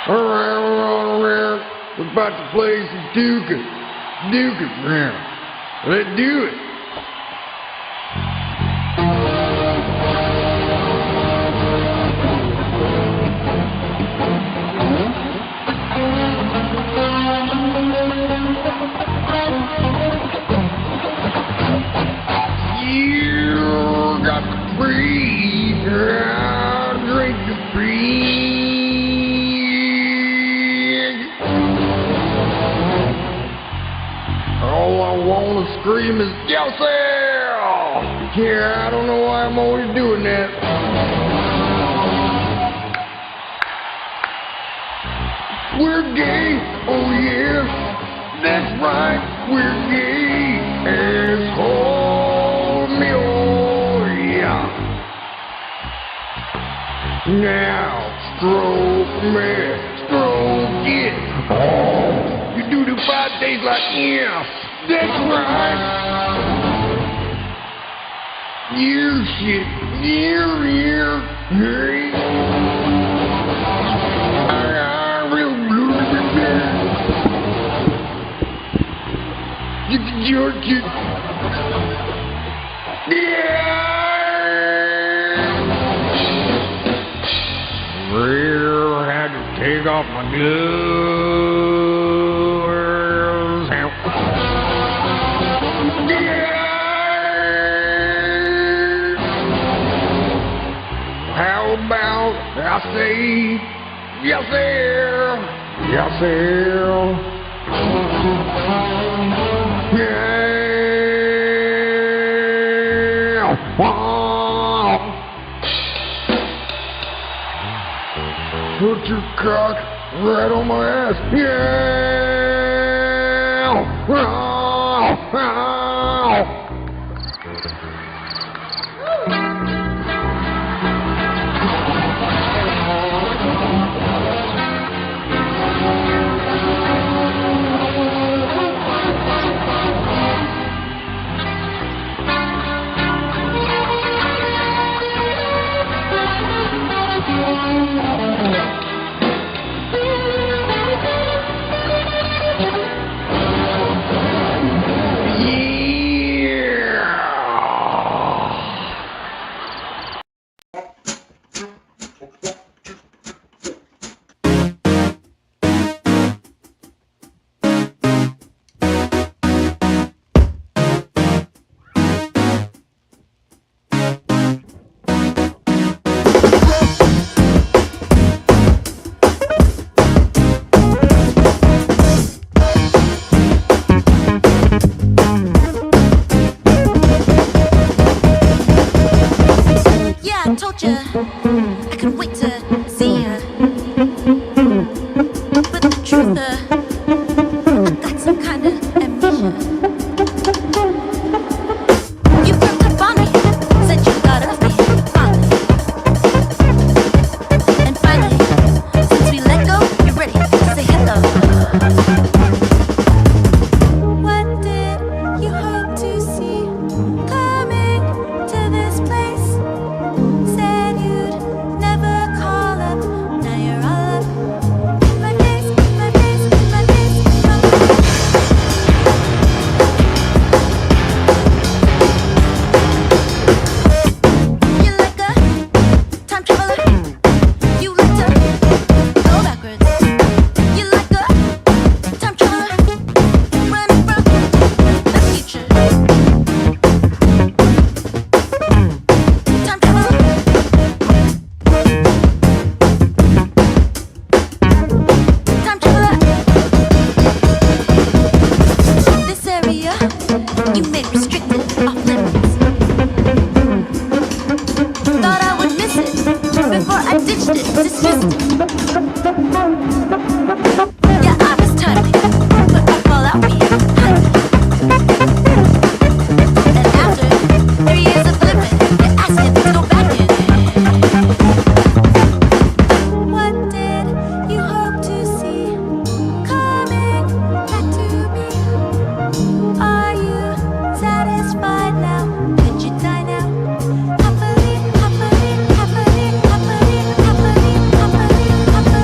Around. We're about to play some Duke round. Let's do it. You got the breeze, drink the breeze. All I wanna scream is yourself. Yeah, I don't know why I'm always doing that. We're gay, oh yeah, that's right, we're gay, asshole me, oh yeah. Now, stroke it, oh, you do the 5 days like, yeah, that's right. You shit, hey. You can jerk it. Yeah. Real had to take off my gloves. Yeah. How about I say, yes, sir. Yes, sir. Yeah. Put your cock right on my ass. Yeah. I couldn't wait to see ya. But the truth, I got some kind of amnesia. You crept up on me, said you thought of me fondly. And finally, since we let go, you're ready to say hello. What did you hope to see coming to this place? Said you'd never call up, now you're all up. My face, my face, my face, my face. You're like a time traveler. You like to go backwards. You're like a time traveler, running from the future. Time traveler. Time traveler. This area you made restricted off limits. Thought I would miss it before I ditched it, dismissed it. Yeah, I was timely, but I fall out for you, honey. And after 3 years of living, you're asking to go back in. What did you hope to see coming back to me? Are you satisfied now? Could you die now? Happily, happily, happily, happily, happily, happily, happily.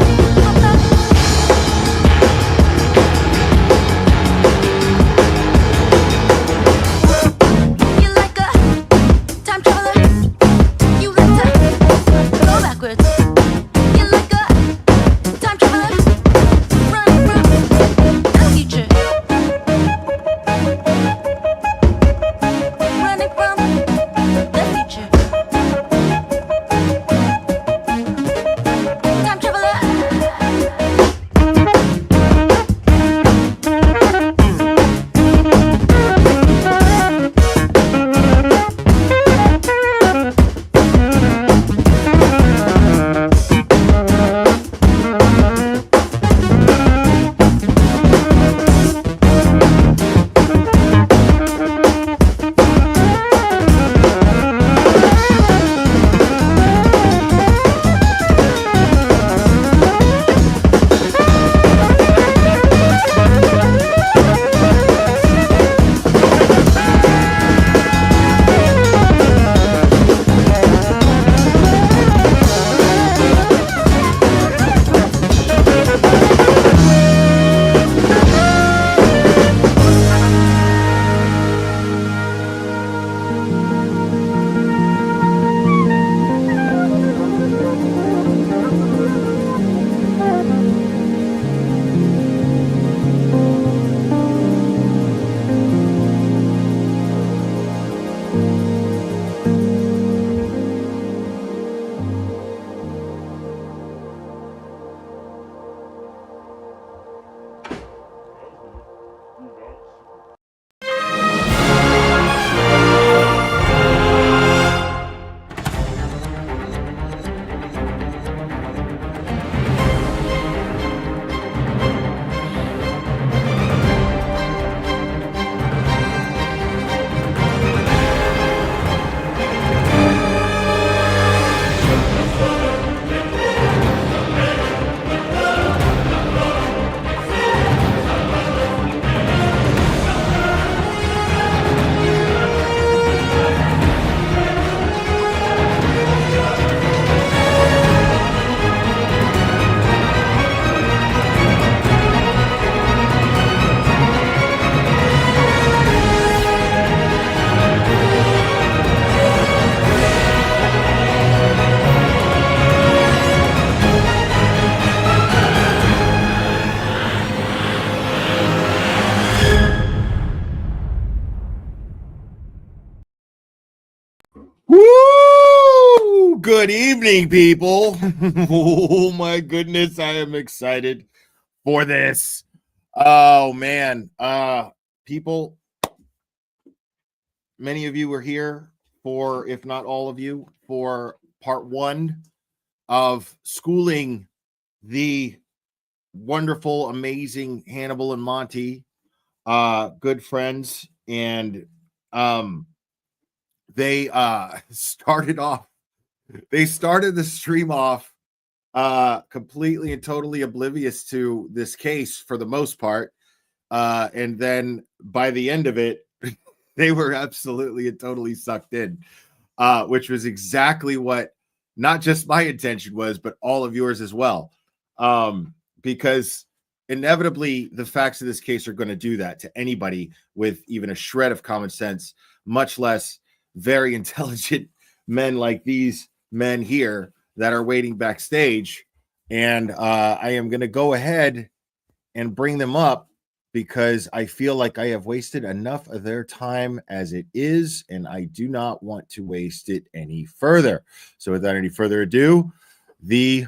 Good evening, people. Oh my goodness, I am excited for this. Oh man, people, many of you were here for, if not all of you, for part 1 of schooling the wonderful, amazing Hannibal and Monty, good friends, and they started the stream off completely and totally oblivious to this case for the most part, and then by the end of it they were absolutely and totally sucked in, which was exactly what not just my intention was, but all of yours as well, because inevitably the facts of this case are going to do that to anybody with even a shred of common sense, much less very intelligent men like these men here that are waiting backstage. And I am going to go ahead and bring them up because I feel like I have wasted enough of their time as it is, and I do not want to waste it any further. So without any further ado, the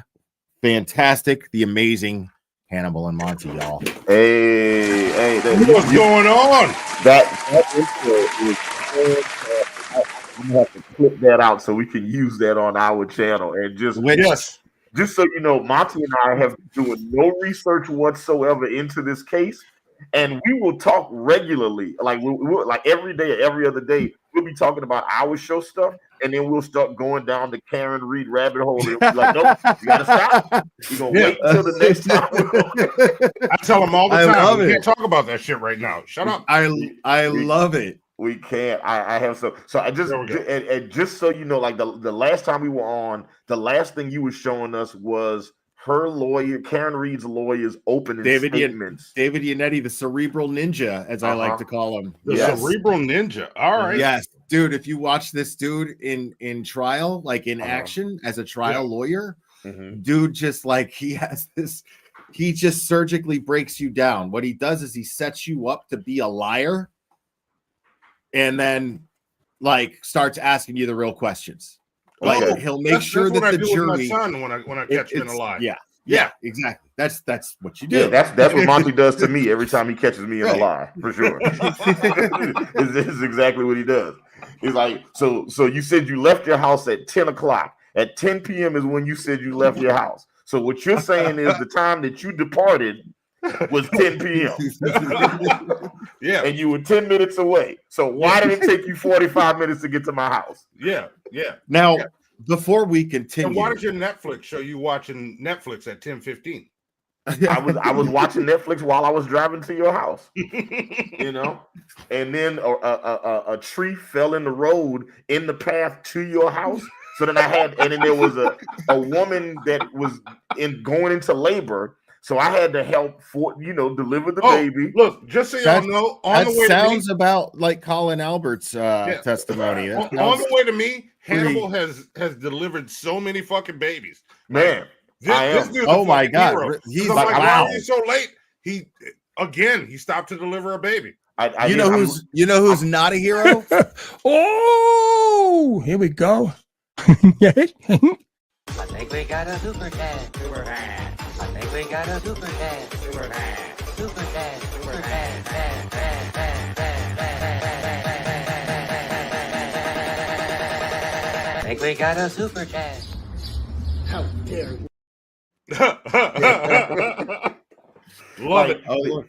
fantastic, the amazing Hannibal and Monty, y'all. Hey, what's going on? That intro is I'm gonna have to clip that out so we can use that on our channel. And just so you know, Monty and I have been doing no research whatsoever into this case, and we will talk regularly, like we'll like every day, every other day. We'll be talking about our show stuff, and then we'll start going down the Karen Reed rabbit hole. And we'll be like, nope, you gotta stop. You're gonna wait until the next time. I tell them all the time, we can't talk about that shit right now. Shut up. I love it. We can't. I have so I just and just so you know, like the last time we were on, the last thing you were showing us was her lawyer, Karen Reed's lawyer's opening statements. David Yannetti, the cerebral ninja, as I like to call him. The cerebral ninja. All right. Yes, dude. If you watch this dude in trial, like in action as a trial lawyer, dude, just like he just surgically breaks you down. What he does is he sets you up to be a liar, and then like starts asking you the real questions. Like he'll make sure that the jury. With my son when I catch him in a lie. Yeah, exactly. That's what you do. Yeah, that's what Monty does to me every time he catches me in a lie, for sure. This is exactly what he does. He's like, so you said you left your house at 10 o'clock. At 10 p.m. is when you said you left your house. So what you're saying is the time that you departed was 10 p.m. Yeah. And you were 10 minutes away. So why did it take you 45 minutes to get to my house? Yeah. Now, before we continue, and why does your Netflix show you watching Netflix at 10:15? I was watching Netflix while I was driving to your house, you know, and then a tree fell in the road in the path to your house. So then and then there was a woman that was going into labor. So I had to help deliver the baby. Look, just so y'all know, on the way sounds to me, about like Colin Albert's testimony. On the way to me, Hannibal has delivered so many fucking babies. Man, this dude's oh my god, hero. He's like, wow. Why are you so late? He stopped to deliver a baby. You know who's not a hero? Oh, here we go. I think we got a super cat. Super cat. I think we got a super cat. Super cat. Super cat. Super cat. I think we got a super cat. How dare you? Love it.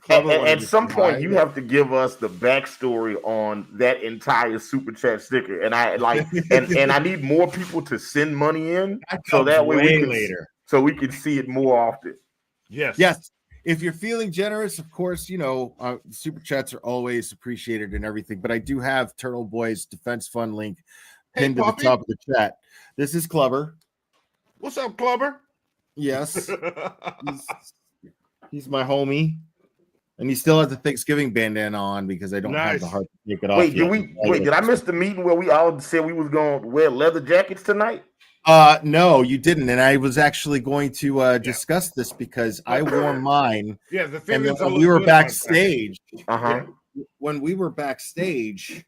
At some point, you have to give us the backstory on that entire super chat sticker, and I need more people to send money in, so that way we can see it more often. Yes. If you're feeling generous, of course, super chats are always appreciated and everything. But I do have Turtle Boy's Defense Fund link pinned to the top of the chat. This is Clubber. What's up, Clubber? Yes. He's my homie, and he still has the Thanksgiving bandana on because I don't have the heart to take it off. Did I miss the meeting where we all said we was going to wear leather jackets tonight? No, you didn't, and I was actually going to discuss this because I wore mine. Yeah, the thing is, when we were backstage, when we were backstage,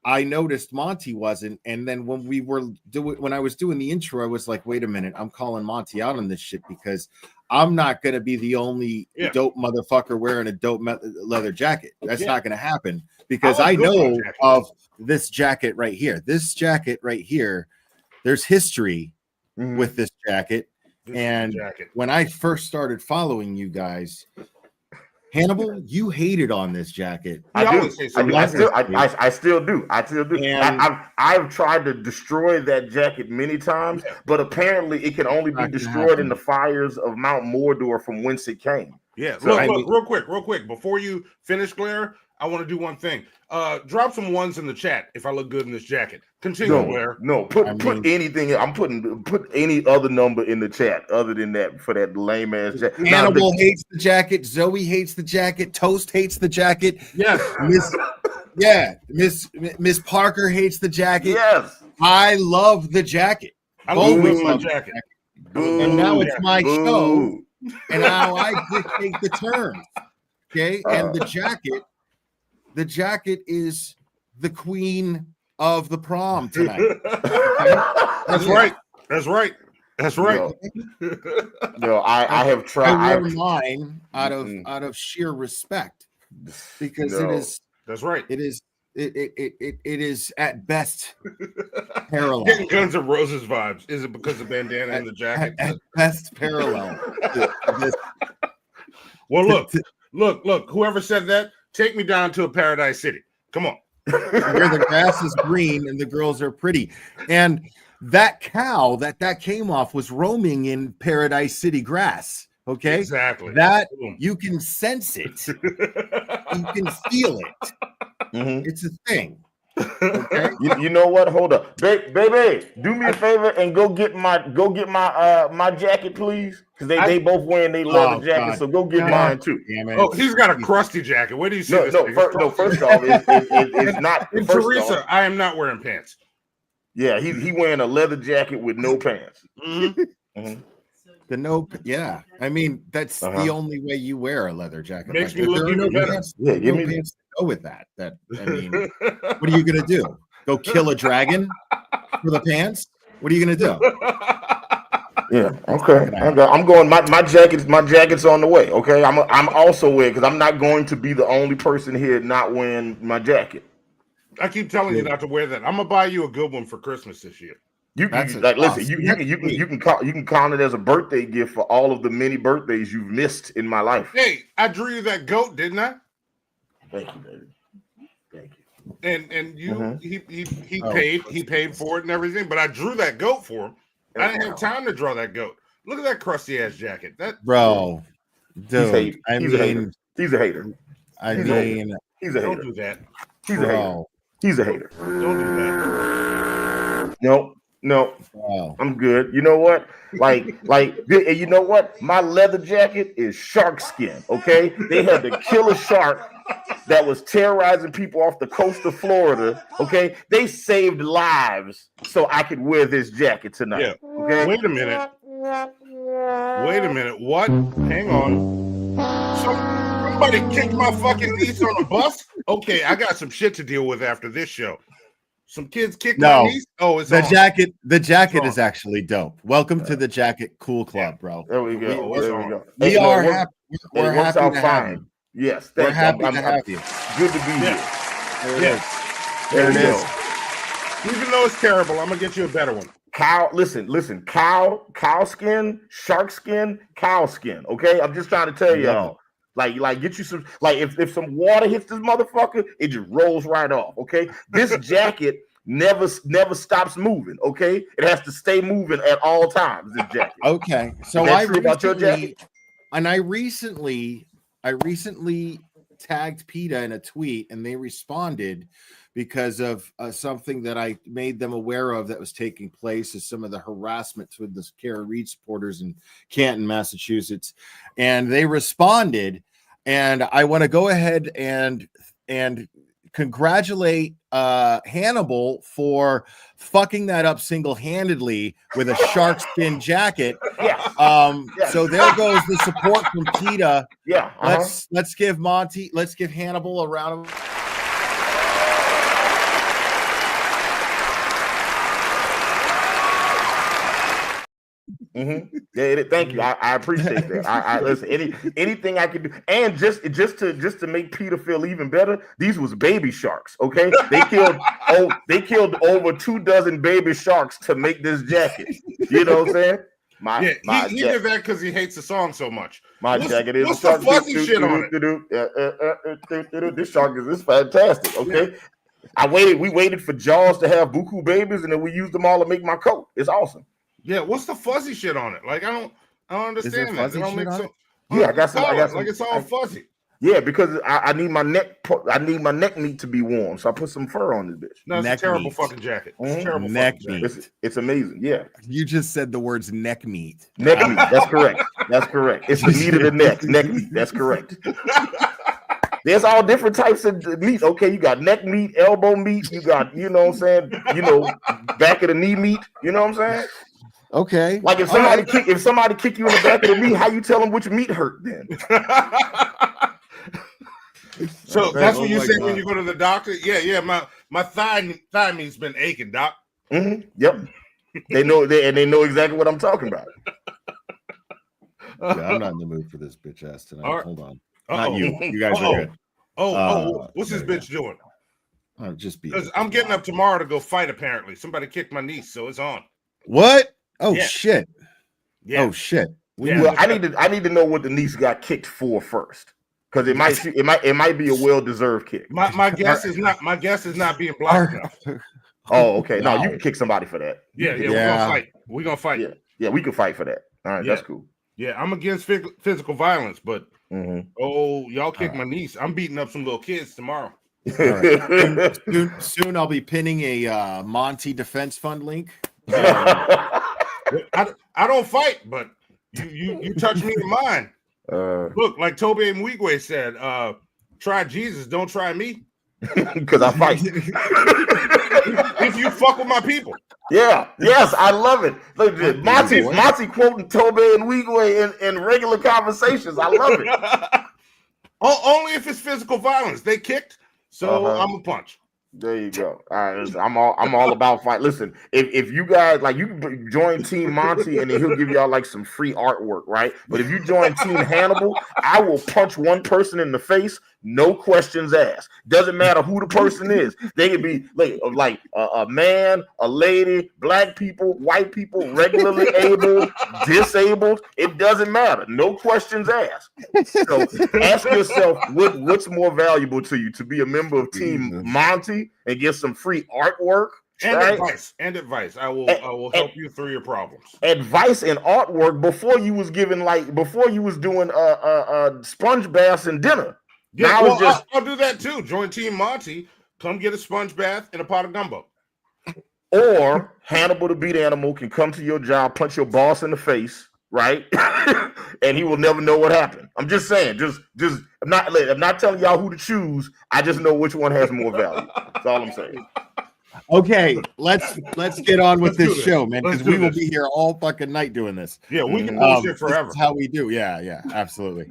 I noticed Monty wasn't, and then when I was doing the intro, I was like, wait a minute, I'm calling Monty out on this shit because I'm not gonna be the only dope motherfucker wearing a dope leather jacket. That's not gonna happen because I know of this jacket right here. This jacket right here, there's history with this jacket. When I first started following you guys, Hannibal, you hated on this jacket. I still do. And I've tried to destroy that jacket many times, but apparently it can only be destroyed in the fires of Mount Mordor from whence it came. Yeah. So, look, real quick, before you finish, Blair, I want to do one thing. Drop some ones in the chat if I look good in this jacket. Continue, Blair. No, put anything. I'm put any other number in the chat other than that for that lame ass jacket. Hannibal hates the jacket. Zoe hates the jacket. Toast hates the jacket. Yes. Miss Parker hates the jacket. Yes. I love the jacket. I love the jacket. And now it's my show. And now I dictate the terms. Okay. And the jacket is the queen of the prom tonight. Okay? That's right. That's right. No, I have tried. I wear mine out of sheer respect because it is. That's right. It is at best parallel. Getting Guns N' Roses vibes. Is it because of bandana and the jacket? At best parallel. Well, look. Whoever said that, take me down to a Paradise City. Come on. Where the grass is green and the girls are pretty. And that cow that came off was roaming in Paradise City grass. Okay. Exactly. That you can sense it. You can feel it. Mm-hmm. It's a thing. Okay. You know what? Hold up, baby. Do me a favor and go get my jacket, please. Because they both wearing their leather jackets, so go get mine too. Oh, he's got a crusty jacket. Where do you see this? First off, it's not. And Teresa, I am not wearing pants. Yeah, he wearing a leather jacket with no pants. Mm-hmm. Mm-hmm. I mean, that's the only way you wear a leather jacket. Makes me look even better. Pants, pants to go with that. I mean, what are you gonna do? Go kill a dragon for the pants? What are you gonna do? Yeah, okay. I'm going. My jacket's on the way. Okay, I'm also wearing because I'm not going to be the only person here not wearing my jacket. I keep telling you not to wear that. I'm gonna buy you a good one for Christmas this year. You can count it as a birthday gift for all of the many birthdays you've missed in my life. Hey, I drew you that goat, didn't I? Thank you, baby. Thank you. And you, he paid for it and everything, but I drew that goat for him. I didn't have time to draw that goat. Look at that crusty ass jacket. Bro, dude, he's a hater. He's a hater. Don't do that. He's a hater. He's a hater. Don't do that. No. Wow. I'm good. You know what? You know what? My leather jacket is shark skin. Okay, they had to kill a shark that was terrorizing people off the coast of Florida. Okay, they saved lives so I could wear this jacket tonight. Yeah. Okay. Wait a minute. What? Hang on. Somebody kicked my fucking niece on a bus. Okay, I got some shit to deal with after this show. Some kids kicked my niece. Oh, it's the on. jacket. The jacket is actually dope. Welcome to the Jacket Cool Club, bro. There we go. We are happy. We're happy to have you. Yes, we're happy to have you. Good to be here. There it is. Even though it's terrible, I'm gonna get you a better one. Cow skin, shark skin, cow skin. Okay, I'm just trying to tell y'all. Like get you some. Like if some water hits this motherfucker, it just rolls right off. Okay, this jacket never stops moving. Okay, it has to stay moving at all times. This jacket. Okay, so I recently tagged PETA in a tweet, and they responded because of something that I made them aware of that was taking place, is some of the harassment with the Kara Reed supporters in Canton, Massachusetts, and they responded. And I want to go ahead and congratulate Hannibal for fucking that up single-handedly with a shark skin jacket. So there goes the support from PETA. Let's give Hannibal a round of Yeah, thank you. I appreciate that. I listen. Anything I can do, and just to make Peter feel even better, these was baby sharks. Okay, they killed over 24 baby sharks to make this jacket. You know what I'm saying? He did that because he hates the song so much. Jacket is what's the fuzzy shit on it? This shark is fantastic. Okay, we waited for Jaws to have buku babies, and then we used them all to make my coat. It's awesome. Yeah, what's the fuzzy shit on it? Like I don't understand that. It don't make sense. Yeah, I got some. Like it's all fuzzy. Yeah, because I need my neck meat to be warm, so I put some fur on this bitch. No, it's a terrible fucking jacket. It's a terrible neck fucking meat. jacket. It's amazing. Yeah, you just said the words neck meat. Neck meat. That's correct. That's correct. It's the meat of the neck. Neck meat. That's correct. There's all different types of meat. Okay, you got neck meat, elbow meat. You got, you know what I'm saying, back of the knee meat. You know what I'm saying? Okay. Like if somebody kick you in the back of the knee, how you tell them which meat hurt then? So that's what you say when you go to the doctor? Yeah. My thigh meat's been aching, doc. Mm-hmm. Yep. They know exactly what I'm talking about. Yeah, I'm not in the mood for this bitch ass tonight. Right. Hold on. Uh-oh. Not you. You guys are good. What's this bitch doing? Just be. Because I'm getting up tomorrow to go fight. Apparently, somebody kicked my niece, so it's on. What? Oh Yeah. shit. Yeah. Oh shit. Well, I need to know what the niece got kicked for first, because it might be a well-deserved kick. My guess is not being black enough. Oh, okay. No, you can kick somebody for that. Yeah. We're gonna fight. We're gonna fight. Yeah, we can fight for that. All right, that's cool. Yeah, I'm against physical violence, but y'all kick my niece. I'm beating up some little kids tomorrow. Right. Soon I'll be pinning a Monty Defense Fund link. I don't fight, but you touch me in mine. Look, like Tobe Mwigwe said, try Jesus, don't try me. Because I fight. If you fuck with my people. Yeah, yes, I love it. Look, Monty quoting Tobe and Wigwe in regular conversations. I love it. Only if it's physical violence. They kicked, so I'm a punch. There you go. All right, I'm all about fight. Listen, if you guys like, you can join Team Monty and then he'll give y'all like some free artwork, right? But if you join Team Hannibal, I will punch one person in the face, no questions asked. Doesn't matter who the person is. They could be like a man, a lady, black people, white people, regularly able, disabled. It doesn't matter. No questions asked. So ask yourself what's more valuable to you, to be a member of Team Monty and get some free artwork and right? advice. I will help you through your problems. Advice and artwork before you was doing sponge baths and dinner. Yeah, I'll do that too. Join Team Monty. Come get a sponge bath and a pot of gumbo. Or Hannibal the Beat Animal can come to your job, punch your boss in the face, right? And he will never know what happened. I'm just saying, I'm not telling y'all who to choose. I just know which one has more value. That's all I'm saying. Okay, let's get on with this show, man, because we will be here all fucking night doing this. Yeah, we can bullshit forever. This is how we do. Yeah, absolutely.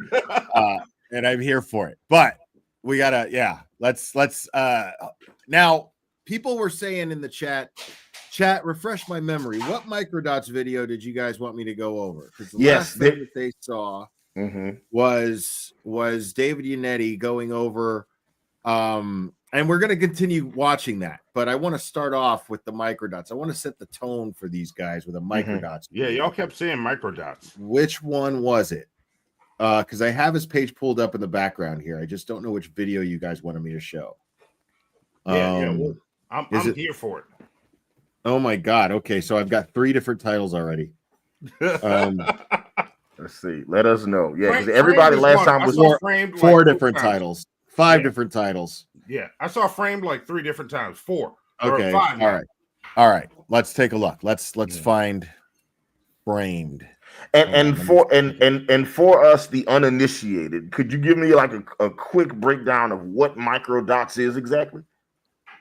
And I'm here for it. But we gotta, let's now people were saying in the chat, refresh my memory. What microdots video did you guys want me to go over? Because the last thing that they saw was David Yannetti going over and we're going to continue watching that, but I want to start off with the microdots. I want to set the tone for these guys with a microdots. Yeah, y'all kept saying microdots. Which one was it? Because I have his page pulled up in the background here. I just don't know which video you guys wanted me to show. Well, I'm here for it. Oh my God. Okay, so I've got 3 different titles already. Let's see. Let us know. Yeah, because everybody last time was 4 different titles. 5 different titles. Yeah, I saw Framed like 3 different times. 4. Okay. Or 5. All right. Let's take a look. Let's find Framed. And for us, the uninitiated, could you give me like a quick breakdown of what microdots is exactly?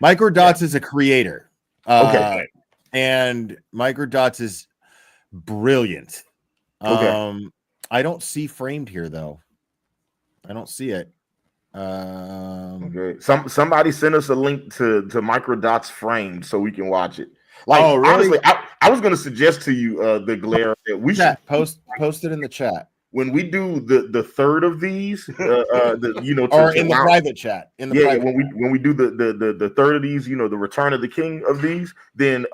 Microdots is a creator. Okay. And microdots is brilliant. Okay. I don't see Framed here though. I don't see it. Okay. Somebody send us a link to microdots Framed so we can watch it. Like, really? honestly, I was going to suggest to you, the glare, that we should post it in the chat when we do the third of these, or in the private chat. When we do the third of these, the Return of the King of these, then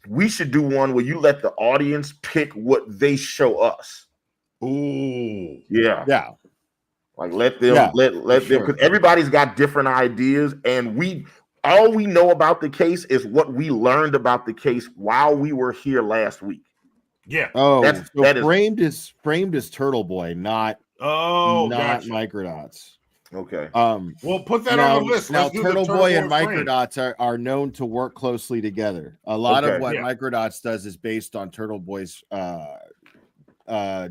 we should do one where you let the audience pick what they show us. Ooh, yeah. Like let them because everybody's got different ideas, and all we know about the case is what we learned about the case while we were here last week. Yeah. Oh, framed is Turtle Boy, not gotcha. Microdots. Okay. We'll put that on the list. Now, Turtle Boy and Microdots are known to work closely together. A lot of what Microdots does is based on Turtle Boy's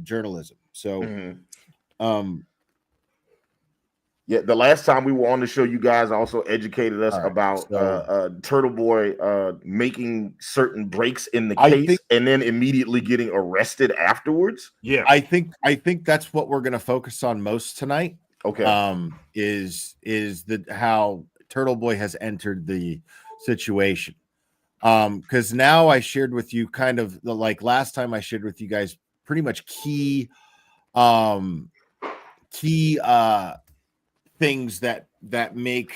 journalism. So, the last time we were on the show, you guys also educated us about Turtle Boy making certain breaks in the case and then immediately getting arrested afterwards. Yeah, I think that's what we're going to focus on most tonight. Okay, is how Turtle Boy has entered the situation. Because now I shared with you kind of last time I shared with you guys pretty much key things that make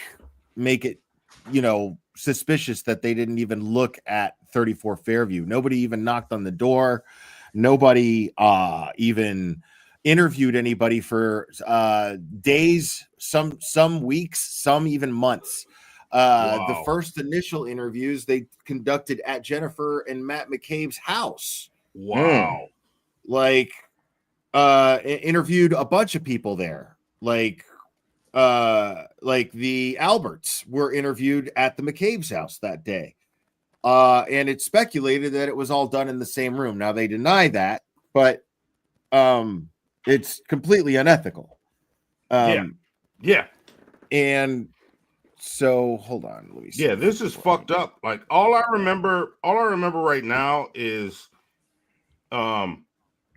it suspicious that they didn't even look at 34 Fairview. Nobody even knocked on the door. Nobody even interviewed anybody for days, some weeks, some even months. The first initial interviews they conducted at Jennifer and Matt McCabe's house. Wow. Interviewed a bunch of people there. Like the Alberts were interviewed at the McCabe's house that day. And it's speculated that it was all done in the same room. Now they deny that, but it's completely unethical. Yeah. And so hold on, let me see. Yeah, this is fucked up. Like all I remember right now is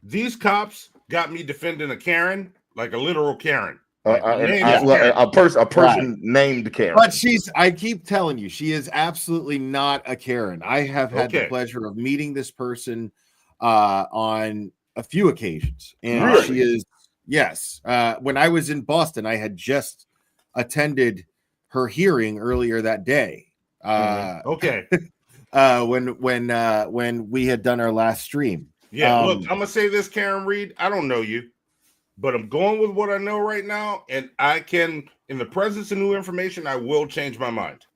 these cops got me defending a Karen, like a literal Karen. A person named Karen. But I keep telling you, she is absolutely not a Karen. I have had the pleasure of meeting this person on a few occasions. And she is, yes. When I was in Boston, I had just attended her hearing earlier that day. When we had done our last stream. Yeah, look, I'm gonna say this, Karen Reed. I don't know you, but I'm going with what I know right now, and I can, in the presence of new information, I will change my mind.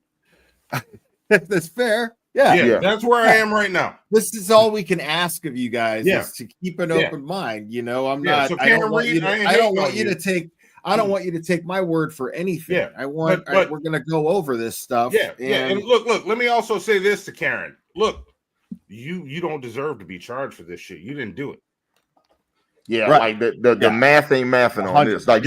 That's fair. Yeah, that's where I am right now. This is all we can ask of you guys is to keep an open mind. I'm not. So I don't want you to take my word for anything. Yeah, we're gonna go over this stuff. And look. Let me also say this to Karen. Look, you don't deserve to be charged for this shit. You didn't do it. Yeah, like the math ain't mathing on this. Like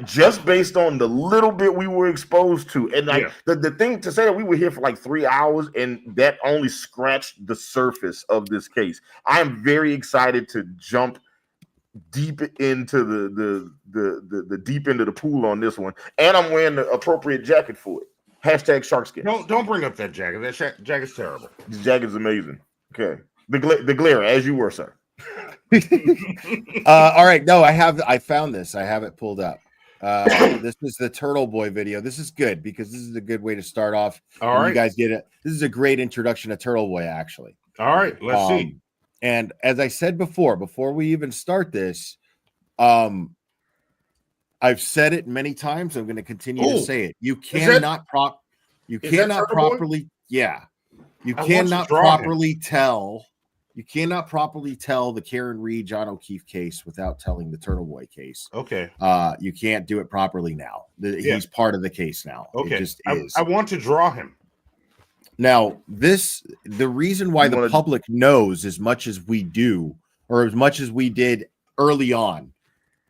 just based on the little bit we were exposed to, and the thing to say that we were here for like 3 hours, and that only scratched the surface of this case. I am very excited to jump deep into the deep end of the pool on this one, and I'm wearing the appropriate jacket for it. Hashtag sharkskin. Don't bring up that jacket. That jacket's terrible. This jacket's amazing. Okay, the glare as you were, sir. All right, no, I found this. I have it pulled up. This is the Turtle Boy video. This is good because this is a good way to start off. All right, you guys get it. This is a great introduction to Turtle Boy, actually. All right, let's see. And as I said before we even start this, I've said it many times. I'm going to continue to say it. You cannot properly tell. You cannot properly tell the Karen Reed John O'Keefe case without telling the Turtle Boy case. Okay. You can't do it properly now. He's part of the case now. Okay. It just is. I want to draw him. Now, the reason why the public knows as much as we do, or as much as we did early on,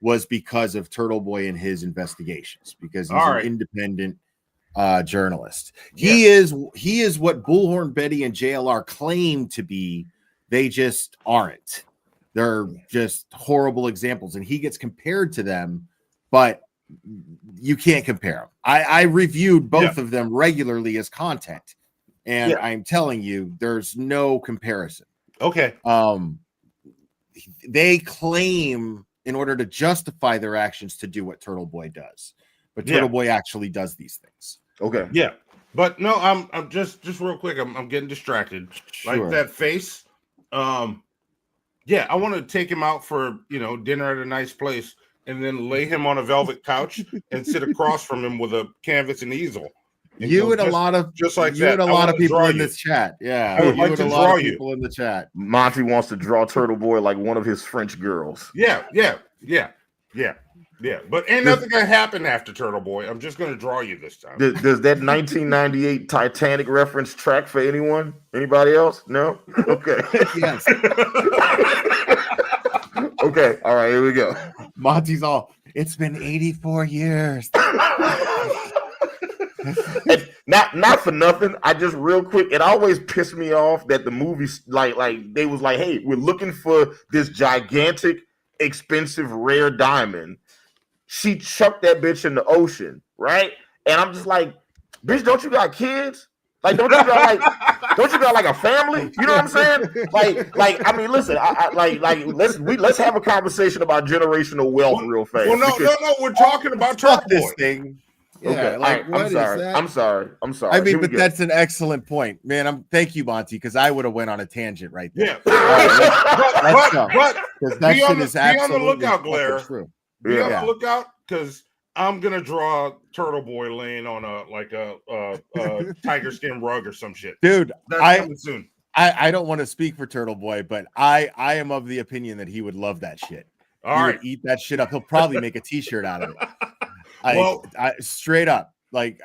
was because of Turtle Boy and his investigations, because he's an independent journalist. He is what Bullhorn Betty and JLR claim to be. They just aren't. They're just horrible examples, and he gets compared to them, but you can't compare them. I reviewed both of them regularly as content, And I'm telling you, there's no comparison. Okay. They claim in order to justify their actions to do what Turtle Boy does, but Turtle Boy actually does these things. Okay. Yeah. But no, I'm just real quick. I'm getting distracted. Sure. Like that face. Yeah, I want to take him out for dinner at a nice place, and then lay him on a velvet couch and sit across from him with a canvas and easel. And you and a lot of just like you that. and a lot of people in this chat. Yeah, I would like to draw you. People in the chat. Monty wants to draw Turtle Boy like one of his French girls. Yeah. But ain't nothing gonna happen after Turtle Boy. I'm just gonna draw you this time. Does that 1998 Titanic reference track for anyone? Anybody else? No? Okay. Yes. Okay. All right, here we go. Monty's all, it's been 84 years. Not for nothing. I just real quick, it always pissed me off that the movies like they was like, hey, we're looking for this gigantic, expensive, rare diamond. She chucked that bitch in the ocean, right? And I'm just like, bitch, don't you got kids? Like, don't you got like a family? You know what I'm saying? Like, I mean, listen, let's have a conversation about generational wealth real fast. Well, no, we're talking about Turtle Boy. This thing. Yeah, okay, like, I'm sorry. I mean, but that's an excellent point, man. Thank you, Monty, because I would have went on a tangent right there. Yeah, but that shit is be on the lookout, Blair. True. Be on the lookout, because I'm gonna draw Turtle Boy laying on a tiger skin rug or some shit, dude. That's coming soon. I don't want to speak for Turtle Boy, but I am of the opinion that he would love that shit. He would eat that shit up. He'll probably make a T-shirt out of it. I straight up, like,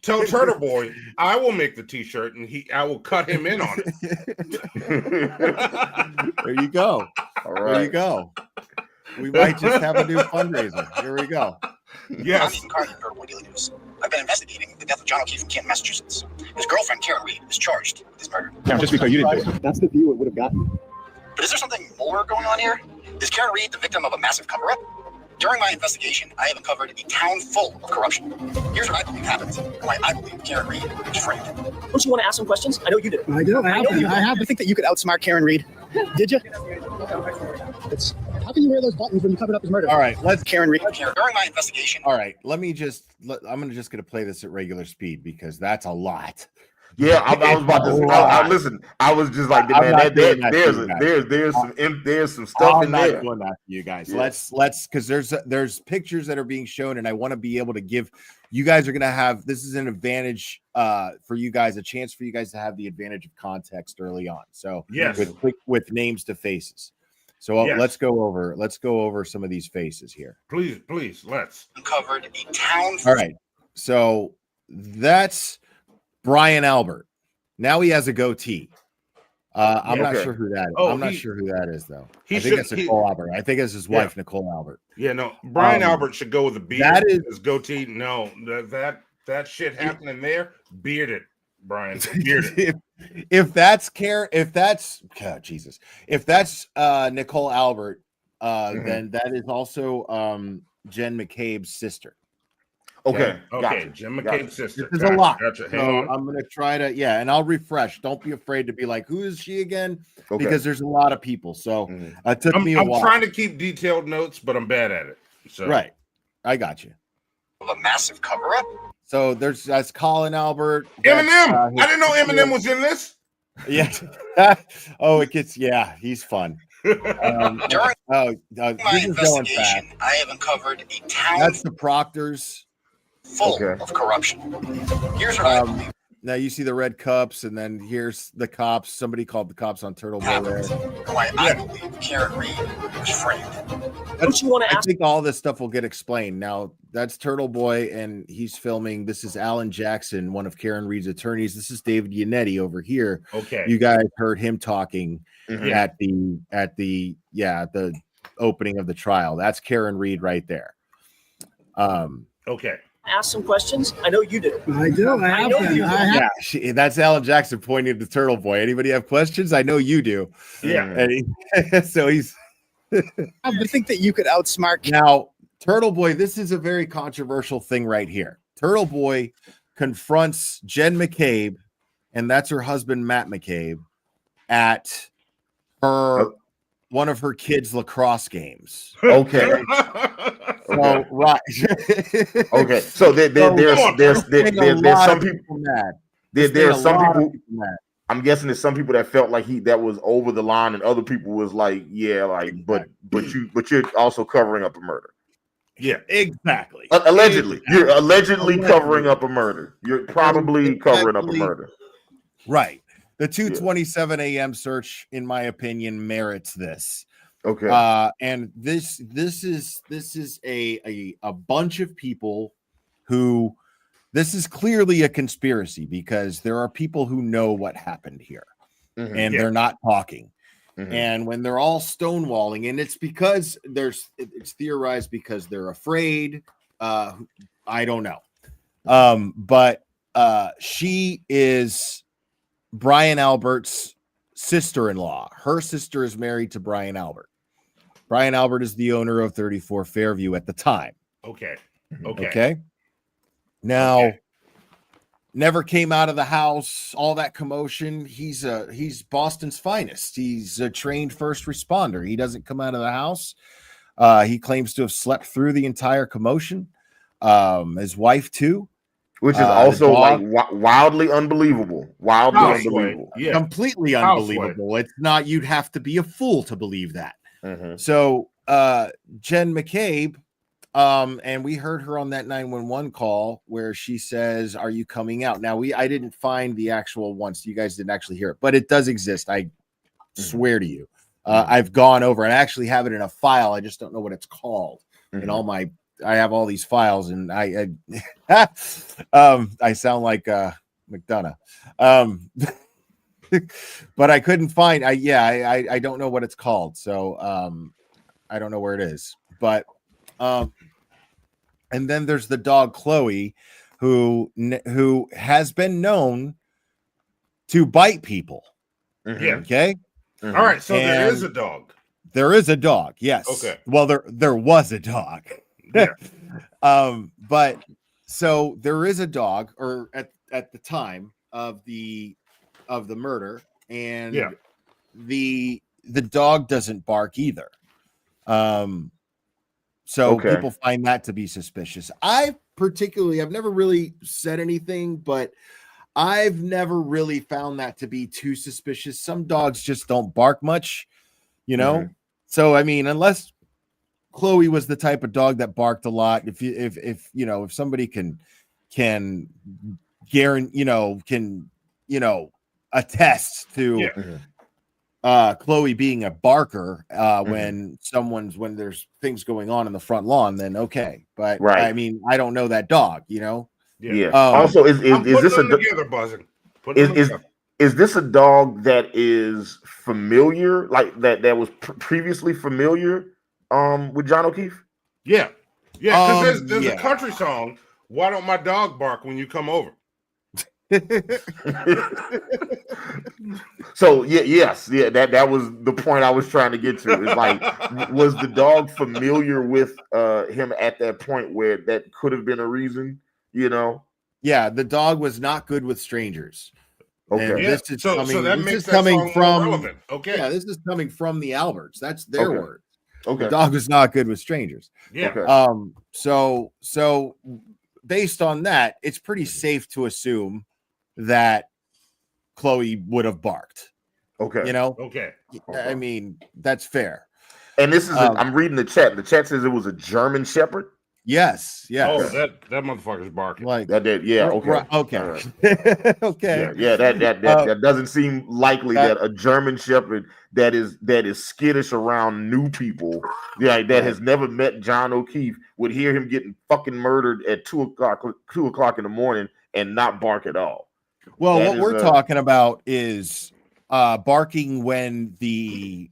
tell Turtle Boy I will make the T-shirt and I will cut him in on it. There you go. All right. There you go. We might just have a new fundraiser. Here we go. Yes. I've been investigating the death of John O'Keefe in Canton, Massachusetts. His girlfriend, Karen Reed, is charged with his murder. Now, just because you didn't do it, that's the view it would have gotten. But is there something more going on here? Is Karen Reed the victim of a massive cover-up? During my investigation, I have uncovered a town full of corruption. Here's what I believe happened, and why I believe Karen Reed was framed. Don't you want to ask some questions? I know you do. I do. I have. You think that you could outsmart Karen Reed? Did you? How can you wear those buttons when you covered up his murder? All right, let's Karen Reed. During my investigation. All right, I'm gonna play this at regular speed because that's a lot. Yeah, I was about to. Listen, I was just like, man, there's some stuff in there. Going that for you guys. Yeah. Let's because there's pictures that are being shown, and I want to be able to give you guys are gonna have this is an advantage for you guys, a chance for you guys to have the advantage of context early on. So yes, with names to faces. So let's go over some of these faces here. Please, let's uncovered a town. All right, so that's Brian Albert. Now he has a goatee. I'm not sure who that is. I'm not sure who that is, though. I think it's Nicole Albert. I think it's his wife, Nicole Albert. Yeah, no. Brian Albert should go with a beard. That is his goatee. No, that shit happening there. Bearded, Brian. Bearded. if that's Nicole Albert, then that is also Jen McCabe's sister. Okay. Gotcha. Jim McCabe's sister. This is a lot. Gotcha. So I'm gonna try to and I'll refresh. Don't be afraid to be like, who is she again? Because there's a lot of people. So it took me a while. I'm trying to keep detailed notes, but I'm bad at it. So right, I got you. A massive cover-up. So that's Colin Albert. Eminem. I didn't know Eminem was in this. Yeah. It gets. Yeah, he's fun. During my investigation, I have uncovered a town. That's the Proctors. Full of corruption. Here's what I believe. Now you see the red cups, and then here's the cops. Somebody called the cops on Turtle Boy there. Why I believe Karen Reed was framed. Don't you want to ask? I think all this stuff will get explained. Now that's Turtle Boy, and he's filming. This is Alan Jackson, one of Karen Reed's attorneys. This is David Yannetti over here. Okay, you guys heard him talking at the opening of the trial. That's Karen Reed right there. Okay. Ask some questions. I know you do. I do. I have. Yeah, that's Alan Jackson pointing to Turtle Boy. Anybody have questions? I know you do. Yeah. So he's. I think that you could outsmart. Now, Turtle Boy, this is a very controversial thing right here. Turtle Boy confronts Jen McCabe and that's her husband, Matt McCabe, at one of her kids' lacrosse games. Okay. So, right. Okay. So there's some people mad. There's some people mad. I'm guessing there's some people that felt like that was over the line, and other people was like, yeah, like, but you're also covering up a murder. Yeah, exactly. Allegedly, you're allegedly covering up a murder. You're probably covering up a murder. Right. The 2:27 a.m. search, in my opinion, merits this. Okay. And this is a bunch of people who, this is clearly a conspiracy, because there are people who know what happened here, and they're not talking. And when they're all stonewalling, and it's because it's theorized because they're afraid. I don't know. But she is Brian Albert's sister-in-law. Her sister is married to Brian Albert. Brian Albert is the owner of 34 Fairview at the time. Okay. Now, never came out of the house, all that commotion. He's Boston's finest. He's a trained first responder. He doesn't come out of the house. He claims to have slept through the entire commotion. His wife too. Which is also like wildly unbelievable. Unbelievable. Yeah. Completely unbelievable. It's not, you'd have to be a fool to believe that. So Jen McCabe, and we heard her on that 911 call where she says, "Are you coming out?" Now I didn't find the actual one, so you guys didn't actually hear it, but it does exist. I swear to you. I've gone over and I actually have it in a file. I just don't know what it's called. And I have all these files, and I sound like McDonough. But I couldn't find. I don't know what it's called, so I don't know where it is. But and then there's the dog Chloe, who has been known to bite people. Okay. All right. So there is a dog. There is a dog. Yes. Okay. Well, there was a dog. Yeah. But so there is a dog, or at the time of the murder, and the dog doesn't bark either. So people find that to be suspicious. I've never really said anything, but I've never really found that to be too suspicious. Some dogs just don't bark much, you know? So, I mean, unless Chloe was the type of dog that barked a lot, if somebody can guarantee, attest to Chloe being a barker when there's things going on in the front lawn, then okay. But I mean, I don't know that dog, Also, is this is this a dog that is familiar, like that was previously familiar with John O'Keefe? Yeah. Because there's a country song, "Why Don't My Dog Bark When You Come Over?" So that was the point I was trying to get to. It's like, was the dog familiar with him at that point where that could have been a reason? Yeah, the dog was not good with strangers. Okay, this is coming from relevant. Okay, yeah, this is coming from the Alberts. That's their word. Okay, the dog was not good with strangers. Yeah. Okay. So based on that, it's pretty safe to assume that Chloe would have barked. Okay. Okay. I mean, that's fair. And this is I'm reading the chat. The chat says it was a German Shepherd. Yes. Oh, that motherfucker's barking. Like that did. Yeah. Okay. Right, okay. Right. Okay. Yeah. That doesn't seem likely that a German Shepherd that is skittish around new people, that has never met John O'Keefe, would hear him getting fucking murdered at 2:00 in the morning and not bark at all. Well, what we're talking about is barking when the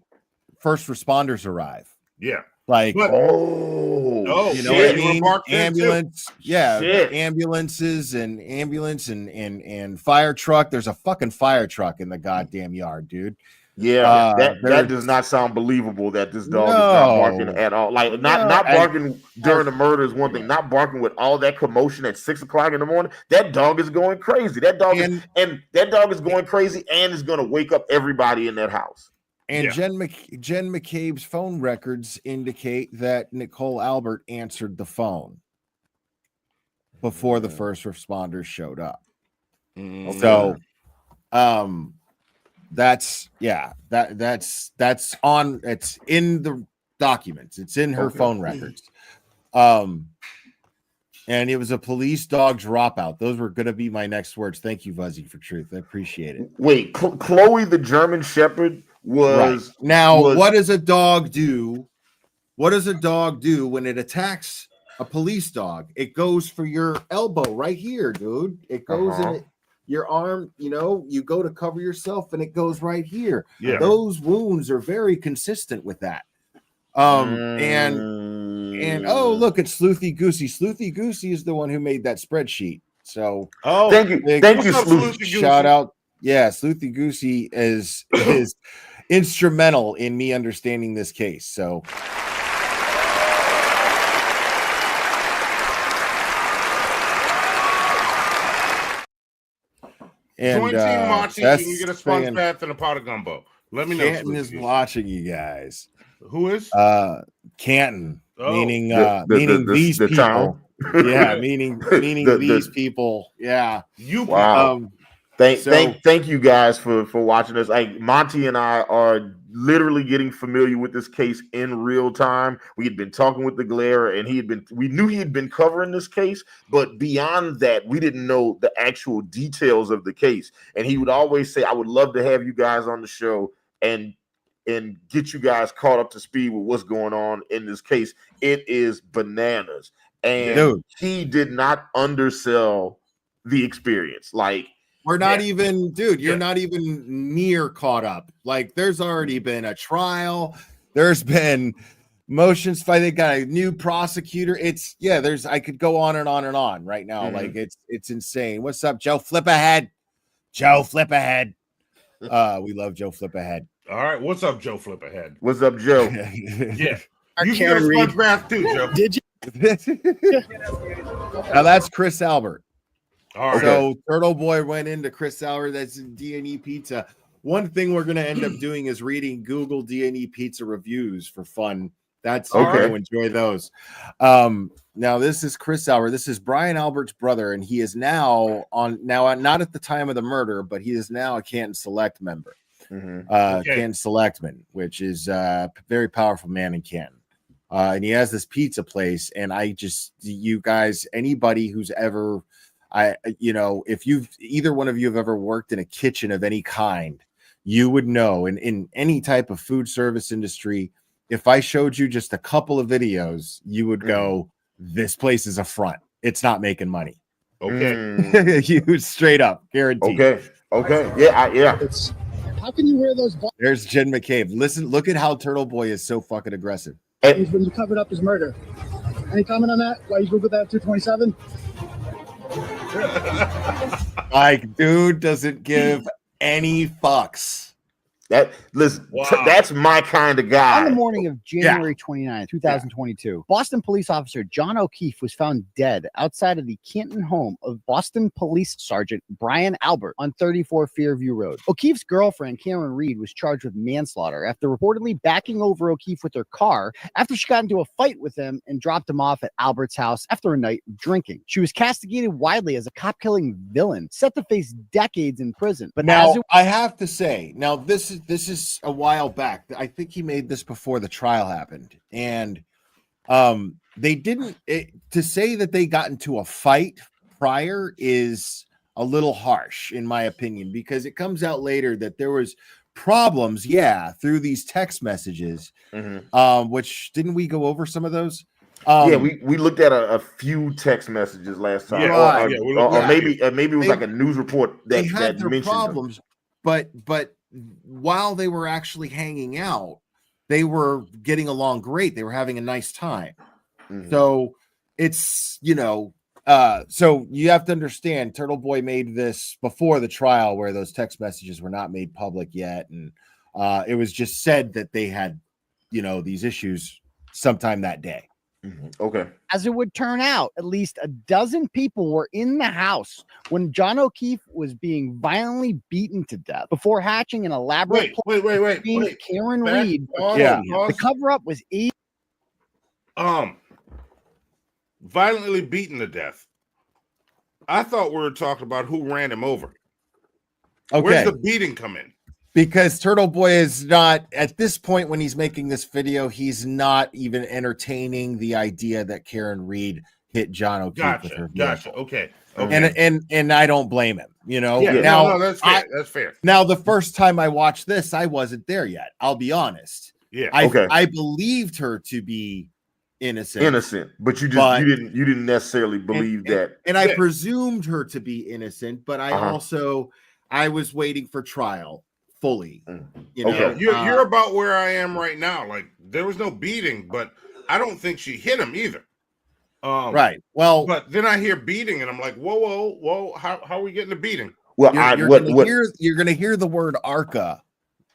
first responders arrive. Yeah. Like, what I mean? Ambulance, ambulances and fire truck. There's a fucking fire truck in the goddamn yard, dude. Yeah, that does not sound believable that this dog is not barking at all. Like not barking during the murder is one thing. Not barking with all that commotion at 6 o'clock in the morning. That dog is going crazy. That dog is going crazy and is going to wake up everybody in that house. And Jen McCabe's phone records indicate that Nicole Albert answered the phone before the first responders showed up. So, that's on. It's in the documents. It's in her phone records. And it was a police dog dropout. Those were going to be my next words. Thank you, Fuzzy, for truth. I appreciate it. Wait, Chloe the German Shepherd was right. Now. What does a dog do? What does a dog do when it attacks a police dog? It goes for your elbow right here, dude. It goes in your arm. You know, you go to cover yourself, and it goes right here. Yeah, those wounds are very consistent with that. And oh, look, it's Sleuthy Goosey. Sleuthy Goosey is the one who made that spreadsheet. So thank you, Sleuthy. Shout out, Sleuthy Goosey is instrumental in me understanding this case. So. And Join Team Monty and you get a sponge bath and a pot of gumbo. Let me know. Canton is watching you guys. Who is? Canton, meaning these people. Town. Yeah, meaning these people. Yeah. Wow. Thank you guys for watching us. Like Monty and I are literally getting familiar with this case in real time. We had been talking with the Glare, and we knew he had been covering this case, but beyond that, we didn't know the actual details of the case. And he would always say, I would love to have you guys on the show and get you guys caught up to speed with what's going on in this case. It is bananas. And he did not undersell the experience. Like, we're not even, dude, you're not even near caught up. Like, there's already been a trial. There's been motions fight. They got a new prosecutor. I could go on and on and on right now. Like, it's insane. What's up, Joe Flip Ahead? Joe Flip Ahead. We love Joe Flip Ahead. All right. What's up, Joe Flip Ahead? What's up, Joe? Yeah. You get a sponge bath too, Joe. Did you? Now that's Chris Albert. All right. So Turtle Boy went into Chris Albert. That's in D&E Pizza. One thing we're going to end up doing is reading Google D&E Pizza reviews for fun. That's okay. Going to enjoy those. Now this is Chris Albert. This is Brian Albert's brother, and he is now not at the time of the murder, but he is now a Canton Select member. Canton Selectman, which is a very powerful man in Canton. And he has this pizza place, and you guys, anybody who's ever, if either one of you have ever worked in a kitchen of any kind, you would know in any type of food service industry, if I showed you just a couple of videos, you would go, this place is a front. It's not making money. Okay. You straight up guaranteed. Okay. Yeah. How can you wear those buttons? There's Jen McCabe. Listen, look at how Turtle Boy is so fucking aggressive. When you covered up his murder. Any comment on that? Why you Googled that 227? Like, dude doesn't give any fucks. That's my kind of guy. On the morning of January 29, 2022, Boston police officer John O'Keefe was found dead outside of the Canton home of Boston Police Sergeant Brian Albert on 34 Fairview Road. O'Keefe's girlfriend, Karen Reed, was charged with manslaughter after reportedly backing over O'Keefe with her car after she got into a fight with him and dropped him off at Albert's house after a night of drinking. She was castigated widely as a cop-killing villain, set to face decades in prison. But now, I have to say, this is a while back. I think he made this before the trial happened, and they didn't. To say that they got into a fight prior is a little harsh, in my opinion, because it comes out later that there was problems, through these text messages. Which didn't we go over some of those? We looked at a few text messages last time, or maybe it was like a news report that had their mentioned problems, but while they were actually hanging out, they were getting along great. They were having a nice time. So it's, so you have to understand, Turtle Boy made this before the trial where those text messages were not made public yet and It was just said that they had, these issues sometime that day. Okay. As it would turn out, at least a dozen people were in the house when John O'Keefe was being violently beaten to death before hatching an elaborate Wait. Karen Back, Reed. pause, The cover-up was violently beaten to death. I thought we were talking about who ran him over. Okay. Where's the beating come in? Because Turtle Boy is not, at this point when he's making this video, he's not even entertaining the idea that Karen Reed hit John O'Keefe with her vehicle. Gotcha. Okay. And I don't blame him, Yeah, now no, that's fair. That's fair. Now, the first time I watched this, I wasn't there yet. I'll be honest. Yeah. I believed her to be innocent, but you didn't necessarily believe that. And I presumed her to be innocent, but I was waiting for trial fully. You're about where I am right now. Like, there was no beating, but I don't think she hit him either. Right. Well, but then I hear beating, and I'm like, whoa! How are we getting the beating? Well, you're going to hear the word ARCA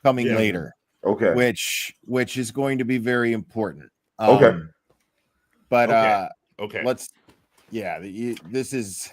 coming later. Okay. Which is going to be very important. Okay. But okay. This is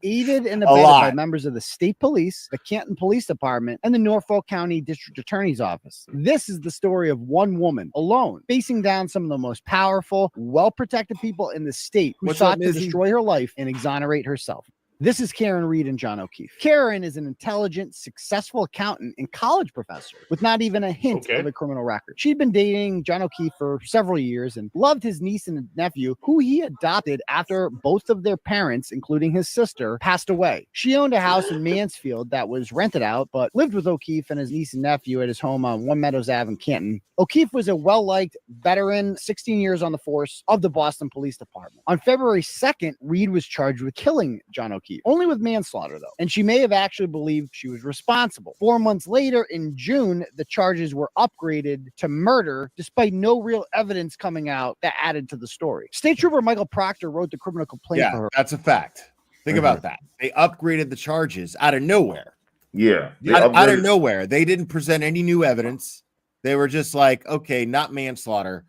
aided and abetted by members of the state police, the Canton Police Department, and the Norfolk County District Attorney's Office. This is the story of one woman alone, facing down some of the most powerful, well-protected people in the state who sought to destroy her life and exonerate herself. This is Karen Reed and John O'Keefe. Karen is an intelligent, successful accountant and college professor with not even a hint of a criminal record. She'd been dating John O'Keefe for several years and loved his niece and nephew, who he adopted after both of their parents, including his sister, passed away. She owned a house in Mansfield that was rented out, but lived with O'Keefe and his niece and nephew at his home on One Meadows Ave in Canton. O'Keefe was a well-liked veteran, 16 years on the force of the Boston Police Department. On February 2nd, Reed was charged with killing John O'Keefe, only with manslaughter, though, and she may have actually believed she was responsible. 4 months later, in June, the charges were upgraded to murder, despite no real evidence coming out that added to the story. State Trooper Michael Proctor wrote the criminal complaint for her. That's a fact. Think about that. They upgraded the charges out of nowhere. Yeah. Out of nowhere. They didn't present any new evidence. They were just like, okay, not manslaughter,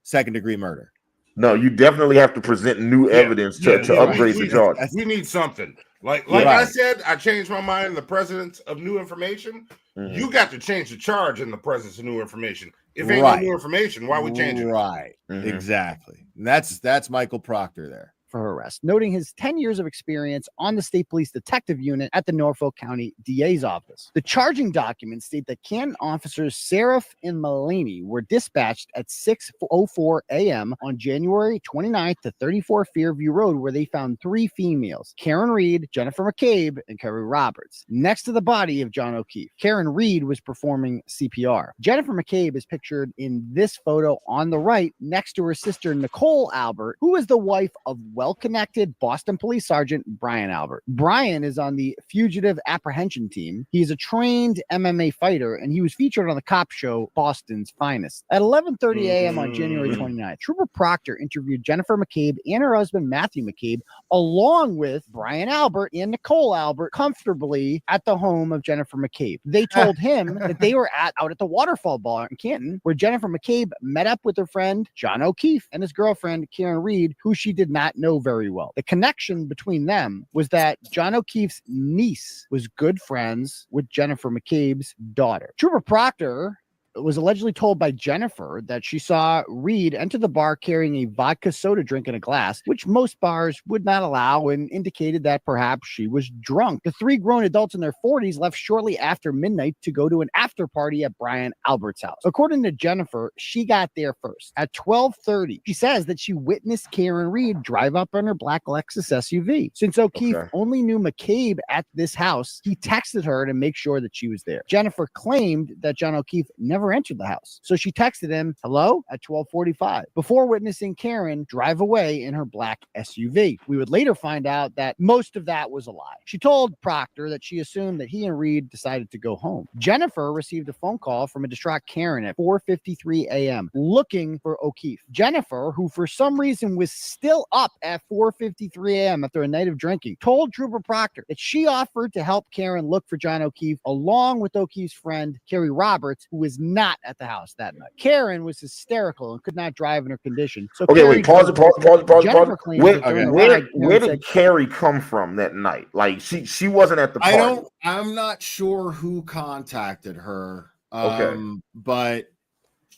second-degree murder. No, you definitely have to present new evidence to upgrade the charge. We need something. Like I said, I changed my mind in the presence of new information. You got to change the charge in the presence of new information. If ain't no new information, why we change it? Right. Exactly. And that's Michael Proctor there. For her arrest, noting his 10 years of experience on the state police detective unit at the Norfolk County DA's office. The charging documents state that Canton officers Seraph and Mulaney were dispatched at 6:04 a.m. on January 29th to 34 Fairview Road, where they found 3 females, Karen Reed, Jennifer McCabe, and Kerry Roberts, next to the body of John O'Keefe. Karen Reed was performing CPR. Jennifer McCabe is pictured in this photo on the right, next to her sister Nicole Albert, who is the wife of well-connected Boston Police Sergeant Brian Albert. Brian is on the fugitive apprehension team. He is a trained MMA fighter, and he was featured on the cop show Boston's Finest. At 11:30 a.m. on January 29th, Trooper Proctor interviewed Jennifer McCabe and her husband Matthew McCabe, along with Brian Albert and Nicole Albert, comfortably at the home of Jennifer McCabe. They told him that they were out at the Waterfall bar in Canton, where Jennifer McCabe met up with her friend John O'Keefe and his girlfriend Karen Reed, who she did not know very well. The connection between them was that John O'Keefe's niece was good friends with Jennifer McCabe's daughter. Trooper Proctor was allegedly told by Jennifer that she saw Reed enter the bar carrying a vodka soda drink in a glass, which most bars would not allow, and indicated that perhaps she was drunk. The 3 grown adults in their 40s left shortly after midnight to go to an after party at Brian Albert's house. According to Jennifer, she got there first. At 12:30, she says that she witnessed Karen Reed drive up on her black Lexus SUV. Since O'Keefe only knew McCabe at this house, he texted her to make sure that she was there. Jennifer claimed that John O'Keefe never never entered the house. So she texted him, hello, at 12:45, before witnessing Karen drive away in her black SUV. We would later find out that most of that was a lie. She told Proctor that she assumed that he and Reed decided to go home. Jennifer received a phone call from a distraught Karen at 4:53 a.m. looking for O'Keefe. Jennifer, who for some reason was still up at 4:53 a.m. after a night of drinking, told Trooper Proctor that she offered to help Karen look for John O'Keefe along with O'Keefe's friend, Carrie Roberts, who was not at the house that night. Karen was hysterical and could not drive in her condition. So okay, Carrie wait, pause it. Jennifer claims that during the ride, Where did Carrie come from that night? Like she wasn't at the party. I'm not sure who contacted her. Okay. But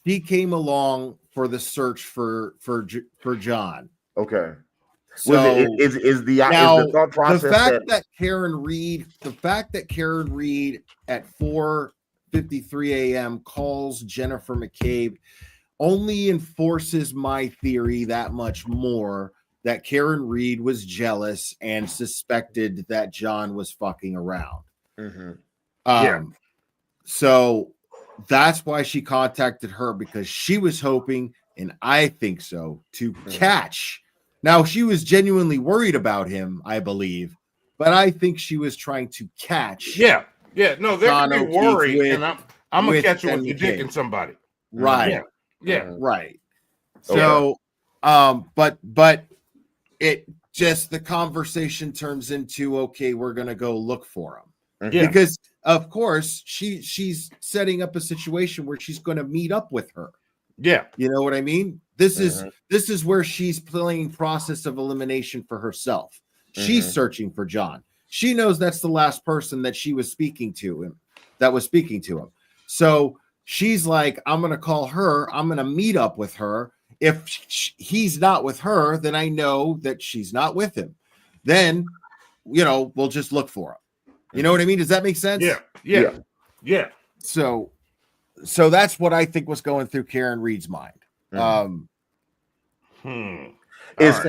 she came along for the search for John. Okay. So is the thought process the fact that Karen Reed at 4:53 a.m. calls Jennifer McCabe only enforces my theory that much more, that Karen Reed was jealous and suspected that John was fucking around. So that's why she contacted her, because she was hoping, and I think so, to catch. Now, she was genuinely worried about him, I believe, but I think she was trying to catch. No, there can be worry, and I'm gonna catch you with your dick in somebody. Right. Right. So, but it just, the conversation turns into, okay, we're gonna go look for him, because of course she's setting up a situation where she's going to meet up with her. Yeah, you know what I mean. This is where she's playing process of elimination for herself. She's searching for John. She knows that's the last person that she was speaking to him, So she's like, I'm going to call her. I'm going to meet up with her. If he's not with her, then I know that she's not with him. Then, we'll just look for him. You know what I mean? Does that make sense? Yeah. So that's what I think was going through Karen Reed's mind. One last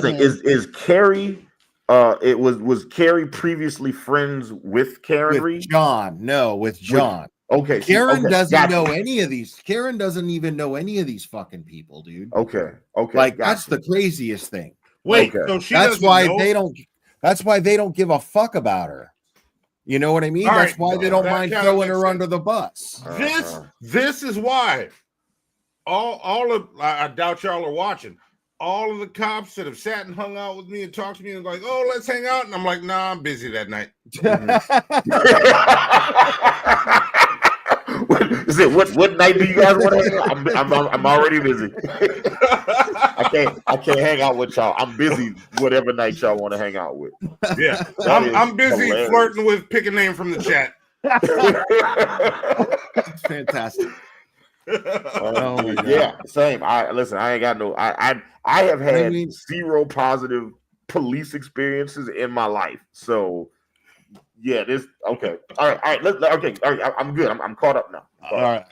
thing is Carrie. Was Carrie previously friends with Karen Reed? John? No, with John. Okay. Karen doesn't know any of these. Karen doesn't even know any of these fucking people, dude. Okay. Like, that's the craziest thing. Wait, so she that's why they don't. That's why they don't give a fuck about her. You know what I mean? That's why they don't mind throwing her under the bus. This is why all of, I doubt y'all are watching, all of the cops that have sat and hung out with me and talked to me and like, oh, let's hang out, and I'm like, nah, I'm busy that night. What night do you guys want to hang out? I'm already busy. I can't hang out with y'all. I'm busy whatever night y'all want to hang out with. Yeah. I'm busy flirting with pick a name from the chat. That's fantastic. Yeah, same. I ain't got no I have had zero positive police experiences in my life. So yeah, okay. All right. I'm good. I'm caught up now. All right.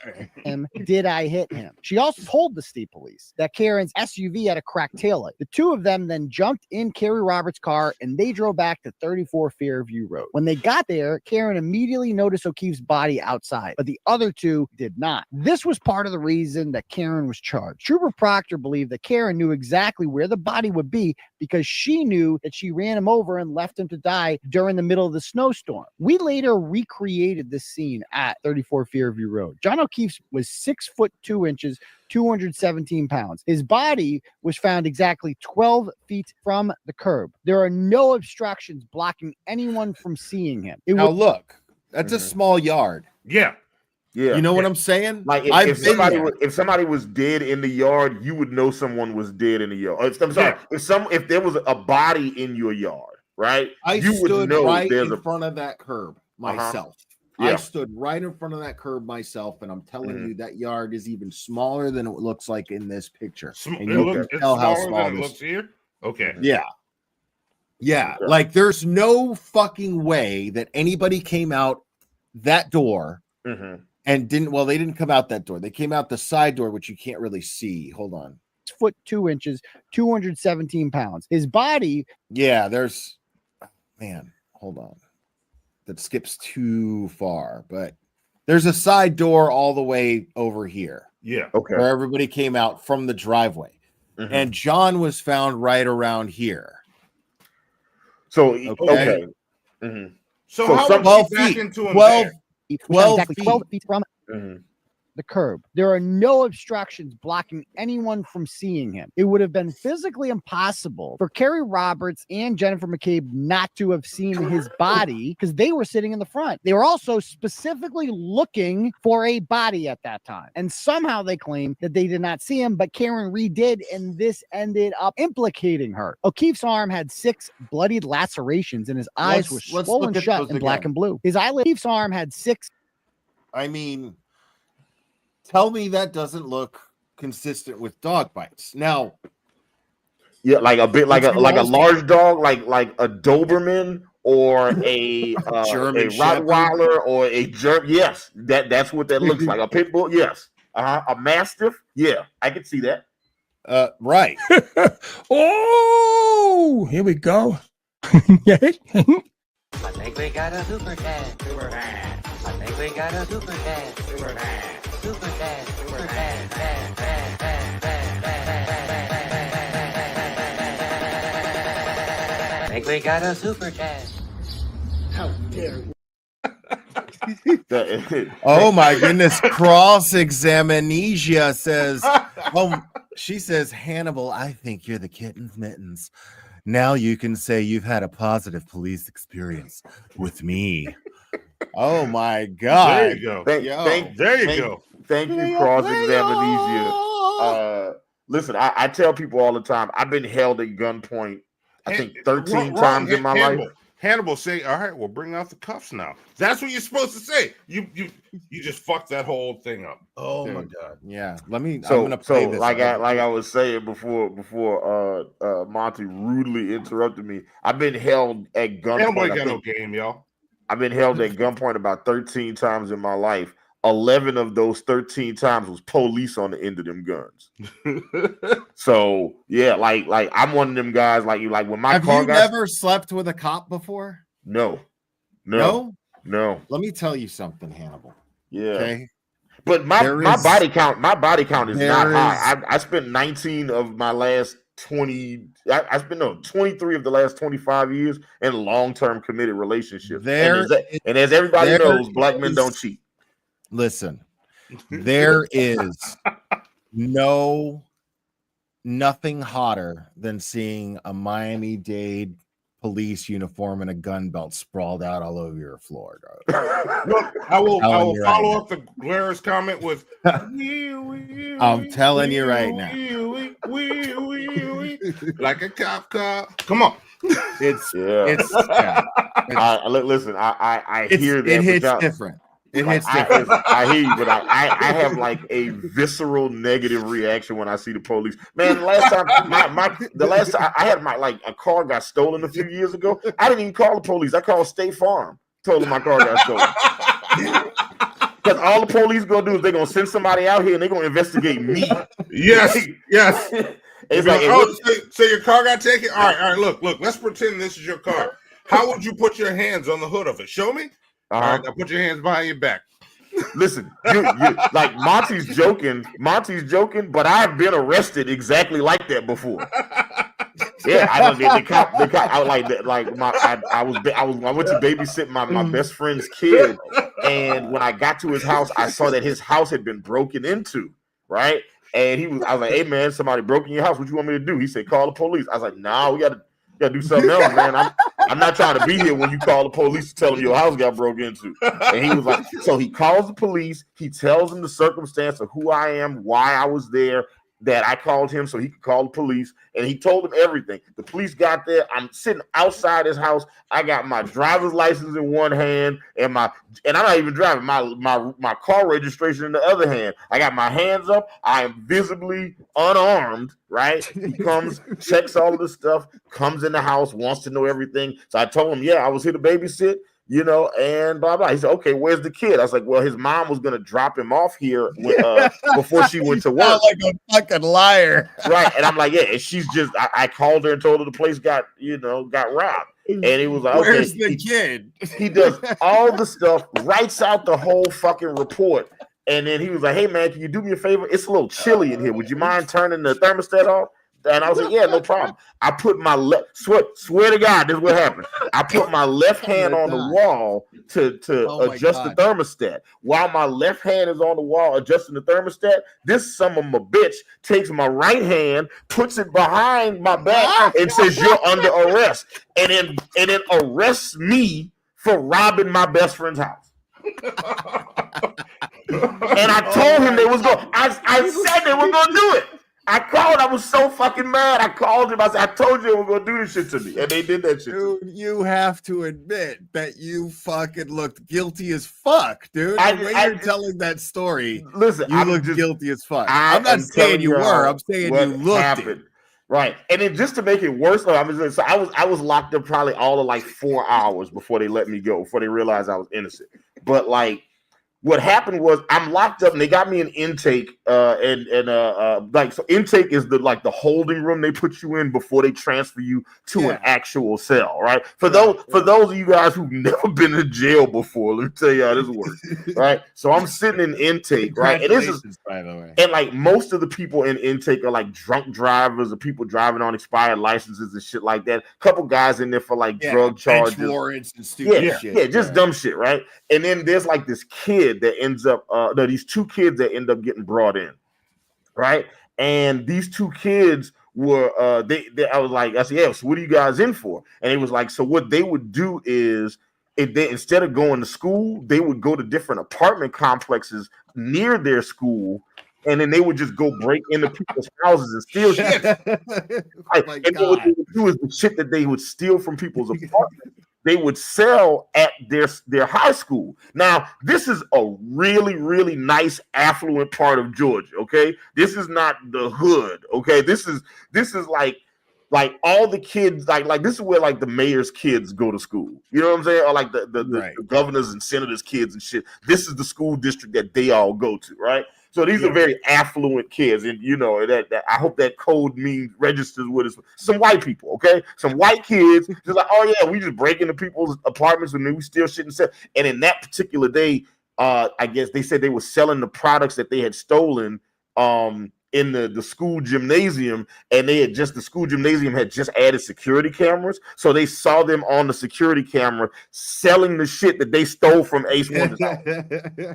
Did I hit him? She also told the state police that Karen's SUV had a cracked taillight. The two of them then jumped in Carrie Roberts' car and they drove back to 34 Fairview Road. When they got there, Karen immediately noticed O'Keefe's body outside, but the other two did not. This was part of the reason that Karen was charged. Trooper Proctor believed that Karen knew exactly where the body would be because she knew that she ran him over and left him to die during the middle of the snowstorm. We later recreated this scene at 34 Fairview Road. John O'Keefe was 6'2", 217 pounds. His body was found exactly 12 feet from the curb. There are no obstructions blocking anyone from seeing him. Look, that's a small yard. Yeah. You know what I'm saying? Like if somebody was dead in the yard, you would know someone was dead in the yard. If there was a body in your yard, right? You would know right in front of that curb myself. Yeah. I stood right in front of that curb myself, and I'm telling you that yard is even smaller than it looks like in this picture. And you can tell how small it looks here. Okay. Yeah. Like there's no fucking way that anybody came out that door and didn't. Well, they didn't come out that door. They came out the side door, which you can't really see. Hold on. 6'2", 217 pounds. His body. Yeah. Hold on. That skips too far, but there's a side door all the way over here. Yeah. Okay. Where everybody came out from the driveway. Mhm. And John was found right around here. So okay. Mhm. So So how some- would 12 she back feet, into him 12 there? 12 exactly 12 feet. feet from Mhm. the curb. There are no obstructions blocking anyone from seeing him. It would have been physically impossible for Kerry Roberts and Jennifer McCabe not to have seen his body because they were sitting in the front. They were also specifically looking for a body at that time. And somehow they claim that they did not see him, but Karen Reed did, and this ended up implicating her. O'Keefe's arm had 6 bloodied lacerations, and his eyes Let's were swollen look at shut those in black again. and blue. His eyelid, O'Keefe's arm had 6. I mean, tell me that doesn't look consistent with dog bites. Now, Yeah, like a bit like Did a you like a also- large dog, like a Doberman or a German a Shepherd? Rottweiler or a German. Yes, that's what that looks like. A pit bull. Yes. A Mastiff. Yeah, I can see that. right. Oh, here we go. I think we got a super dad. Super dad. I think we got a super dad. Super dad. Super dad. Super dad. Dad, dad, dad, dad, dad. I think we got a super dad. How dare Oh my goodness. Cross examination says, she says, Hannibal, I think you're the kitten's mittens. Now you can say you've had a positive police experience with me. Oh my God. There you go. Thank you, cross examination. Listen, I tell people all the time, I've been held at gunpoint, I think 13 times in my life. Hannibal say, all right, we'll bring out the cuffs now. That's what you're supposed to say. You just fucked that whole thing up. Oh my God. Yeah. I'm So gonna play this. like I was saying before Monty rudely interrupted me. I've been held at Hannibal gunpoint. ain't got no game, y'all. I've been held at gunpoint about 13 times in my life. 11 of those 13 times was police on the end of them guns. So yeah, like I'm one of them guys. Like when my Have car you got never slept with a cop before? no. No. Let me tell you something, Hannibal. Yeah. Okay. But my body count is not high. I spent 19 of my last 20. I spent 23 of the last 25 years in long-term committed relationships. And as everybody knows, black men don't cheat. Listen, there is nothing hotter than seeing a Miami-Dade police uniform and a gun belt sprawled out all over your floor. Look, I will follow up the Glara's comment with I'm telling you right now. Like a cop car. Come on. Listen, I hear that. It hits different. It hits different. I hear you, but I have like a visceral negative reaction when I see the police. Man, the last time I had a car got stolen a few years ago. I didn't even call the police. I called State Farm. Told them my car got stolen. Because all the police gonna do is they're gonna send somebody out here and they're gonna investigate me. Yes. It's like, so your car got taken? All right, look, let's pretend this is your car. How would you put your hands on the hood of it? Show me. All right, now put your hands behind your back. Listen, you like Monty's joking, but I've been arrested exactly like that before. Yeah, I don't. The cop. I was like that. Like I went to babysit my best friend's kid, and when I got to his house, I saw that his house had been broken into. Right, and I was like, "Hey man, somebody broke in your house. What you want me to do?" He said, "Call the police." I was like, "Nah, we gotta do something else, man. I'm not trying to be here when you call the police to tell them your house got broke into." And he was like, so he calls the police. He tells them the circumstance of who I am, why I was there, that I called him so he could call the police. And he told them everything. The police got there. I'm sitting outside his house. I got my driver's license in one hand and I'm not even driving, my car registration in the other hand. I got my hands up. I am visibly unarmed, right? He comes, checks all of this stuff, comes in the house, wants to know everything. So I told him, yeah, I was here to babysit. you know, and blah blah. He said, okay, where's the kid? I was like, well, his mom was gonna drop him off here before she went to work. Like a fucking liar, right? And I'm like, yeah, and she's just. I called her and told her the place got robbed, and he was like, okay, where's the kid? He does all the stuff, writes out the whole fucking report, and then he was like, hey man, can you do me a favor? It's a little chilly in here. Would you mind turning the thermostat off? And I was like, yeah, no problem. I put my swear to God, this is what happened. I put my left hand on the wall to adjust the thermostat. While my left hand is on the wall adjusting the thermostat, this son of a bitch takes my right hand, puts it behind my back, and says, you're under arrest. And then arrests me for robbing my best friend's house. And I told him they was going. I said they were going to do it. I called. I was so fucking mad. I called him. I said, I told you they were going to do this shit to me. And they did that shit. Dude, you have to admit that you fucking looked guilty as fuck, dude. The way you're telling that story, listen, you look guilty as fuck. I'm not saying you were. I'm saying you looked it. Right. And then just to make it worse, I was locked up probably all of like 4 hours before they let me go, before they realized I was innocent. But like, what happened was I'm locked up and they got me in intake so intake is the holding room they put you in before they transfer you to an actual cell, right? For those of you guys who've never been in jail before, let me tell you how this works, right? So I'm sitting in intake, right? And this is, by the way, and like most of the people in intake are like drunk drivers or people driving on expired licenses and shit like that. A couple guys in there for like drug charges, warrants and stupid shit. Yeah, just dumb shit, right? And then there's like this kid that ends up these two kids that end up getting brought in, right? And these two kids were I said, yeah, so what are you guys in for? And it was like, so what they would do is if they instead of going to school, they would go to different apartment complexes near their school, and then they would just go break into people's houses and steal shit. Right? And what they would do is the shit that they would steal from people's apartments, they would sell at their high school. Now, this is a really, really nice, affluent part of Georgia. Okay, this is not the hood. Okay, this is like all the kids, like this is where like the mayor's kids go to school. You know what I'm saying? Or like the governors and senators' kids and shit. This is the school district that they all go to, right? So these are very affluent kids, and you know that I hope that code means registers with us. Some white people, okay? Some white kids just like, oh yeah, we just break into people's apartments and then we steal shit and stuff. And in that particular day, I guess they said they were selling the products that they had stolen in the school gymnasium, and the school gymnasium had just added security cameras, so they saw them on the security camera selling the shit that they stole from Ace One's house.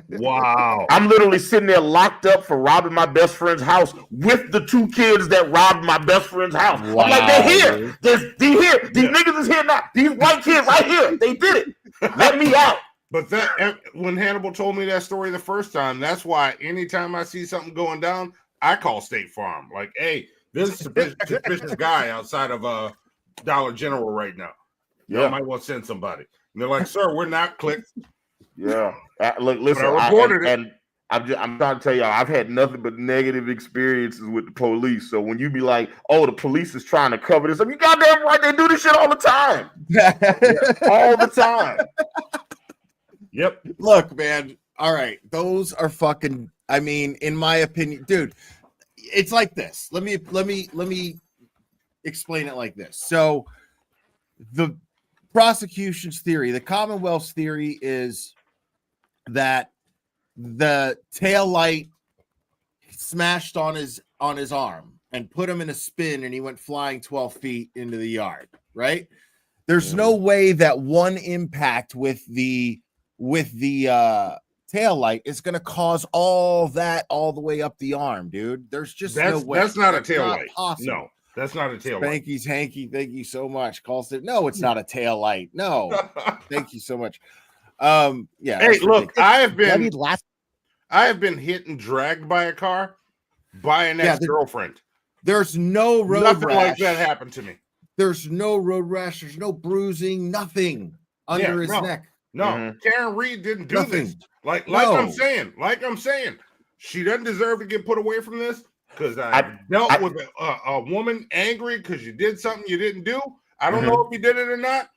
Wow. I'm literally sitting there locked up for robbing my best friend's house with the two kids that robbed my best friend's house. Wow, I'm like, they're here. They're here. These niggas is here now. These white kids right here. They did it. Let me out. But that when Hannibal told me that story the first time, that's why anytime I see something going down, I call State Farm. Like, hey, this is a suspicious guy outside of Dollar General right now. You might want to send somebody. And they're like, sir, we're not clicked. Yeah. Look, listen, I reported it. And I'm trying to tell y'all, I've had nothing but negative experiences with the police. So when you be like, oh, the police is trying to cover this up, you goddamn right, they do this shit all the time. All the time. Yep. Look, man. All right. Those are fucking, I mean, in my opinion, dude, it's like this. Let me explain it like this. So the prosecution's theory, the Commonwealth's theory is that the tail light smashed on his arm and put him in a spin, and he went flying 12 feet into the yard, right? There's no way that one impact with the tail light is going to cause all that all the way up the arm, dude. There's just no way. That's not a tail light. No, that's not a tail light. Spanky's Hanky, thank you so much. No, it's not a tail light. No, thank you so much. Yeah. Hey, look, I have been hit and dragged by a car by an ex-girlfriend. There's no road nothing rash. Like that happened to me. There's no road rash. There's no bruising. Nothing under his neck. No, Karen Reed didn't do this. Like I'm saying, she doesn't deserve to get put away from this because I dealt with a woman angry because you did something you didn't do. I don't know if you did it or not.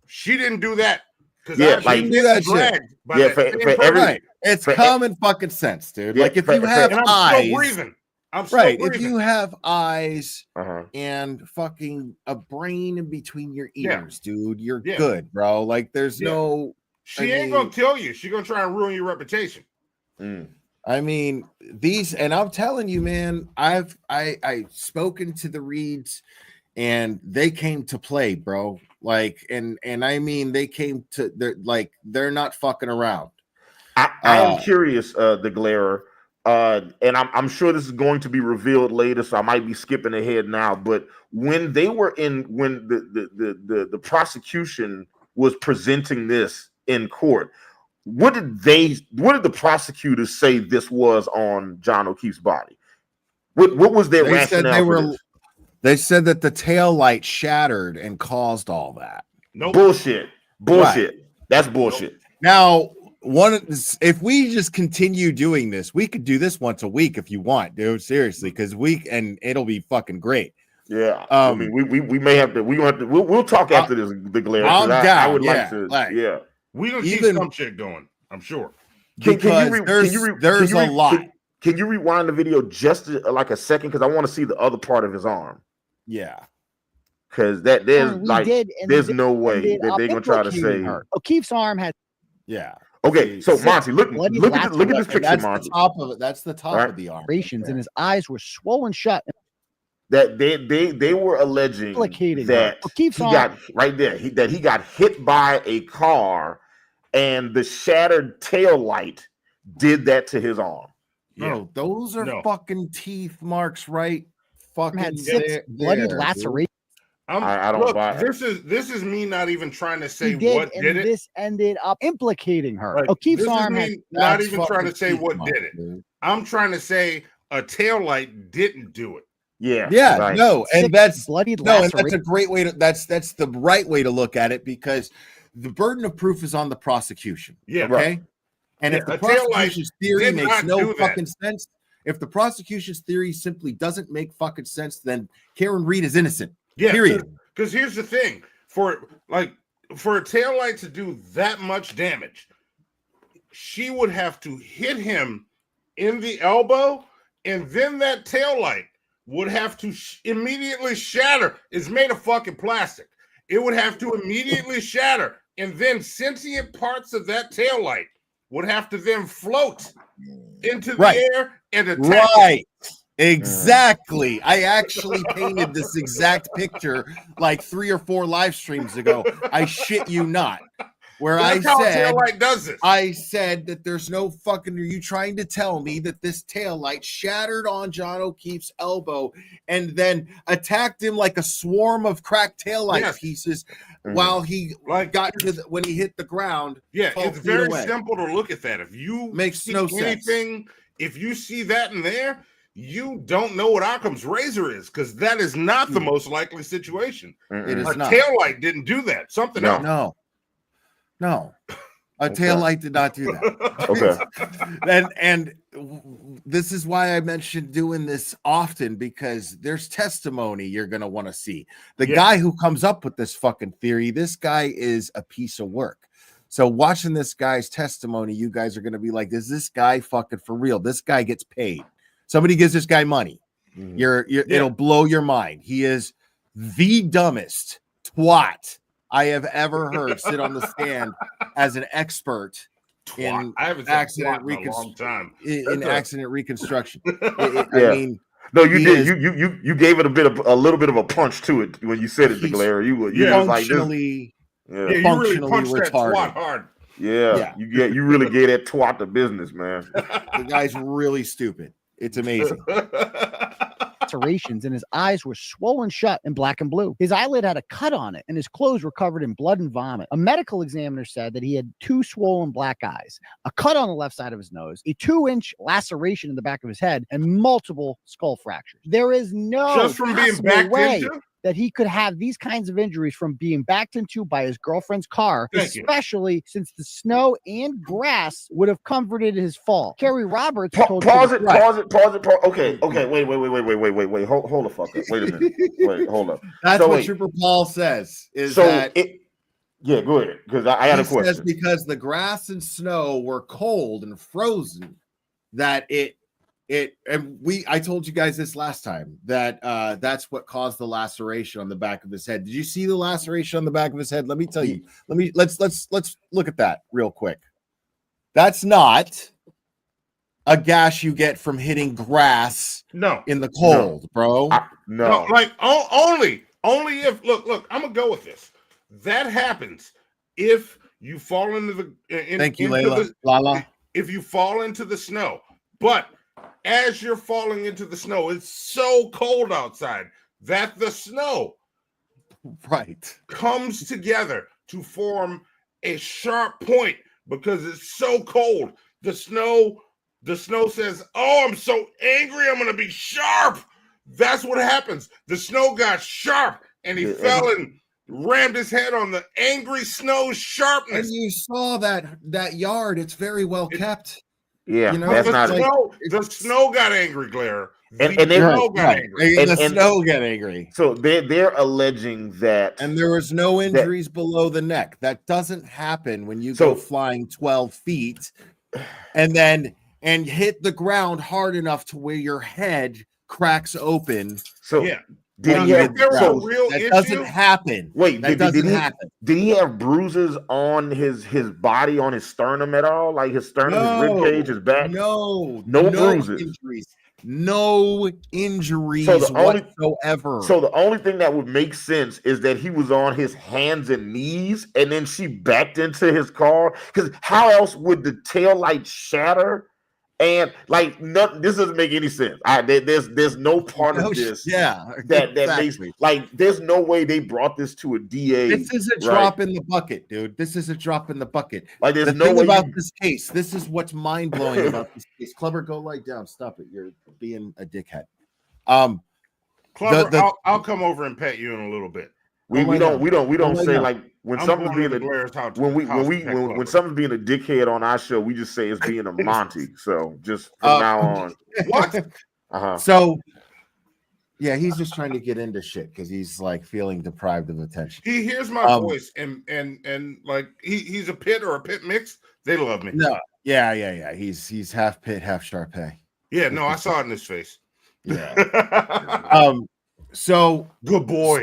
She didn't do that. Because Yeah, I've like- been do that dragged by Yeah, that for same every- person, Right. It's For- common fucking sense, dude. Yeah, Like if for- you for- have and I'm eyes, still breathing. I'm still right? breathing. If you have eyes Uh-huh. and fucking a brain in between your Yeah. ears, dude, you're Yeah. good, bro. Like there's Yeah. no. She I ain't mean- gonna kill you. She gonna try and ruin your reputation. Mm. I mean, these, and I'm telling you, man, I spoken to the Reeds, and they came to play, bro. Like, and I mean, they came to. They're not fucking around. I am curious, the Glarer, and I'm sure this is going to be revealed later, so I might be skipping ahead now. But when they were when the prosecution was presenting this in court, what did the prosecutors say this was on John O'Keefe's body? What was their rationale? They said that the tail light shattered and caused all that. Nope. Bullshit. Right. That's bullshit. Now, if we just continue doing this, we could do this once a week if you want, dude. Seriously, because it'll be fucking great. Yeah, I mean, we may have to. We'll talk after this, the Glare. I would like to. Yeah, we gonna keep some shit going. I'm sure. There's a lot. Can you rewind the video just like a second? Because I want to see the other part of his arm. Yeah. Because there's no way that they're gonna try to say O'Keefe's arm had. Yeah. Okay, so Monty, look at this picture, that's Monty. The top of it. That's the top of the arm. And his eyes were swollen shut. That they were alleging that he got right there. He got hit by a car, and the shattered tail light did that to his arm. No, those are fucking teeth marks, right? Fucking had 6 bloody lacerations. I don't buy it. This is me not even trying to say what did it. This ended up implicating her. Right. O'Keefe's arm had not even trying to say what did it. Dude. I'm trying to say a tail light didn't do it. Yeah. Right. No, and that's bloodied and that's a great way to that's the right way to look at it, because the burden of proof is on the prosecution. Yeah. Okay. Right. And if the prosecution's theory makes no fucking sense, if the prosecution's theory simply doesn't make fucking sense, then Karen Reed is innocent. Yeah. Period. Because here's the thing: for a tail light to do that much damage, she would have to hit him in the elbow, and then that tail light would have to immediately shatter. It's made of fucking plastic. It would have to immediately shatter, and then sentient parts of that tail light would have to then float into the air and attack. Right. Exactly. I actually painted this exact picture like 3 or 4 live streams ago. I shit you not. Where I said that there's no fucking. Are you trying to tell me that this tail light shattered on John O'Keefe's elbow and then attacked him like a swarm of cracked tail light pieces while he got to when he hit the ground? Yeah, it's very simple to look at that. If you makes no sense. If you see that in there, you don't know what Occam's razor is, because that is not the most likely situation. It is not. Tail light didn't do that. Something else. No, a tail light did not do that. Okay. and this is why I mentioned doing this often, because there's testimony you're gonna want to see. The guy who comes up with this fucking theory, this guy is a piece of work. So watching this guy's testimony, you guys are gonna be like, is this guy fucking for real? This guy gets paid. Somebody gives this guy money. It'll blow your mind. He is the dumbest twat I have ever heard sit on the stand as an expert in accident reconstruction. I mean, no, you did. You gave it a little bit of a punch to it when you said it, DeGlaire. You was like this. You really punched that twat hard. Yeah, you really gave that twat the business, man. The guy's really stupid. It's amazing. Lacerations, and his eyes were swollen shut and black and blue. His eyelid had a cut on it, and his clothes were covered in blood and vomit. A medical examiner said that he had 2 swollen black eyes, a cut on the left side of his nose, a 2-inch laceration in the back of his head, and multiple skull fractures. There is no just from being backed way into that he could have these kinds of injuries from being backed into by his girlfriend's car, especially since the snow and grass would have comforted his fall. Kerry Roberts told pause it. Okay. Wait. Hold the fuck up. Wait a minute. Wait, hold up. That's what Trooper Paul says. Yeah, go ahead, because I had a question. Says because the grass and snow were cold and frozen, that I told you guys this last time, that that's what caused the laceration on the back of his head. Did you see the laceration on the back of his head? Let me tell you. Let's look at that real quick. That's not a gash you get from hitting grass in the cold, bro. No. Like only if look, I'm gonna go with this. That happens if you fall into the Thank you, Layla. Lala. If you fall into the snow. But as you're falling into the snow, it's so cold outside that the snow comes together to form a sharp point because it's so cold. The snow says, "Oh, I'm so angry, I'm gonna be sharp." That's what happens. The snow got sharp and he fell and rammed his head on the angry snow sharpness. And you saw that yard, it's very well kept. Yeah, you know, that's not the snow got angry, Glare. The snow got angry. So they're alleging that, and there was no injuries below the neck. That doesn't happen when you go flying 12 feet and hit the ground hard enough to where your head cracks open. So yeah. Did he have real that issue? Doesn't happen. Wait, that doesn't happen. Did he have bruises on his body, on his sternum at all? Like his sternum, his rib cage, his back? No bruises. Injuries. No injuries whatsoever. So the only thing that would make sense is that he was on his hands and knees, and then she backed into his car. Because how else would the tail light shatter? And like, this doesn't make any sense. There's no part of this, that makes like. There's no way they brought this to a DA. This is a drop in the bucket, dude. This is a drop in the bucket. Like, there's no way about this case. This is what's mind blowing about this case. Clubber, go lie down. Stop it. You're being a dickhead. Clubber, I'll come over and pet you in a little bit. We don't say like when something's being when something's being a dickhead on our show, we just say it's being a Monty. So just from now on. What? So yeah, he's just trying to get into shit because he's like feeling deprived of attention. He hears my voice and like he's a pit or a pit mix. They love me. No, yeah. He's half pit, half Sharpay. Yeah, no, I saw it in his face. Yeah. So good boy,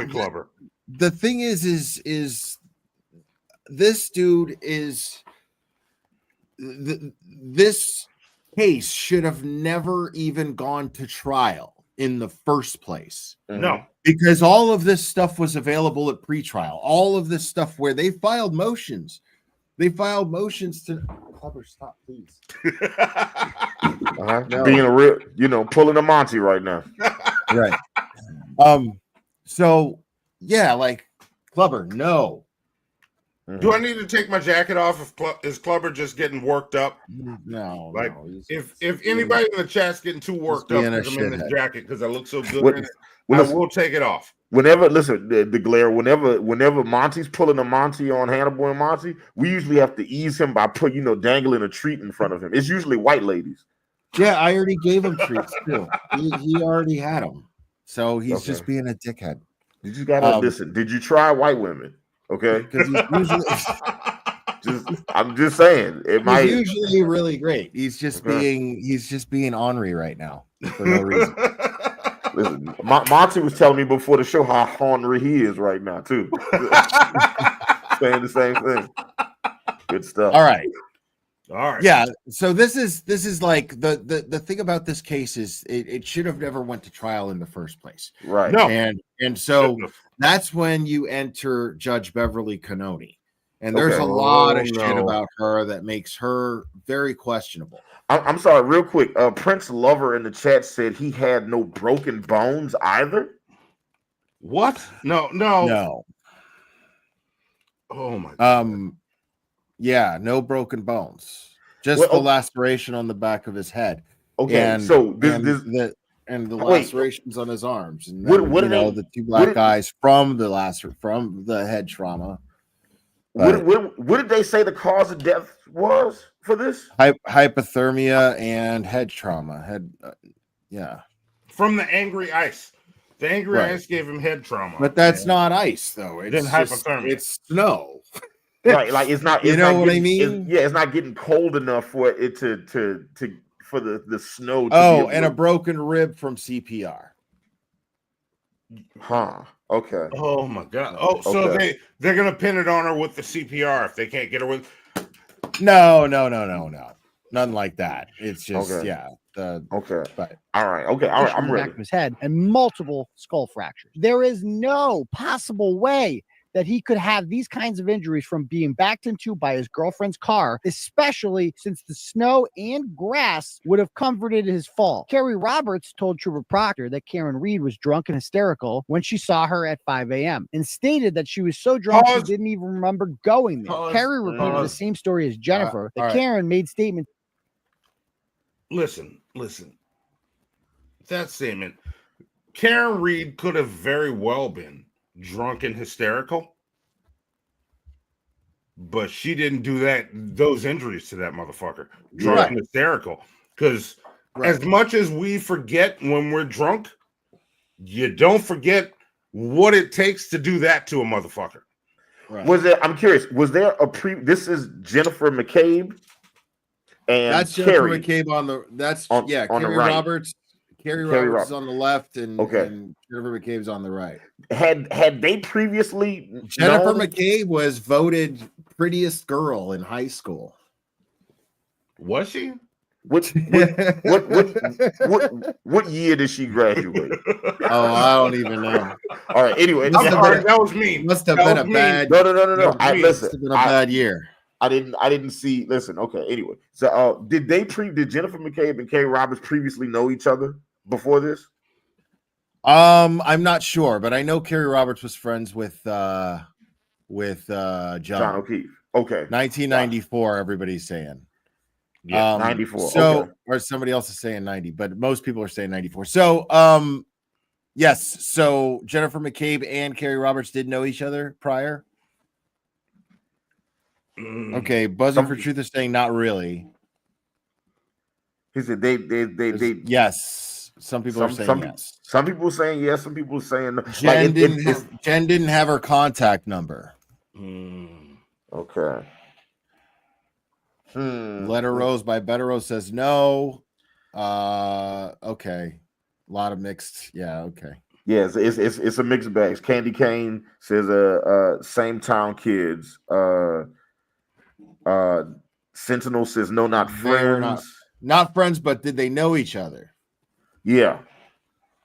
Clubber. The thing is this dude is this case should have never even gone to trial in the first place. No, because all of this stuff was available at pretrial. All of this stuff where they filed motions. They filed motions to Clubber, stop, please. No. Being a real, pulling a Monty right now. Right. So yeah, like Clubber, no. Do I need to take my jacket off? Is Clubber just getting worked up? No. Like no, if anybody in the chat's getting too worked up because I'm in the jacket because I look so good in it, I will take it off. Whenever the glare, whenever Monty's pulling a Monty on Hannibal and Monty, we usually have to ease him by dangling a treat in front of him. It's usually white ladies. Yeah, I already gave him treats too. He already had them. So he's just being a dickhead. You just gotta listen. Did you try white women? Okay, because I'm just saying he's usually really great. He's just being ornery right now for no reason. Listen, Monty was telling me before the show how ornery he is right now too. Saying the same thing. Good stuff. All right. Yeah. So this is like the thing about this case is it should have never went to trial in the first place. Right. No. And so that's when you enter Judge Beverly Cannoni. And there's a lot of shit about her that makes her very questionable. I'm sorry, real quick. Prince Lover in the chat said he had no broken bones either. What? No. Oh my God. Yeah, no broken bones. Just the laceration on the back of his head. Okay, and the lacerations on his arms, and then, the two black guys from the head trauma. What did they say the cause of death was for this? Hypothermia and head trauma. Yeah. From the angry ice. The angry Right. ice gave him head trauma. But that's not ice, though. It's Then just, hypothermia. it's snow. Right, like it's not. You It's know not what I getting, mean? it's not getting cold enough for it to for the snow. To Oh, be and a able broken rib from CPR. huh? Okay. Oh my god. Oh, so Okay. they're gonna pin it on her with the CPR if they can't get her with. No. Nothing like that. It's just Okay. yeah. Okay. But All right. Okay. All right. in I'm the back ready. of his head and multiple skull fractures. There is no possible way that he could have these kinds of injuries from being backed into by his girlfriend's car, especially since the snow and grass would have comforted his fall. Carrie Roberts told Trooper Proctor that Karen Reed was drunk and hysterical when she saw her at 5 a.m. and stated that she was so drunk she didn't even remember going there. Carrie repeated the same story as Jennifer, that Karen made statements. Listen. That statement. Karen Reed could have very well been drunk and hysterical, but she didn't do those injuries to that motherfucker. Drunk and hysterical. Because as much as we forget when we're drunk, you don't forget what it takes to do that to a motherfucker. right. Was there? I'm curious. Was there a This is Jennifer McCabe, and That's Jennifer Carrie McCabe on the. That's on Carrie the right. Roberts. Carrie Roberts is on the left, and Jennifer McCabe's on the right. Had they previously? Jennifer known? McCabe was voted prettiest girl in high school. Was she? What year did she graduate? Oh, I don't even know. All right. Anyway, that was me. Must have been a bad. No. Listen, must have been a bad year. I didn't see. Listen. Okay. Anyway, so did Jennifer McCabe and Carrie Roberts previously know each other before this? I'm not sure, but I know Carrie Roberts was friends with John O'Keefe. Okay. 1994. Everybody's saying. Yeah, 94. So, or somebody else is saying 90, but most people are saying 94. So, yes. So Jennifer McCabe and Carrie Roberts did know each other prior. Okay, buzzing for truth is saying not really. He said they yes. Some people are saying yes. Some people are saying yes. Some people are saying no. Jen didn't have her contact number. Okay. Letter Rose by Better Rose says no. Okay. A lot of mixed. Yeah, okay. Yeah, it's a mixed bag. Candy Cane says same town kids. Sentinel says no, not friends. Not friends, but did they know each other? Yeah.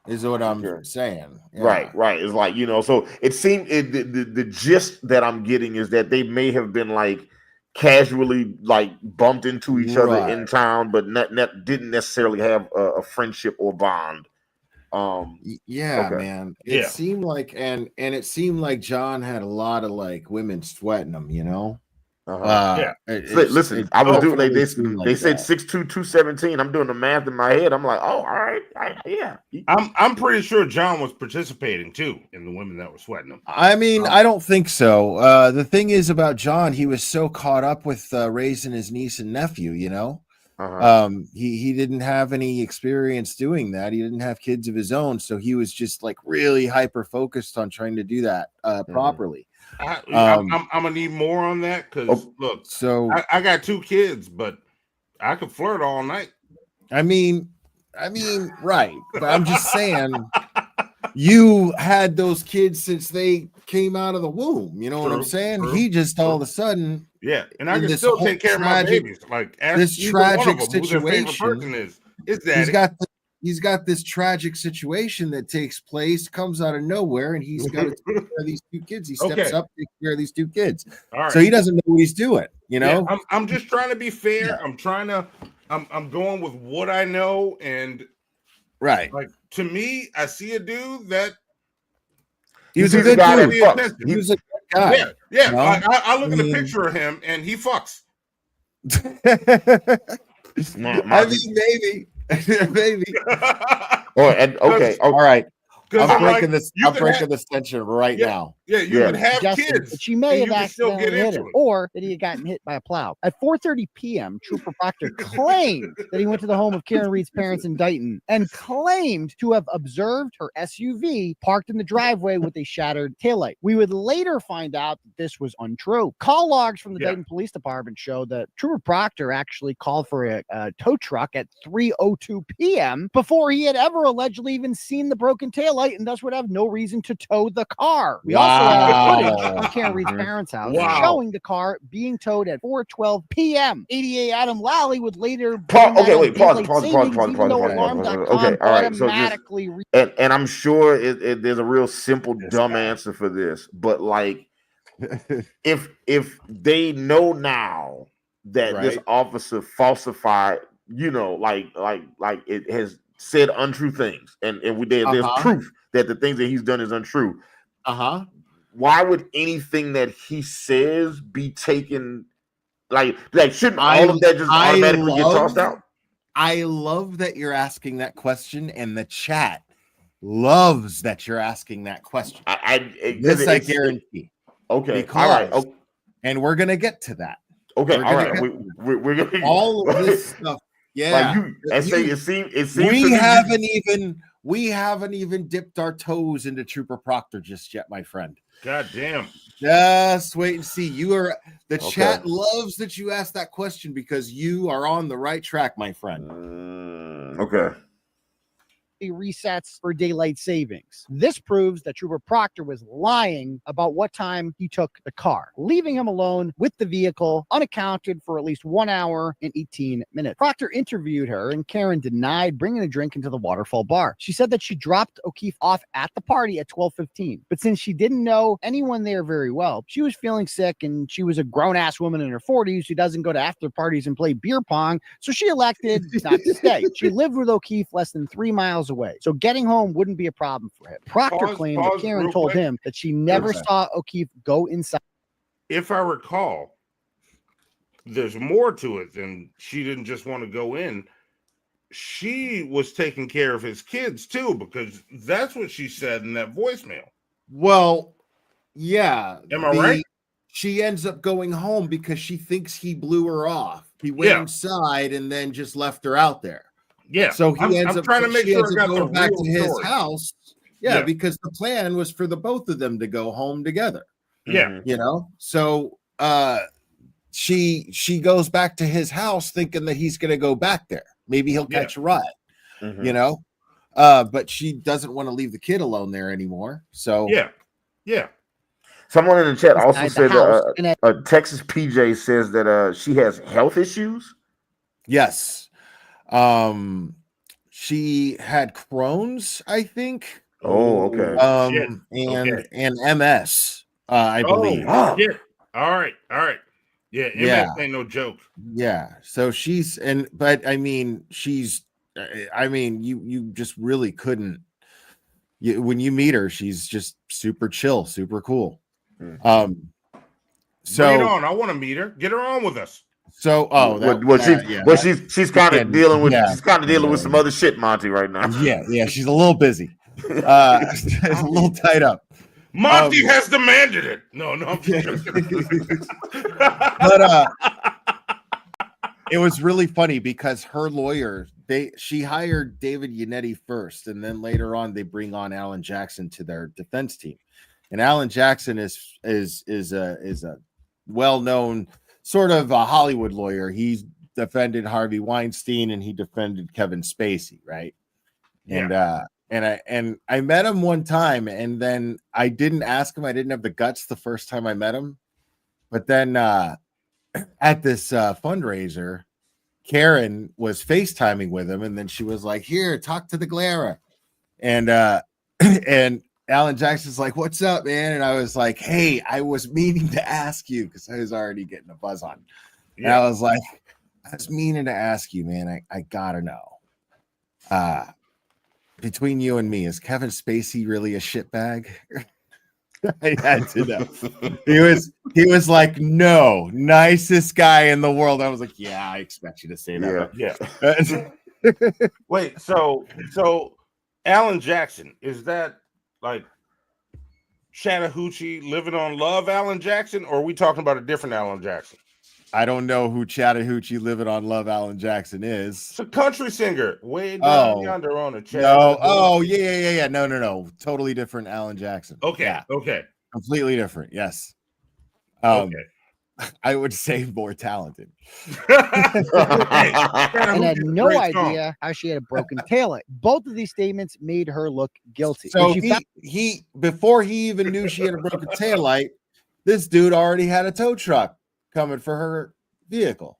Is what I'm saying. Yeah. Right. It's like, so it seemed the gist that I'm getting is that they may have been like casually like bumped into each other in town, but didn't necessarily have a friendship or bond. Man. It seemed like and it seemed like John had a lot of like women sweating him, Listen, I was doing they said 6'2", 217. I'm doing the math in my head. I'm like, oh, all right, yeah. I'm pretty sure John was participating too in the women that were sweating him. I mean, I don't think so. The thing is about John, he was so caught up with raising his niece and nephew, he didn't have any experience doing that. He didn't have kids of his own, so he was just like really hyper focused on trying to do that properly. I'm gonna need more on that because look, so I got 2 kids, but I could flirt all night. I mean, right, but I'm just saying, you had those kids since they came out of the womb. You know what I'm saying? He just all of a sudden, and I can still take care of my babies. Like this tragic situation is that he's got this tragic situation that takes place, comes out of nowhere, and he's got to take care of these 2 kids. He steps up, takes care of these 2 kids. So he doesn't know what he's doing, I'm just trying to be fair. I'm going with what I know, and right. Like to me, I see a dude that he was a good dude. He was a good guy. Yeah. I look at a picture of him, and he fucks. I mean, maybe. All right. I'm breaking this. I'm breaking this tension right now. Yeah, you could have kids. That she may have and you could still accidentally get hit into him, it. or that he had gotten hit by a plow. At 4:30 p.m., Trooper Proctor claimed that he went to the home of Karen Reed's parents in Dighton and claimed to have observed her SUV parked in the driveway with a shattered taillight. We would later find out that this was untrue. Call logs from the Dighton Police Department show that Trooper Proctor actually called for a tow truck at 3:02 p.m. before he had ever allegedly even seen the broken taillight and thus would have no reason to tow the car. We also have footage on Karen Reed's parents' house showing the car being towed at 4:12 p.m. ADA Adam Lally would later pause. Okay, All right. So just, and I'm sure there's a real simple dumb answer for this, but like if they know now that this officer falsified, like it has said untrue things, and there's proof that the things that he's done is untrue. Why would anything that he says be taken? Like shouldn't all of that just automatically get tossed out? I love that you're asking that question, and the chat loves that you're asking that question. I guarantee. Okay, because, all right. Okay. And we're gonna get to that. Okay, all right. We're gonna all of this stuff. Yeah, it seems we haven't even dipped our toes into Trooper Proctor just yet, my friend. God damn. Just wait and see. The chat loves that you asked that question because you are on the right track, my friend. Okay. Resets for daylight savings. This proves that Trooper Proctor was lying about what time he took the car, leaving him alone with the vehicle unaccounted for at least 1 hour and 18 minutes. Proctor interviewed her, and Karen denied bringing a drink into the Waterfall bar. She said that she dropped O'Keefe off at the party at 12:15, but since she didn't know anyone there very well, she was feeling sick, and she was a grown-ass woman in her 40s who doesn't go to after parties and play beer pong, so she elected not to stay. She lived with O'Keefe less than 3 miles away, so getting home wouldn't be a problem for him. Proctor claimed that Karen told him that she never saw O'Keefe go inside. If I recall, there's more to it than she didn't just want to go in. She was taking care of his kids too, because that's what she said in that voicemail. Well, yeah. Am I right? She ends up going home because she thinks he blew her off. He went inside and then just left her out there. Yeah. So he ends up trying to make sure I got going back to his house. Yeah, because the plan was for the both of them to go home together. Yeah. So she goes back to his house thinking that he's gonna go back there. Maybe he'll catch a ride, but she doesn't want to leave the kid alone there anymore. So yeah. Someone in the chat also said Texas PJ says that she has health issues. Yes. She had Crohn's, I think. Oh, okay. And MS, I believe. Oh, yeah. All right. Yeah, MS ain't no joke. Yeah. So but I mean, you just really couldn't. When you meet her, she's just super chill, super cool. So bring it on. I want to meet her. Get her on with us. So, she's kind of dealing with some other shit, Monty, right now. Yeah, she's a little busy. A little tied up. Monty has demanded it. No, I'm kidding. But it was really funny because her lawyer, she hired David Yannetti first, and then later on they bring on Alan Jackson to their defense team. And Alan Jackson is a well-known sort of a Hollywood lawyer. He's defended Harvey Weinstein and he defended Kevin Spacey, right? Yeah. And I met him one time, and then I didn't ask him. I didn't have the guts the first time I met him. But then at this fundraiser, Karen was FaceTiming with him, and then she was like, "Here, talk to the Glara." And Alan Jackson's like, "What's up, man?" And I was like, "Hey, I was meaning to ask you," because I was already getting a buzz on. And I was like, "I was meaning to ask you, man. I gotta know. Between you and me, is Kevin Spacey really a shitbag?" I had to know. He was like, "No, nicest guy in the world." I was like, "Yeah, I expect you to say that." Yeah. Wait, so Alan Jackson, is that like Chattahoochee living on Love Alan Jackson, or are we talking about a different Alan Jackson? I don't know who Chattahoochee living on Love Alan Jackson is. It's a country singer way down yonder on a No. Oh, yeah. No. Totally different Alan Jackson. Okay. Yeah. Okay. Completely different. Yes. Okay. I would say more talented. And had no idea how she had a broken taillight. Both of these statements made her look guilty. So he before he even knew she had a broken taillight, this dude already had a tow truck coming for her vehicle.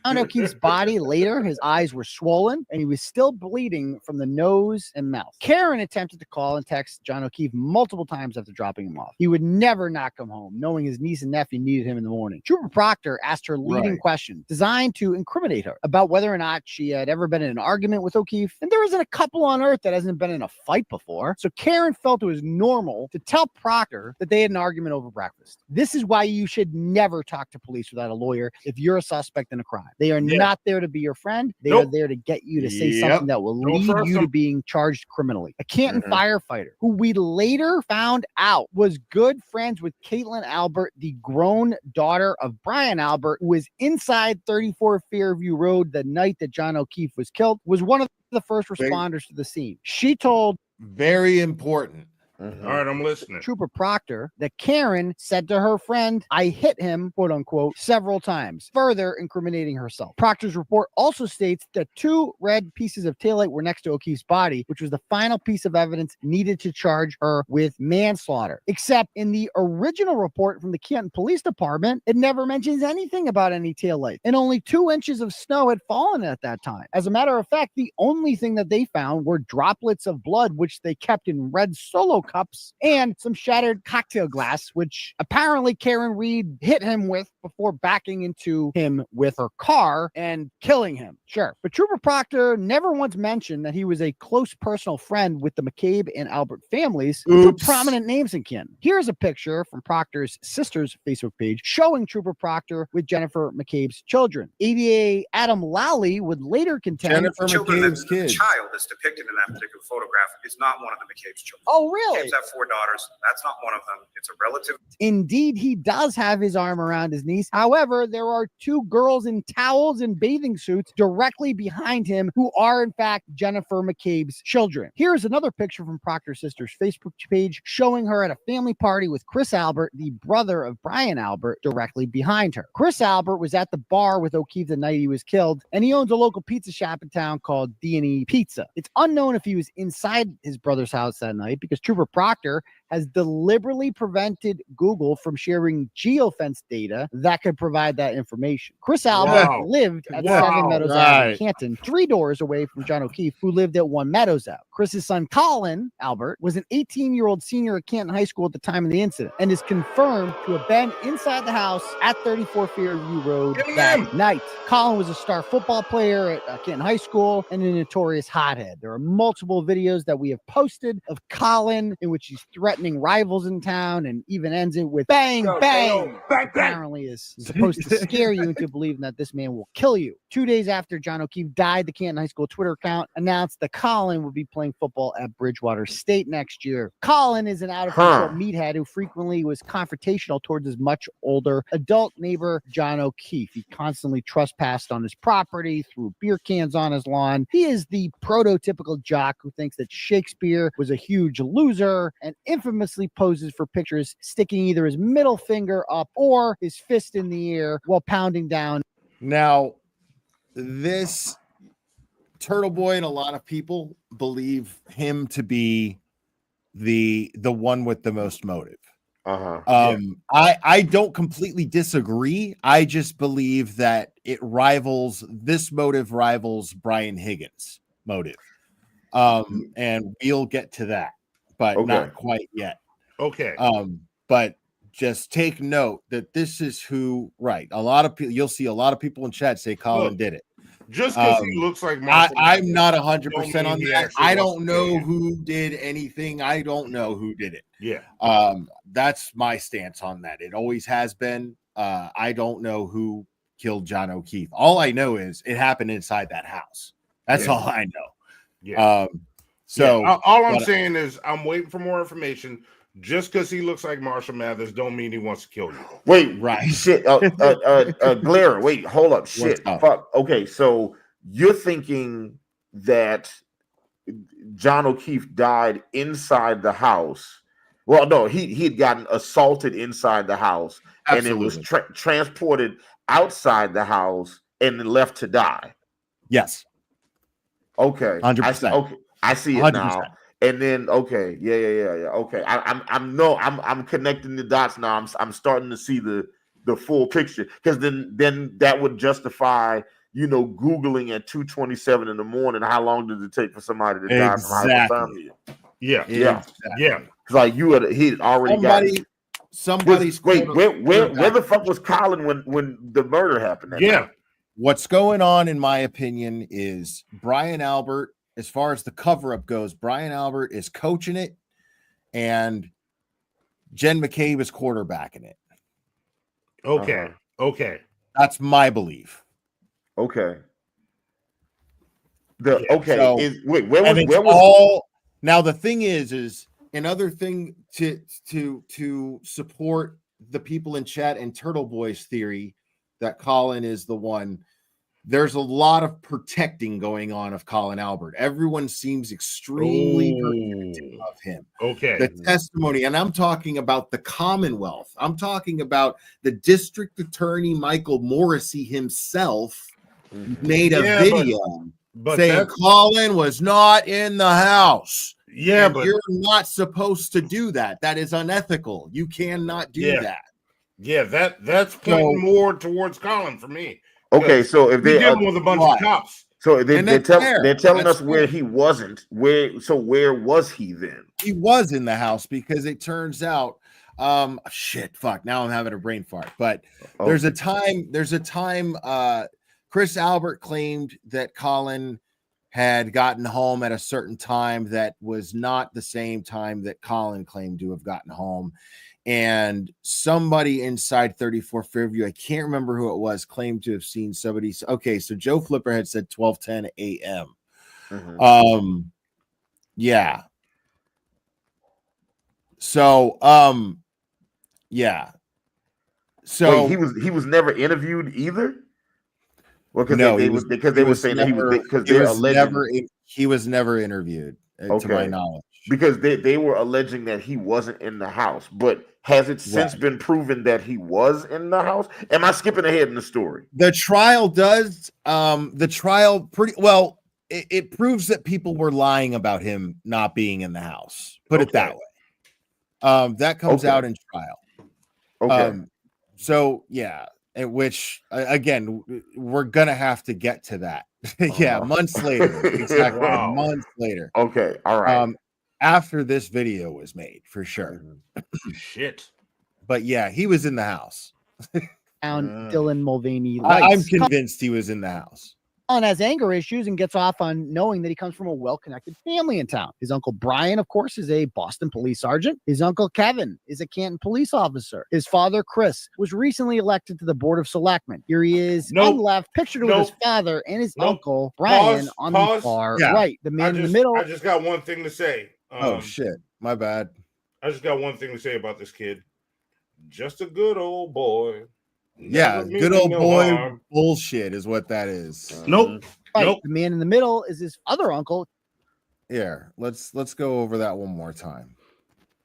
John O'Keefe's body later, his eyes were swollen and he was still bleeding from the nose and mouth. Karen attempted to call and text John O'Keefe multiple times after dropping him off. He would never knock him home, knowing his niece and nephew needed him in the morning. Trooper Proctor asked her leading question designed to incriminate her about whether or not she had ever been in an argument with O'Keefe. And there isn't a couple on earth that hasn't been in a fight before. So Karen felt it was normal to tell Proctor that they had an argument over breakfast. This is why you should never talk to police without a lawyer if you're a suspect in a crime. They are not there to be your friend. They are there to get you to say something that will lead you to being charged criminally. A Canton firefighter who we later found out was good friends with Caitlin Albert, the grown daughter of Brian Albert, who was inside 34 Fairview Road the night that John O'Keefe was killed, was one of the first responders to the scene. She told very important. All right, I'm listening. Trooper Proctor that Karen said to her friend, I hit him, quote unquote, several times, further incriminating herself. Proctor's report also states that 2 red pieces of taillight were next to O'Keefe's body, which was the final piece of evidence needed to charge her with manslaughter. Except in the original report from the Canton Police Department, it never mentions anything about any taillight, and only 2 inches of snow had fallen at that time. As a matter of fact, the only thing that they found were droplets of blood, which they kept in red Solo cups, and some shattered cocktail glass, which apparently Karen Reed hit him with before backing into him with her car and killing him. Sure. But Trooper Proctor never once mentioned that he was a close personal friend with the McCabe and Albert families, who were prominent names in Canton. Here's a picture from Proctor's sister's Facebook page showing Trooper Proctor with Jennifer McCabe's children. ADA Adam Lally would later contend Jennifer McCabe's The kids. child that's depicted in that particular photograph is not one of the McCabe's children. Oh, really? McCabe's have 4 daughters. That's not one of them. It's a relative. Indeed, he does have his arm around his niece. However, there are 2 girls in towels and bathing suits directly behind him who are, in fact, Jennifer McCabe's children. Here's another picture from Proctor's sister's Facebook page showing her at a family party with Chris Albert, the brother of Brian Albert, directly behind her. Chris Albert was at the bar with O'Keefe the night he was killed, and he owns a local pizza shop in town called D&E Pizza. It's unknown if he was inside his brother's house that night because Trooper Proctor has deliberately prevented Google from sharing geofence data that could provide that information. Chris Albert lived at 7 Meadows Ave in Canton, 3 doors away from John O'Keefe, who lived at 1 Meadows Ave. Chris's son, Colin Albert, was an 18-year-old senior at Canton High School at the time of the incident and is confirmed to have been inside the house at 34 Fairview Road that night. Colin was a star football player at Canton High School and a notorious hothead. There are multiple videos that we have posted of Colin in which he's threatening rivals in town and even ends it with bang, bang. Apparently is supposed to scare you into believing that this man will kill you. 2 days after John O'Keefe died, the Canton High School Twitter account announced that Colin would be playing football at Bridgewater State next year. Colin is an out-of-control meathead who frequently was confrontational towards his much older adult neighbor, John O'Keefe. He constantly trespassed on his property, threw beer cans on his lawn. He is the prototypical jock who thinks that Shakespeare was a huge loser and infamously poses for pictures sticking either his middle finger up or his fist in the air while pounding down. Now, this Turtle Boy and a lot of people believe him to be the one with the most motive. I don't completely disagree. I just believe that this motive rivals Brian Higgins' motive. And we'll get to that, but not quite yet. Okay. But just take note that this is who, a lot of people, you'll see a lot of people in chat say Colin did it. Just because he looks like I'm not 100% on that. I don't know who did anything. I don't know who did it. Yeah. That's my stance on that. It always has been. I don't know who killed John O'Keefe. All I know is it happened inside that house. That's all I know. Yeah. So all I'm saying is I'm waiting for more information. Just because he looks like Marshall Mathers don't mean he wants to kill you. Wait, right? Shit, Glare. Wait, hold up. Shit, fuck. Okay, so you're thinking that John O'Keefe died inside the house? Well, no, he had gotten assaulted inside the house, and it was transported outside the house and then left to die. Yes. Okay. 100%. Okay, I see it 100%. Now. And then okay, yeah. Okay, I'm connecting the dots now. I'm starting to see the full picture, because then that would justify, Googling at 2:27 in the morning. How long does it take for somebody to die from hypothermia? Yeah. Because like he'd already somebody's wait. Where the fuck was Colin when the murder happened? Yeah. What's going on, in my opinion, is Brian Albert. As far as the cover-up goes, Brian Albert is coaching it, and Jen McCabe is quarterbacking it. Okay. Okay. That's my belief. Okay. Where was now the thing is another thing to support the people in chat and Turtle Boy's theory that Colin is the one. There's a lot of protecting going on of Colin Albert. Everyone seems extremely protective of him. Okay. The testimony, and I'm talking about the Commonwealth. I'm talking about the district attorney, Michael Morrissey himself, made a video saying Colin was not in the house. Yeah, but you're not supposed to do that. That is unethical. You cannot do that. Yeah, that's pointing more towards Colin for me. Okay, so if they're dealing with a bunch of cops, so they're telling us where he wasn't. Where was he then? He was in the house, because it turns out, fuck. Now I'm having a brain fart. But there's a time. Chris Albert claimed that Colin had gotten home at a certain time that was not the same time that Colin claimed to have gotten home. And somebody inside 34 Fairview, I can't remember who it was, claimed to have seen somebody. Okay, so Joe Flipper had said 12:10 a.m. Yeah. So, So wait, he was never interviewed either. Well, because no, they were saying that he was never interviewed, to my knowledge. Because they were alleging that he wasn't in the house, but has it since been proven that he was in the house? Am I skipping ahead in the story? The trial does. The trial pretty well. It proves that people were lying about him not being in the house. Put it that way. That comes out in trial. Okay. So yeah, which again, we're gonna have to get to that. Months later. Exactly. Wow. Months later. Okay. All right. After this video was made, for sure. Shit. But yeah, he was in the house. Dylan Mulvaney. I'm convinced he was in the house. Colin has anger issues and gets off on knowing that he comes from a well-connected family in town. His uncle Brian, of course, is a Boston police sergeant. His uncle Kevin is a Canton police officer. His father, Chris, was recently elected to the Board of Selectmen. Here he is on the left, pictured with his father and his uncle Brian on the far right. The man in the middle. I just got one thing to say. Oh shit, my bad. I just got one thing to say about this kid. Just a good old boy. Yeah, good old boy bullshit is what that is. Nope. The man in the middle is his other uncle. Yeah, let's go over that one more time.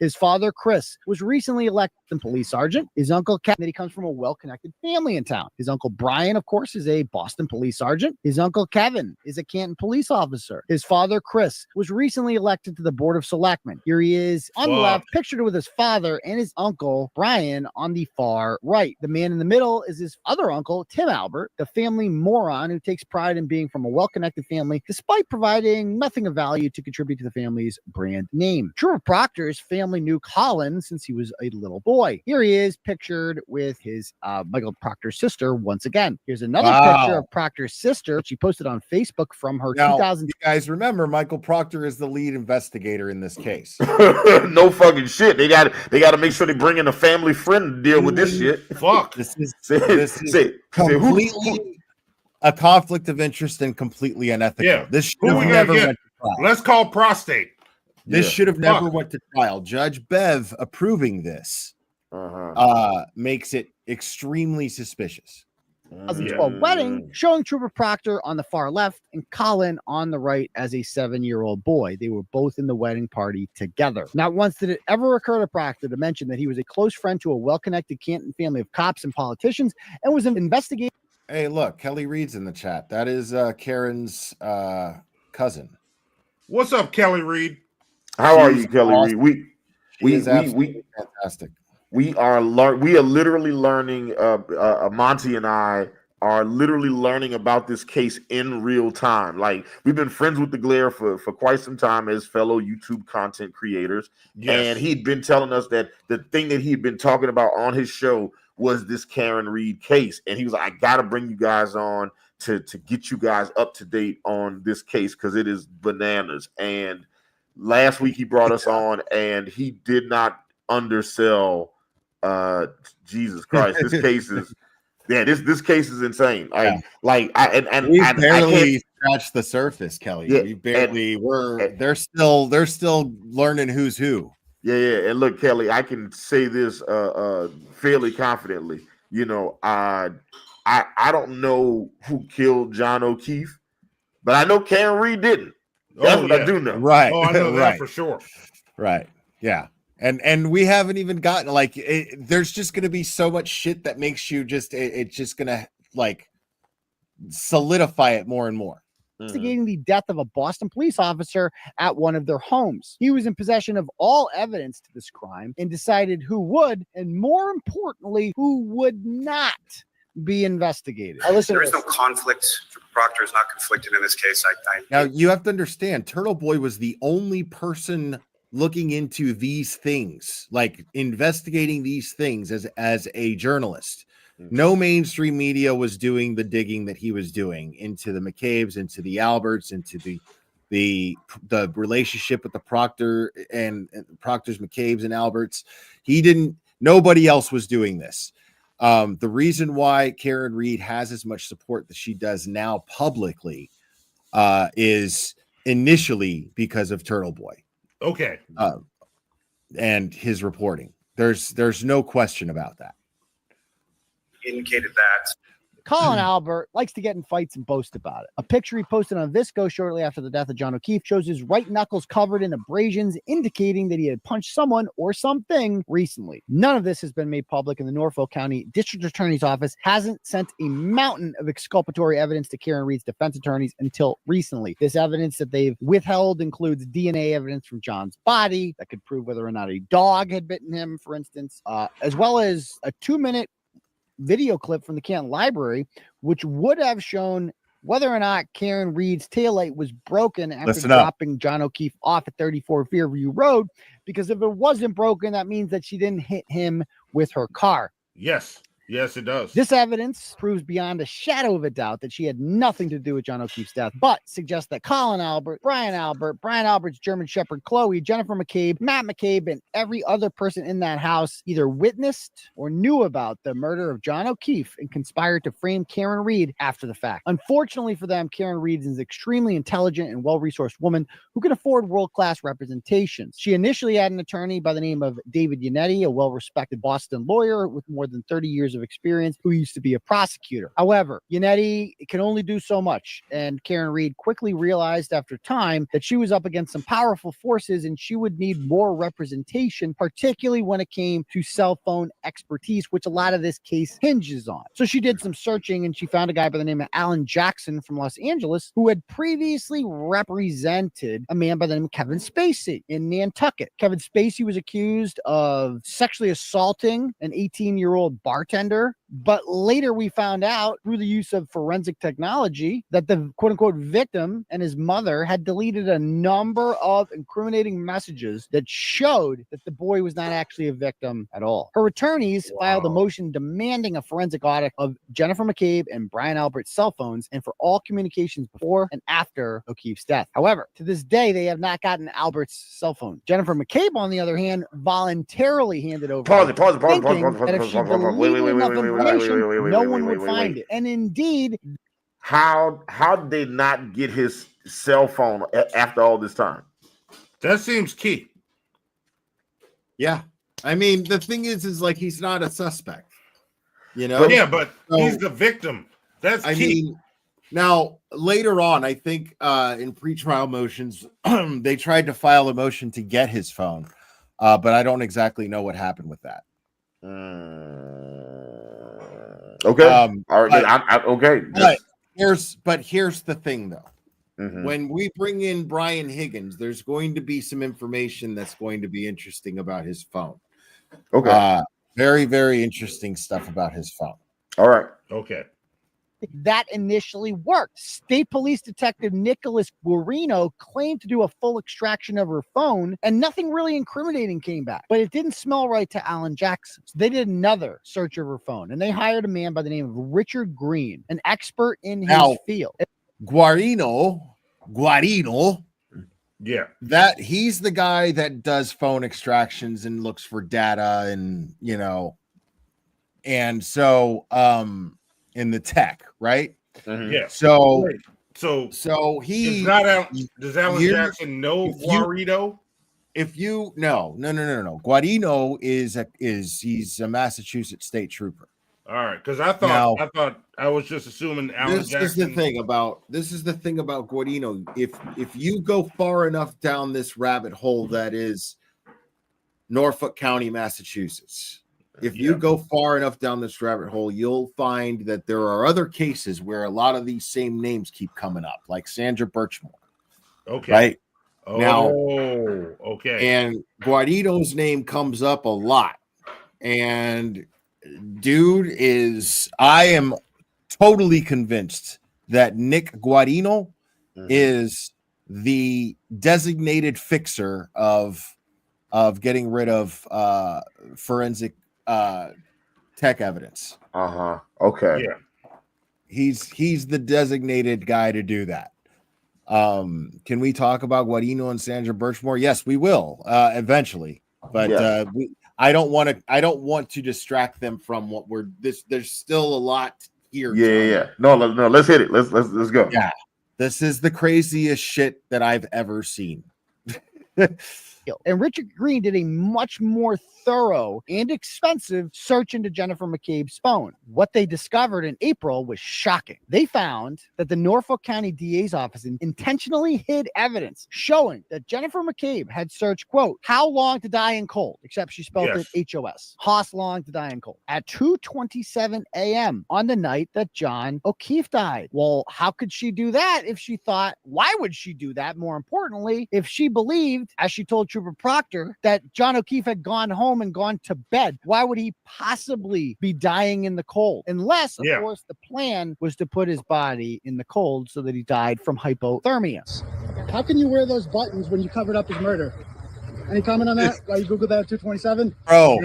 His father, Chris, was recently elected police sergeant. His uncle, Kevin, that he comes from a well-connected family in town. His uncle Brian, of course, is a Boston police sergeant. His uncle Kevin is a Canton police officer. His father, Chris, was recently elected to the Board of Selectmen. Here he is on the left, pictured with his father and his uncle Brian on the far right. The man in the middle is his other uncle, Tim Albert, the family moron who takes pride in being from a well-connected family, despite providing nothing of value to contribute to the family's brand name. Trooper Proctor's family knew Colin since he was a little boy. Here he is pictured with his Michael Proctor's sister once again. Here's another picture of Proctor's sister. She posted on Facebook from her 2000. You guys remember Michael Proctor is the lead investigator in this case. No fucking shit. They got to make sure they bring in a family friend to deal with this shit. Fuck. This is completely a conflict of interest and completely unethical. Yeah. This should have never went to Let's call prostate. This should have never went to trial. Judge Bev approving this makes it extremely suspicious. 2012 wedding, showing Trooper Proctor on the far left and Colin on the right as a 7-year-old boy. They were both in the wedding party together. Not once did it ever occur to Proctor to mention that he was a close friend to a well-connected Canton family of cops and politicians and was investigating. Hey, look, Kelly Reed's in the chat. That is Karen's cousin. What's up, Kelly Reed? How are you, Kelly awesome. Reed? We fantastic. We are literally learning. Monty and I are literally learning about this case in real time. Like, we've been friends with the Glare for quite some time as fellow YouTube content creators, and he'd been telling us that the thing that he'd been talking about on his show was this Karen Reed case, and he was like, "I got to bring you guys on to get you guys up to date on this case because it is bananas." And last week he brought us on, and he did not undersell. Jesus Christ, this case is this case is insane. I barely scratched the surface, Kelly. Yeah, we barely they're still learning who's who. Yeah. And look, Kelly, I can say this fairly confidently. You know, I don't know who killed John O'Keefe, but I know Karen Reed didn't. That's what I do know. Right. Oh, I know that for sure. Right. Yeah. And we haven't even gotten there's just going to be so much shit that makes you it's just going to solidify it more and more. Investigating the death of a Boston police officer at one of their homes. He was in possession of all evidence to this crime and decided who would, and more importantly, who would not be investigated. There is no conflict. Proctor is not conflicted in this case. Now, you have to understand, Turtle Boy was the only person looking into these things, like investigating these things as a journalist. No mainstream media was doing the digging that he was doing into the McCabe's, into the Alberts, into the relationship with the Proctor and Proctor's, McCabe's, and Alberts. Nobody else was doing this. The reason why Karen Reed has as much support that she does now publicly is initially because of Turtle Boy. Okay. And his reporting. There's no question about that. Indicated that Colin Albert likes to get in fights and boast about it. A picture he posted on Visco shortly after the death of John O'Keefe shows his right knuckles covered in abrasions, indicating that he had punched someone or something recently. None of this has been made public, and the Norfolk County District Attorney's Office hasn't sent a mountain of exculpatory evidence to Karen Reed's defense attorneys until recently. This evidence that they've withheld includes DNA evidence from John's body that could prove whether or not a dog had bitten him, for instance, as well as a 2-minute video clip from the Canton Library, which would have shown whether or not Karen Reed's taillight was broken after dropping John O'Keefe off at 34 Fairview Road. Because if it wasn't broken, that means that she didn't hit him with her car. Yes, it does. This evidence proves beyond a shadow of a doubt that she had nothing to do with John O'Keefe's death, but suggests that Colin Albert, Brian Albert's German Shepherd Chloe, Jennifer McCabe, Matt McCabe, and every other person in that house either witnessed or knew about the murder of John O'Keefe and conspired to frame Karen Reed after the fact. Unfortunately for them, Karen Reed is an extremely intelligent and well-resourced woman who can afford world-class representations. She initially had an attorney by the name of David Yannetti, a well-respected Boston lawyer with more than 30 years of experience, who used to be a prosecutor. However, Yannetti can only do so much, and Karen Reed quickly realized after time that she was up against some powerful forces and she would need more representation, particularly when it came to cell phone expertise, which a lot of this case hinges on. So she did some searching and she found a guy by the name of Alan Jackson from Los Angeles who had previously represented a man by the name of Kevin Spacey in Nantucket. Kevin Spacey was accused of sexually assaulting an 18-year-old bartender, but later we found out through the use of forensic technology that the quote-unquote victim and his mother had deleted a number of incriminating messages that showed that the boy was not actually a victim at all. Her attorneys filed a motion demanding a forensic audit of Jennifer McCabe and Brian Albert's cell phones and for all communications before and after O'Keefe's death. However, to this day, they have not gotten Albert's cell phone. Jennifer McCabe, on the other hand, voluntarily handed over. Pause. No one would find it. And indeed, how did they not get his cell phone after all this time? That seems key. Yeah. I mean, the thing is like he's not a suspect. You know? But yeah, but he's the victim. That's key. I mean, now later on, I think in pretrial motions, they tried to file a motion to get his phone, but I don't exactly know what happened with that. Okay. All right. Okay. But here's the thing, though. When we bring in Brian Higgins, there's going to be some information that's going to be interesting about his phone. Okay. Very, very interesting stuff about his phone. All right. Okay. That initially worked. State Police Detective Nicholas Guarino claimed to do a full extraction of her phone, and nothing really incriminating came back. But it didn't smell right to Alan Jackson. So they did another search of her phone, and they hired a man by the name of Richard Green, an expert in his field. Guarino. Yeah. That he's the guy that does phone extractions and looks for data and, and so in the tech, right? Yeah. So he does Alan Jackson know Guarino? No. Guarino he's a Massachusetts state trooper. All right, because I thought I was just assuming Alan Jackson. This is the thing about Guarino. If you go far enough down this rabbit hole that is Norfolk County, Massachusetts, if you go far enough down this rabbit hole, you'll find that there are other cases where a lot of these same names keep coming up, like Sandra Birchmore. Okay. Right? Okay. And Guarino's name comes up a lot. And dude I am totally convinced that Nick Guarino is the designated fixer of getting rid of forensic tech evidence. Okay. Yeah. He's the designated guy to do that. Can we talk about Guarino and Sandra Birchmore? Yes, we will eventually. But I don't want to distract them from what there's still a lot here. Yeah. No, let's hit it. Let's go. Yeah. This is the craziest shit that I've ever seen. And Richard Green did a much more thorough and expensive search into Jennifer McCabe's phone. What they discovered in April was shocking. They found that the Norfolk County DA's office intentionally hid evidence showing that Jennifer McCabe had searched, quote, how long to die in cold, except she spelled it H-O-S, Hoss long to die in cold, at 2:27 a.m. on the night that John O'Keefe died. Well, how could she do that if she thought, why would she do that? More importantly, if she believed, as she told Trooper Proctor, that John O'Keefe had gone home and gone to bed. Why would he possibly be dying in the cold? Unless, of course, the plan was to put his body in the cold so that he died from hypothermia. How can you wear those buttons when you covered up his murder? Any comment on that? Why you Googled that at 227? Bro,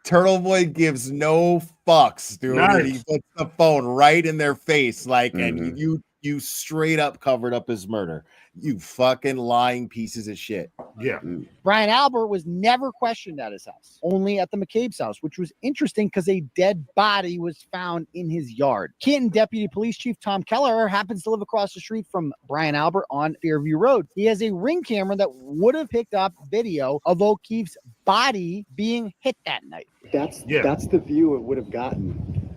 Turtle Boy gives no fucks, dude. Nice. He puts the phone right in their face, and you straight up covered up his murder. You fucking lying pieces of shit. Yeah. Brian Albert was never questioned at his house, only at the McCabe's house, which was interesting because a dead body was found in his yard. Canton Deputy Police Chief Tom Keller happens to live across the street from Brian Albert on Fairview Road. He has a Ring camera that would have picked up video of O'Keefe's body being hit that night. That's the view it would have gotten.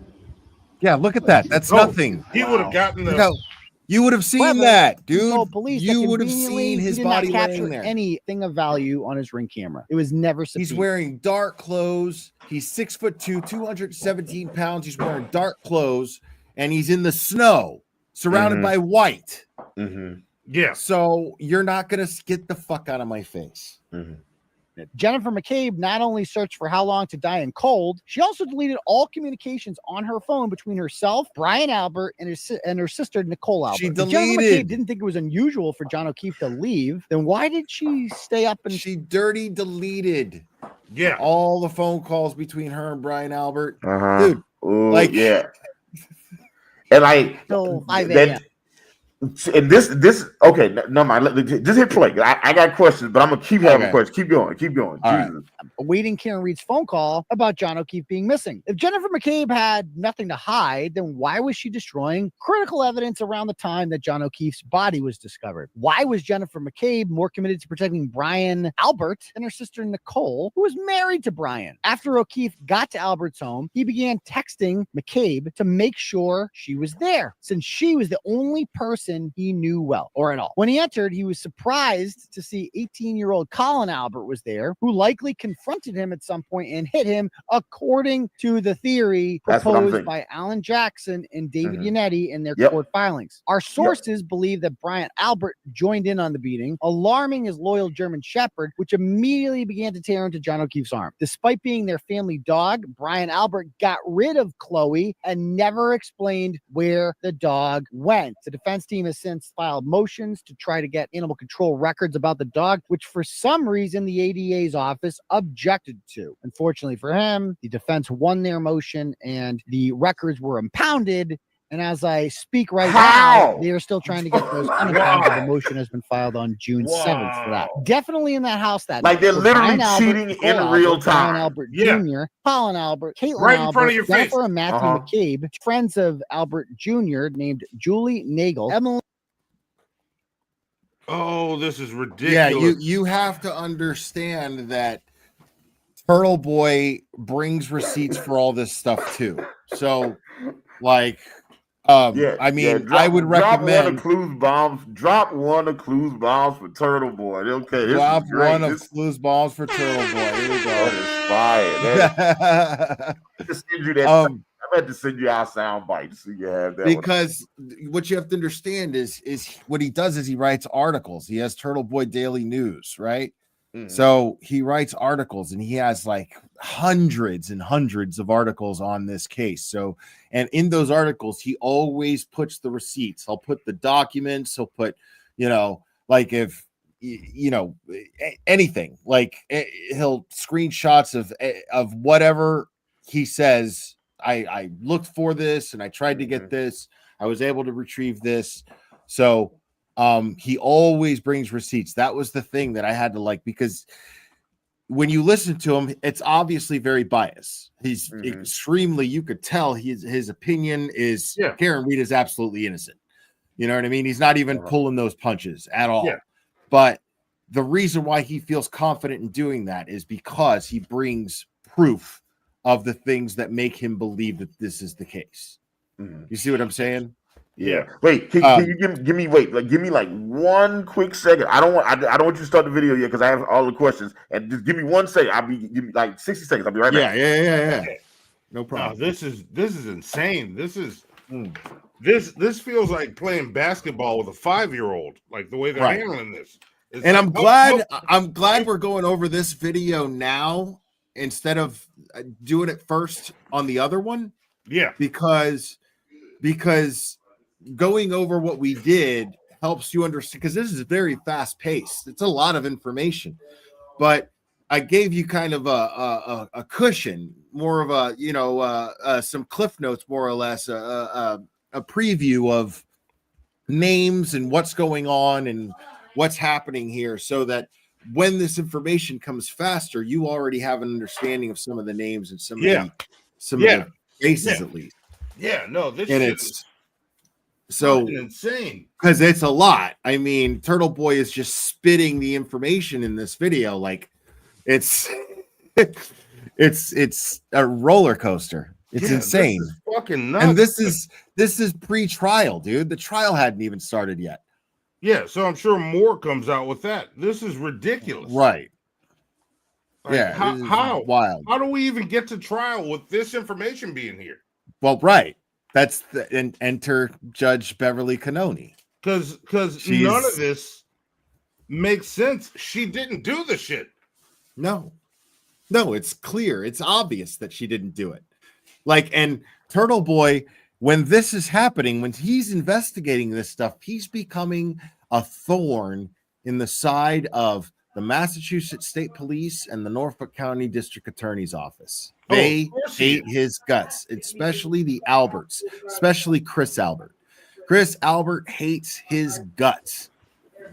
Yeah, look at that. That's nothing. He would have gotten the... You would have seen that, dude. Police you would have seen his body laying there. Anything of value on his Ring camera. It was never subpoenaed. He's wearing dark clothes. He's 6'2", 217 pounds. He's wearing dark clothes, and he's in the snow, surrounded by white. Yeah. So you're not gonna get the fuck out of my face. Jennifer McCabe not only searched for how long to die in cold, she also deleted all communications on her phone between herself, Brian Albert, and her sister, Nicole Albert. She If Jennifer deleted. McCabe didn't think it was unusual for John O'Keefe to leave, then why did she stay up and... She dirty deleted all the phone calls between her and Brian Albert. Dude, and till 5 a.m. And this okay, no mind. Just hit play. I got questions, but I'm gonna keep having questions. Keep going. All right. Awaiting Karen Reed's phone call about John O'Keefe being missing. If Jennifer McCabe had nothing to hide, then why was she destroying critical evidence around the time that John O'Keefe's body was discovered? Why was Jennifer McCabe more committed to protecting Brian Albert and her sister Nicole, who was married to Brian? After O'Keefe got to Albert's home, he began texting McCabe to make sure she was there, since she was the only person he knew well, or at all. When he entered, he was surprised to see 18-year-old Colin Albert was there, who likely confronted him at some point and hit him, according to the theory proposed by Alan Jackson and David Yannetti in their court filings. Our sources believe that Brian Albert joined in on the beating, alarming his loyal German Shepherd, which immediately began to tear into John O'Keefe's arm. Despite being their family dog, Brian Albert got rid of Chloe and never explained where the dog went. The defense team has since filed motions to try to get animal control records about the dog, which for some reason the ADA's office objected to. Unfortunately for him, the defense won their motion and the records were impounded. And as I speak right now, they are still trying to get those unimpounded. The motion has been filed on June 7th for that. Definitely in that house that like they're literally cheating in real time. Brian Albert Jr., Colin Albert, Caitlin right in Albert, front of your Jennifer face. and Matthew McCabe, friends of Albert Jr. named Julie Nagel, Emily. Oh, this is ridiculous. Yeah, you have to understand that Turtle Boy brings receipts for all this stuff too. So, like, I mean, I would recommend drop one of Clue's bombs for Turtle Boy. Okay, drop one of Clue's bombs for Turtle Boy. Here we go. That is fire. I had to send you our sound bites so you have that. Because what you have to understand is what he does is he writes articles. He has Turtle Boy Daily News, right? So he writes articles and he has like hundreds and hundreds of articles on this case. So, and in those articles, he always puts the receipts. He'll put the documents. He'll put, like if, anything, like he'll screenshots of whatever he says. I looked for this and I tried to get this. I was able to retrieve this. So, he always brings receipts. That was the thing that I had to like, because when you listen to him, it's obviously very biased. He's extremely, you could tell his opinion is Karen Reed is absolutely innocent. You know what I mean? He's not even pulling those punches at all. Yeah. But the reason why he feels confident in doing that is because he brings proof of the things that make him believe that this is the case. You see what I'm saying? Yeah. Wait, can you give me like 1 quick second. I don't want you to start the video yet because I have all the questions. And just give me 1 second. Give me like 60 seconds. I'll be right back. Yeah. No problem. No, this is insane. This feels like playing basketball with a 5-year-old, like the way they're handling this. It's and like, I'm glad we're going over this video now instead of doing it first on the other one. Yeah. Because going over what we did helps you understand, because this is very fast paced. It's a lot of information, but I gave you kind of a cushion, more of a some cliff notes, more or less, a preview of names and what's going on and what's happening here, so that when this information comes faster, you already have an understanding of some of the names and some of the faces at least. Yeah, no, this is so insane because it's a lot. I mean, Turtle Boy is just spitting the information in this video like it's a roller coaster. It's insane. This is fucking nuts. And this is pre-trial, dude. The trial hadn't even started yet. Yeah, so I'm sure more comes out with that. This is ridiculous. Right. Like, how wild? How do we even get to trial with this information being here? Well, right. That's enter Judge Beverly Cannoni. Because none of this makes sense. She didn't do the shit. No, it's clear. It's obvious that she didn't do it. Like, and Turtle Boy, when this is happening, when he's investigating this stuff, he's becoming a thorn in the side of the Massachusetts State Police and the Norfolk County District Attorney's Office. They hate his guts, especially the Alberts, especially Chris Albert. Chris Albert hates his guts.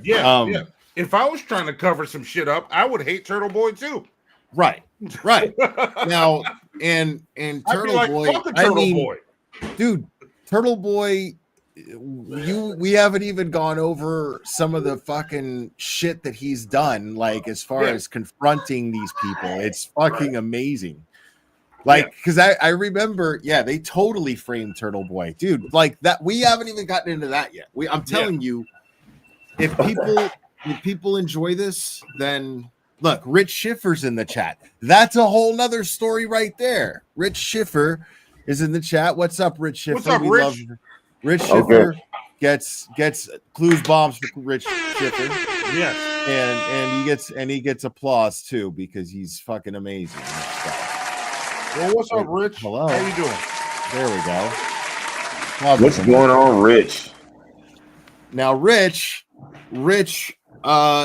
Yeah, yeah. If I was trying to cover some shit up, I would hate Turtle Boy too. Right. Now, and Turtle like, Boy, fuck a Turtle Boy. Dude, Turtle Boy, we haven't even gone over some of the fucking shit that he's done, like as far as confronting these people. It's fucking amazing. Like, because I remember, they totally framed Turtle Boy, dude. Like that, we haven't even gotten into that yet. I'm telling you, if people enjoy this, then look, Rich Schiffer's in the chat. That's a whole nother story right there. Rich Schiffer is in the chat. What's up, Rich Schiffer? What's up, Rich? Rich Schiffer gets clues bombs for Rich Schiffer. Yes. And he gets applause too because he's fucking amazing. Well, what's up, Rich? Hello. How you doing? There we go. What's going on, Rich? Now, Rich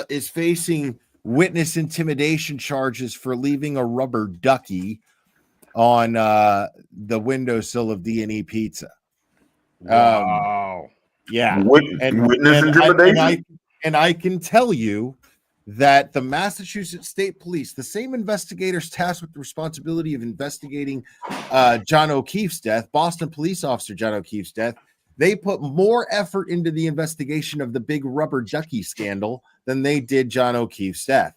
is facing witness intimidation charges for leaving a rubber ducky on the windowsill of D&E Pizza. Wow. Witness intimidation. And I can tell you that the Massachusetts State Police, the same investigators tasked with the responsibility of investigating John O'Keefe's death, Boston police officer John O'Keefe's death, they put more effort into the investigation of the big rubber ducky scandal than they did John O'Keefe's death.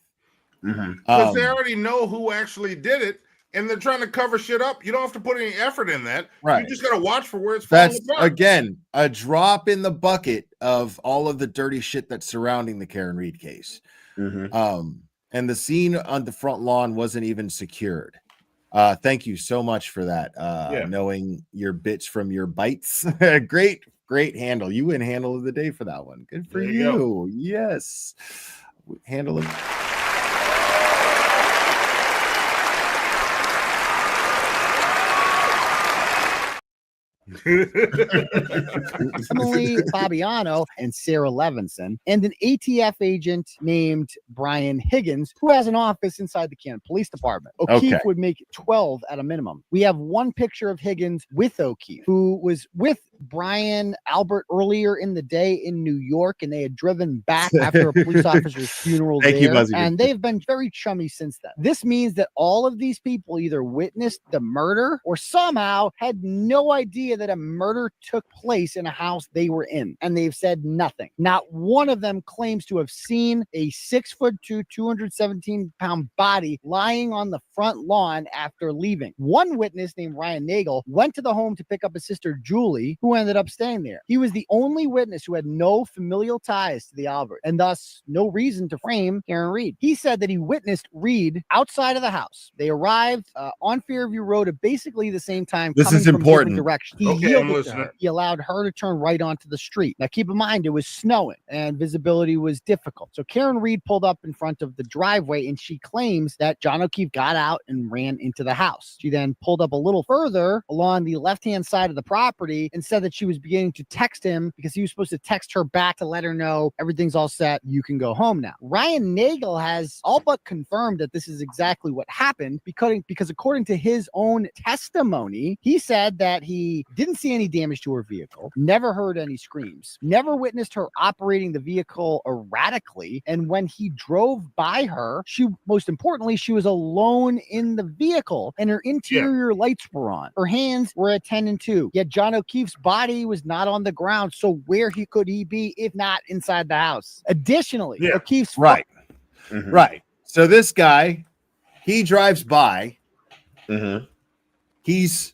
Because they already know who actually did it, and they're trying to cover shit up. You don't have to put any effort in that. Right. You just got to watch for where it's falling That's, apart. again, a drop in the bucket of all of the dirty shit that's surrounding the Karen Reed case. And the scene on the front lawn wasn't even secured. Thank you so much for that. Knowing your bits from your bites. great handle. You win handle of the day for that one. Good for you. Yes. Handle it. Emily Fabiano and Sarah Levinson, and an ATF agent named Brian Higgins, who has an office inside the Canton Police Department. O'Keefe would make 12 at a minimum. We have one picture of Higgins with O'Keefe, who was with Brian Albert earlier in the day in New York, and they had driven back after a police officer's funeral and they've been very chummy since then. This means that all of these people either witnessed the murder or somehow had no idea that a murder took place in a house they were in, and they've said nothing. Not one of them claims to have seen a 6'2", 217-pound body lying on the front lawn after leaving. One witness named Ryan Nagel went to the home to pick up his sister Julie, who ended up staying there. He was the only witness who had no familial ties to the Albert, and thus no reason to frame Karen Reed. He said that he witnessed Reed outside of the house. They arrived on Fairview Road at basically the same time. This is important. Directions. He allowed her to turn right onto the street. Now, keep in mind, it was snowing and visibility was difficult. So Karen Reed pulled up in front of the driveway, and she claims that John O'Keefe got out and ran into the house. She then pulled up a little further along the left-hand side of the property and said that she was beginning to text him because he was supposed to text her back to let her know everything's all set. You can go home now. Ryan Nagel has all but confirmed that this is exactly what happened because according to his own testimony, he said that he didn't see any damage to her vehicle, never heard any screams, never witnessed her operating the vehicle erratically, and when he drove by her, most importantly, she was alone in the vehicle and her interior lights were on. Her hands were at 10 and 2, yet John O'Keefe's body was not on the ground, so where could he be if not inside the house? Additionally, O'Keefe's right. So this guy, he drives by. He's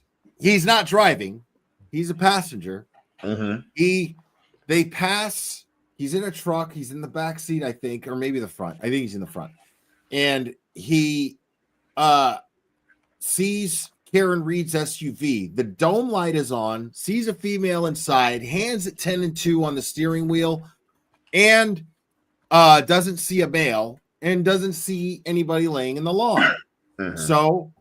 not driving. He's a passenger. They pass. He's in a truck. He's in the back seat, I think, or maybe the front. I think he's in the front. And he sees Karen Reed's SUV. The dome light is on, sees a female inside, hands at 10 and 2 on the steering wheel, and doesn't see a male and doesn't see anybody laying in the lawn. So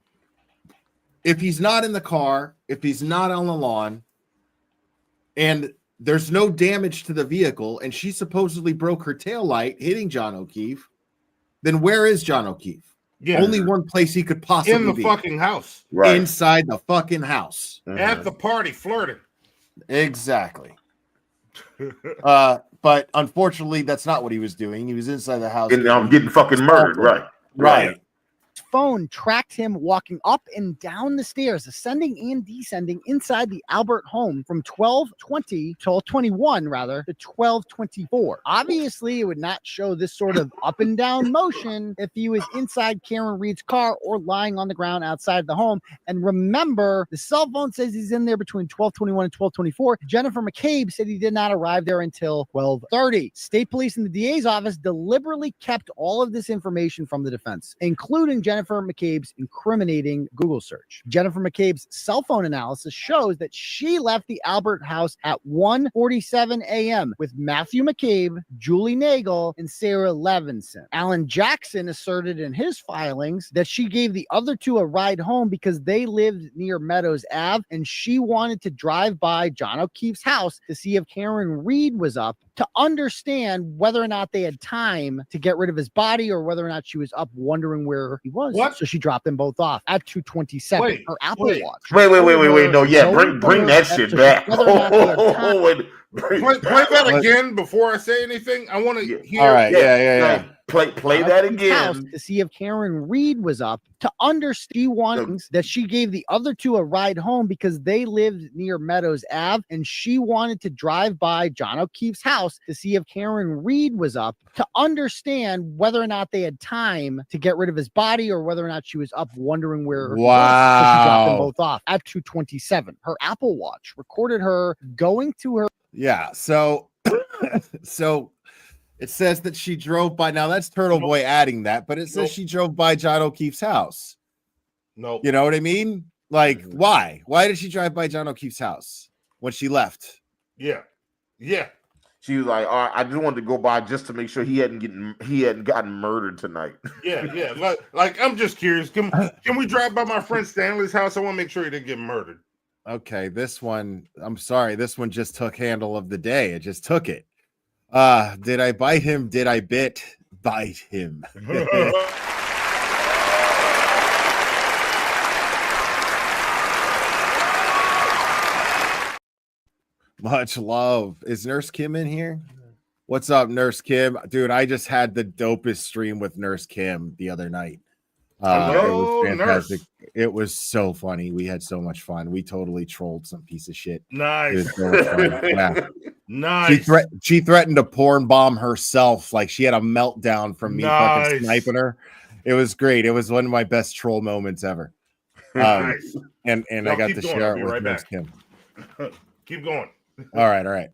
if he's not in the car, if he's not on the lawn, and there's no damage to the vehicle, and she supposedly broke her taillight hitting John O'Keefe, then where is John O'Keefe? Only one place he could possibly be. In the fucking house. Inside the fucking house. At the party, flirting. Exactly. But unfortunately, that's not what he was doing. He was inside the house. And I'm getting fucking murdered, right? Right. Phone tracked him walking up and down the stairs, ascending and descending inside the Albert home from 12:21 rather to 12:24. Obviously, it would not show this sort of up and down motion if he was inside Karen Reed's car or lying on the ground outside the home. And remember, the cell phone says he's in there between 12:21 and 12:24. Jennifer McCabe said he did not arrive there until 12:30. State police and the DA's office deliberately kept all of this information from the defense, including Jennifer McCabe's incriminating Google search. Jennifer McCabe's cell phone analysis shows that she left the Albert house at 1:47 a.m. with Matthew McCabe, Julie Nagel, and Sarah Levinson. Alan Jackson asserted in his filings that she gave the other two a ride home because they lived near Meadows Ave and she wanted to drive by John O'Keefe's house to see if Karen Reed was up to understand whether or not they had time to get rid of his body or whether or not she was up wondering where he was. What? So she dropped them both off at 2:27. Her Apple Watch. Wait. No, yeah, bring that shit back. Play that again before I say anything. I want to hear. All right, yeah. Play that again to see if Karen Reed was up to understand that she gave the other two a ride home because they lived near Meadows Ave and she wanted to drive by John O'Keefe's house to see if Karen Reed was up to understand whether or not they had time to get rid of his body or whether or not she was up wondering where he was. So she dropped them both off at 2:27. Her Apple Watch recorded her going to her. Yeah, so it says that she drove by. Now that's Turtle Boy adding that, but it says she drove by John O'Keefe's house. No, you know what I mean? Like, why? Why did she drive by John O'Keefe's house when she left? Yeah. She was like, "All right, I just wanted to go by just to make sure he hadn't gotten murdered tonight." Yeah. Like I'm just curious. Can we drive by my friend Stanley's house? I want to make sure he didn't get murdered. Okay, this one. I'm sorry. This one just took handle of the day. It just took it. Did I bite him? Did I bite him? Much love. Is Nurse Kim in here? What's up, Nurse Kim? Dude, I just had the dopest stream with Nurse Kim the other night. It was fantastic. Nurse. It was so funny. We had so much fun. We totally trolled some piece of shit. Nice. It was so funny. Yeah. Nice. She threatened to porn bomb herself. Like she had a meltdown from me fucking sniping her. It was great. It was one of my best troll moments ever. Nice. And I got to share it with Nurse Kim. Keep going. All right.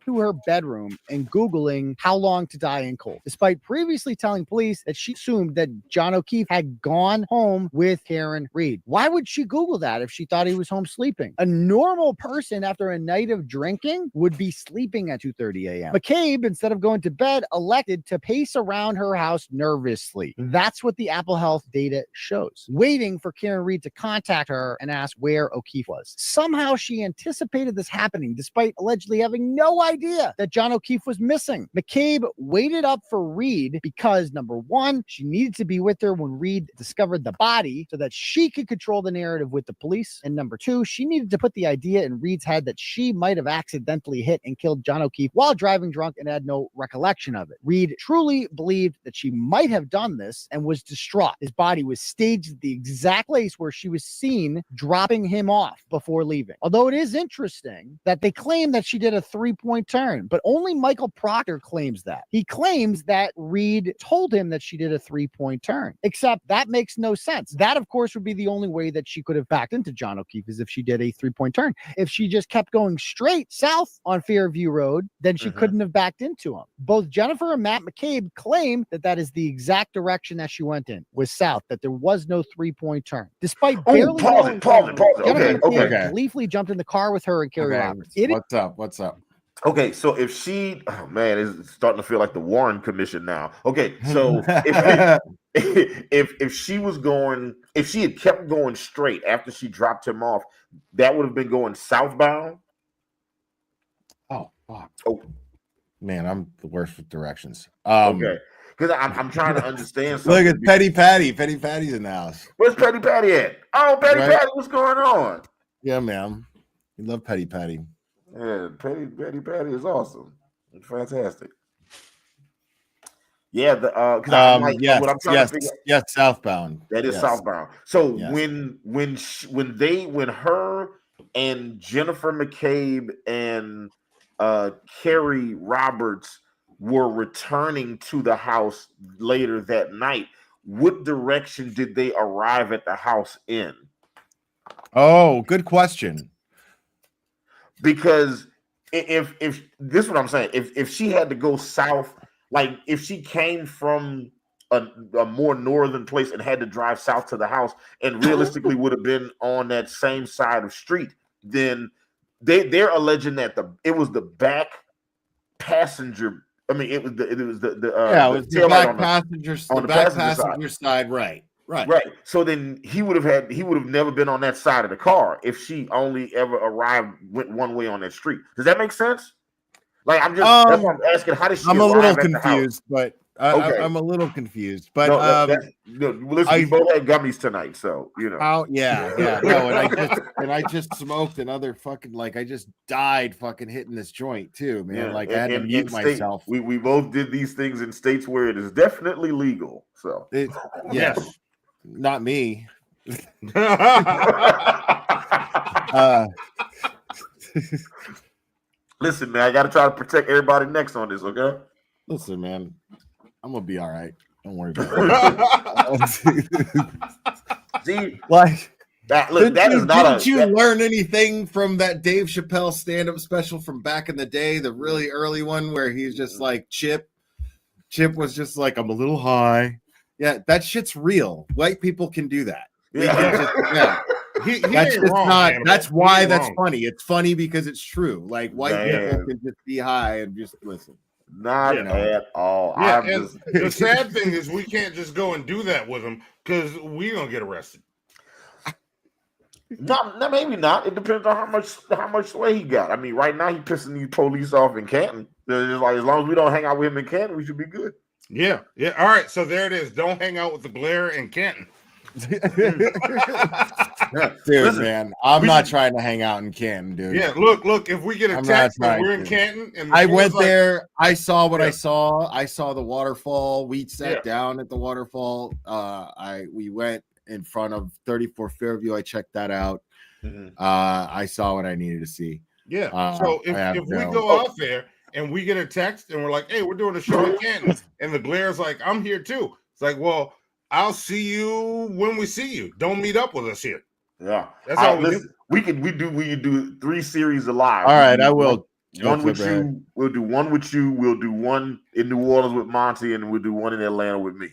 To her bedroom and Googling how long to die in cold, despite previously telling police that she assumed that John O'Keefe had gone home with Karen Reed. Why would she Google that if she thought he was home sleeping? A normal person after a night of drinking would be sleeping at 2:30 a.m. McCabe, instead of going to bed, elected to pace around her house nervously. That's what the Apple Health data shows, waiting for Karen Reed to contact her and ask where O'Keefe was. Somehow she anticipated this happening, despite allegedly having no idea that John O'Keefe was missing. McCabe waited up for Reed because, number one, she needed to be with her when Reed discovered the body so that she could control the narrative with the police. And number two, she needed to put the idea in Reed's head that she might have accidentally hit and killed John O'Keefe while driving drunk and had no recollection of it. Reed truly believed that she might have done this and was distraught. His body was staged at the exact place where she was seen dropping him off before leaving. Although it is interesting that they claim that she did a 3-point turn, but only Michael Proctor claims that. He claims that Reed told him that she did a 3-point turn, except that makes no sense. That, of course, would be the only way that she could have backed into John O'Keefe is if she did a 3-point turn. If she just kept going straight south on Fairview Road, then she couldn't have backed into him. Both Jennifer and Matt McCabe claim that that is the exact direction that she went in, was south, that there was no 3-point turn. Despite barely pause it. Jennifer McCabe Okay. gleefully jumped in the car with her and Carrie Roberts. What's up? Okay, so if she, oh man, it's starting to feel like the Warren Commission now. Okay, so if she was going, if she had kept going straight after she dropped him off, that would have been going southbound. Oh, fuck. Oh, man, I'm the worst with directions. Okay, because I'm trying to understand something. Look at Petty Patty. Petty Patty's in the house. Where's Petty Patty at? Oh, Petty Patty, what's going on? Yeah, ma'am. We love Petty Patty. Yeah, Patty is awesome. It's fantastic. Yeah, because I'm like, yes, what I'm trying to figure. Yes, Southbound. That is Yes. Southbound. So Yes. when her and Jennifer McCabe and Carrie Roberts were returning to the house later that night, what direction did they arrive at the house in? Oh, good question. Because if this is what I'm saying, if she had to go south, like if she came from a more northern place and had to drive south to the house and realistically would have been on that same side of street, then they're alleging that it was the back passenger. I mean, it was the back passenger on the back passenger side, right. So then he would have never been on that side of the car if she only ever went one way on that street. Does that make sense? Like that's what I'm asking. How did she? I'm a little confused, but I'm a little confused. But listen, we both had gummies tonight, so you know. No, and I just smoked another fucking I just died fucking hitting this joint too, man. Yeah. I had to mute myself. We both did these things in states where it is definitely legal. So yes, not me. Listen, man, I got to try to protect everybody next on this, okay? Listen, man, I'm gonna be all right. Don't worry about it. See, didn't you learn anything from that Dave Chappelle stand-up special from back in the day, the really early one where he's just like Chip was just like, I'm a little high. Yeah, that shit's real. White people can do that. That's just not. That's why that's funny. It's funny because it's true. Like white people can just be high and just listen. Not at all. Yeah, the sad thing is we can't just go and do that with them because we're gonna get arrested. No, maybe not. It depends on how much sway he got. I mean, right now he's pissing these police off in Canton. It's like as long as we don't hang out with him in Canton, we should be good. Yeah. All right, so there it is. Don't hang out with the glare in Canton. Dude, man, I'm not trying to hang out in Canton, dude. Yeah, look. If we get a text that we're in Canton, and I went there, I saw what I saw. I saw the waterfall. We sat down at the waterfall. We went in front of 34 Fairview. I checked that out. I saw what I needed to see. Yeah. So if we go out there and we get a text and we're like, hey, we're doing a show in Canton, and the glare's like, I'm here too. It's like, well, I'll see you when we see you. Don't meet up with us here. Yeah, that's how we can do 3 series of live. All right, I will. One with you. We'll do one with you. We'll do one in New Orleans with Monty, and we'll do one in Atlanta with me.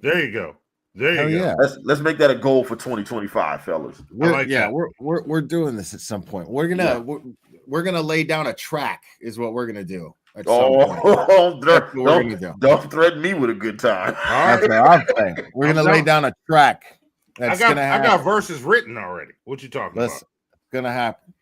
There you go. There you go. Let's make that a goal for 2025, fellas. We're doing this at some point. We're gonna lay down a track, is what we're gonna do. Don't threaten me with a good time. That's what I'm saying. We're gonna lay down a track. I got verses written already. What you talking about? It's gonna happen.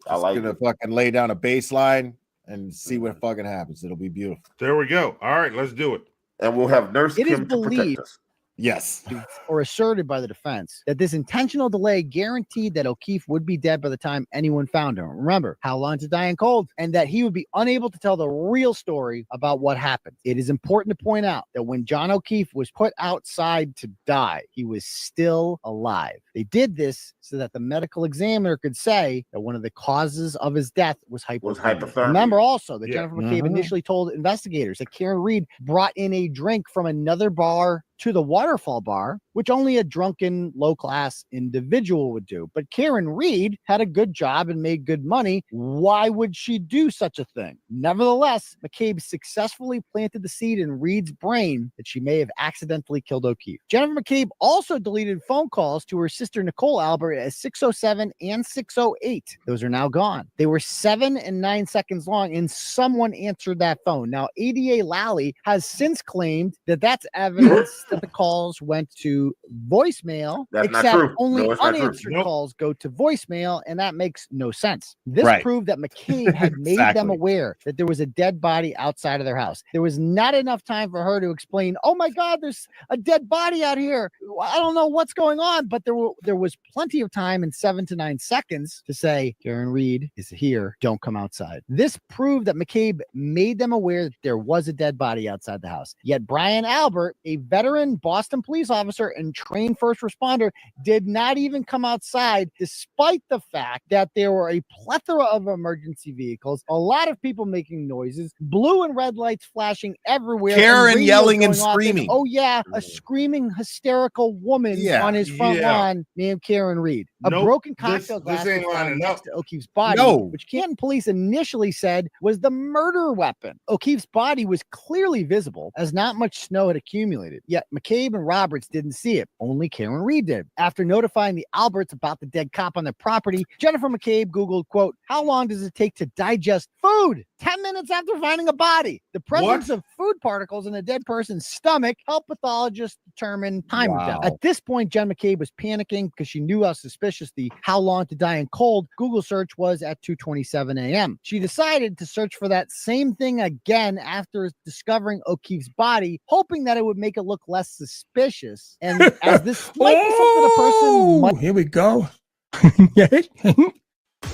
Gonna fucking lay down a baseline and see what fucking happens. It'll be beautiful. There we go. All right, let's do it. And we'll have Nurse Kim to protect us. Yes. Or asserted by the defense that this intentional delay guaranteed that O'Keefe would be dead by the time anyone found him. Remember, how long to die in cold, and that he would be unable to tell the real story about what happened. It is important to point out that when John O'Keefe was put outside to die, he was still alive. They did this so that the medical examiner could say that one of the causes of his death was hypothermia. Remember also that Jennifer McCabe initially told investigators that Karen Reed brought in a drink from another bar to the Waterfall bar, which only a drunken, low-class individual would do. But Karen Reed had a good job and made good money. Why would she do such a thing? Nevertheless, McCabe successfully planted the seed in Reed's brain that she may have accidentally killed O'Keefe. Jennifer McCabe also deleted phone calls to her sister Nicole Albert at 6:07 and 6:08. Those are now gone. They were 7 and 9 seconds long, and someone answered that phone. Now, ADA Lally has since claimed that that's evidence that the calls went to to voicemail, That's not except true. only No, it's not true. unanswered Nope. calls go to voicemail, and that makes no sense. This Right. proved that McCabe had made them Exactly. aware that there was a dead body outside of their house. There was not enough time for her to explain, oh my God, there's a dead body out here. I don't know what's going on, but there was plenty of time in 7 to 9 seconds to say, Karen Reed is here. Don't come outside. This proved that McCabe made them aware that there was a dead body outside the house. Yet Brian Albert, a veteran Boston police officer and trained first responder, did not even come outside, despite the fact that there were a plethora of emergency vehicles, a lot of people making noises, blue and red lights flashing everywhere, Karen radios yelling and going off, screaming. oh yeah, a screaming hysterical woman Yeah. on his front lawn named Karen Reed. A Nope. broken cocktail This glass ain't was found lining next up. to O'Keefe's body, No. which Canton police initially said was the murder weapon. O'Keefe's body was clearly visible as not much snow had accumulated. Yet McCabe and Roberts didn't see it. Only Karen Reed did. After notifying the Alberts about the dead cop on their property, Jennifer McCabe Googled, quote, how long does it take to digest food? 10 minutes after finding a body. The presence of food particles in a dead person's stomach helped pathologists determine time of death. At this point, Jen McCabe was panicking because she knew how suspicious the how long to die in cold Google search was at 2:27 a.m. She decided to search for that same thing again after discovering O'Keefe's body, hoping that it would make it look less suspicious. And as this might be something a person might... Here we go. I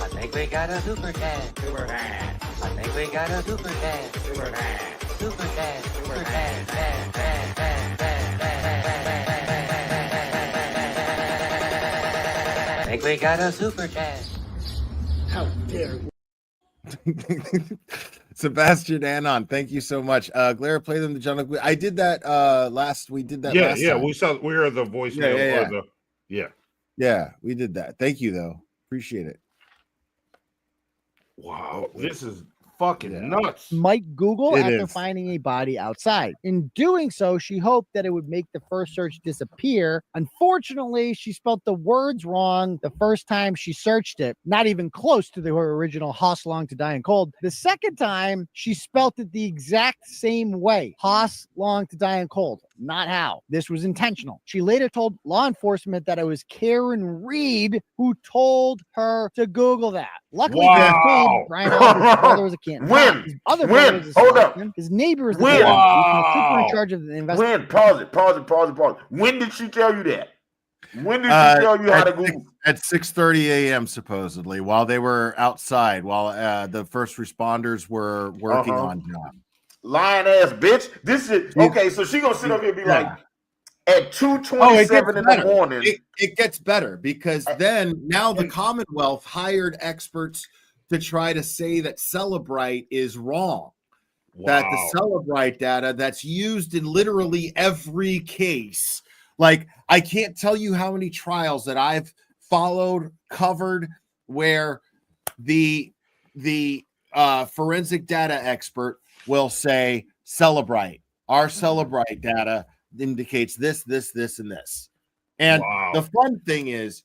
think we got a super dad. Super dad. I think we got a super dad. Super dad. Super dad. Super dad. Dad, dad, dad, dad, dad. I think we got a super dad. How dare you? Sebastian Anon, thank you so much. Glare, play them the John. I did that last. We did that. Yeah, last yeah. time. We heard the voicemail. Yeah, we did that. Thank you though. Appreciate it. Wow, this is fucking nuts. Might Google It after is. finding a body outside. In doing so, she hoped that it would make the first search disappear. Unfortunately, she spelled the words wrong the first time she searched it, not even close to her original Hoss Long to Die in Cold. The second time, she spelt it the exact same way. Hoss Long to Die in Cold. Not how. This was intentional. She later told law enforcement that it was Karen Reed who told her to Google that. Luckily, Wow. Brian Albert's brother was a Canton. When? His other When? brother was a Hold up. Scotsman. His neighbor was the When? deputy. The trooper Wow. in charge of the investigation. When? Pause it. When did she tell you that? When did she tell you how to Google? At 6:30 a.m. supposedly, while they were outside, while the first responders were working on job. Lying ass bitch. This is okay. So she gonna sit up here and be like, at 2:27 in the morning. It gets better because then now the Commonwealth hired experts to try to say that Celebrite is wrong. That the Celebrite data that's used in literally every case. Like, I can't tell you how many trials that I've followed, covered, where the forensic data expert will say Celebrite. Our Celebrite data indicates this, and this. And the fun thing is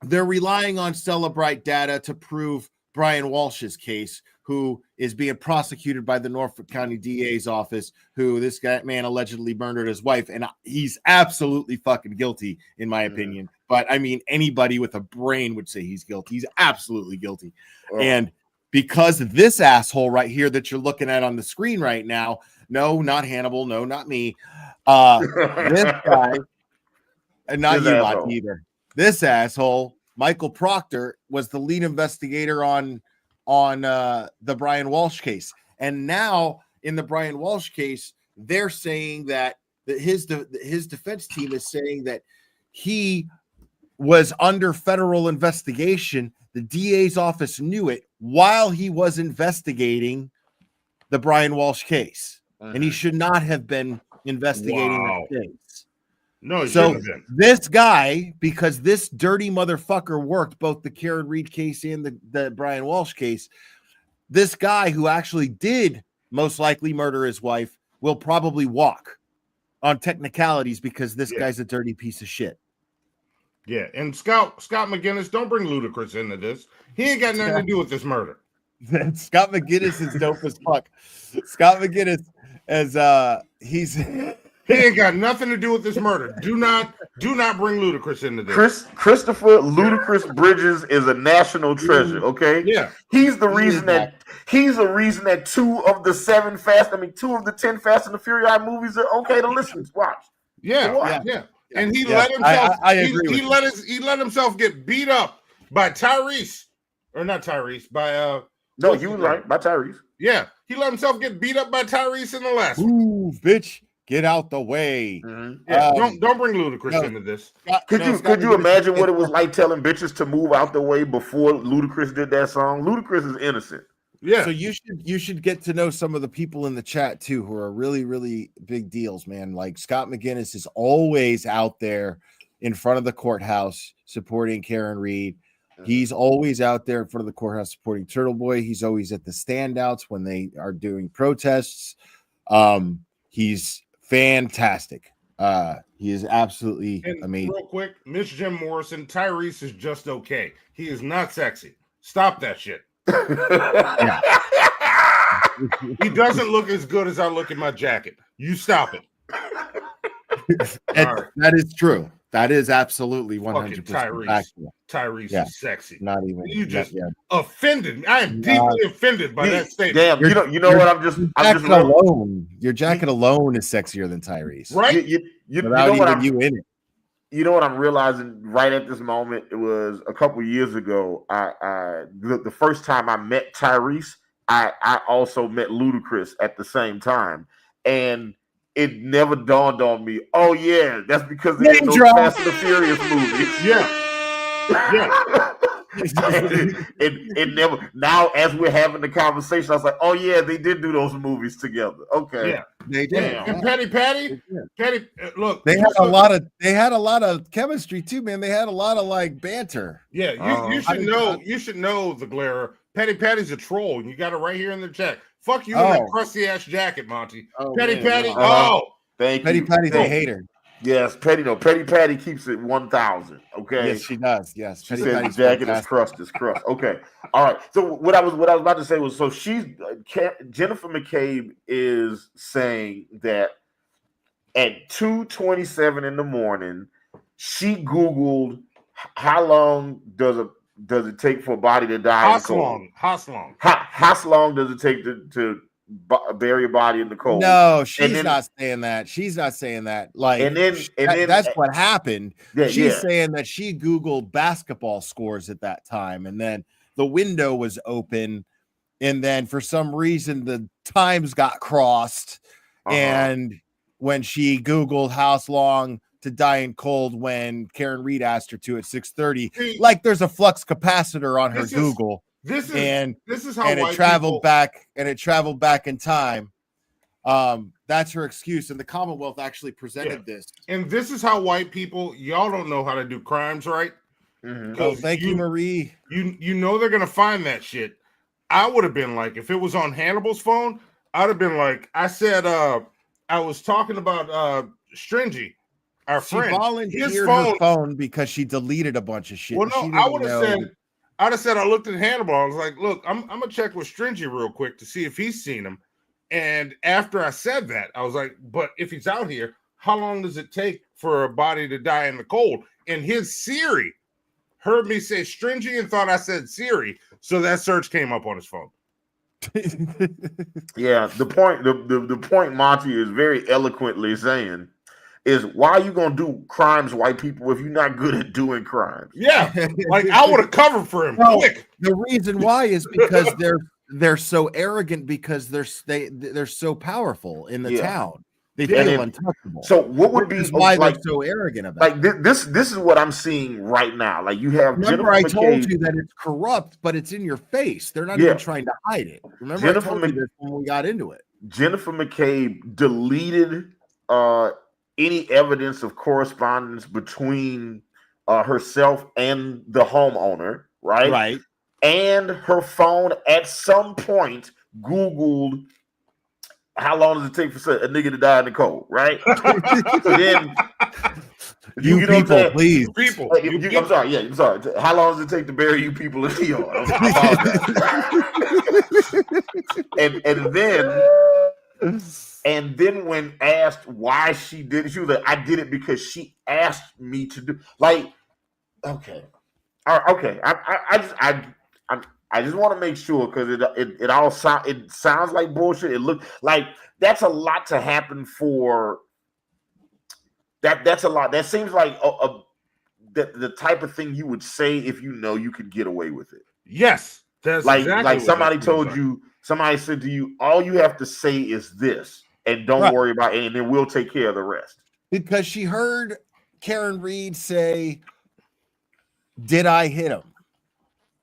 they're relying on Celebrite data to prove Brian Walsh's case, who is being prosecuted by the Norfolk County DA's office, who this man allegedly murdered his wife. And he's absolutely fucking guilty, in my opinion. But I mean, anybody with a brain would say he's guilty. He's absolutely guilty. And because of this asshole right here that you're looking at on the screen right now, no, not Hannibal, no, not me. This guy, and not This you, asshole. Monty, either. This asshole, Michael Proctor, was the lead investigator on the Brian Walsh case. And now in the Brian Walsh case, they're saying that his defense team is saying that he was under federal investigation. The DA's office knew it while he was investigating the Brian Walsh case. And he should not have been investigating that case. No, he so shouldn't have been. This guy, because this dirty motherfucker worked both the Karen Reed case and the Brian Walsh case, this guy who actually did most likely murder his wife will probably walk on technicalities because this guy's a dirty piece of shit. Yeah, and Scott McGinnis, don't bring Ludacris into this. He ain't got nothing to do with this murder. Scott McGinnis is dope as fuck. Scott McGinnis, as he's He ain't got nothing to do with this murder. Do not bring Ludacris into this. Christopher Ludacris Bridges is a national treasure. Okay, yeah, he's the reason that 2 of the 10 Fast and the Furious movies are okay to listen to. Watch. Yeah. And he let himself. I agree he let himself get beat up by Tyrese, or not Tyrese, by No, you were right, by Tyrese. Yeah, he let himself get beat up by Tyrese in the last one. Ooh, bitch, get out the way. Yeah, don't bring Ludacris into this. Could you imagine what it was like telling bitches to move out the way before Ludacris did that song? Ludacris is innocent. Yeah. So you should get to know some of the people in the chat too, who are really, really big deals, man. Like Scott McGinnis is always out there in front of the courthouse supporting Karen Reed. He's always out there in front of the courthouse supporting Turtle Boy. He's always at the standouts when they are doing protests. He's fantastic. He is absolutely amazing. Real quick, Miss Jim Morrison, Tyrese is just okay. He is not sexy. Stop that shit. He doesn't look as good as I look in my jacket. You stop it. That is true. That is absolutely 100%. Tyrese is sexy. Not even. You just offended me. I am deeply offended by that statement. Damn, you know what? I'm just alone. Your jacket alone is sexier than Tyrese, right? You know what you in it. You know what I'm realizing right at this moment? It was a couple years ago. The first time I met Tyrese, I also met Ludacris at the same time, and it never dawned on me. Oh yeah, that's because there ain't no Fast and the Furious movies. Yeah. it never. Now, as we're having the conversation, I was like, oh yeah, they did do those movies together. Okay, yeah, they did. And Patty, look, they had a lot of chemistry too, man. They had a lot of like banter. Yeah, you should know. You should know the Glare. Patty's a troll, and you got it right here in the chat. Fuck you in that crusty ass jacket, Monty. Patty. Thank you. Patty's a hater. Yes, Petty. No, Petty Patty keeps it 1,000. Okay. Yes, she does. Yes, she said the jacket is crust. Okay. All right. So what I was about to say was, so Jennifer McCabe is saying that at 2:27 in the morning, she Googled how long does it take for a body to die? How long? How long does it take to bury a body in the cold? No, she's not saying that. She's not saying that. Like, and then that's what happened. She's saying that she Googled basketball scores at that time, and then the window was open, and then for some reason the times got crossed. And when she Googled how long to die in cold, when Karen Reed asked her to at 6:30, like there's a flux capacitor on her Google. This is how it traveled back, and it traveled back in time. That's her excuse, and the Commonwealth actually presented this. And this is how white people, y'all don't know how to do crimes right. Oh, thank you, Marie. You know they're gonna find that shit. I would have been like, if it was on Hannibal's phone, I'd have been like, I said, I was talking about Stringy, our friend. She volunteered her phone because she deleted a bunch of shit. Well, no, I would have said. I'd have said I looked at Hannibal. I was like, look, I'm gonna check with Stringy real quick to see if he's seen him. And after I said that, I was like, but if he's out here, how long does it take for a body to die in the cold? And his Siri heard me say Stringy and thought I said Siri, so that search came up on his phone. Yeah, the point Monty is very eloquently saying is, why are you gonna do crimes, white people, if you're not good at doing crimes? Yeah, like I would have covered for him quick. The reason why is because they're so arrogant, because they're so powerful in the town. They feel untouchable. So what would be why they're so arrogant about it? This is what I'm seeing right now. Like you have Remember I told you that it's corrupt, but it's in your face. They're not even trying to hide it. Remember I told you this when we got into it. Jennifer McCabe deleted any evidence of correspondence between herself and the homeowner, right? Right. And her phone at some point Googled how long does it take for a nigga to die in the cold, right? So then you know people, please. People. I'm sorry. How long does it take to bury you people in the yard? And then And then when asked why she did it, she was like, "I did it because she asked me to do." Like, okay, all right, okay. I just want to make sure because it sounds like bullshit. It looks like that's a lot to happen for. That's a lot. That seems like the type of thing you would say if you know you could get away with it. Yes, that's exactly like what somebody that told feels you. Somebody said to you, "All you have to say is this, and don't worry about it, and then we'll take care of the rest." Because she heard Karen Reed say, "Did I hit him?"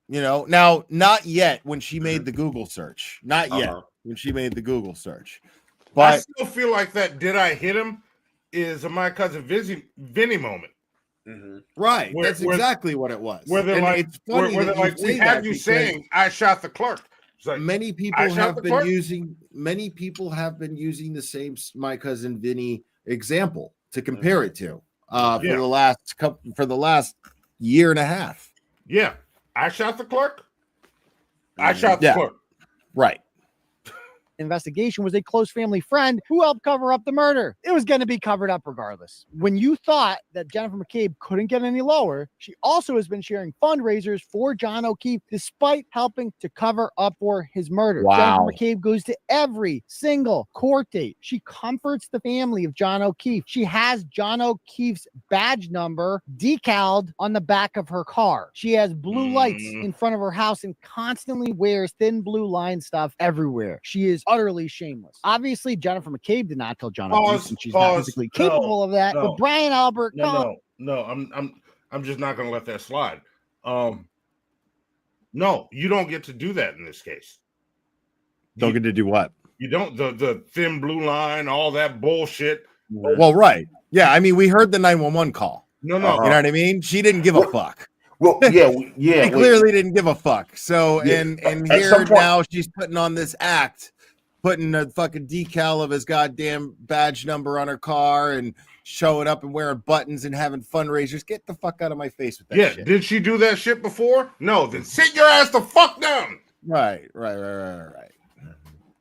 You know, now not yet when she made the Google search. Not yet when she made the Google search. But I still feel like that "did I hit him" is a My Cousin Vinny moment. Right, that's exactly what it was. Where they're And like, it's funny where that they're like, we had you saying, "I shot the clerk." It's like, many people have been using the same My Cousin Vinny example to compare it to for the last year and a half. Yeah, I shot the clerk. I shot the clerk. Right. Investigation was a close family friend who helped cover up the murder. It was going to be covered up regardless. When you thought that Jennifer McCabe couldn't get any lower, she also has been sharing fundraisers for John O'Keefe despite helping to cover up for his murder. Wow. Jennifer McCabe goes to every single court date. She comforts the family of John O'Keefe. She has John O'Keefe's badge number decaled on the back of her car. She has blue lights in front of her house and constantly wears thin blue line stuff everywhere. She is utterly shameless. Obviously, Jennifer McCabe did not tell John O'Keefe, and she's not physically capable of that. But Brian Albert, I'm just not going to let that slide. No, you don't get to do that in this case. Don't get to do what? You don't the thin blue line, all that bullshit. Well, right. Yeah, I mean, we heard the 911 call. No. You know what I mean? She didn't give a fuck. Well, yeah. She clearly didn't give a fuck. So, and here now she's putting on this act, putting a fucking decal of his goddamn badge number on her car and showing up and wearing buttons and having fundraisers. Get the fuck out of my face with that shit. Yeah, did she do that shit before? No, then sit your ass the fuck down. Right.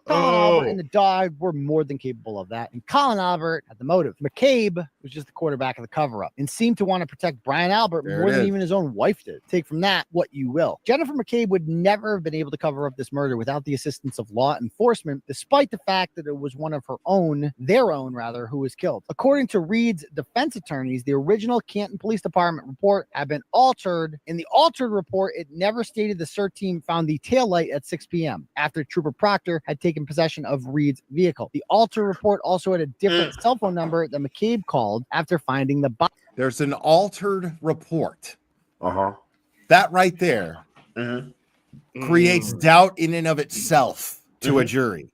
Albert and the dog were more than capable of that, and Colin Albert had the motive. McCabe was just the quarterback of the cover-up and seemed to want to protect Brian Albert more than even his own wife did. Take from that what you will. Jennifer McCabe would never have been able to cover up this murder without the assistance of law enforcement, despite the fact that it was one of their own, who was killed. According to Reed's defense attorneys, the original Canton Police Department report had been altered. In the altered report, it never stated the CERT team found the taillight at 6 p.m. after Trooper Proctor had taken possession of Reed's vehicle. The altered report also had a different cell phone number that McCabe called after finding the body. There's an altered report. That right there creates doubt in and of itself to a jury.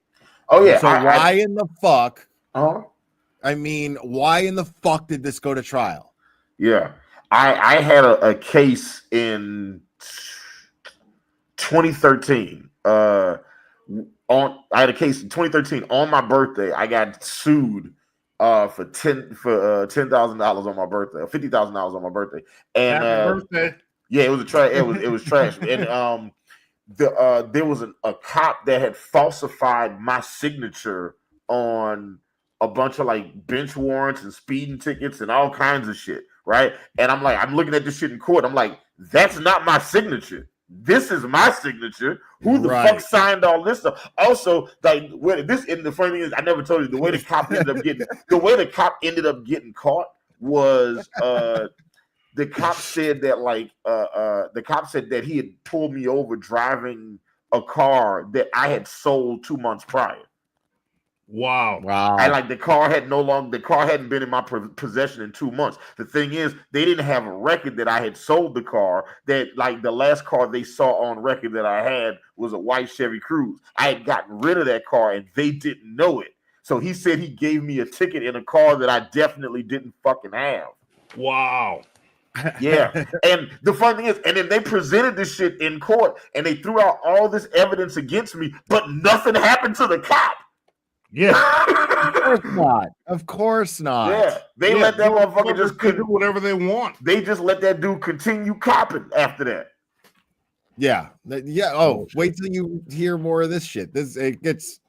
Oh yeah. So why in the fuck? I mean, why in the fuck did this go to trial? Yeah, I had a case in 2013. I had a case in 2013 on my birthday. I got sued for $10,000 on my birthday, or $50,000 on my birthday. And happy birthday. Yeah, it was trash. It was trash. And there was a cop that had falsified my signature on a bunch of like bench warrants and speeding tickets and all kinds of shit, right? And I'm looking at this shit in court. I'm like, that's not my signature. This is my signature. Who the fuck signed all this stuff? Also, like, and the funny thing is, I never told you the way the cop ended up getting caught was the cop said that he had pulled me over driving a car that I had sold 2 months prior. Wow. And like the car hadn't been in my possession in 2 months. The thing is, they didn't have a record that I had sold the car. That like the last car they saw on record that I had was a white Chevy Cruze. I had gotten rid of that car and they didn't know it. So he said he gave me a ticket in a car that I definitely didn't fucking have. Wow. Yeah. And the funny thing is, and then they presented this shit in court and they threw out all this evidence against me, but nothing happened to the cop. Yeah. Of course not. Yeah. They let that motherfucker just do whatever they want. They just let that dude continue copping after that. Yeah. Yeah. Oh, wait till you hear more of this shit. It gets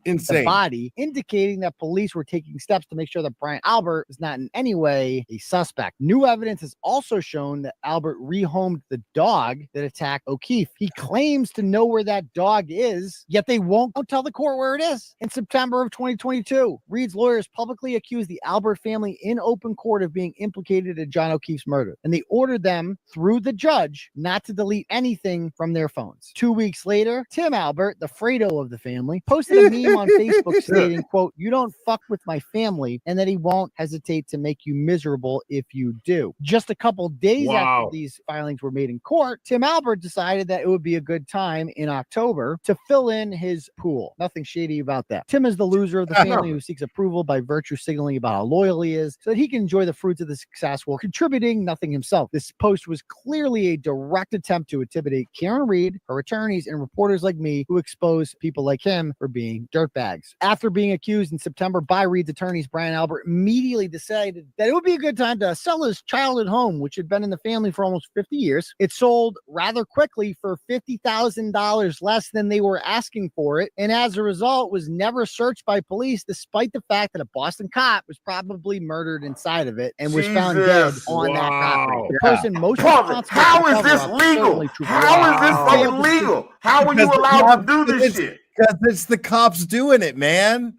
Insane. the body, indicating that police were taking steps to make sure that Brian Albert is not in any way a suspect. New evidence has also shown that Albert rehomed the dog that attacked O'Keefe. He claims to know where that dog is, yet they won't tell the court where it is. In September of 2022, Reed's lawyers publicly accused the Albert family in open court of being implicated in John O'Keefe's murder, and they ordered them, through the judge, not to delete anything from their phones. 2 weeks later, Tim Albert, the Fredo of the family, posted a meme on Facebook stating, quote, "You don't fuck with my family," and that he won't hesitate to make you miserable if you do. Just a couple days after these filings were made in court, Tim Albert decided that it would be a good time in October to fill in his pool. Nothing shady about that. Tim is the loser of the family who seeks approval by virtue signaling about how loyal he is so that he can enjoy the fruits of the success while contributing nothing himself. This post was clearly a direct attempt to intimidate Karen Reed, her attorneys, and reporters like me who expose people like him for being dirtbags. After being accused in September by Reed's attorneys, Brian Albert immediately decided that it would be a good time to sell his childhood home, which had been in the family for almost 50 years. It sold rather quickly for $50,000 less than they were asking for it, and as a result was never searched by police, despite the fact that a Boston cop was probably murdered inside of it and was found dead on that property. The person most responsible how is this legal? How is this fucking legal? How are you allowed to do this shit? Because it's the cops doing it, man.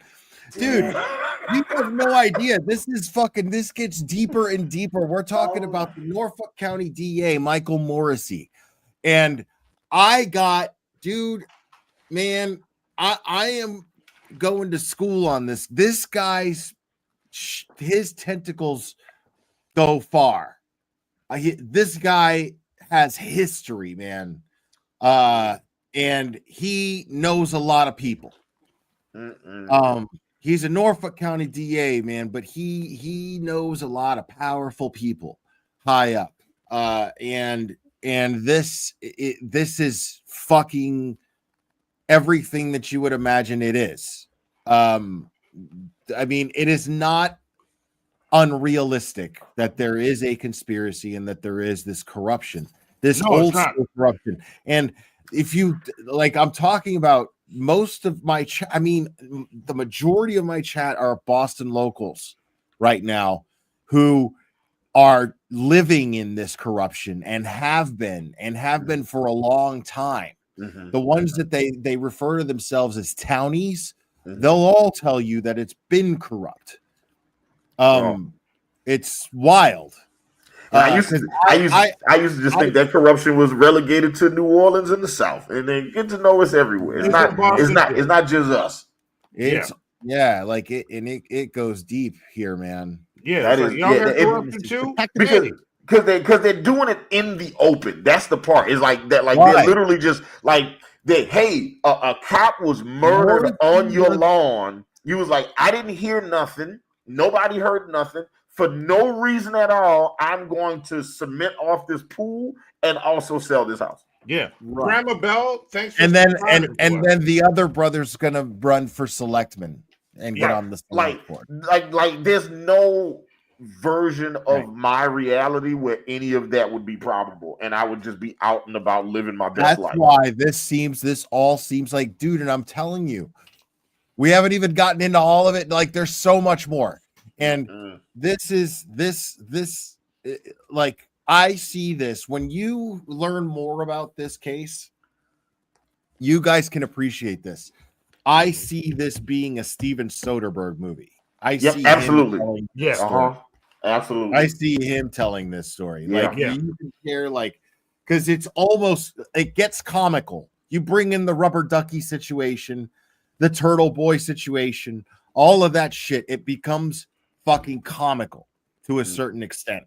Dude, you have no idea. This gets deeper and deeper. We're talking about the Norfolk County DA, Michael Morrissey. And man, I am going to school on this. This guy's, his tentacles go far. This guy has history, man. And he knows a lot of people. He's a Norfolk County DA, man, but he knows a lot of powerful people high up. And this is fucking everything that you would imagine it is. I mean, it is not unrealistic that there is a conspiracy and that there is this corruption, this old school corruption. And if you like, I'm talking about most of my the majority of my chat are Boston locals right now who are living in this corruption and have been for a long time. The ones that they refer to themselves as townies, they'll all tell you that it's been corrupt. It's wild. I used to just think that corruption was relegated to New Orleans and the South, and then get to know it's everywhere. It's not just us. It goes deep here, man. Because they're doing it in the open. That's the part. It's like that. Like they're literally just like a cop was murdered on your lawn. You was like, I didn't hear nothing. Nobody heard nothing. For no reason at all, I'm going to submit off this pool and also sell this house. Yeah, Grandma Bell. Thanks. For and then the other brother's gonna run for selectman and get on the board. Like there's no version of my reality where any of that would be probable, and I would just be out and about living my best life. That's why this all seems like, dude. And I'm telling you, we haven't even gotten into all of it. Like, there's so much more. And this like, I see this when you learn more about this case, you guys can appreciate this. I see this being a Steven Soderbergh movie. I see absolutely. Absolutely. I see him telling this story. You can hear, like, because it gets comical. You bring in the rubber ducky situation, the turtle boy situation, all of that shit. It becomes fucking comical to a certain extent.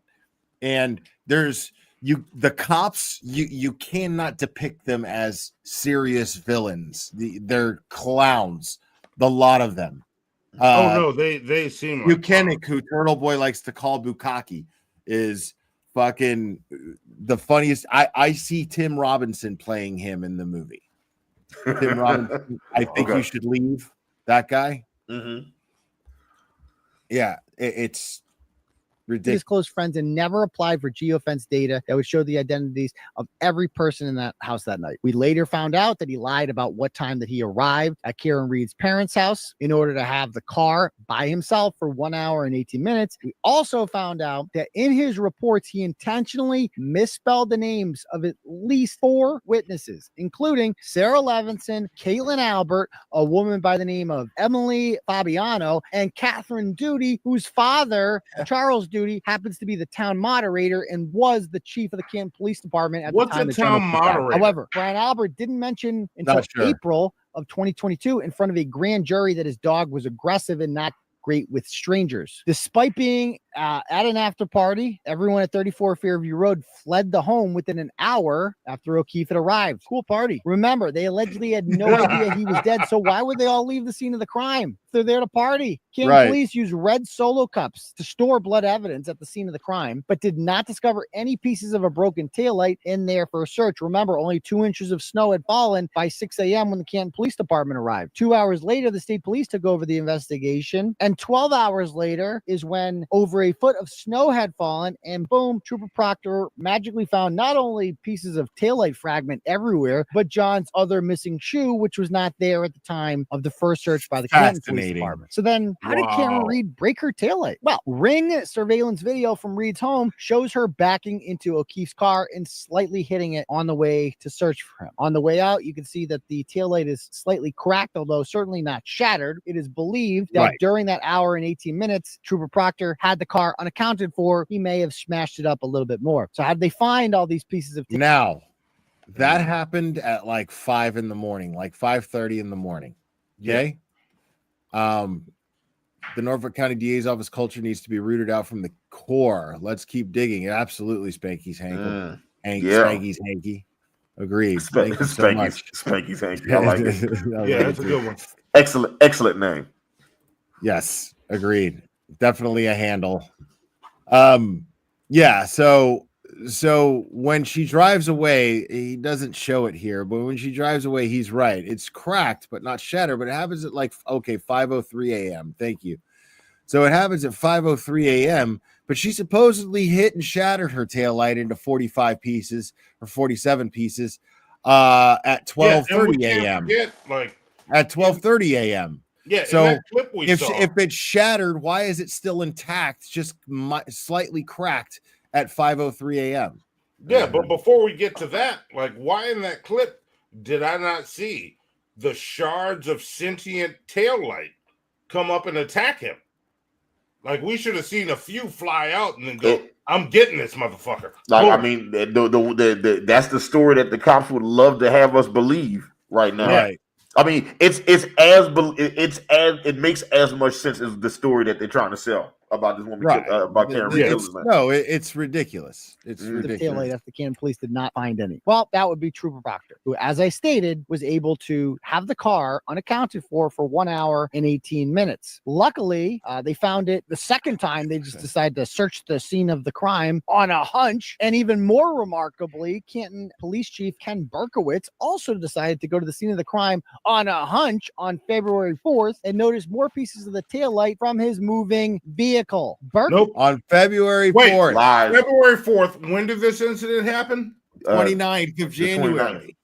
And the cops, you cannot depict them as serious villains. They're clowns, the lot of them. They seem like Buchanan, who Turtle Boy likes to call Bukkake, is fucking the funniest. I see Tim Robinson playing him in the movie. Tim Robinson, I think you should leave. That guy. Yeah, it's his close friends and never applied for geofence data that would show the identities of every person in that house that night. We later found out that he lied about what time that he arrived at Karen Reed's parents' house in order to have the car by himself for 1 hour and 18 minutes. We also found out that in his reports, he intentionally misspelled the names of at least 4 witnesses, including Sarah Levinson, Caitlin Albert, a woman by the name of Emily Fabiano, and Catherine Duty, whose father, Charles Duty, happens to be the town moderator and was the chief of the Canton Police Department at the time. What's a town moderator? However, Brian Albert didn't mention until April of 2022 in front of a grand jury that his dog was aggressive and not great with strangers. Despite being at an after party, everyone at 34 Fairview Road fled the home within an hour after O'Keefe had arrived. Cool party. Remember, they allegedly had no idea he was dead, so why would they all leave the scene of the crime? They're there to party. Canton police used red Solo cups to store blood evidence at the scene of the crime, but did not discover any pieces of a broken taillight in there for a search. Remember, only 2 inches of snow had fallen by 6 a.m. when the Canton Police Department arrived. 2 hours later, the state police took over the investigation, and 12 hours later is when over a foot of snow had fallen, and boom, Trooper Proctor magically found not only pieces of taillight fragment everywhere, but John's other missing shoe, which was not there at the time of the first search by the Canton Police Department. So then, how did Karen Reed break her taillight? Well, Ring surveillance video from Reed's home shows her backing into O'Keefe's car and slightly hitting it on the way to search for him. On the way out, you can see that the taillight is slightly cracked, although certainly not shattered. It is believed that during that hour and 18 minutes, Trooper Proctor had the car unaccounted for. He may have smashed it up a little bit more. So how did they find all these pieces of taillight? Now, that happened at like 5 in the morning, like 5:30 in the morning. Okay. The Norfolk County DA's office culture needs to be rooted out from the core. Let's keep digging. Absolutely, Spanky's Hanky. Spanky's Hanky. Agreed. Thank you so much. Spanky's Hanky. I like it. Yeah, that's a good one. Excellent name. Yes, agreed. Definitely a handle. Yeah, so when she drives away, he doesn't show it here, but when she drives away, he's right. It's cracked, but not shattered, but it happens at 5:03 a.m. Thank you. So it happens at 5:03 a.m., but she supposedly hit and shattered her taillight into 45 pieces or 47 pieces at 12:30 a.m. At 12:30 a.m. Yeah, so that clip we saw. If it's shattered, why is it still intact, just slightly cracked at 5:03 a.m.? Yeah, but before we get to that, why in that clip did I not see the shards of sentient taillight come up and attack him? We should have seen a few fly out and then go, I'm getting this motherfucker. I mean, that's the story that the cops would love to have us believe right now. Right. I mean, it makes as much sense as the story that they're trying to sell about this woman, about Karen Reed. No, it's ridiculous. It's ridiculous. The taillight after the Canton police did not find any. Well, that would be Trooper Proctor, who, as I stated, was able to have the car unaccounted for 1 hour and 18 minutes. Luckily, they found it the second time. They just decided to search the scene of the crime on a hunch. And even more remarkably, Canton Police Chief Ken Berkowitz also decided to go to the scene of the crime on a hunch on February 4th and noticed more pieces of the taillight from his moving vehicle. Nope. On February 4th. February 4th. When did this incident happen? 29th of January.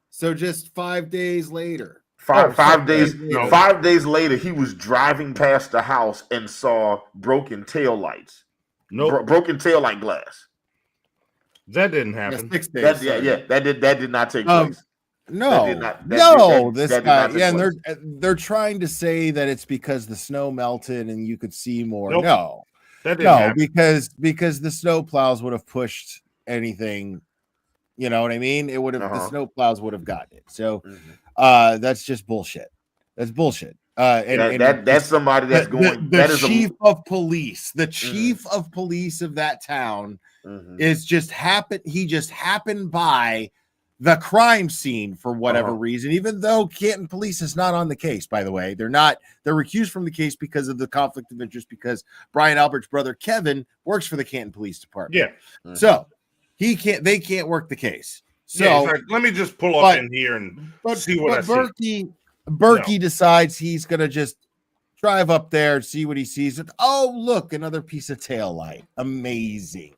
So just 5 days later. 5 days. 5 days later, he was driving past the house and saw broken tail lights. Broken taillight glass. That didn't happen. 6 days. That did not take place. This guy. Yeah, and they're trying to say that it's because the snow melted and you could see more. Nope. No, that didn't happen. because the snow plows would have pushed anything. You know what I mean? It would have the snow plows would have gotten it. So that's just bullshit. That's bullshit. That's somebody that's going. The chief of police, the chief of police of that town is just happened. He just happened by the crime scene for whatever reason, even though Canton police is not on the case, by the way. They're recused from the case because of the conflict of interest, because Brian Albert's brother Kevin works for the Canton Police Department. Yeah. So they can't work the case. So let me just pull up in here and see what I see. Berkey decides he's gonna just drive up there, see what he sees. And, oh, look, another piece of tail light. Amazing.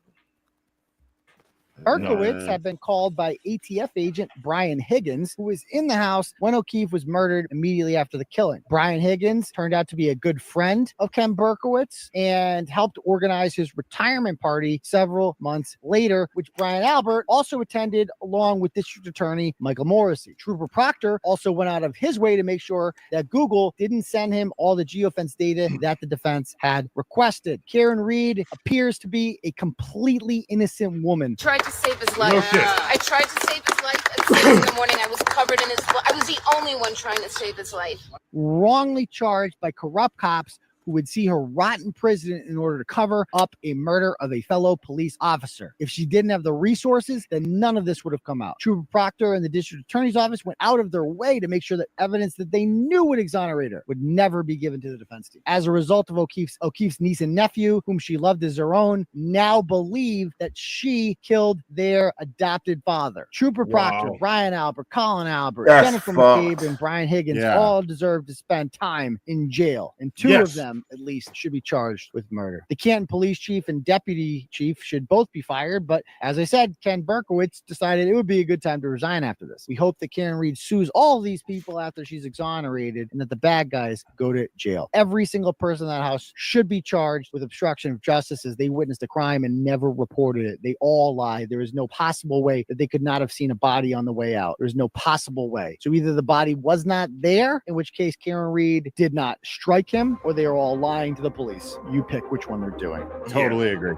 Berkowitz had been called by ATF agent Brian Higgins, who was in the house when O'Keefe was murdered immediately after the killing. Brian Higgins turned out to be a good friend of Ken Berkowitz and helped organize his retirement party several months later, which Brian Albert also attended along with District Attorney Michael Morrissey. Trooper Proctor also went out of his way to make sure that Google didn't send him all the geofence data that the defense had requested. Karen Reed appears to be a completely innocent woman. Tried to save his life. I tried to save his life at 6 in the morning. I was covered in his blood. I was the only one trying to save his life. Wrongly charged by corrupt cops who would see her rot in prison in order to cover up a murder of a fellow police officer. If she didn't have the resources, then none of this would have come out. Trooper Proctor and the district attorney's office went out of their way to make sure that evidence that they knew would exonerate her would never be given to the defense team. As a result of O'Keefe's niece and nephew, whom she loved as her own, now believe that she killed their adopted father. Trooper Proctor, Brian Albert, Colin Albert, Jennifer McCabe, and Brian Higgins all deserve to spend time in jail, and two of them at least should be charged with murder. The Canton police chief and deputy chief should both be fired, but as I said, Ken Berkowitz decided it would be a good time to resign after this. We hope that Karen Reed sues all of these people after she's exonerated and that the bad guys go to jail. Every single person in that house should be charged with obstruction of justice as they witnessed a crime and never reported it. They all lied. There is no possible way that they could not have seen a body on the way out. There's no possible way. So either the body was not there, in which case Karen Reed did not strike him, or they are all lying to the police. You pick which one they're doing. Totally agree.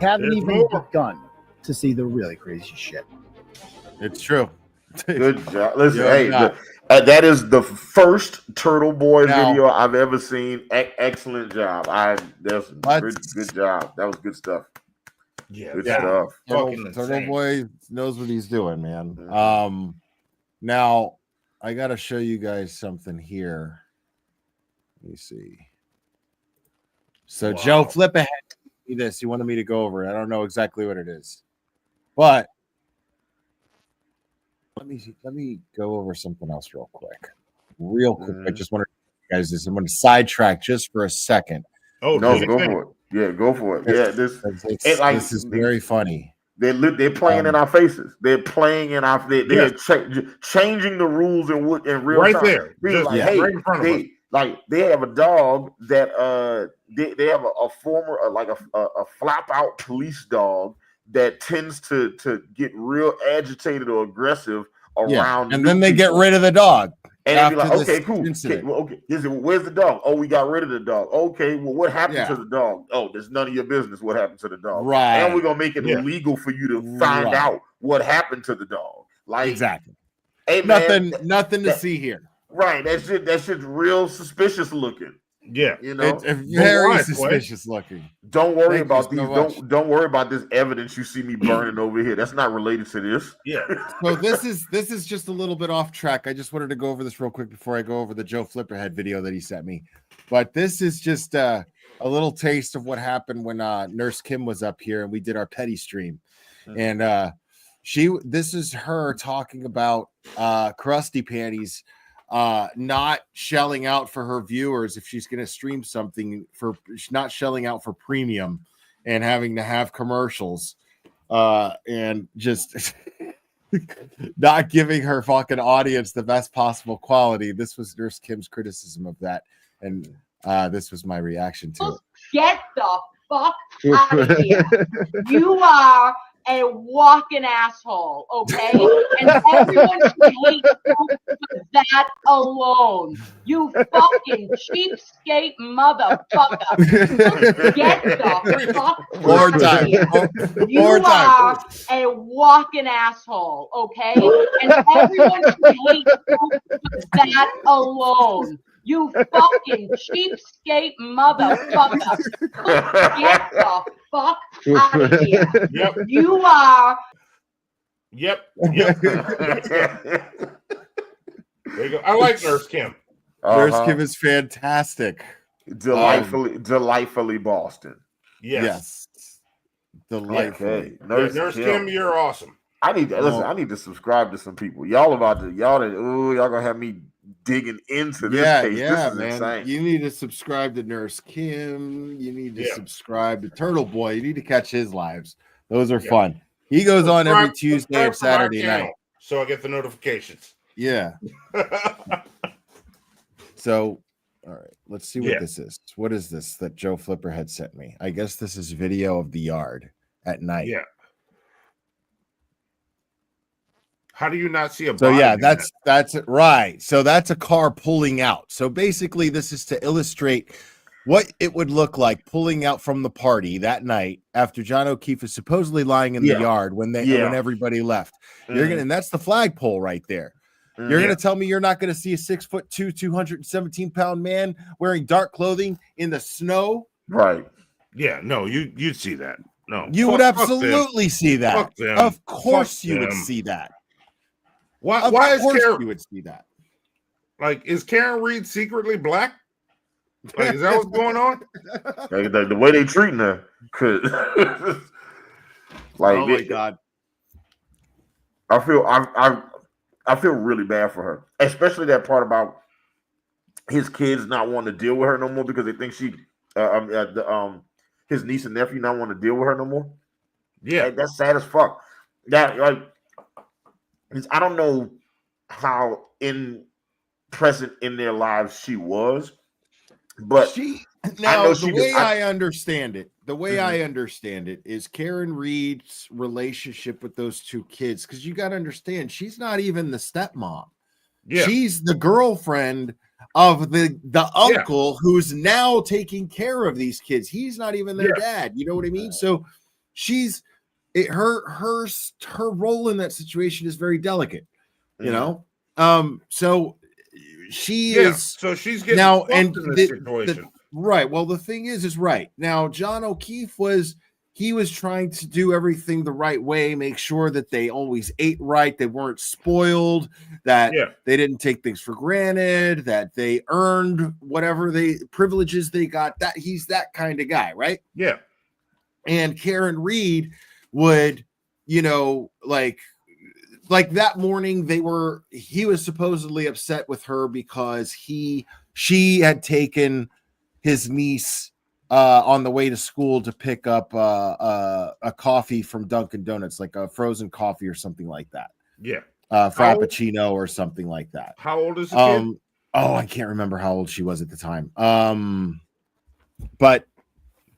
Haven't even begun to see the really crazy shit. It's true. Good job. Listen, that is the first Turtle Boy video I've ever seen. Excellent job. That's good job. That was good stuff. Good stuff. Turtle Boy knows what he's doing, man. Now I got to show you guys something here. Let me see. So Joe, flip ahead. This he wanted me to go over it. I don't know exactly what it is, but let me go over something else real quick. I just wanted to guys this. I'm going to sidetrack just for a second. Oh no, go for it. Yeah, go for it. Yeah, this is very funny. They're playing in our faces. They're playing in our. They're changing the rules in real time. Right there. Right in front of us. Like they have a dog that they have a former a flap out police dog that tends to get real agitated or aggressive around, and then they get rid of the dog. And they'd be like, okay, cool. Okay, where's the dog? Oh, we got rid of the dog. Okay, well, what happened to the dog? Oh, there's none of your business what happened to the dog. Right. And we're gonna make it illegal for you to find out what happened to the dog. Like exactly. Hey, nothing to see here. Right, that shit's real suspicious looking. Yeah, you know, it's very suspicious looking. Don't worry about these. Don't worry about this evidence you see me burning over here. That's not related to this. Yeah. So this is just a little bit off track. I just wanted to go over this real quick before I go over the Joe Flipperhead video that he sent me. But this is just a little taste of what happened when Nurse Kim was up here and we did our petty stream, and this is her talking about Krusty Panties. Not shelling out for her viewers if she's going to stream something not shelling out for premium and having to have commercials and just not giving her fucking audience the best possible quality. This was Nurse Kim's criticism of that, and this was my reaction to it. Get the fuck out of here. You are a walking asshole, okay? And everyone should hate you for that alone. You fucking cheapskate motherfucker. Get the fuck out of here. You are a walking asshole, okay? And everyone should hate you for that alone. You fucking cheapskate motherfucker. Get the fuck out of here. Yep. You are. Yep. There you go. I like Nurse Kim. Nurse Kim is fantastic. Delightfully Boston. Yes. Delightfully. Nurse Kim, you're awesome. I need to subscribe to some people. Y'all gonna have me digging into this case. This is man. insane. You need to subscribe to Nurse Kim. You need to subscribe to Turtle Boy. You need to catch his lives. Those are fun. He goes on every Tuesday and Saturday night. So I get the notifications. Yeah. So, all right, let's see what this is. What is this that Joe Flipper had sent me? I guess this is video of the yard at night. Yeah. How do you not see a body? So yeah, that's it, right. So that's a car pulling out. So basically, this is to illustrate what it would look like pulling out from the party that night after John O'Keefe is supposedly lying in the yard when everybody left. You're gonna, and that's the flagpole right there. You're gonna tell me you're not gonna see a 6'2", 217-pound man wearing dark clothing in the snow? Right. Yeah, no, you'd see that. No, you would absolutely see that. Of course, you would see that. Why is Karen? You would see that. Like, is Karen Reed secretly black? Like, is that what's going on? The way they treating her, like, oh my God, I feel really bad for her, especially that part about his kids not wanting to deal with her no more because they think she, his niece and nephew not want to deal with her no more. Yeah, like, that's sad as fuck. That like. I don't know how present in their lives she was, but the way I understand it is Karen Reed's relationship with those two kids, because you got to understand she's not even the stepmom. Yeah. She's the girlfriend of the uncle who's now taking care of these kids. He's not even their dad. You know what I mean? So she's her role in that situation is very delicate, you know. So she is. So she's getting now and in this situation. Right. Well, the thing is right now, John O'Keefe was trying to do everything the right way, make sure that they always ate right, they weren't spoiled, that they didn't take things for granted, that they earned whatever privileges they got. That he's that kind of guy, right? Yeah. And Karen Reed would, you know, like that morning he was supposedly upset with her because she had taken his niece on the way to school to pick up a coffee from Dunkin' Donuts, like a frozen coffee or something like that. Yeah. Frappuccino or something like that. How old is the kid? Oh, I can't remember how old she was at the time. But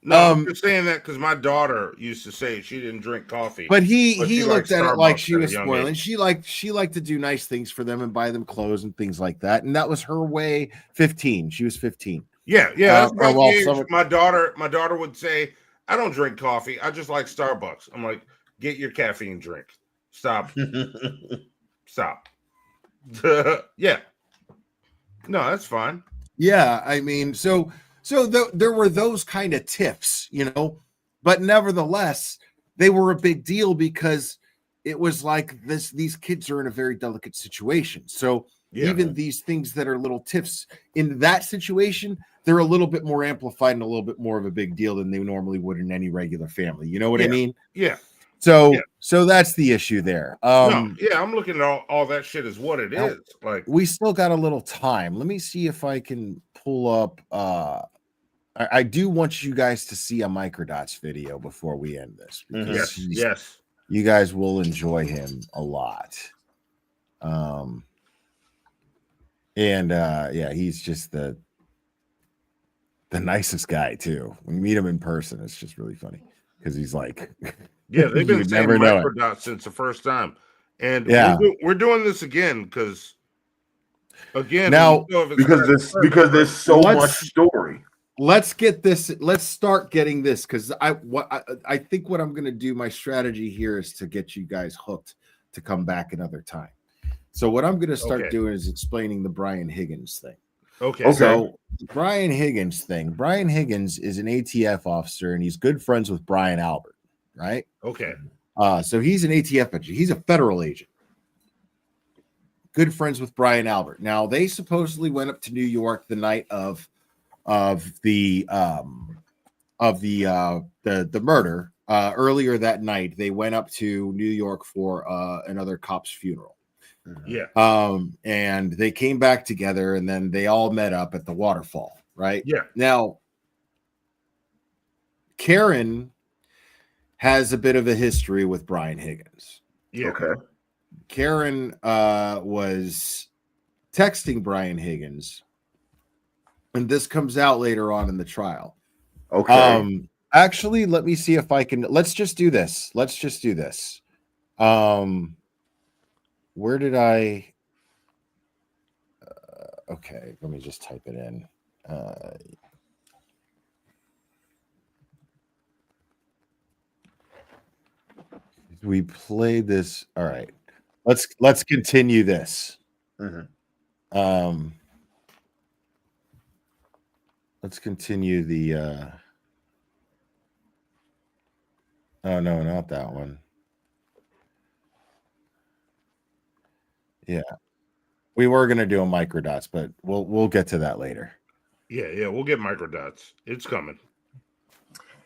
no, I'm just saying that because my daughter used to say she didn't drink coffee. But he looked at it like she was spoiling. She liked to do nice things for them and buy them clothes and things like that. And that was her way. 15. She was 15. Yeah. That's my daughter would say, I don't drink coffee. I just like Starbucks. I'm like, get your caffeine drink. Stop. Stop. Yeah. No, that's fine. Yeah, I mean, so there were those kind of tips, you know, but nevertheless, they were a big deal because it was like these kids are in a very delicate situation. So even these things that are little tips in that situation, they're a little bit more amplified and a little bit more of a big deal than they normally would in any regular family. You know what I mean? Yeah. So that's the issue there. I'm looking at all that shit as what it is. Like, we still got a little time. Let me see if I can pull up. I do want you guys to see a Microdots video before we end this. Because yes, you guys will enjoy him a lot. He's just the nicest guy too. When you meet him in person, it's just really funny because he's like, they've been saying Microdots since the first time, and we're doing this again because now because there's so much story. Let's get this. Let's start getting this because I think what I'm going to do. My strategy here is to get you guys hooked to come back another time. So what I'm going to start doing is explaining the Brian Higgins thing. Okay. So Brian Higgins thing. Brian Higgins is an ATF officer and he's good friends with Brian Albert, right? Okay. So he's an ATF agent. He's a federal agent. Good friends with Brian Albert. Now they supposedly went up to New York the night of the murder. Earlier that night, they went up to New York for another cop's funeral. Yeah. And they came back together, and then they all met up at the Waterfall, right? Yeah. Now, Karen has a bit of a history with Brian Higgins. Yeah. Okay. Karen was texting Brian Higgins, and this comes out later on in the trial. Okay. Actually, let me see if I can. Let's just do this. Where did I? Okay, let me just type it in. We played this. All right. Let's continue this. Let's continue the oh no, not that one. Yeah. We were gonna do a microdots, but we'll get to that later. Yeah, we'll get microdots. It's coming.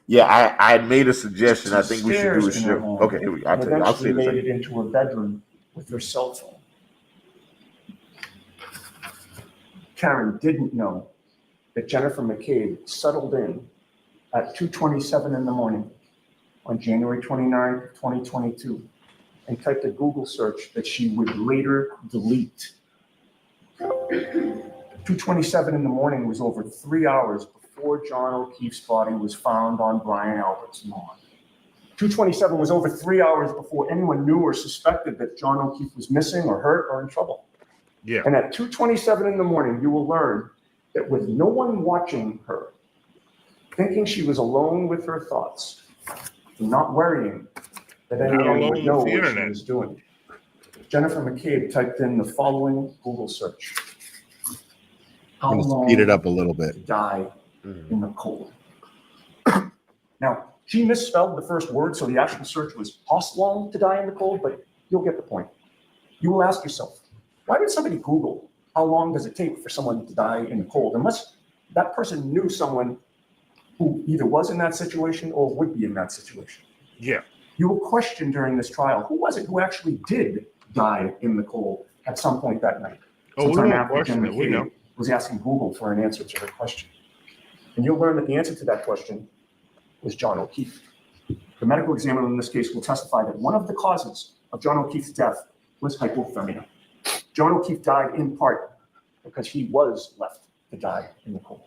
Yeah, I made a suggestion. I think we should do a show. Okay, here we go. I'll say made this. it into a bedroom with her cell phone. Karen didn't know that Jennifer McCabe settled in at 2:27 in the morning on January 29th, 2022, and typed a Google search that she would later delete. 2:27 in the morning was over 3 hours before John O'Keefe's body was found on Brian Albert's lawn. 2:27 was over 3 hours before anyone knew or suspected that John O'Keefe was missing or hurt or in trouble. Yeah. And at 2:27 in the morning, you will learn that with no one watching her, thinking she was alone with her thoughts, and not worrying that anyone would know what she was doing, Jennifer McCabe typed in the following Google search. How I'm gonna long speed it up a little bit. to die in the cold? Now, she misspelled the first word, so the actual search was how long to die in the cold, but you'll get the point. You will ask yourself, why would somebody Google how long does it take for someone to die in the cold, unless that person knew someone who either was in that situation or would be in that situation? Yeah. You will question during this trial, who was it who actually did die in the cold at some point that night? Oh, we Sometime don't after question Jen it. We know. McCabe was asking Google for an answer to her question. And you'll learn that the answer to that question was John O'Keefe. The medical examiner in this case will testify that one of the causes of John O'Keefe's death was hypothermia. John O'Keefe died in part because he was left to die in the cold.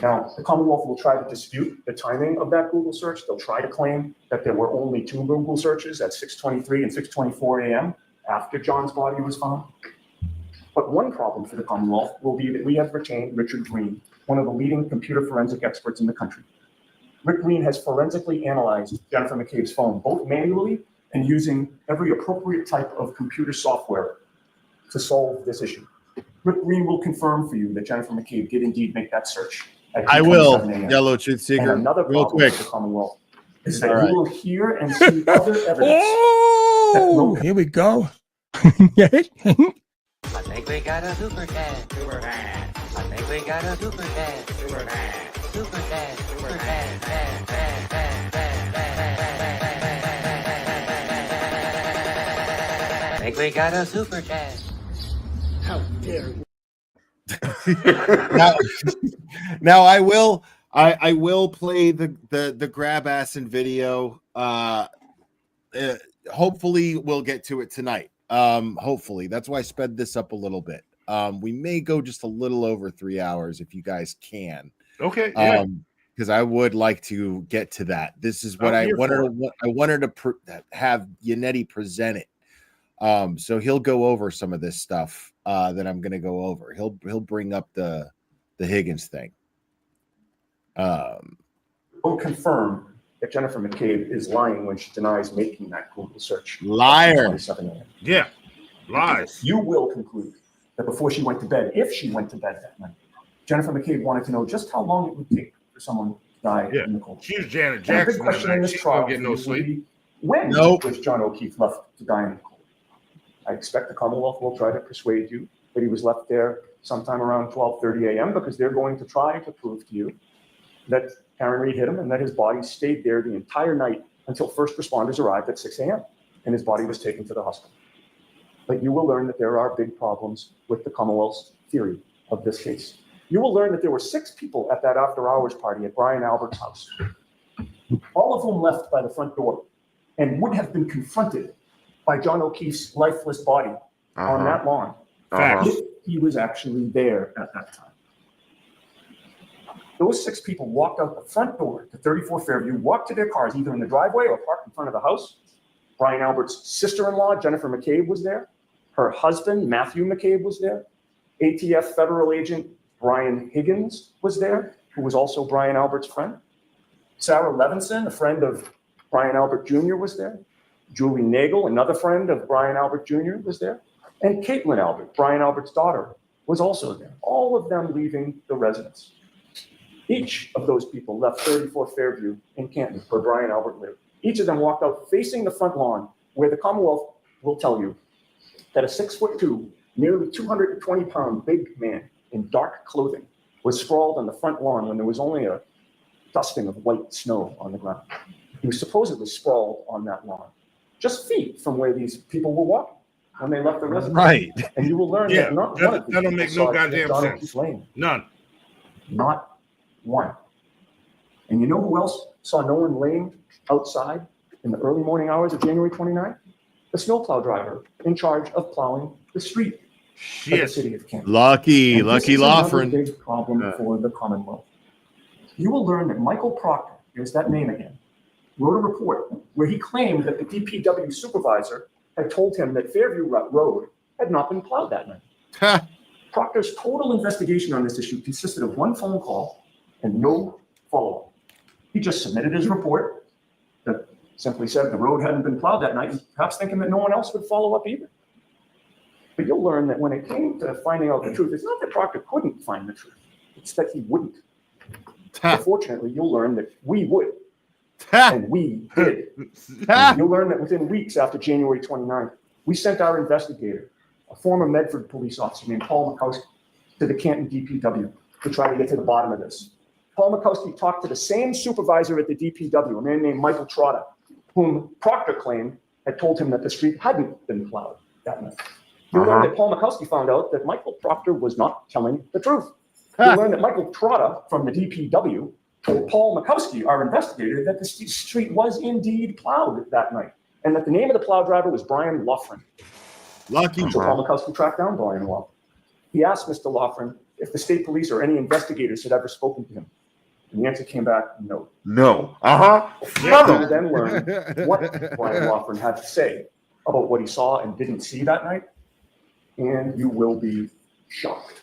Now, the Commonwealth will try to dispute the timing of that Google search. They'll try to claim that there were only 2 Google searches at 6:23 and 6:24 a.m. after John's body was found. But one problem for the Commonwealth will be that we have retained Richard Green, one of the leading computer forensic experts in the country. Rick Green has forensically analyzed Jennifer McCabe's phone, both manually and using every appropriate type of computer software to solve this issue. Rick Green will confirm for you that Jennifer McCabe did indeed make that search. I will, 2:27 a.m. Yellow Truth Seeker. And another Real problem quick. for the Commonwealth is that All right. you will hear and see other evidence. Oh, here we go. I think we got a super dad. Super dad. I think we got a super dad. Super dad. Super dad. Super dad. Dad, dad, dad, dad, dad, dad. I think we got a super dad. How dare you? now I will play the grab ass in video. Hopefully we'll get to it tonight. Hopefully that's why I sped this up a little bit. We may go just a little over 3 hours if you guys can. Okay. Yeah. Because I would like to get to that. This is what I wanted to have Yannetti present it. So he'll go over some of this stuff that I'm going to go over. He'll bring up the Higgins thing. Will confirm that Jennifer McCabe is lying when she denies making that Google search. Liar. 27 a.m. Yeah. Lies. You will conclude that before she went to bed, if she went to bed that night, Jennifer McCabe wanted to know just how long it would take for someone to die in the cold. She was Janet And the Jackson. big question in this trial Get no will sleep. be, when was John O'Keefe left to die in the cold? I expect the Commonwealth will try to persuade you that he was left there sometime around 12:30 a.m. because they're going to try to prove to you that Karen Reed hit him and that his body stayed there the entire night until first responders arrived at 6 a.m. and his body was taken to the hospital. But you will learn that there are big problems with the Commonwealth's theory of this case. You will learn that there were 6 people at that after-hours party at Brian Albert's house, all of whom left by the front door and would have been confronted by John O'Keefe's lifeless body on that lawn if he was actually there at that time. Those 6 people walked out the front door to 34 Fairview, walked to their cars, either in the driveway or parked in front of the house. Brian Albert's sister-in-law, Jennifer McCabe, was there. Her husband, Matthew McCabe, was there. ATF federal agent Brian Higgins was there, who was also Brian Albert's friend. Sarah Levinson, a friend of Brian Albert Jr., was there. Julie Nagel, another friend of Brian Albert Jr., was there. And Caitlin Albert, Brian Albert's daughter, was also there. All of them leaving the residence. Each of those people left 34 Fairview in Canton, where Brian Albert lived. Each of them walked out facing the front lawn, where the Commonwealth will tell you that a 6'2", nearly 220-pound big man in dark clothing was sprawled on the front lawn when there was only a dusting of white snow on the ground. He was supposedly sprawled on that lawn, just feet from where these people were walking when they left the residence. Right. And you will learn that not one of these That'll people make no saw goddamn John sense. O'Keefe Lane. None. Not one. And you know who else saw Nolan Lane outside in the early morning hours of January 29th? The snowplow driver in charge of plowing the street for the city of Canton. Lucky And this is another Laughlin. big problem for the Commonwealth. You will learn that Michael Proctor, here's that name again, wrote a report where he claimed that the DPW supervisor had told him that Fairview Road had not been plowed that night. Proctor's total investigation on this issue consisted of one phone call and no follow-up. He just submitted his report that simply said the road hadn't been plowed that night, perhaps thinking that no one else would follow up either. But you'll learn that when it came to finding out the truth, it's not that Proctor couldn't find the truth, it's that he wouldn't. Unfortunately, you'll learn that we would, and we did. You'll learn that within weeks after January 29th, we sent our investigator, a former Medford police officer named Paul Makowski, to the Canton DPW to try to get to the bottom of this. Paul Makowski talked to the same supervisor at the DPW, a man named Michael Trotta, whom Proctor claimed had told him that the street hadn't been plowed that night. You'll learn that Paul Makowski found out that Michael Proctor was not telling the truth. You'll learn that Michael Trotta from the DPW told Paul Makowski, our investigator, that the street was indeed plowed that night, and that the name of the plow driver was Brian Laughlin. Lucky. So Paul Makowski tracked down Brian Laughlin. He asked Mr. Laughlin if the state police or any investigators had ever spoken to him. And the answer came back, no. No. You will then learn what Brian Laughlin had to say about what he saw and didn't see that night, and you will be shocked.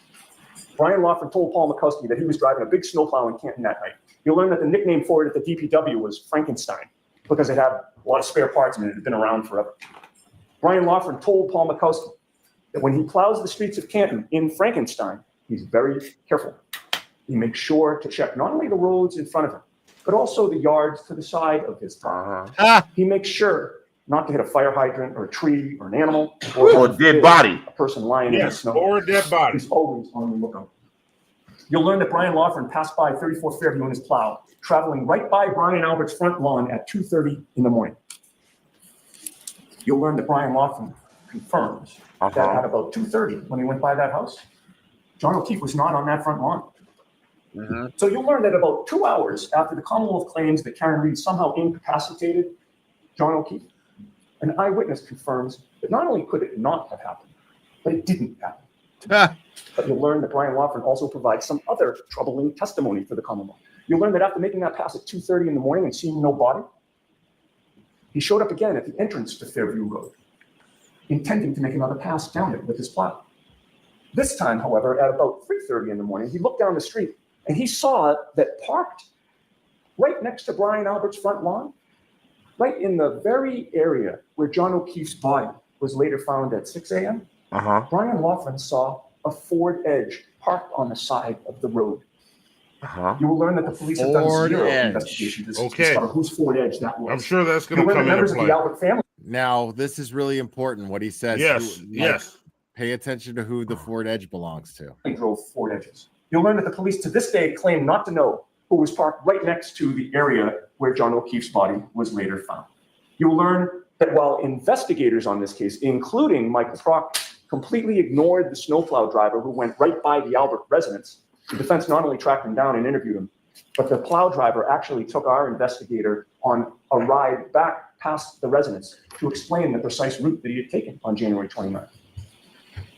Brian Laughlin told Paul Makowski that he was driving a big snowplow in Canton that night. You'll learn that the nickname for it at the DPW was Frankenstein because it had a lot of spare parts and it had been around forever. Brian Laughlin told Paul Makowski that when he plows the streets of Canton in Frankenstein, he's very careful. He makes sure to check not only the roads in front of him, but also the yards to the side of his car. He makes sure not to hit a fire hydrant or a tree or an animal or a dead body. A person lying in the snow. Or a dead body. He's always on the lookout. You'll learn that Brian Laughlin passed by 34 Fairview in his plow, traveling right by Brian Albert's front lawn at 2:30 in the morning. You'll learn that Brian Laughlin confirms that at about 2:30, when he went by that house, John O'Keefe was not on that front lawn. So you'll learn that about 2 hours after the Commonwealth claims that Karen Reed somehow incapacitated John O'Keefe, an eyewitness confirms that not only could it not have happened, but it didn't happen. But you'll learn that Brian Laughlin also provides some other troubling testimony for the Commonwealth. You'll learn that after making that pass at 2:30 in the morning and seeing no body, he showed up again at the entrance to Fairview Road, intending to make another pass down it with his plow. This time, however, at about 3:30 in the morning, he looked down the street and he saw that parked right next to Brian Albert's front lawn, right in the very area where John O'Keefe's body was later found at 6 a.m., Brian Laughlin saw a Ford Edge parked on the side of the road. You will learn that the police have done zero investigation to discover whose Ford Edge that was. I'm sure that's going to come into play. The Albert family. Now, this is really important what he says. Yes. Pay attention to who the Ford Edge belongs to. They drove Ford Edges. You'll learn that the police to this day claim not to know who was parked right next to the area where John O'Keefe's body was later found. You will learn that while investigators on this case, including Michael Prock, completely ignored the snowplow driver who went right by the Albert residence, the defense not only tracked him down and interviewed him, but the plow driver actually took our investigator on a ride back past the residence to explain the precise route that he had taken on January 29th.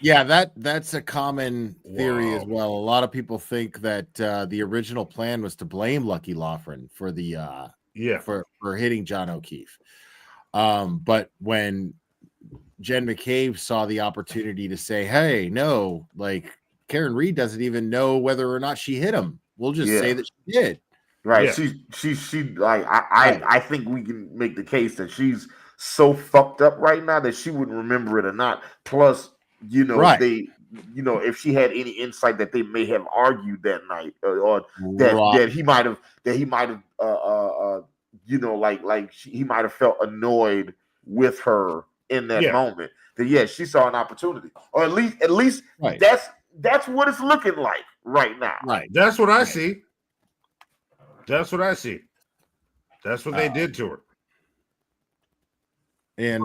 Yeah, that's a common theory as well. A lot of people think that the original plan was to blame Lucky Loughran for the for hitting John O'Keefe. But when Jen McCabe saw the opportunity to say, "Hey, no, like Karen Reed doesn't even know whether or not she hit him. We'll just say that she did." Right. She like I think we can make the case that she's so fucked up right now that she wouldn't remember it or not. Plus, they if she had any insight that they may have argued that night or that he might have he might have felt annoyed with her in that moment. That she saw an opportunity. Or at least that's what it's looking like right now. Right. That's what I see. That's what I see. That's what they did to her. And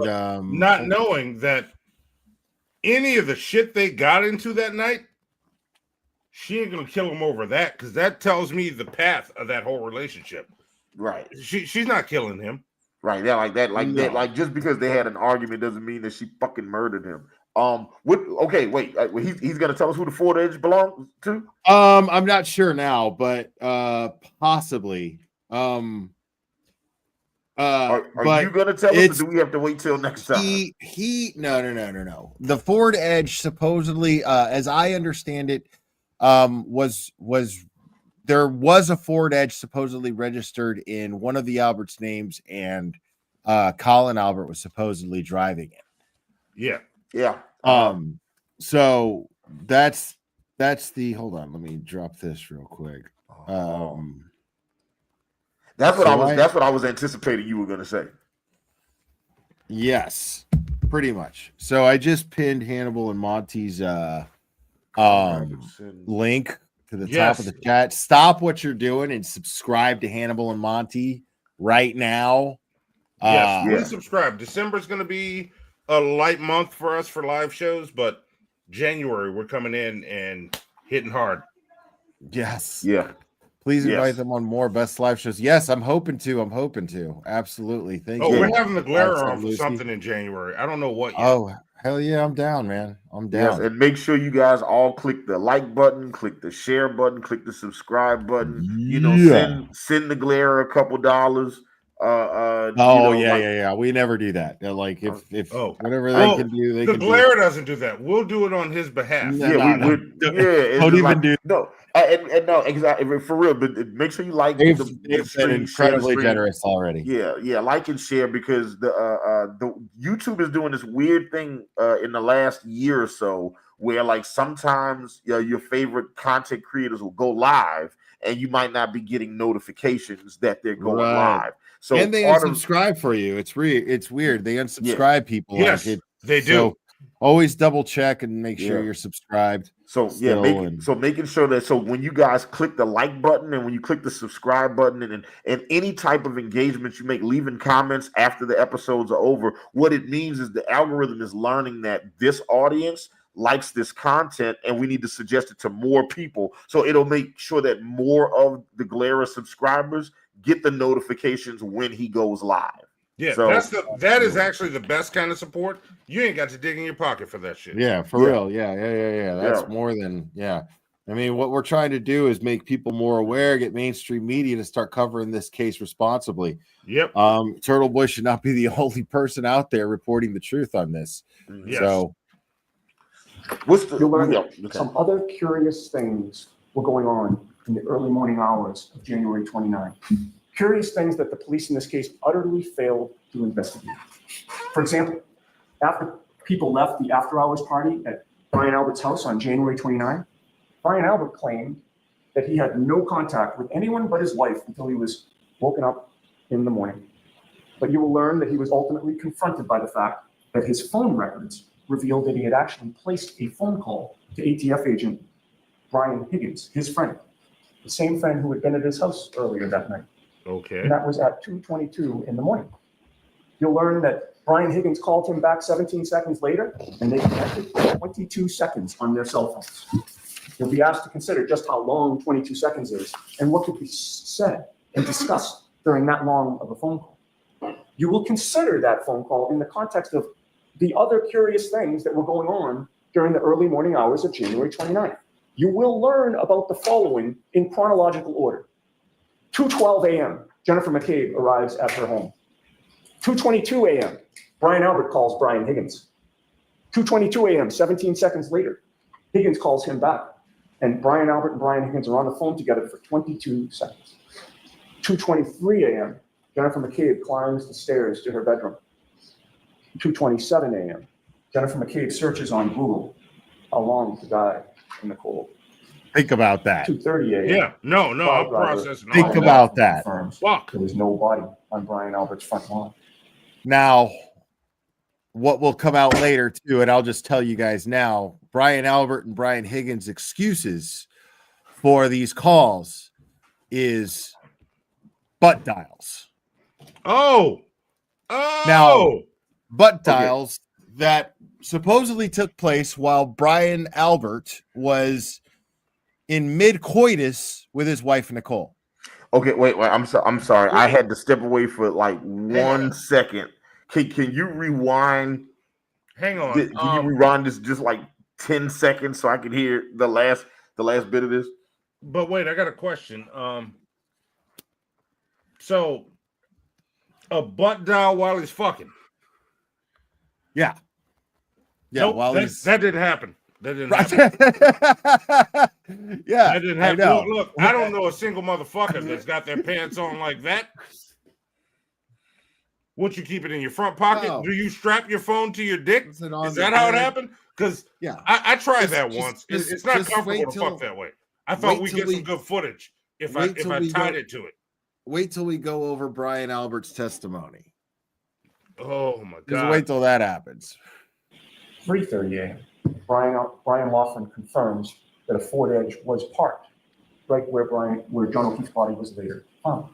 not knowing that any of the shit they got into that night, she ain't gonna kill him over that, because that tells me the path of that whole relationship. Right. She's not killing him. Right. Yeah, like just because they had an argument doesn't mean that she fucking murdered him. He's gonna tell us who the Ford Edge belongs to? I'm not sure now, but possibly. Are you gonna tell us, or do we have to wait till next time? No. The Ford Edge supposedly, as I understand it, was there was a Ford Edge supposedly registered in one of the Albert's names, and Colin Albert was supposedly driving it. Yeah. Yeah. So that's the, hold on, let me drop this real quick. That's what I was anticipating you were going to say. Yes, pretty much. So I just pinned Hannibal and Monty's link to the top of the chat. Stop what you're doing and subscribe to Hannibal and Monty right now. Yes, please subscribe. December's going to be a light month for us for live shows, but January we're coming in and hitting hard. Yes. Yeah. Please invite them on more best live shows. Yes, I'm hoping to. Absolutely. Thank you. We're having the glare on for something in January. I don't know what yet. Oh, hell yeah, I'm down, man. I'm down. Yes, and make sure you guys all click the like button, click the share button, click the subscribe button. Send the glare a couple dollars. We never do that. Like if whatever they can do, they the can glare doesn't do that. We'll do it on his behalf. Don't even do. No, and no, exactly, for real. But make sure you like. They've been incredibly generous already. Yeah, like and share, because the YouTube is doing this weird thing in the last year or so, where like sometimes your favorite content creators will go live, and you might not be getting notifications that they're going live. So and they unsubscribe for you. It's weird. They unsubscribe people. Yes, they do. So always double check and make sure you're subscribed. So making sure that when you guys click the like button and when you click the subscribe button and any type of engagement you make, leaving comments after the episodes are over, what it means is the algorithm is learning that this audience likes this content and we need to suggest it to more people. So it'll make sure that more of the Glera subscribers get the notifications when he goes live. Yeah, that is actually the best kind of support. You ain't got to dig in your pocket for that shit. Yeah, for real. Yeah. That's more than I mean, what we're trying to do is make people more aware, get mainstream media to start covering this case responsibly. Yep. Turtle Boy should not be the only person out there reporting the truth on this. Yes. So you'll learn that some other curious things were going on in the early morning hours of January 29th. Curious things that the police in this case utterly failed to investigate. For example, after people left the after-hours party at Brian Albert's house on January 29th, Brian Albert claimed that he had no contact with anyone but his wife until he was woken up in the morning. But you will learn that he was ultimately confronted by the fact that his phone records revealed that he had actually placed a phone call to ATF agent Brian Higgins, his friend, the same friend who had been at his house earlier that night. Okay. And that was at 2:22 in the morning. You'll learn that Brian Higgins called him back 17 seconds later, and they connected for 22 seconds on their cell phones. You'll be asked to consider just how long 22 seconds is and what could be said and discussed during that long of a phone call. You will consider that phone call in the context of the other curious things that were going on during the early morning hours of January 29th. You will learn about the following in chronological order. 2:12 a.m., Jennifer McCabe arrives at her home. 2:22 a.m., Brian Albert calls Brian Higgins. 2:22 a.m., 17 seconds later, Higgins calls him back. And Brian Albert and Brian Higgins are on the phone together for 22 seconds. 2:23 a.m., Jennifer McCabe climbs the stairs to her bedroom. 2:27 a.m., Jennifer McCabe searches on Google how long to die in the cold. Think about that. 2:30 a.m. Yeah, no, I'm processing. Think about that. Fuck. There was no body on Brian Albert's front lawn. Now, what will come out later too, and I'll just tell you guys now, Brian Albert and Brian Higgins' excuses for these calls is butt dials. Oh. Now, butt dials that supposedly took place while Brian Albert was in mid-coitus with his wife, Nicole. Okay, wait. I'm sorry. I had to step away for like 1 second. Can you rewind? Hang on. Can you rewind this just like 10 seconds so I can hear the last bit of this? But wait, I got a question. So a butt dial while he's fucking. Yeah. Yeah, nope, while that didn't happen. That didn't happen. Yeah. That didn't happen. Look, I don't know a single motherfucker that's got their pants on like that. What, you keep it in your front pocket? No. Do you strap your phone to your dick? Is that the how it bed. happened? Because Yeah, I tried that once. just- It's not just comfortable wait to till- fuck that way. I thought wait we'd till get we- some good footage if wait I till we tied go- it to it. Wait till we go over Brian Albert's testimony. Oh my Just god! wait till that happens. 3:30 a.m., Brian Laughlin confirms that a Ford Edge was parked right where John O'Keefe's body was later found.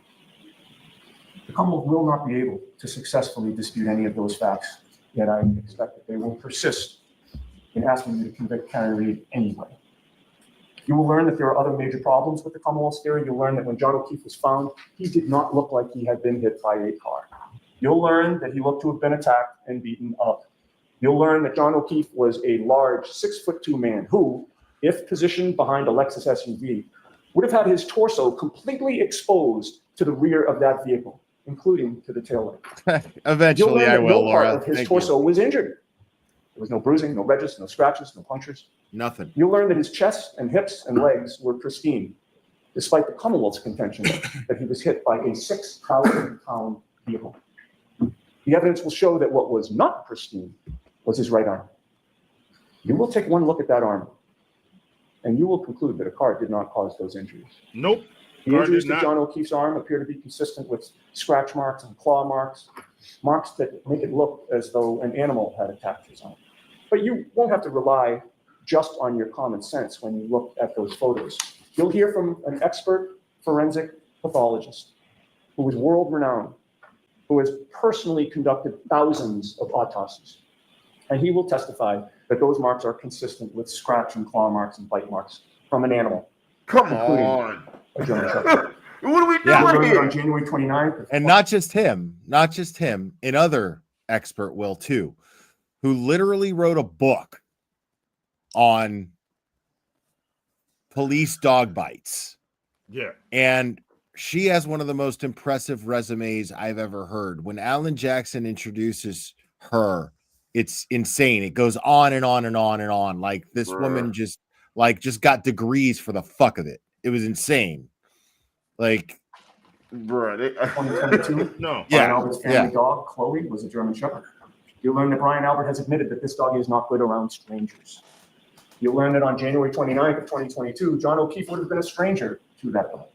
The Commonwealth will not be able to successfully dispute any of those facts, yet I expect that they will persist in asking you to convict Karen Reed anyway. You will learn that there are other major problems with the Commonwealth's theory. You'll learn that when John O'Keefe was found, he did not look like he had been hit by a car. You'll learn that he looked to have been attacked and beaten up. You'll learn that John O'Keefe was a large 6'2" man who, if positioned behind a Lexus SUV, would have had his torso completely exposed to the rear of that vehicle, including to the taillight. Eventually, I will, no Laura. part of his Thank torso you. was injured. There was no bruising, no ridges, no scratches, no punctures. Nothing. You'll learn that his chest and hips and legs were pristine, despite the Commonwealth's contention that he was hit by a 6,000-pound vehicle. The evidence will show that what was not pristine was his right arm. You will take one look at that arm, and you will conclude that a car did not cause those injuries. Nope. The injuries to John O'Keefe's arm appear to be consistent with scratch marks and claw marks, marks that make it look as though an animal had attacked his arm. But you won't have to rely just on your common sense when you look at those photos. You'll hear from an expert forensic pathologist who is world-renowned, who has personally conducted thousands of autopsies. And he will testify that those marks are consistent with scratch and claw marks and bite marks from an animal. Come on. A German Shepherd. What are we Yeah. doing here? On January 29th. And not just him, another expert will too, who literally wrote a book on police dog bites. Yeah. And she has one of the most impressive resumes I've ever heard. When Alan Jackson introduces her, it's insane. It goes on and on and on and on. Like this woman just got degrees for the fuck of it. It was insane. Like, bro, 2022. No. Brian Albert's family dog, Chloe, was a German Shepherd. You'll learn that Brian Albert has admitted that this dog is not good around strangers. You'll learn that on January 29th of 2022, John O'Keefe would have been a stranger to that dog.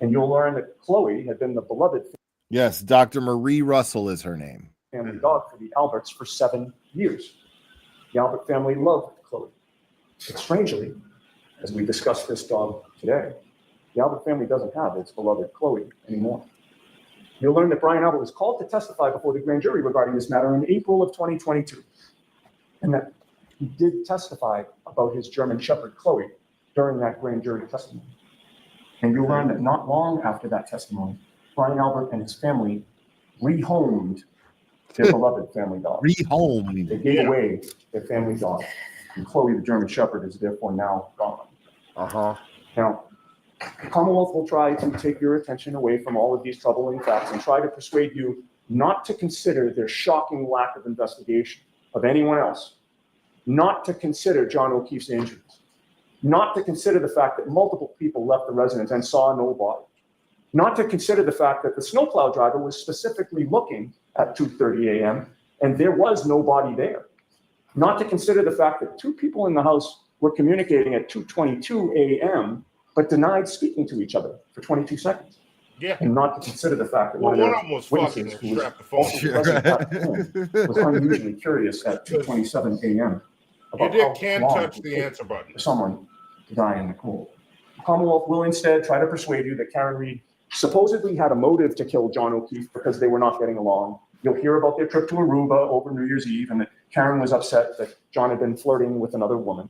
And you'll learn that Chloe had been the beloved yes, Dr. Marie Russell is her name. family dog for the Alberts for 7 years. The Albert family loved Chloe. But strangely, as we discuss this dog today, the Albert family doesn't have its beloved Chloe anymore. You'll learn that Brian Albert was called to testify before the grand jury regarding this matter in April of 2022, and that he did testify about his German Shepherd, Chloe, during that grand jury testimony. And you'll learn that not long after that testimony, Brian Albert and his family rehomed their beloved family dog. Rehomed. They gave away their family dog. And Chloe, the German Shepherd, is therefore now gone. Now, the Commonwealth will try to take your attention away from all of these troubling facts and try to persuade you not to consider their shocking lack of investigation of anyone else, not to consider John O'Keefe's injuries, not to consider the fact that multiple people left the residence and saw no body, not to consider the fact that the snowplow driver was specifically looking at 2:30 a.m. and there was no body there, not to consider the fact that two people in the house were communicating at 2:22 a.m. but denied speaking to each other for 22 seconds. Yeah. And not to consider the fact that Well, one of one their of them was fucking witnesses, and who was strapped the phone. also present at the home, was unusually curious at 2:27 a.m. You about how can't long touch it the would take answer button. for someone to die in the cold. The Commonwealth will instead try to persuade you that Karen Reed supposedly had a motive to kill John O'Keefe because they were not getting along. You'll hear about their trip to Aruba over New Year's Eve and that Karen was upset that John had been flirting with another woman.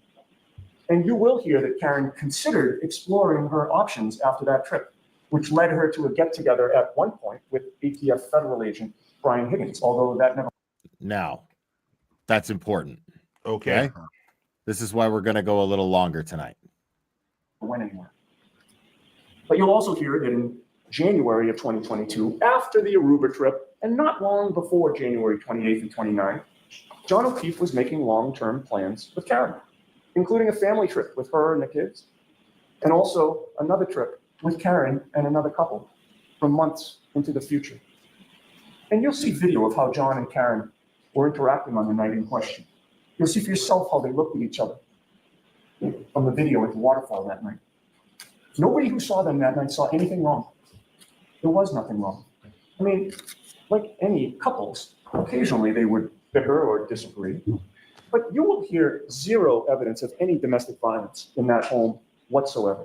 And you will hear that Karen considered exploring her options after that trip, which led her to a get-together at one point with ATF federal agent Brian Higgins, although that never... Now, that's important. Okay. This is why we're going to go a little longer tonight. went anywhere. But you'll also hear that in January of 2022, after the Aruba trip, and not long before January 28th and 29th, John O'Keefe was making long-term plans with Karen, including a family trip with her and the kids, and also another trip with Karen and another couple for months into the future. And you'll see video of how John and Karen were interacting on the night in question. You'll see for yourself how they looked at each other from the video at the Waterfall that night. Nobody who saw them that night saw anything wrong. There was nothing wrong. I mean, like any couples, occasionally they would bicker or disagree, but you will hear zero evidence of any domestic violence in that home whatsoever.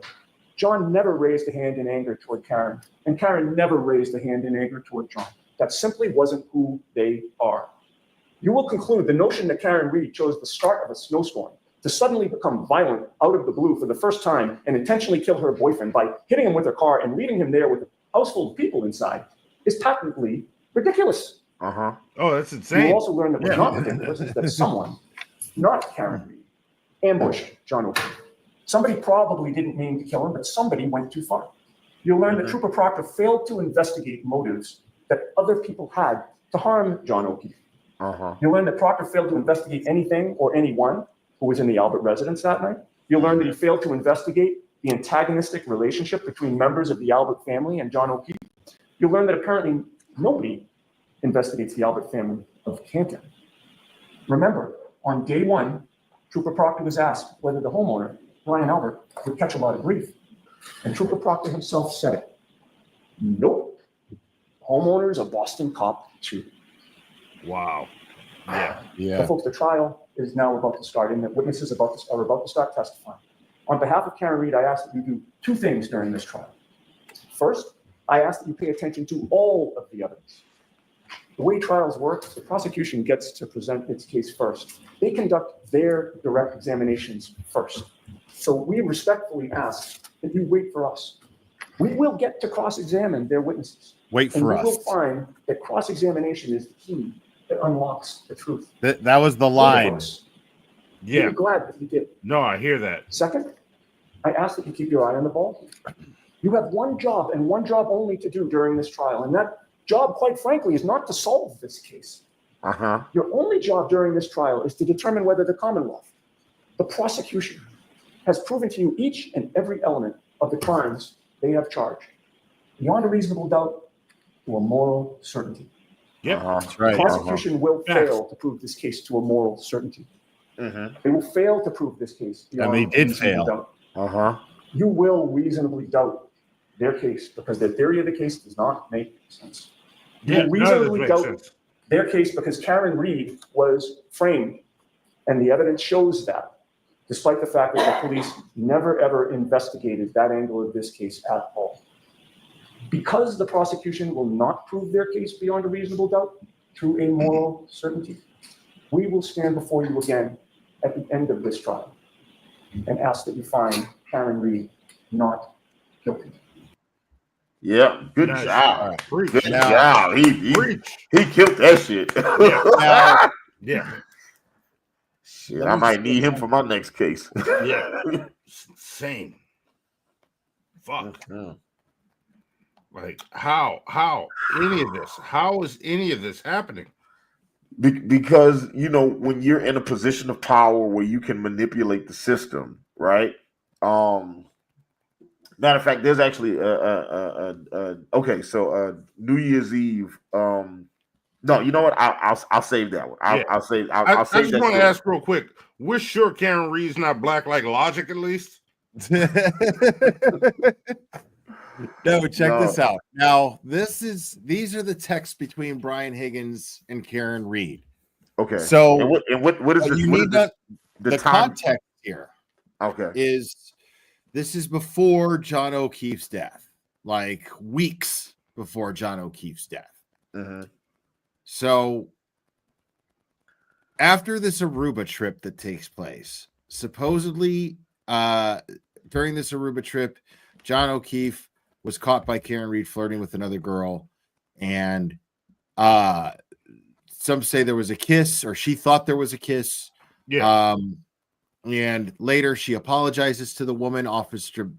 John never raised a hand in anger toward Karen, and Karen never raised a hand in anger toward John. That simply wasn't who they are. You will conclude the notion that Karen Reed chose the start of a snowstorm to suddenly become violent out of the blue for the first time and intentionally kill her boyfriend by hitting him with her car and leaving him there with a house full of people inside is patently ridiculous. Oh, that's You insane. will also learn that what's not ridiculous is that someone, not Karen Reed, ambushed John O'Keefe. Somebody probably didn't mean to kill him, but somebody went too far. You'll learn that Trooper Proctor failed to investigate motives that other people had to harm John O'Keefe. You'll learn that Proctor failed to investigate anything or anyone who was in the Albert residence that night. You'll learn that he failed to investigate the antagonistic relationship between members of the Albert family and John O'Keefe. You'll learn that apparently nobody investigates the Albert family of Canton. Remember, on day one, Trooper Proctor was asked whether the homeowner, Brian Albert, would catch a lot of grief. And Trooper Proctor himself said it. Nope. Homeowner's a Boston cop too. Wow. Yeah. So folks, the trial is now about to start and the witnesses are about to start testifying. On behalf of Karen Reed, I ask that you do two things during this trial. First, I ask that you pay attention to all of the evidence. The way trials work, the prosecution gets to present its case first. They conduct their direct examinations first. So we respectfully ask that you wait for us. We will get to cross-examine their witnesses. Wait for and us. we will find that cross-examination is the key that unlocks the truth. That was the line. Yeah. I'm glad that you did. No, I hear that. Second, I ask that you keep your eye on the ball. You have one job and one job only to do during this trial. And that job, quite frankly, is not to solve this case. Your only job during this trial is to determine whether the Commonwealth, the prosecution, has proven to you each and every element of the crimes they have charged, beyond a reasonable doubt, to a moral certainty. That's right. The prosecution will fail to prove this case to a moral certainty. They will fail to prove this case. And they beyond did reasonable fail. doubt. You will reasonably doubt their case because their theory of the case does not make sense. You Yeah, will none of it reasonably makes doubt sense. their case because Karen Reed was framed, and the evidence shows that, despite the fact that the police never ever investigated that angle of this case at all. Because the prosecution will not prove their case beyond a reasonable doubt through a moral certainty, we will stand before you again at the end of this trial and ask that you find Karen Reed not guilty. Yeah, good Nice. job. Preach. Good Now- job. He Preach. killed that shit. Yeah. Yeah. Shit, I might need him for my next case. Yeah. It's insane. Fuck. Like how any of this? How is any of this happening? Because when you're in a position of power where you can manipulate the system, right? Matter of fact, there's actually New Year's Eve. No, you know what? I'll save that one. I'll save. I'll save I just that. want to ask real quick. We're sure Karen Reed's not black like Logic, at least. No, check this out. Now, these are the texts between Brian Higgins and Karen Reed. Okay. So, and what is this? The context here? Okay. This is before John O'Keefe's death, like weeks before John O'Keefe's death. Mm-hmm. So, after this Aruba trip that takes place, supposedly during this Aruba trip, John O'Keefe was caught by Karen Reed flirting with another girl, and some say there was a kiss, or she thought there was a kiss. Yeah. And later she apologizes to the woman, offers to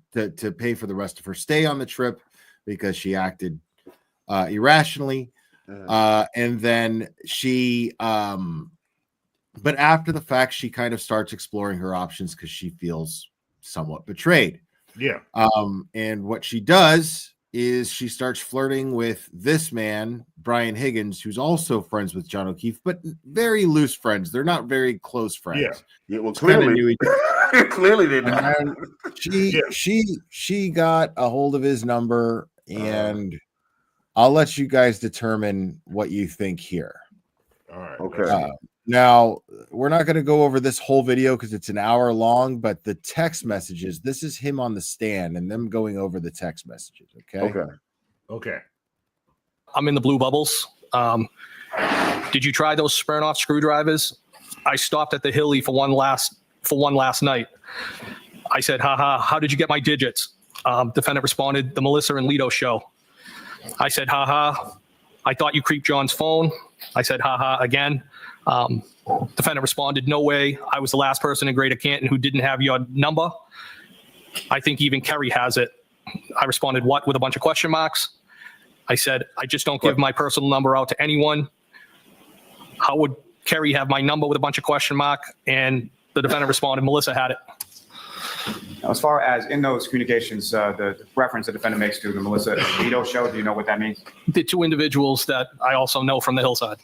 pay for the rest of her stay on the trip because she acted irrationally. And then she, but after the fact, she kind of starts exploring her options because she feels somewhat betrayed. Yeah. And what she does is she starts flirting with this man, Brian Higgins, who's also friends with John O'Keefe, but very loose friends. They're not very close friends. Yeah. Well, clearly, clearly they're not. She got a hold of his number, and I'll let you guys determine what you think here. All right. Okay. Now, we're not going to go over this whole video because it's an hour long, but the text messages, this is him on the stand and them going over the text messages. Okay. Okay. I'm in the blue bubbles. Did you try those Smirnoff screwdrivers? I stopped at the Hilly for one last night. I said, haha, how did you get my digits? Defendant responded, the Melissa and Lito show. I said, haha, I thought you creeped John's phone. I said, haha, again. Defendant responded, no way. I was the last person in Greater Canton who didn't have your number. I think even Kerry has it. I responded, what, with a bunch of question marks? I said, I just don't give my personal number out to anyone. How would Kerry have my number with a bunch of question mark? And the defendant responded, Melissa had it. Now, as far as in those communications, the reference the defendant makes to the Melissa and Lito show, do you know what that means? The two individuals that I also know from the hillside.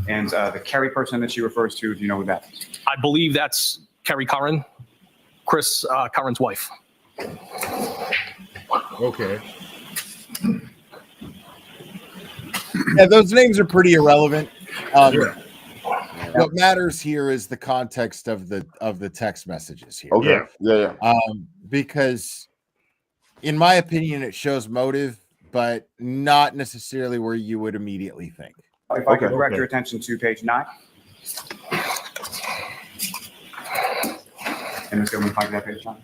And the Kerry person that she refers to, do you know who that is? I believe that's Kerry Curran, Chris Curran's wife. Okay. Yeah, those names are pretty irrelevant. What matters here is the context of the text messages here. Okay. Yeah. Because in my opinion, it shows motive, but not necessarily where you would immediately think. If I could direct your attention to page 9. And let's go and find that page 9.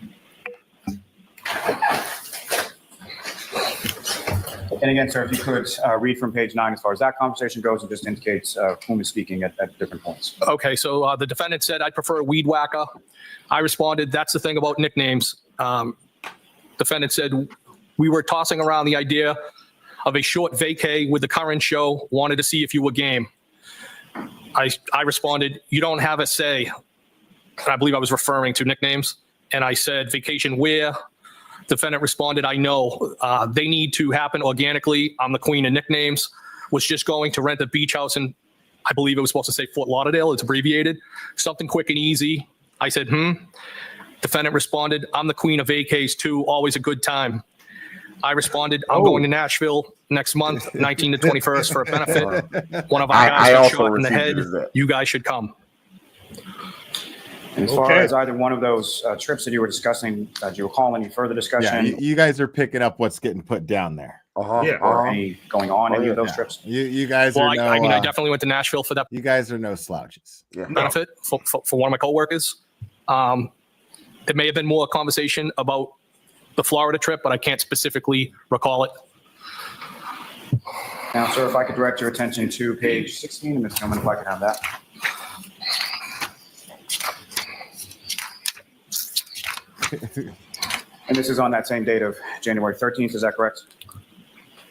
And again, sir, if you could read from page 9 as far as that conversation goes, it just indicates whom is speaking at different points. Okay, so the defendant said, I'd prefer a weed whacker. I responded, that's the thing about nicknames. Defendant said, we were tossing around the idea of a short vacay with the current show, wanted to see if you were game. I responded, you don't have a say. And I believe I was referring to nicknames. And I said, vacation where? Defendant responded, I know. They need to happen organically. I'm the queen of nicknames. Was just going to rent a beach house in, I believe it was supposed to say Fort Lauderdale. It's abbreviated. Something quick and easy. I said, Defendant responded, I'm the queen of vacays too. Always a good time. I responded, I'm going to Nashville next month, 19th to 21st for a benefit. One of our guys got shot in the head. You guys should come. And as far as either one of those trips that you were discussing, do you recall any further discussion? Yeah, you guys are picking up what's getting put down there. or any going on any of those trips? You guys Well, are no. I mean, I definitely went to Nashville for that You guys are no slouches. benefit for one of my coworkers. There may have been more conversation about the Florida trip, but I can't specifically recall it. Now, sir, if I could direct your attention to page 16, Ms. Tillman, if I could have that. And this is on that same date of January 13th, is that correct?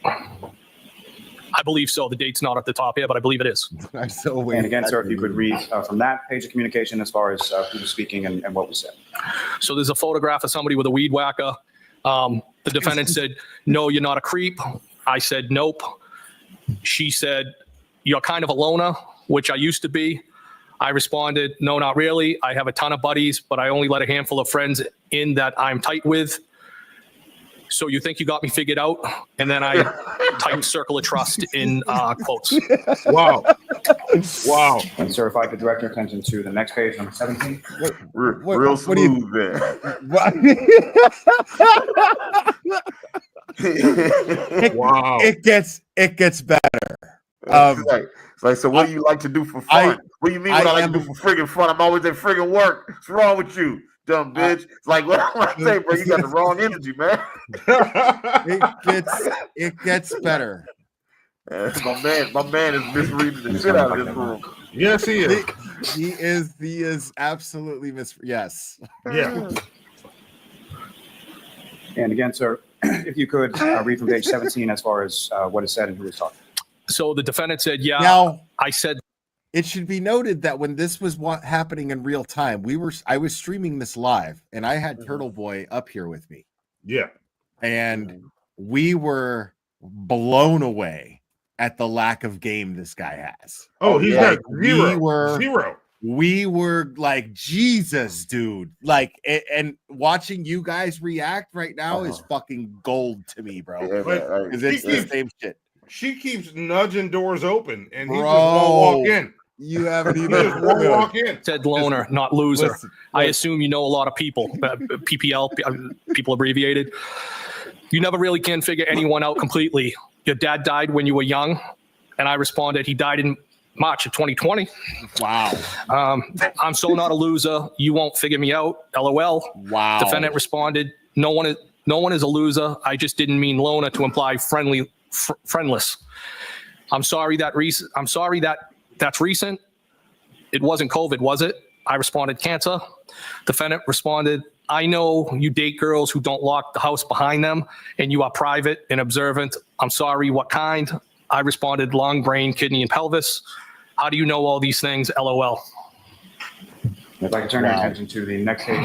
I believe so. The date's not at the top here, but I believe it is. I'm so weird. And again, sir, if you could read from that page of communication as far as who was speaking and what was said. So there's a photograph of somebody with a weed whacker. The defendant said, "No, you're not a creep." I said, "Nope." She said, "You're kind of a loner," which I used to be. I responded, "No, not really. I have a ton of buddies, but I only let a handful of friends in that I'm tight with. So you think you got me figured out?" And then I typed "circle of trust" in quotes. Wow. Wow. And sir, if I could direct your attention to the next page, number 17. Real smooth there. Wow. It gets better. It's like, so what do you like to do for fun? What do you mean what I like to do for friggin' fun? I'm always at friggin' work. What's wrong with you, dumb bitch? It's like, what I say, bro, you got the wrong energy, man. It gets better. My man is misreading the shit out of this room. Yes, he is. He is absolutely yes. Yeah. And again, sir, if you could read from page 17 as far as what is said and who is talking. So the defendant said, "Yeah." Now, I said, it should be noted that when this was happening in real time, I was streaming this live, and I had Turtle Boy up here with me. Yeah. And we were blown away at the lack of game this guy has. Oh, he's got zero. Zero. We were like, Jesus, dude. Like, and watching you guys react right now is fucking gold to me, bro. Because it's the same shit. She keeps nudging doors open, and he just won't walk in. You haven't even He just won't walk in. Said loner, not loser. I assume you know a lot of people. PPL, people abbreviated. You never really can figure anyone out completely. Your dad died when you were young, and I responded, he died in March of 2020. Wow. I'm so not a loser. You won't figure me out. LOL. Wow. Defendant responded, no one is a loser. I just didn't mean loner to imply friendless. I'm sorry that's recent. It wasn't COVID, was it? I responded, cancer. Defendant responded, I know you date girls who don't lock the house behind them, and you are private and observant. I'm sorry, what kind? I responded, long brain, kidney, and pelvis. How do you know all these things? LOL. If I could turn your attention to the next page.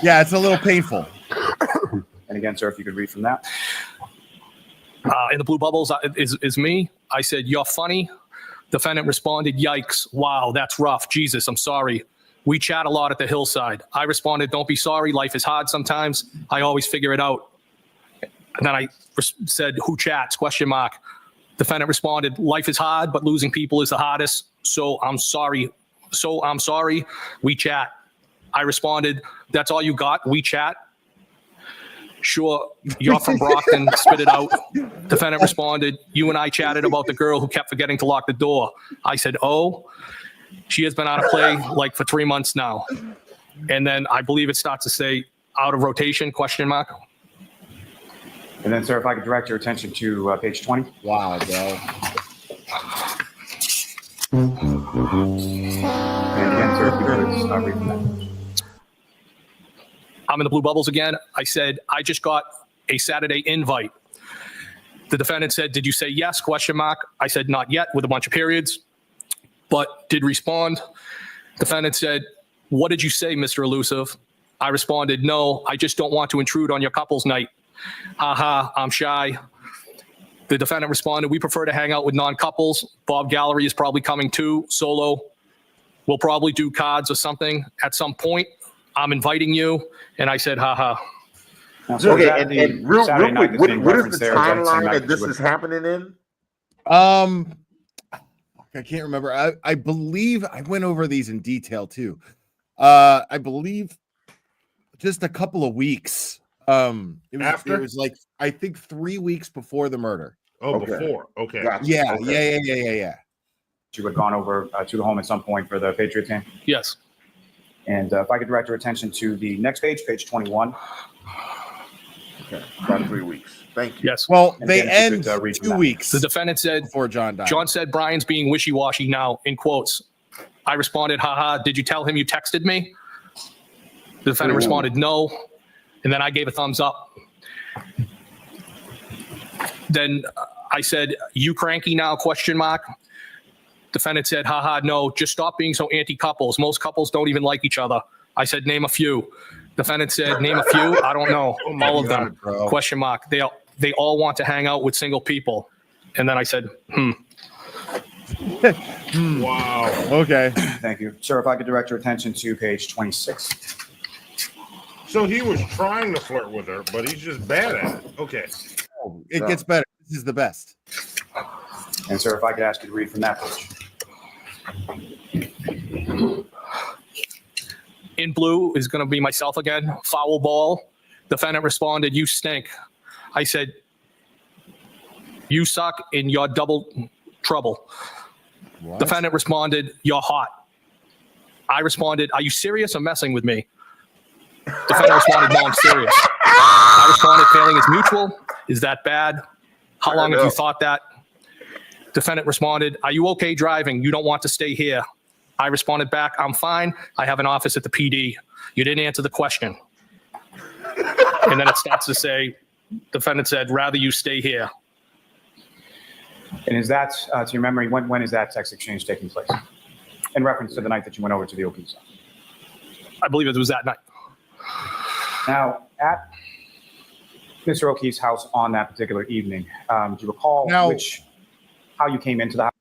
Yeah, it's a little painful. And again, sir, if you could read from that. In the blue bubbles is me. I said, you're funny. Defendant responded, yikes. Wow, that's rough. Jesus, I'm sorry. We chat a lot at the hillside. I responded, don't be sorry. Life is hard sometimes. I always figure it out. And then I said, who chats? ? Defendant responded, life is hard, but losing people is the hardest. So I'm sorry. We chat. I responded, that's all you got? We chat? Sure, you're from Brockton. Spit it out. Defendant responded, you and I chatted about the girl who kept forgetting to lock the door. I said, oh, she has been out of play like for 3 months now. And then I believe it starts to say out of rotation, ? And then, sir, if I could direct your attention to page 20. Wow, bro. And again, sir, if you could read from that. I'm in the blue bubbles again. I said, I just got a Saturday invite. The defendant said, did you say yes? ? I said, not yet, with a bunch of periods, but did respond. Defendant said, what did you say, Mr. Elusive? I responded, no, I just don't want to intrude on your couple's night. Haha, I'm shy. The defendant responded, we prefer to hang out with non-couples. Bob Gallery is probably coming too, solo. We'll probably do cards or something at some point. I'm inviting you. And I said, haha. Okay, and real quick, what is the timeline that this is happening in? I can't remember. I believe I went over these in detail too. I believe just a couple of weeks It was like I think 3 weeks before the murder. Oh, before. Okay. Gotcha. Yeah, Okay. yeah. You had gone over to the home at some point for the Patriot game? Yes. And if I could direct your attention to the next page, page 21. Okay. About 3 weeks. Thank you. Yes. Well, And they again, if you end could, read from 2 that. weeks The defendant said, before John died. John said Brian's being wishy-washy now, in quotes. I responded, haha, did you tell him you texted me? The defendant responded, no. And then I gave a thumbs up. Then I said, you cranky now, question mark. Defendant said, haha, no, just stop being so anti-couples. Most couples don't even like each other. I said, name a few. Defendant said, name a few. I don't know. All of them. Bro. Question mark. They all want to hang out with single people. And then I said, Wow. Okay. Thank you. Sir, if I could direct your attention to page 26. So he was trying to flirt with her, but he's just bad at it. Okay. It gets better. This is the best. And sir, if I could ask you to read from that page. in blue is going to be myself again. Foul ball. Defendant responded, you stink. I said, you suck and you're double trouble. What? Defendant responded, you're hot. I responded, are you serious or messing with me? Defendant responded, no, I'm serious. I responded, failing is mutual. Is that bad? How long have you thought that? Defendant responded, are you okay driving? You don't want to stay here. I responded back, I'm fine. I have an office at the PD. You didn't answer the question. And then it starts to say, defendant said, rather you stay here. And is that, to your memory, when is that text exchange taking place? In reference to the night that you went over to the OP's house? I believe it was that night. Now, at Mr. O'Keefe's house on that particular evening, do you recall how you came into the house?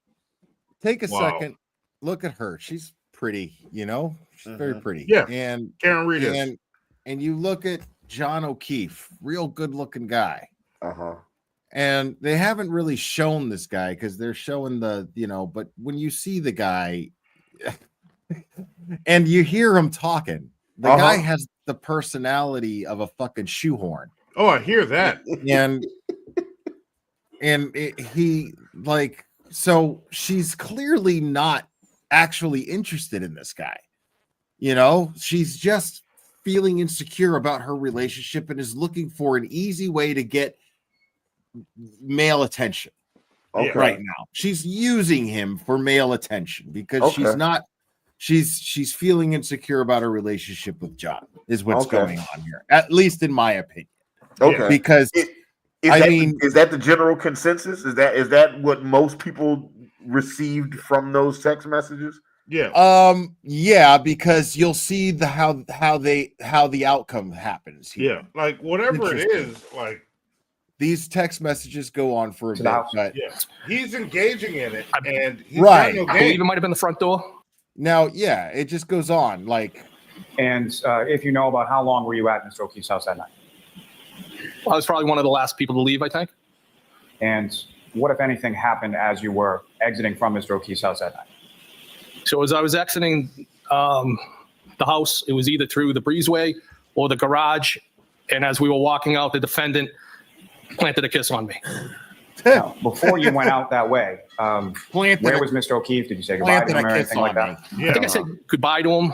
Take a second. Look at her. She's pretty, you know? She's very pretty. Yeah. And Karen Reed is. And you look at John O'Keefe, real good looking guy. Uh-huh. And they haven't really shown this guy because they're showing the, you know, but when you see the guy and you hear him talking, the guy has the personality of a fucking shoehorn. Oh, I hear that. And he like, so she's clearly not actually interested in this guy. You know, she's just feeling insecure about her relationship and is looking for an easy way to get male attention. Right now. She's using him for male attention because she's feeling insecure about her relationship with John is what's going on here, at least in my opinion. Okay. Because is that the general consensus? Is that what most people received from those text messages? Yeah. Yeah, because you'll see how the outcome happens here. Yeah, like whatever it is, like these text messages go on for a bit, but he's engaging in it, and he's right. got no I believe it might have been the front door. Now, yeah, it just goes on. Like, and if you know about how long were you at Mr. O'Keefe's house that night? I was probably one of the last people to leave, I think. And what, if anything, happened as you were exiting from Mr. O'Keefe's house that night? So as I was exiting the house, it was either through the breezeway or the garage. And as we were walking out, the defendant planted a kiss on me. Now, before you went out that way, where was Mr. O'Keefe? Did you say goodbye to him or anything like that? I think I said goodbye to him.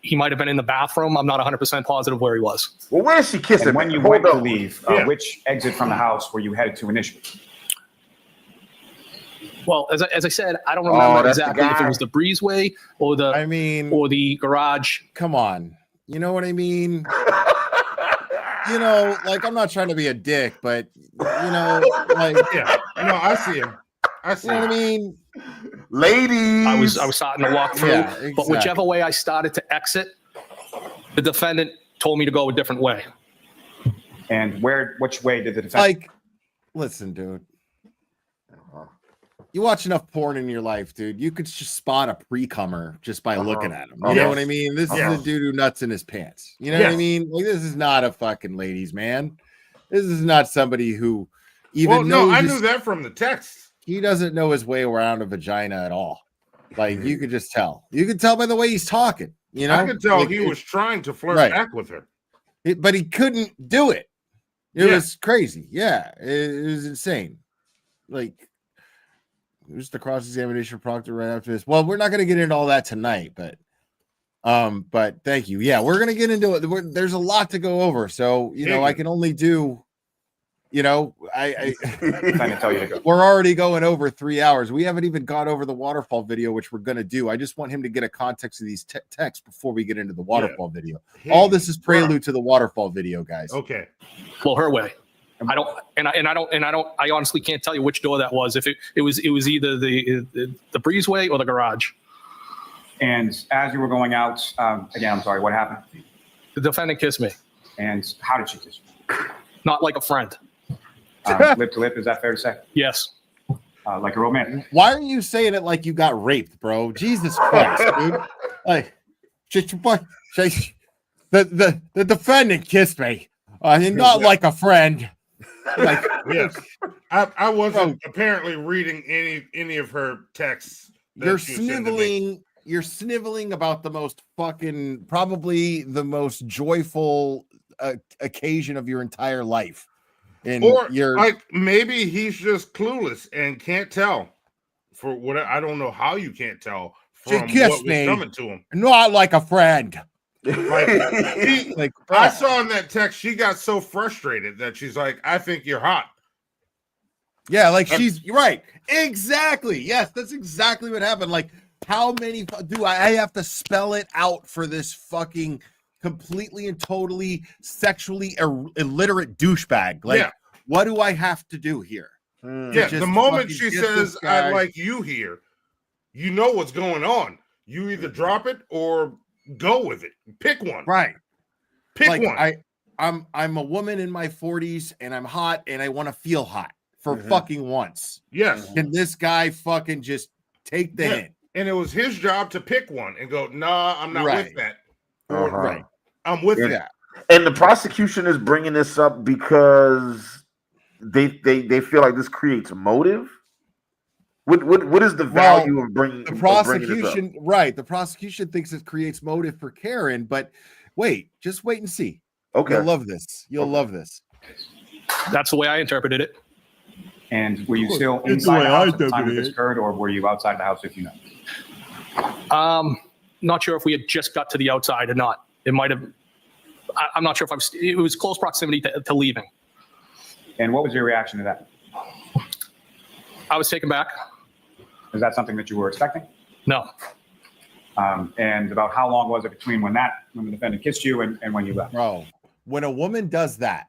He might have been in the bathroom. I'm not 100% positive where he was. Well, where did she kiss him? And when you went to leave, which exit from the house were you headed to initially? Well, as I said, I don't remember exactly if it was the breezeway or the garage. Come on, you know what I mean? You know, like, I'm not trying to be a dick, but you know, like, no, I see him. I see. You know what I mean? Ladies, I was starting to walk through, but whichever way I started to exit, the defendant told me to go a different way. And which way did the defendant? Like, listen, dude. You watch enough porn in your life, dude. You could just spot a pre-comer just by looking at him. You know what I mean? This is a dude who nuts in his pants. You know what I mean? Like, this is not a fucking ladies' man. This is not somebody who even knows. I knew that from the text. He doesn't know his way around a vagina at all. Like, you could just tell. You could tell by the way he's talking. You know, I could tell he was trying to flirt back with her. but he couldn't do it. It Yeah. was crazy. Yeah, it was insane. Like, there's the cross-examination of Proctor right after this. Well, we're not going to get into all that tonight, but thank you. Yeah, we're going to get into it. There's a lot to go over, so you know, I can only do. You know, I trying to tell you to go. We're already going over 3 hours. We haven't even gone over the Waterfall video, which we're going to do. I just want him to get a context of these texts before we get into the Waterfall video. All this is prelude to the Waterfall video, guys. Okay. Well, her way. I honestly can't tell you which door that was. If it was either the breezeway or the garage. And as you were going out, again, I'm sorry, what happened? The defendant kissed me. And how did she kiss you? Not like a friend. Lip to lip, is that fair to say? Yes. Like a romantic. Why are you saying it like you got raped, bro? Jesus Christ, dude. Like, the defendant kissed me. And not like a friend. Like, yes. I wasn't apparently reading any of her texts. You're sniveling about the most fucking, probably the most joyful occasion of your entire life. And or like maybe he's just clueless and can't tell. For what I don't know how you can't tell from what was coming to him. Not like a friend. Like, I saw in that text she got so frustrated that she's like, I think you're hot. Yeah, like you're right. Exactly. Yes, that's exactly what happened. Like, how many do I have to spell it out for this fucking completely and totally sexually illiterate douchebag? Like, what do I have to do here? Yeah, the moment she says, I like you here, you know what's going on. You either drop it or go with it. Pick one. Right. Pick like, one. I'm a woman in my 40s and I'm hot and I want to feel hot for fucking once. Yes. Can this guy fucking just take the hint? And it was his job to pick one and go, nah, I'm not with that. Right. I'm with that. And the prosecution is bringing this up because they feel like this creates a motive. What is the value of bringing the prosecution? Right, the prosecution thinks it creates motive for Karen, but just wait and see. Okay, you'll love this. You'll love this. That's the way I interpreted it. And were you still inside the house at the time of this occurred, or were you outside the house? If you know, not sure if we had just got to the outside or not. It might have. I'm not sure if it was close proximity to leaving. And what was your reaction to that? I was taken back. Is that something that you were expecting? No. And about how long was it between when the defendant kissed you and when you left? Bro, when a woman does that,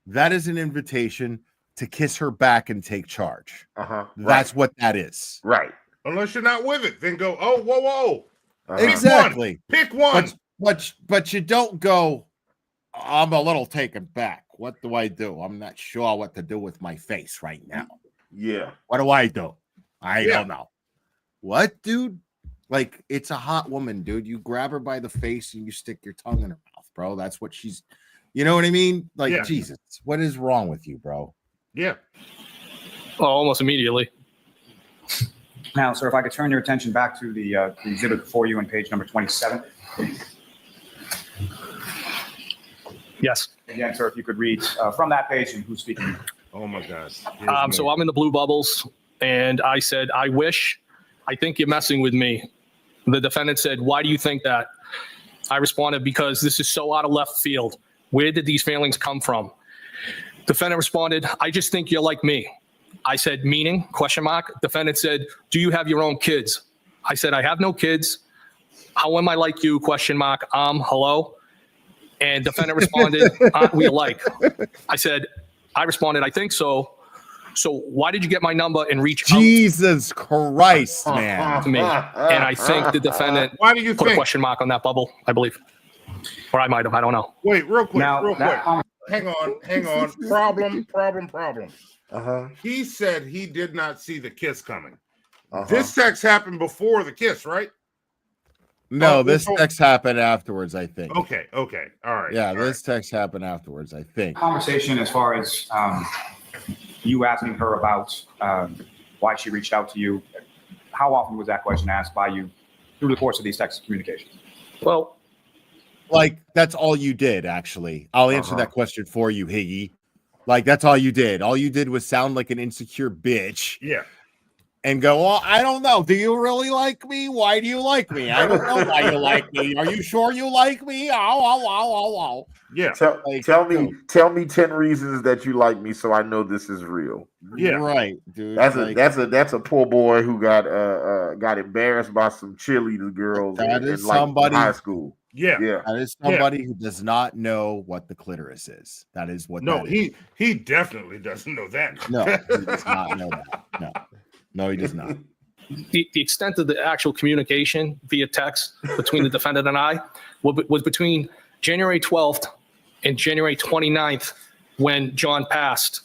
that is an invitation to kiss her back and take charge. That's what that is. Right. Unless you're not with it, then go, oh, whoa. Exactly. Pick one. But you don't go, I'm a little taken back. What do I do? I'm not sure what to do with my face right now. Yeah. What do? I don't know. What, dude? Like, it's a hot woman, dude. You grab her by the face and you stick your tongue in her mouth, bro. That's what she's, you know what I mean? Like, Jesus, what is wrong with you, bro? Yeah. Oh, almost immediately. Now, sir, if I could turn your attention back to the exhibit before you on page number 27. Yes. Again, sir, if you could read from that page and who's speaking. Oh, my gosh. So I'm in the blue bubbles, and I said, I think you're messing with me. The defendant said, why do you think that? I responded, because this is so out of left field. Where did these feelings come from? Defendant responded, I just think you're like me. I said, meaning? ? Defendant said, do you have your own kids? I said, I have no kids. How am I like you? ? Hello. And defendant responded, aren't we alike? I responded, I think so. So why did you get my number and reach out? Jesus Christ, man. To me. And I think the defendant why do you put a question mark on that bubble, I believe. Or I might have, I don't know. Wait, real quick. Hang on. Problem. He said he did not see the kiss coming. This text happened before the kiss, right? No, this text happened afterwards, I think. Okay. All right. Yeah, this text happened afterwards, I think. Conversation as far as you asking her about why she reached out to you. How often was that question asked by you through the course of these text communications? Well, like that's all you did. Actually, I'll answer that question for you, Higgy. Like that's all you did. All you did was sound like an insecure bitch. Yeah. And go, well, I don't know. Do you really like me? Why do you like me? I don't know why you like me. Are you sure you like me? Oh. Yeah. Tell me 10 reasons that you like me so I know this is real. Yeah. Right, dude. That's a poor boy who got embarrassed by some cheerleader girls in high school. Yeah. That is somebody who does not know what the clitoris is. That is what that is. He definitely doesn't know that. No, he does not know that. No, he does not. The extent of the actual communication via text between the defendant and I was between January 12th and January 29th when John passed.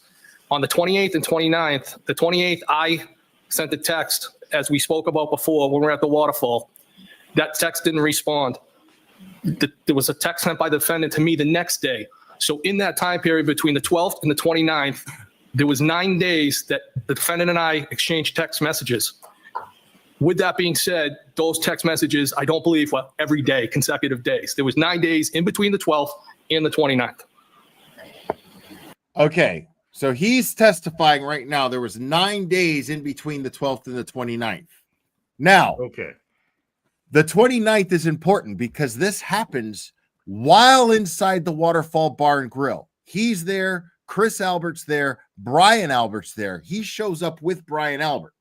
On the 28th and 29th, the 28th, I sent a text, as we spoke about before when we were at the Waterfall. That text didn't respond. There was a text sent by the defendant to me the next day. So in that time period between the 12th and the 29th, there was 9 days that the defendant and I exchanged text messages. With that being said, those text messages, I don't believe, were every day, consecutive days. There was 9 days in between the 12th and the 29th. Okay, so he's testifying right now. There was 9 days in between the 12th and the 29th. Now, okay, the 29th is important because this happens while inside the Waterfall Bar and Grill. He's there. Chris Albert's there. Brian Albert's there. He shows up with Brian Albert.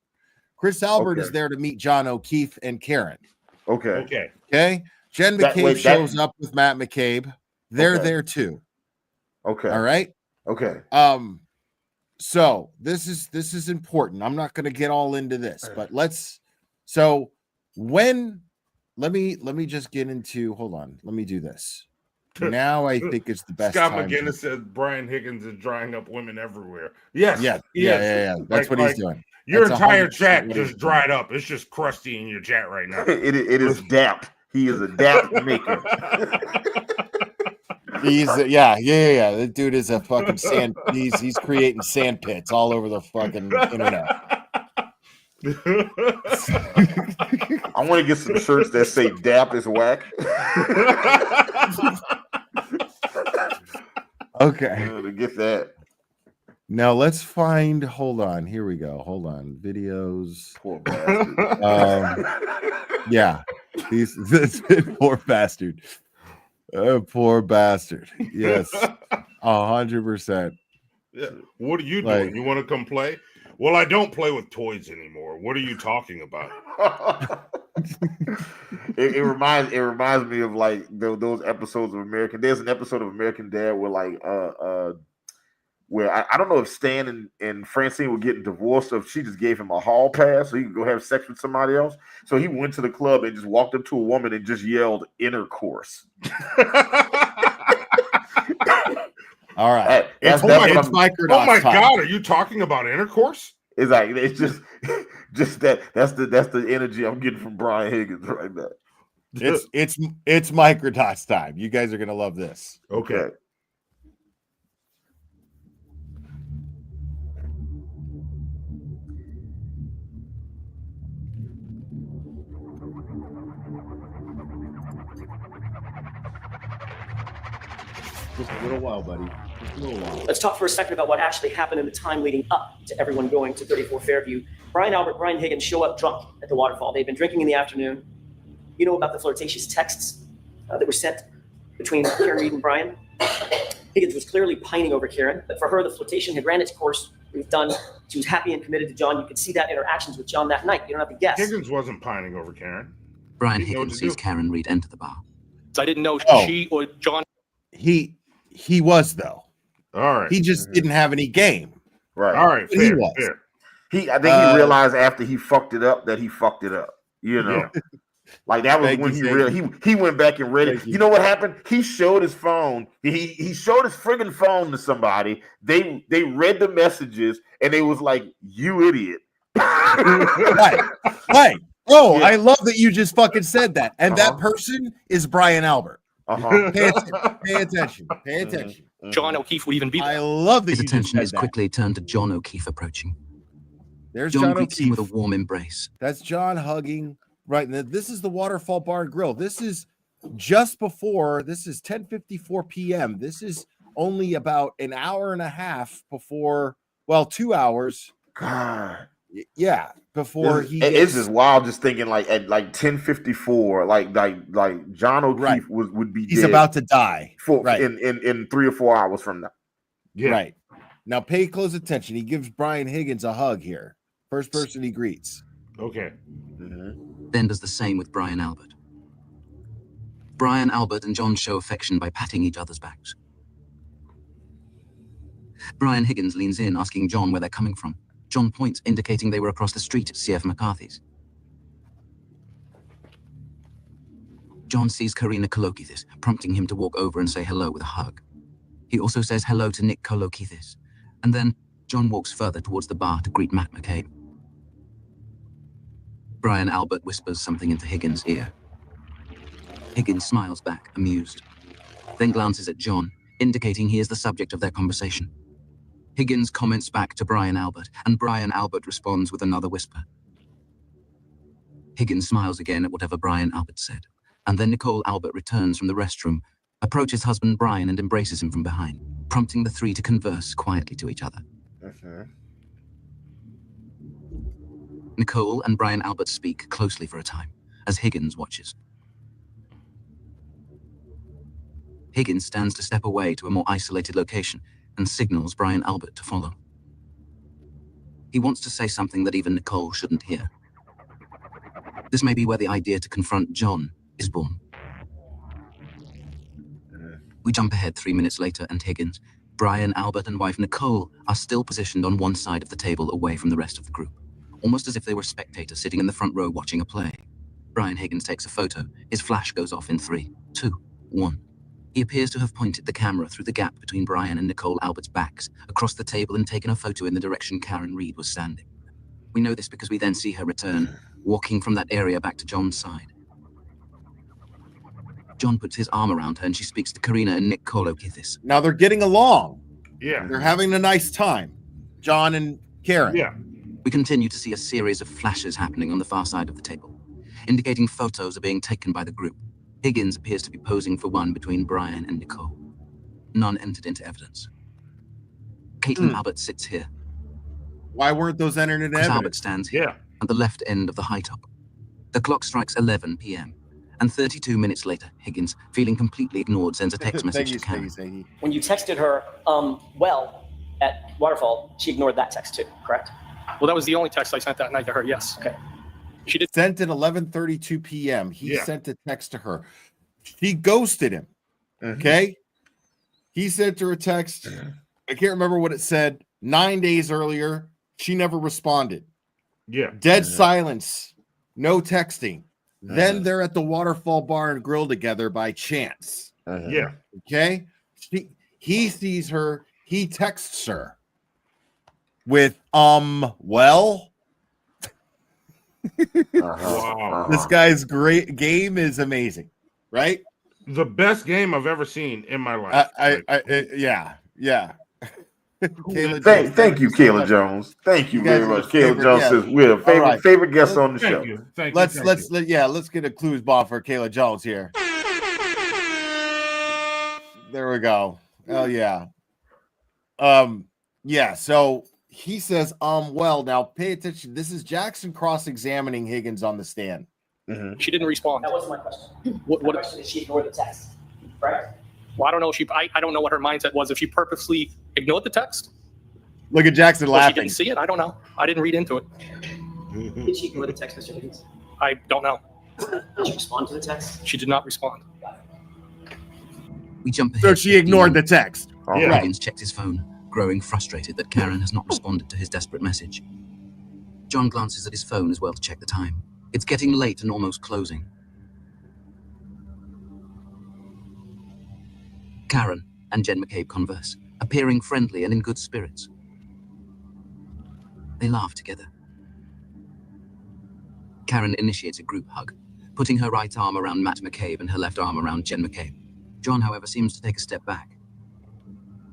Chris Albert is there to meet John O'Keefe and Karen. Okay. Jen McCabe shows up with Matt McCabe. They're there too. Okay. All right. Okay. So this is important. I'm not going to get all into this, but let me just get into, hold on. Let me do this. Now I think it's the best. Scott time McGinnis says Brian Higgins is drying up women everywhere. Yes. Yeah. That's what he's doing. Your entire chat just dried up. It's just crusty in your chat right now. It is dap. He is a dap maker. He's The dude is a fucking sand. He's creating sand pits all over the fucking internet. I want to get some shirts that say "Dap is whack." Okay, to get that. Now let's find. Hold on. Here we go. Hold on. Videos. Poor bastard. Yeah. This poor bastard. Poor bastard. Yes. 100%. Yeah. What are you doing? You want to come play? Well, I don't play with toys anymore. What are you talking about? It reminds me of like those episodes of American. There's an episode of American Dad where I don't know if Stan and Francine were getting divorced, or if she just gave him a hall pass so he could go have sex with somebody else. So he went to the club and just walked up to a woman and just yelled "intercourse." All right. Oh my God, are you talking about intercourse? It's like it's just that's the energy I'm getting from Brian Higgins right now. It's Microdots time. You guys are gonna love this. Okay. Just a little while, buddy. Just a little while. Let's talk for a second about what actually happened in the time leading up to everyone going to 34 Fairview. Brian Albert, Brian Higgins show up drunk at the Waterfall. They've been drinking in the afternoon. You know about the flirtatious texts that were sent between Karen Reed and Brian? Higgins was clearly pining over Karen, but for her, the flirtation had ran its course. It was done. She was happy and committed to John. You could see that interactions with John that night. You don't have to guess. Higgins wasn't pining over Karen. Brian Higgins sees Karen Reed enter the bar. I didn't know she or John. He was, though. All right. He just didn't have any game. Right. All right. Fair, he was. Fair. I think he realized after he fucked it up that he fucked it up. You know, like that was when he went back and read it. You know what happened? He showed his phone. He showed his friggin' phone to somebody. They read the messages and they was like, "You idiot." Right. Oh, yeah. I love that you just fucking said that. And that person is Brian Albert. Pay attention. John O'Keefe would even be there. I love that his attention is quickly turned to John O'Keefe approaching. There's John John greets him O'Keefe with a warm embrace. That's John hugging. Right. And this is the Waterfall Bar and Grill. This is just before, this is 10:54 p.m. This is only about an hour and a half before, well, 2 hours. God. Yeah, before it's just wild just thinking like at like 10:54, like John O'Keefe would be he's dead about to die in 3 or 4 hours from now. Yeah. Right. Now pay close attention. He gives Brian Higgins a hug here. First person he greets. Okay. Then does the same with Brian Albert. Brian Albert and John show affection by patting each other's backs. Brian Higgins leans in, asking John where they're coming from. John points, indicating they were across the street at C.F. McCarthy's. John sees Karina Kolokithis, prompting him to walk over and say hello with a hug. He also says hello to Nick Kolokithis, and then John walks further towards the bar to greet Matt McCabe. Brian Albert whispers something into Higgins' ear. Higgins smiles back, amused, then glances at John, indicating he is the subject of their conversation. Higgins comments back to Brian Albert, and Brian Albert responds with another whisper. Higgins smiles again at whatever Brian Albert said, and then Nicole Albert returns from the restroom, approaches husband Brian and embraces him from behind, prompting the three to converse quietly to each other. Nicole and Brian Albert speak closely for a time, as Higgins watches. Higgins stands to step away to a more isolated location and signals Brian Albert to follow. He wants to say something that even Nicole shouldn't hear. This may be where the idea to confront John is born. We jump ahead 3 minutes later, and Higgins, Brian Albert, and wife Nicole are still positioned on one side of the table away from the rest of the group, almost as if they were spectators sitting in the front row watching a play. Brian Higgins takes a photo. His flash goes off in 3, 2, 1. He appears to have pointed the camera through the gap between Brian and Nicole Albert's backs, across the table, and taken a photo in the direction Karen Reed was standing. We know this because we then see her return, walking from that area back to John's side. John puts his arm around her and she speaks to Karina and Nick Kolokithis. Now they're getting along. Yeah. They're having a nice time. John and Karen. Yeah. We continue to see a series of flashes happening on the far side of the table, indicating photos are being taken by the group. Higgins appears to be posing for one between Brian and Nicole. None entered into evidence. Caitlin Albert sits here. Why weren't those entered into evidence? Albert stands here at the left end of the high top. The clock strikes 11 p.m. And 32 minutes later, Higgins, feeling completely ignored, sends a text message to Karen. When you texted her, well, at Waterfall, she ignored that text too, correct? Well, that was the only text I sent that night to her, yes. Okay. She did sent at 11:32 p.m. He sent a text to her. She ghosted him. Okay. He sent her a text. I can't remember what it said. 9 days earlier, she never responded. Yeah. Dead silence. No texting. Then they're at the Waterfall Bar and Grill together by chance. Yeah. Okay. He sees her. He texts her with well. Wow. This guy's great game is amazing, right? The best game I've ever seen in my life. Yeah. Thank you, Kayla Jones. Thank you very much. Kayla Jones says we're a favorite guest on the show. Let's get a clues ball for Kayla Jones here. There we go. Oh yeah. Yeah, so he says, well, now pay attention. This is Jackson cross-examining Higgins on the stand. She didn't respond. That wasn't my question. My question is she ignored the text, right? Well, I don't know. I don't know what her mindset was. If she purposely ignored the text. Look at Jackson laughing. She didn't see it. I don't know. I didn't read into it. Did she ignore the text, Mr. Higgins? I don't know. Did she respond to the text? She did not respond. We jump ahead. So she ignored the text. Higgins checked his phone, growing frustrated that Karen has not responded to his desperate message. John glances at his phone as well to check the time. It's getting late and almost closing. Karen and Jen McCabe converse, appearing friendly and in good spirits. They laugh together. Karen initiates a group hug, putting her right arm around Matt McCabe and her left arm around Jen McCabe. John, however, seems to take a step back.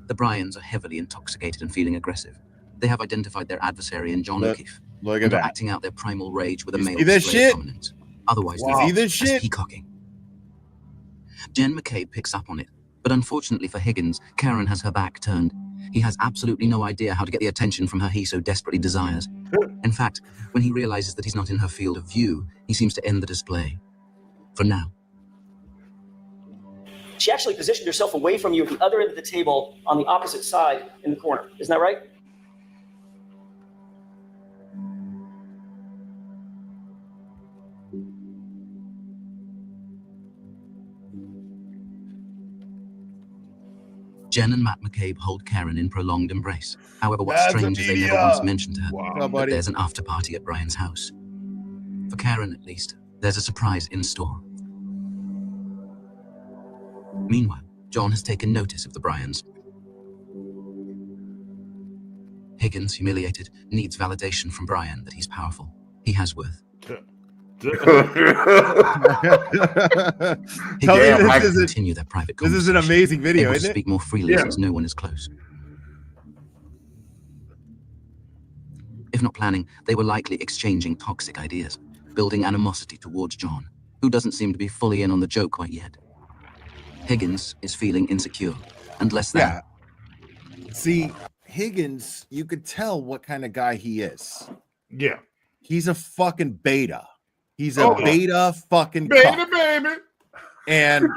The Bryans are heavily intoxicated and feeling aggressive. They have identified their adversary in John O'Keefe. Look at and are that. acting out their primal rage with a male see this display of shit? dominance, otherwise Wow. See this as shit? peacocking. Jen McCabe picks up on it, but unfortunately for Higgins, Karen has her back turned. He has absolutely no idea how to get the attention from her he so desperately desires. In fact, when he realizes that he's not in her field of view, he seems to end the display. For now. She actually positioned herself away from you at the other end of the table on the opposite side in the corner. Isn't that right? Jen and Matt McCabe hold Karen in prolonged embrace. However, what's strange is they never once mentioned to her that there's an after party at Brian's house. For Karen, at least, there's a surprise in store. Meanwhile, John has taken notice of the Bryans. Higgins, humiliated, needs validation from Brian that he's powerful. He has worth. Continue their private this is an amazing video, able isn't to speak more freely since no one is close. If not planning, they were likely exchanging toxic ideas, building animosity towards John, who doesn't seem to be fully in on the joke quite yet. Higgins is feeling insecure and less than. Yeah. See, Higgins, you could tell what kind of guy he is. Yeah. He's a fucking beta. He's a beta fucking beta, baby. And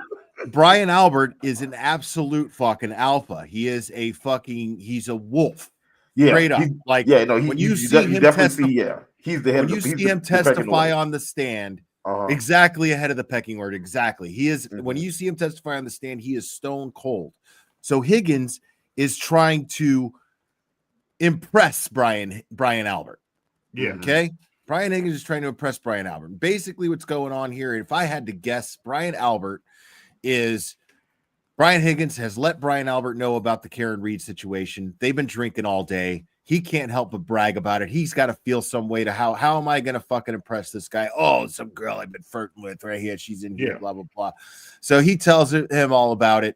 Brian Albert is an absolute fucking alpha. He is a fucking, he's a wolf. Yeah. Straight up. Like, when you see him testify, he's the head. When you see him testify on the stand, exactly ahead of the pecking order. Exactly. He is, when you see him testify on the stand, he is stone cold. So Higgins is trying to impress Brian Albert. Yeah. Okay. Brian Higgins is trying to impress Brian Albert. Basically, what's going on here, if I had to guess, Brian Higgins has let Brian Albert know about the Karen Reed situation. They've been drinking all day. He can't help but brag about it. He's got to feel some way to how am I going to fucking impress this guy? Oh, some girl I've been flirting with right here. She's in here, blah, blah, blah. So he tells him all about it.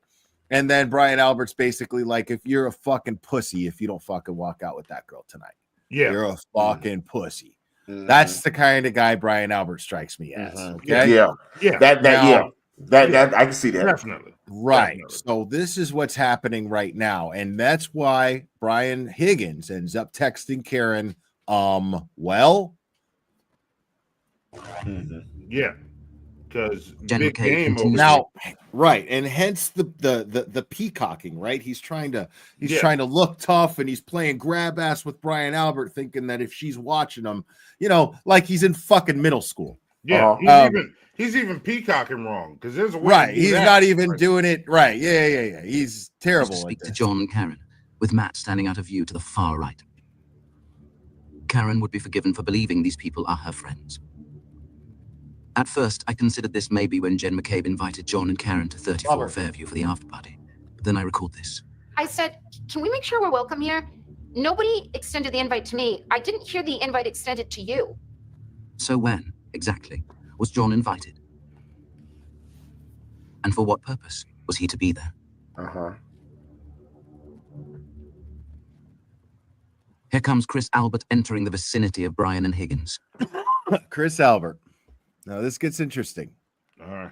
And then Brian Albert's basically like, if you're a fucking pussy, if you don't fucking walk out with that girl tonight, you're a fucking pussy. That's the kind of guy Brian Albert strikes me as. Okay. That I can see that. Definitely. Right. So this is what's happening right now. And that's why Brian Higgins ends up texting Karen, well. Yeah. Because big game now, right, and hence the peacocking, right? He's trying to look tough, and he's playing grab ass with Brian Albert, thinking that if she's watching him, like he's in fucking middle school. Yeah, he's even peacocking wrong because there's a way right. He's not even doing it right. Yeah. He's terrible. Speak to John and Karen, with Matt standing out of view to the far right. Karen would be forgiven for believing these people are her friends. At first, I considered this maybe when Jen McCabe invited John and Karen to 34 Fairview for the after party. But then I recalled this. I said, can we make sure we're welcome here? Nobody extended the invite to me. I didn't hear the invite extended to you. So when, exactly, was John invited? And for what purpose was he to be there? Here comes Chris Albert entering the vicinity of Brian and Higgins. Chris Albert. Now this gets interesting. All right.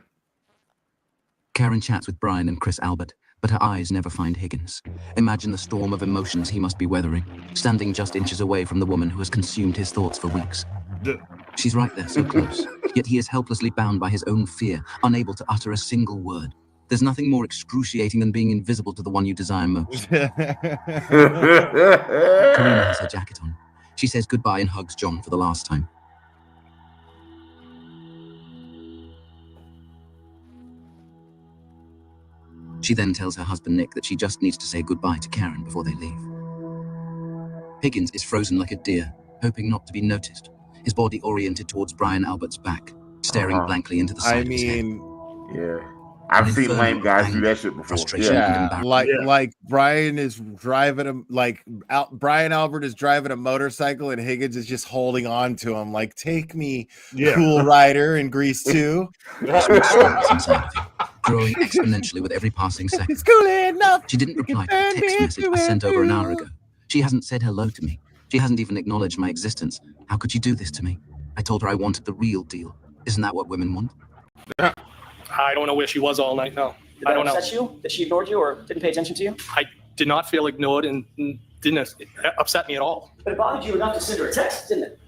Karen chats with Brian and Chris Albert, but her eyes never find Higgins. Imagine the storm of emotions he must be weathering, standing just inches away from the woman who has consumed his thoughts for weeks. She's right there, so close, yet he is helplessly bound by his own fear, unable to utter a single word. There's nothing more excruciating than being invisible to the one you desire most. Karina has her jacket on. She says goodbye and hugs John for the last time. She then tells her husband Nick that she just needs to say goodbye to Karen before they leave. Higgins is frozen like a deer, hoping not to be noticed, his body oriented towards Brian Albert's back, staring blankly into the side of his head. Yeah. I've seen lame guys do that shit before. Like Brian is driving him, Brian Albert is driving a motorcycle and Higgins is just holding on to him, like, take me, Cool Rider in Grease 2. Growing exponentially with every passing second. It's cool enough. She didn't reply to the text message I sent over an hour ago. She hasn't said hello to me. She hasn't even acknowledged my existence. How could she do this to me? I told her I wanted the real deal. Isn't that what women want? I don't know where she was all night. No, Did I that don't know. upset you? That she ignored you or didn't pay attention to you? I did not feel ignored and didn't upset me at all. But it bothered you enough to send her a text, didn't it?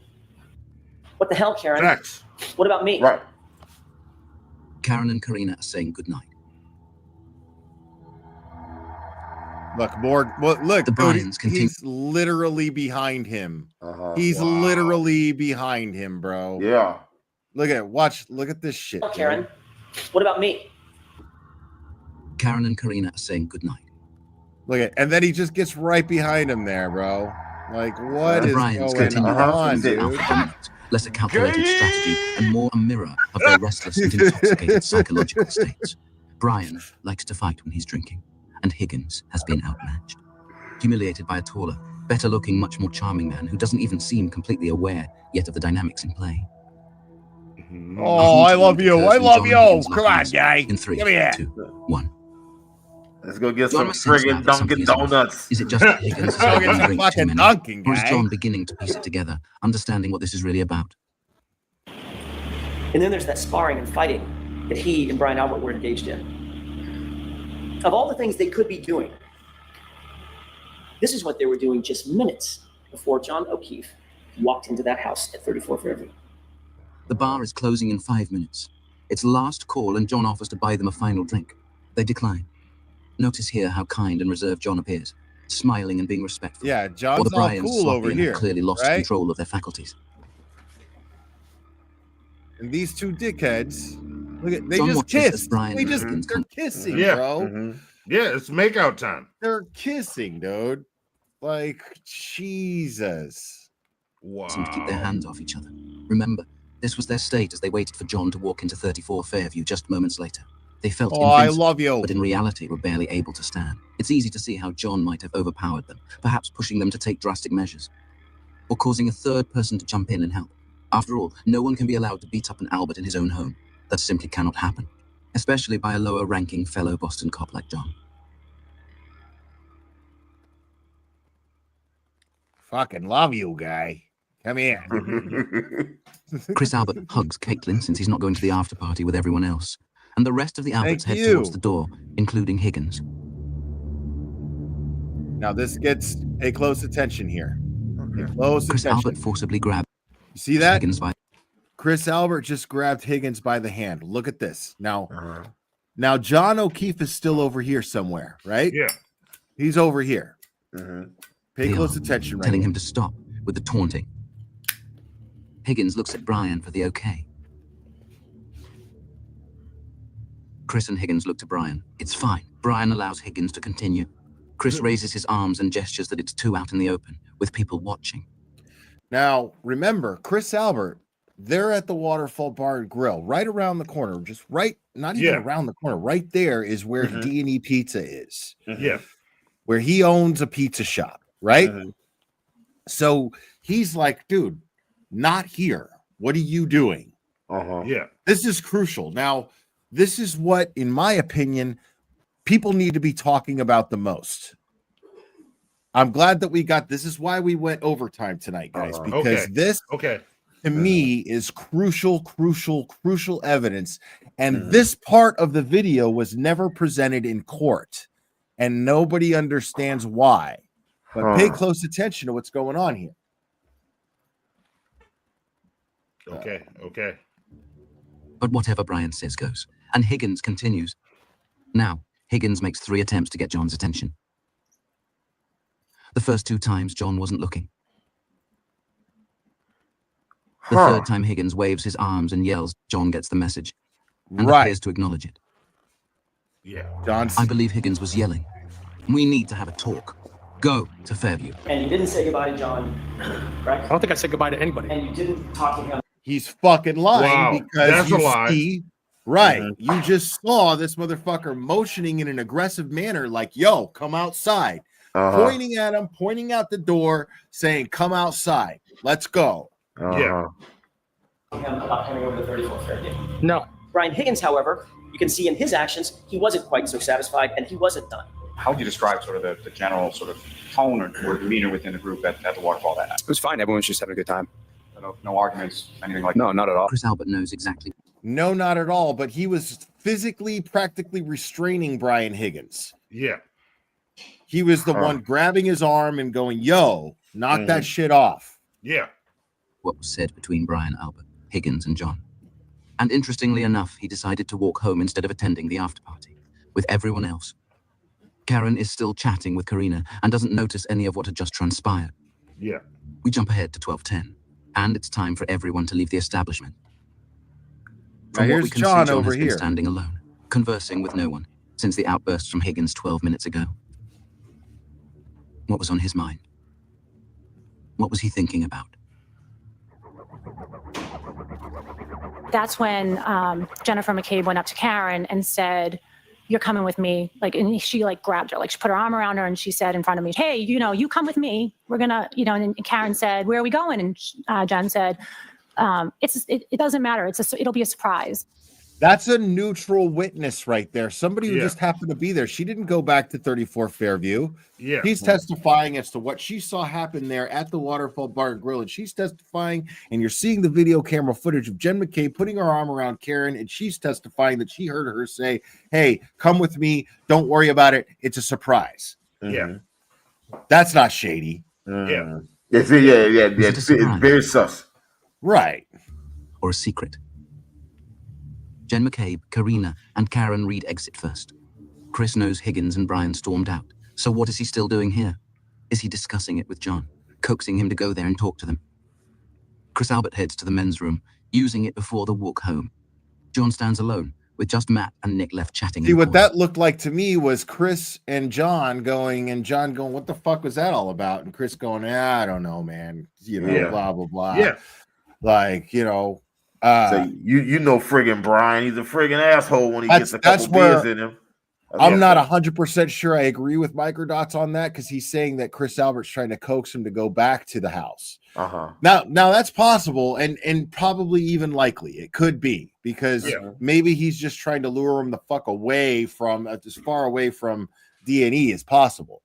What the hell, Karen? Text. What about me? Right. Karen and Karina are saying goodnight. Look, more. Well, look, The Bryans dude, he's literally behind him. He's literally behind him, bro. Yeah. Look at watch. Look at this shit, Karen. What about me? Karen and Karina are saying goodnight. Look at, and then he just gets right behind him there, bro. Like, what The is Bryans going continue on, their dude? alpha dominance, less a calculated strategy and more a mirror of their restless and intoxicated psychological states. Brian likes to fight when he's drinking, and Higgins has been outmatched. Humiliated by a taller, better-looking, much more charming man who doesn't even seem completely aware yet of the dynamics in play. Oh, I love you. I love you. Come on, guy. In 3, Give me that. 2, 1. Let's go get John some must sense friggin' now that something Dunkin' is off. Donuts. Is it just that Higgins Go has get had some drink too fucking many, Dunkin', or is guy. John beginning to piece it together, understanding what this is really about? And then there's that sparring and fighting that he and Brian Albert were engaged in. Of all the things they could be doing, this is what they were doing just minutes before John O'Keefe walked into that house at 34 Fairview. The bar is closing in 5 minutes. It's last call, and John offers to buy them a final drink. They decline. Notice here how kind and reserved John appears, smiling and being respectful. Yeah, Or John's the all Bryans cool sloppy over and here, have clearly lost right? control of their faculties. And these two dickheads, look at they John just watches as kissed. Brian They just Higgins they're comes- kissing, Yeah. bro. Yeah, it's makeout time. They're kissing, dude. Like Jesus. Wow. To keep their hands off each other. Remember, this was their state as they waited for John to walk into 34 Fairview just moments later. They felt Oh, I invincible, love you. but in reality were barely able to stand. It's easy to see how John might have overpowered them, perhaps pushing them to take drastic measures, or causing a third person to jump in and help. After all, no one can be allowed to beat up an Albert in his own home. That simply cannot happen, especially by a lower-ranking fellow Boston cop like John. Fucking love you, guy. Come here. Chris Albert hugs Caitlin since he's not going to the after party with everyone else, and the rest of the Alberts Thank head you. towards the door, including Higgins. Now this gets pay close attention here. Pay close Chris attention. Albert forcibly grabbed You see that? Higgins by Chris Albert just grabbed Higgins by the hand. Look at this. Now, now John O'Keefe is still over here somewhere, right? Yeah. He's over here. Pay the close arm, attention right telling here. him to stop with the taunting. Higgins looks at Brian for the okay. Chris and Higgins look to Brian. It's fine. Brian allows Higgins to continue. Chris raises his arms and gestures that it's too out in the open, with people watching. Now, remember, Chris Albert, they're at the Waterfall Bar and Grill, right around the corner, just right, not even around the corner, right there is where D&E Pizza is. Yeah. Where he owns a pizza shop, right? So he's like, dude, not here. What are you doing? Yeah. This is crucial. Now, this is what, in my opinion, people need to be talking about the most. I'm glad that we got this. Is why we went overtime tonight, guys, because this to me is crucial evidence. And this part of the video was never presented in court, and nobody understands why. But pay close attention to what's going on here. Okay. But whatever Brian says goes, and Higgins continues. Now, Higgins makes 3 attempts to get John's attention. The first 2 times, John wasn't looking. The third time, Higgins waves his arms and yells. John gets the message and appears to acknowledge it. Yeah. I believe Higgins was yelling, "We need to have a talk. Go to Fairview." And you didn't say goodbye to John, right? I don't think I said goodbye to anybody. And you didn't talk to him. He's fucking lying Wow, because that's you a lie. see, right? You just saw this motherfucker motioning in an aggressive manner, like, "Yo, come outside," pointing at him, pointing out the door, saying, "Come outside, let's go." Yeah. Him about coming over to 34th Fairview. No. Brian Higgins, however, you can see in his actions, he wasn't quite so satisfied and he wasn't done. How would you describe sort of the general sort of tone or demeanor within the group at the Waterfall that night? It was fine. Everyone's just having a good time. No arguments, anything like that? No, not at all. Chris Albert knows exactly No, not at all. But he was physically, practically restraining Brian Higgins. Yeah. He was the one grabbing his arm and going, yo, knock that shit off. Yeah. What was said between Brian Albert, Higgins, and John. And interestingly enough, he decided to walk home instead of attending the after party with everyone else. Karen is still chatting with Karina and doesn't notice any of what had just transpired. Yeah. We jump ahead to 12:10, and it's time for everyone to leave the establishment. From what we can see, John has been standing alone, conversing with no one, since the outburst from Higgins 12 minutes ago. What was on his mind? What was he thinking about? That's when Jennifer McCabe went up to Karen and said, "You're coming with me." Like, and she like grabbed her, like she put her arm around her and she said in front of me, "Hey, you come with me. We're gonna, And Karen said, "Where are we going?" And Jen said, "It doesn't matter. It'll be a surprise." That's a neutral witness right there. Somebody who just happened to be there. She didn't go back to 34 Fairview. Yeah. She's testifying as to what she saw happen there at the Waterfall Bar and Grill. And she's testifying, and you're seeing the video camera footage of Jen McCabe putting her arm around Karen, and she's testifying that she heard her say, "Hey, come with me. Don't worry about it. It's a surprise." Yeah. That's not shady. Yeah. It's very sus. Right. Or a secret. Jen McCabe, Karina, and Karen Reed exit first. Chris knows Higgins and Brian stormed out. So what is he still doing here? Is he discussing it with John, coaxing him to go there and talk to them? Chris Albert heads to the men's room, using it before the walk home. John stands alone, with just Matt and Nick left chatting. See, what that looked like to me was Chris and John going, "What the fuck was that all about?" And Chris going, "I don't know, man. Blah, blah, blah." Yeah. Like, so friggin' Brian, he's a friggin' asshole when he gets a couple beers in him. I'm not 100% sure I agree with Microdots on that, because he's saying that Chris Albert's trying to coax him to go back to the house. Now that's possible and probably even likely. It could be, because maybe he's just trying to lure him the fuck away from as far away from D&E as possible.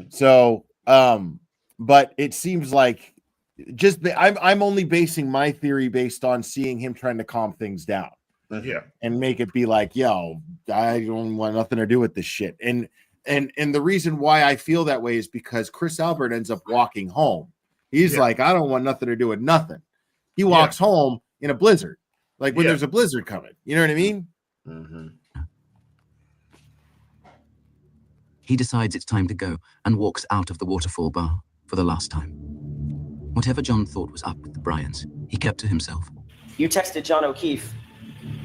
So, but it seems like I'm only basing my theory based on seeing him trying to calm things down. Yeah. And make it be like, yo, I don't want nothing to do with this shit. And the reason why I feel that way is because Chris Albert ends up walking home. He's like, I don't want nothing to do with nothing. He walks home in a blizzard, like when there's a blizzard coming. You know what I mean? He decides it's time to go and walks out of the Waterfall bar for the last time. Whatever John thought was up with the Bryans, he kept to himself. You texted John O'Keefe,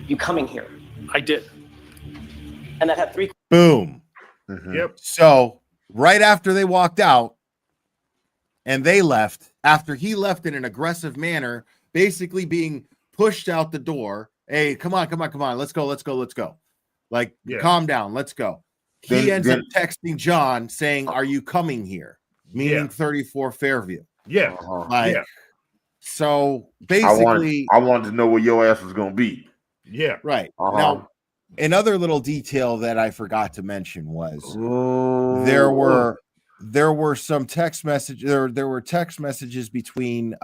"You coming here?" I did. And that had 3. Boom. Yep. So right after they walked out and they left, after he left in an aggressive manner, basically being pushed out the door. "Hey, come on. Let's go. Like, calm down. Let's go." He ends up texting John saying, "Are you coming here?" Meaning 34 Fairview. Yeah. So basically, I wanted to know where your ass was going to be. Yeah. Right. Now, another little detail that I forgot to mention was there were some text messages. There were text messages between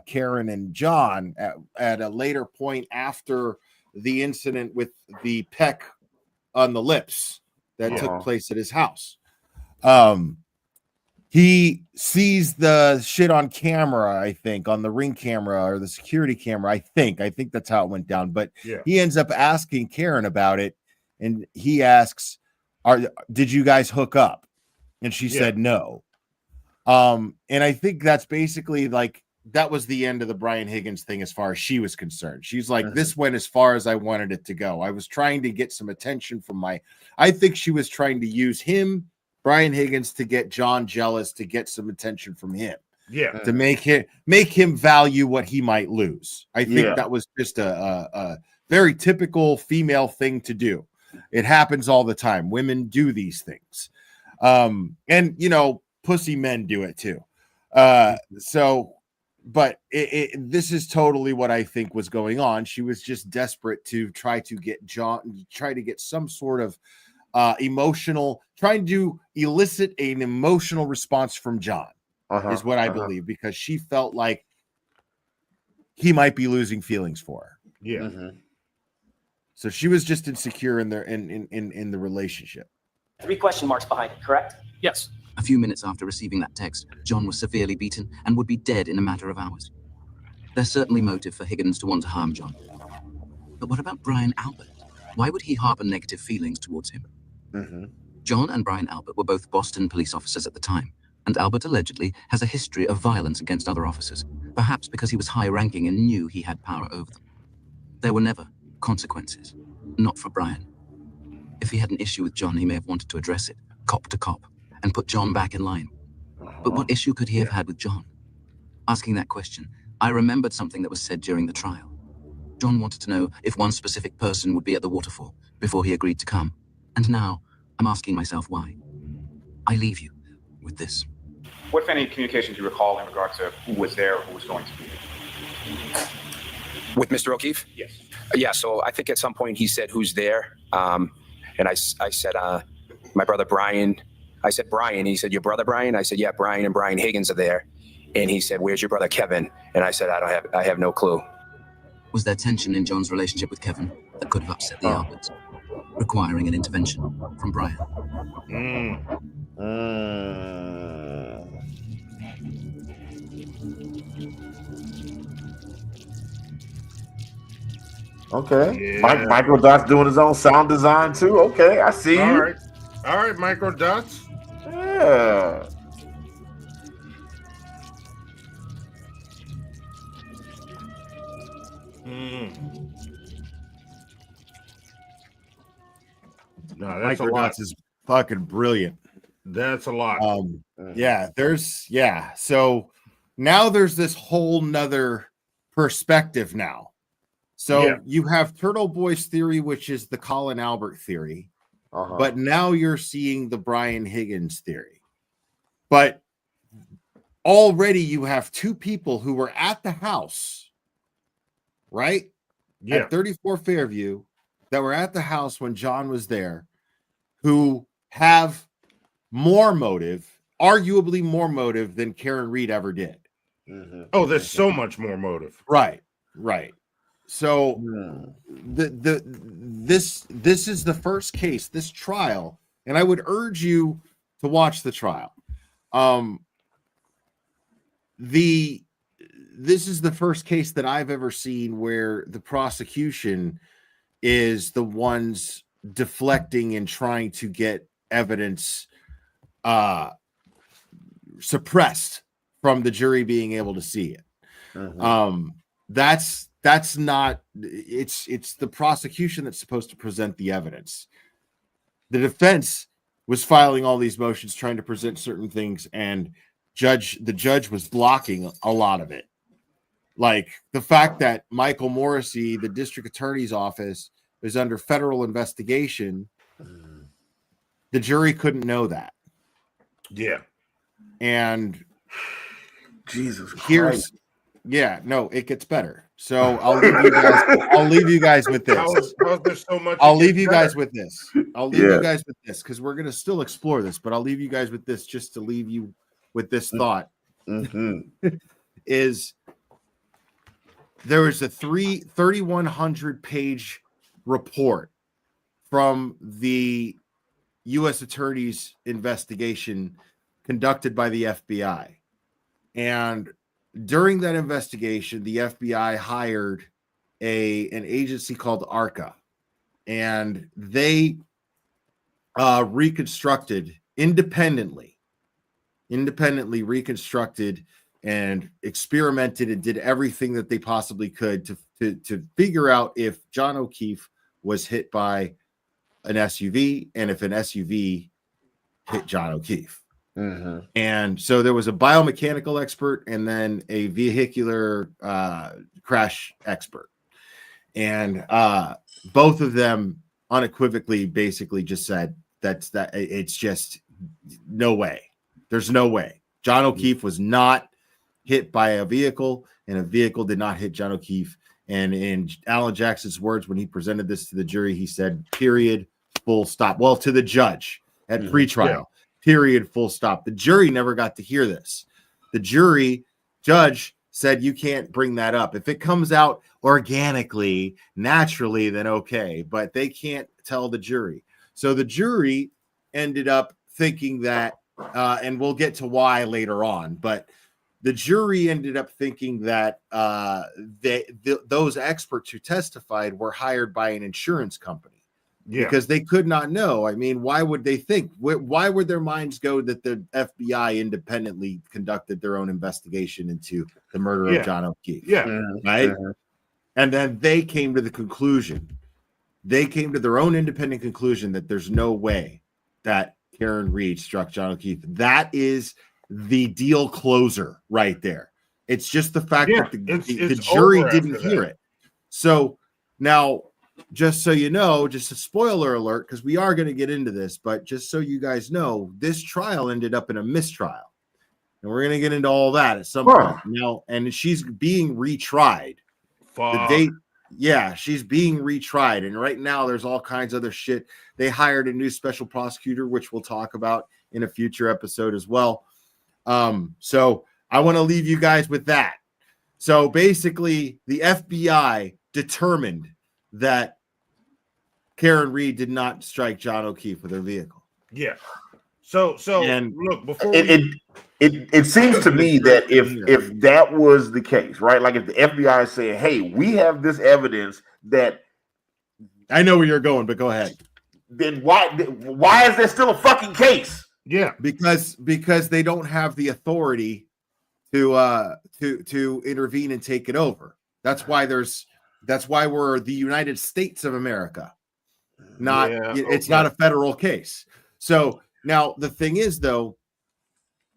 Karen and John at a later point after the incident with the peck on the lips that took place at his house. He sees the shit on camera, I think, on the Ring camera or the security camera. I think that's how it went down. But he ends up asking Karen about it, and he asks, "Did you guys hook up?" And she said no. And I think that's basically like that was the end of the Brian Higgins thing as far as she was concerned. She's like, "This went as far as I wanted it to go. I was trying to get some attention from I think she was trying to use him, Brian Higgins, to get John jealous, to get some attention from him, to make him value what he might lose." I think that was just a very typical female thing to do. It happens all the time. Women do these things, and pussy men do it too. But this is totally what I think was going on. She was just desperate to try to get some sort of emotional, trying to elicit an emotional response from John is what I believe, because she felt like he might be losing feelings for her. So she was just insecure in their in the relationship. 3 question marks behind it, correct? Yes. A few minutes after receiving that text, John was severely beaten and would be dead in a matter of hours. There's certainly motive for Higgins to want to harm John. But what about Brian Albert? Why would he harbor negative feelings towards him? John and Brian Albert were both Boston police officers at the time, and Albert allegedly has a history of violence against other officers, perhaps because he was high-ranking and knew he had power over them. There were never consequences, not for Brian. If he had an issue with John, he may have wanted to address it, cop to cop, and put John back in line. But what issue could he have had with John? Asking that question, I remembered something that was said during the trial. John wanted to know if one specific person would be at the waterfall before he agreed to come. And now, I'm asking myself why. I leave you with this. What, if any, communication do you recall in regard to who was there, who was going to be there? With Mr. O'Keefe? Yes. Yeah, so I think at some point he said, who's there? And I said, my brother Brian. I said, Brian. He said, your brother Brian? I said, yeah, Brian and Brian Higgins are there. And he said, where's your brother Kevin? And I said, I have no clue. Was there tension in John's relationship with Kevin that could have upset the Alberts, requiring an intervention from Brian? Okay. Yeah. Microdot's doing his own sound design too. Okay, I see you. All right, Microdots. Yeah. No, that's a lot. Microdots is fucking brilliant. That's a lot. So now there's this whole nother perspective now. So you have Turtle Boy's theory, which is the Colin Albert theory, but now you're seeing the Brian Higgins theory. But already you have 2 people who were at the house, right? At 34 Fairview, that were at the house when John was there, who have more motive, arguably more motive than Karen Reed ever did. Oh, there's so much more motive. Right. So this is the first case, this trial, and I would urge you to watch the trial. This is the first case that I've ever seen where the prosecution is the ones deflecting and trying to get evidence suppressed from the jury being able to see it. That's not, it's the prosecution that's supposed to present the evidence. The defense was filing all these motions trying to present certain things, and the judge was blocking a lot of it. Like the fact that Michael Morrissey, the district attorney's office, is under federal investigation. The jury couldn't know that. Yeah. And Jesus Christ. It gets better. So I'll leave you guys with this. How is there so much? I'll leave you guys with this because we're going to still explore this, but I'll leave you guys with this just to leave you with this thought. Is there was a 3,100 page report from the U.S. Attorney's investigation conducted by the FBI. And during that investigation, the FBI hired an agency called ARCA, and they independently reconstructed and experimented and did everything that they possibly could to figure out if John O'Keefe was hit by an SUV and if an SUV hit John O'Keefe. And so there was a biomechanical expert and then a vehicular crash expert. And both of them unequivocally basically just said that it's just no way. There's no way. John O'Keefe was not hit by a vehicle, and a vehicle did not hit John O'Keefe. And in Alan Jackson's words, when he presented this to the jury, he said, period, full stop. Well, to the judge at pretrial. Period, full stop. The jury never got to hear this. The judge said you can't bring that up. If it comes out organically, naturally, then okay, but they can't tell the jury. So the jury ended up thinking that, and we'll get to why later on, but the jury ended up thinking that those experts who testified were hired by an insurance company. Yeah. Because they could not know. I mean, why would they think? Why would their minds go that the FBI independently conducted their own investigation into the murder of John O'Keefe? Yeah. Right. And then they came to the conclusion. They came to their own independent conclusion that there's no way that Karen Reed struck John O'Keefe. That is the deal closer right there. It's just the fact that the jury didn't hear it. So now, just so you know, just a spoiler alert, because we are going to get into this, but just so you guys know, this trial ended up in a mistrial. And we're going to get into all that at some point. Now, and she's being retried. She's being retried. And right now there's all kinds of other shit. They hired a new special prosecutor, which we'll talk about in a future episode as well. So I want to leave you guys with that. So basically, the FBI determined that Karen Reed did not strike John O'Keefe with her vehicle. Yeah. So and look, before it seems to me that if that was the case, right? Like if the FBI is saying, "Hey, we have this evidence that," I know where you're going, but go ahead. Then why is there still a fucking case? Yeah, because they don't have the authority to intervene and take it over. That's why we're the United States of America. It's not a federal case. So now the thing is, though,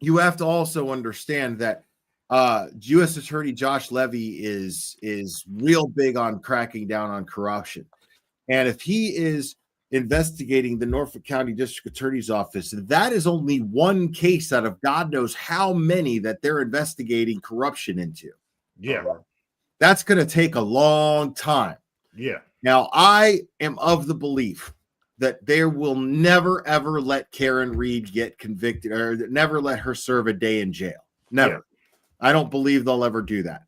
you have to also understand that U.S. Attorney Josh Levy is real big on cracking down on corruption, and if he is investigating the Norfolk County District Attorney's Office, that is only one case out of God knows how many that they're investigating corruption into. Yeah, that's going to take a long time. Yeah. Now, I am of the belief that they will never, ever let Karen Reed get convicted or never let her serve a day in jail. Never. Yeah. I don't believe they'll ever do that.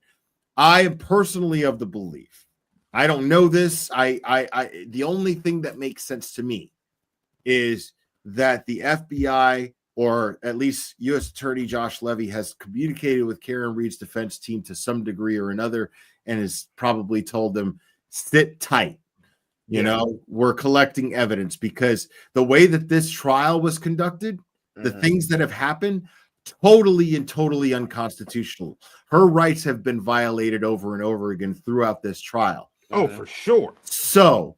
I am personally of the belief. I don't know this. The only thing that makes sense to me is that the FBI, or at least U.S. Attorney Josh Levy, has communicated with Karen Reed's defense team to some degree or another and has probably told them, sit tight. You know, we're collecting evidence, because the way that this trial was conducted, the things that have happened, totally unconstitutional. Her rights have been violated over and over again throughout this trial. Oh, for sure. So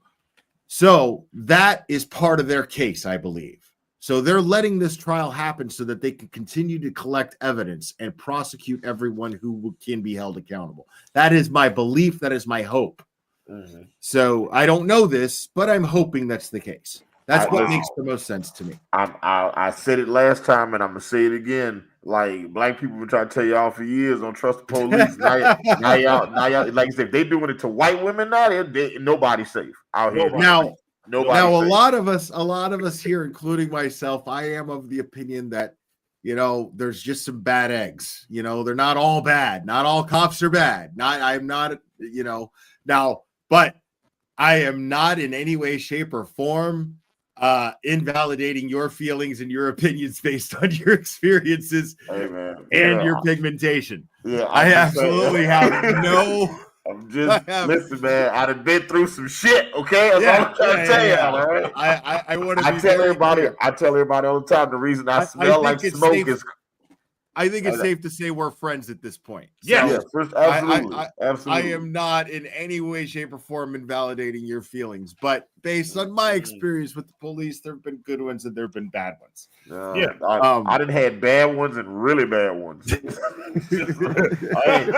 that is part of their case, I believe. So they're letting this trial happen so that they can continue to collect evidence and prosecute everyone who can be held accountable. That is my belief. That is my hope. So I don't know this, but I'm hoping that's the case. That's what makes the most sense to me. I said it last time, and I'm gonna say it again. Like, black people been trying to tell y'all for years, don't trust the police. now y'all, like I said, if they doing it to white women now, nobody's safe out here. Now, a lot of us here, including myself, I am of the opinion that, you know, there's just some bad eggs. You know, they're not all bad. Not all cops are bad. I'm not, you know, now, but I am not in any way, shape, or form invalidating your feelings and your opinions based on your experiences and your pigmentation. Yeah, I absolutely have no. I'm just listen, man. I done been through some shit. Okay, that's all I'm trying to tell y'all. All right. I want to. I tell everybody all the time. The reason I smell like smoke is. I think it's safe to say we're friends at this point. Yes, absolutely. I am not in any way, shape, or form invalidating your feelings, but based on my experience with the police, there have been good ones and there have been bad ones. I done had bad ones and really bad ones. I ain't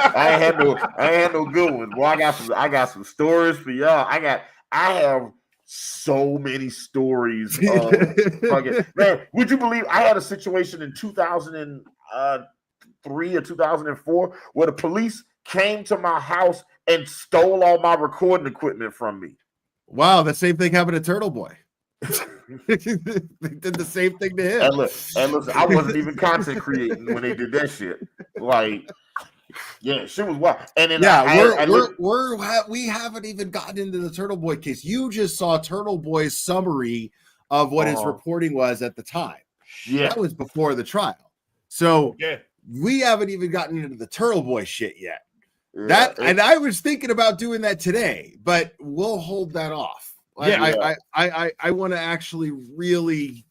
had no good ones. Boy, I got some stories for y'all. I have so many stories. Man, would you believe I had a situation in 2003 or 2004 where the police came to my house and stole all my recording equipment from me? Wow, the same thing happened to Turtle Boy. They did the same thing to him. And listen, I wasn't even content creating when they did that shit. Like, Yeah, shit was wild. And then we haven't even gotten into the Turtle Boy case. You just saw Turtle Boy's summary of what his reporting was at the time. Yeah, that was before the trial. So we haven't even gotten into the Turtle Boy shit yet. And I was thinking about doing that today, but we'll hold that off. I want to actually really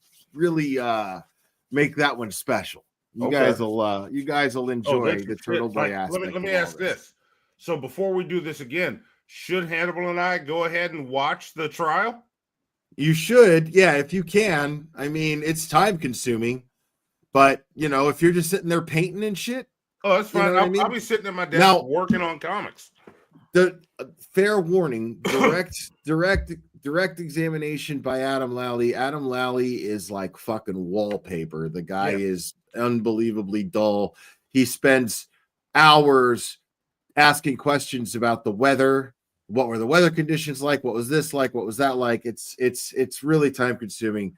make that one special. You guys will enjoy the Turtle Boy aspect. Let me ask this. So before we do this again, should Hannibal and I go ahead and watch the trial? You should, yeah, if you can. I mean, it's time consuming, but if you're just sitting there painting and shit. Oh, that's fine. I'll be sitting at my desk working on comics. The fair warning, direct examination by Adam Lally. Adam Lally is like fucking wallpaper. The guy is unbelievably dull. He spends hours asking questions about the weather. What were the weather conditions like? What was this like? What was that like? It's really time consuming.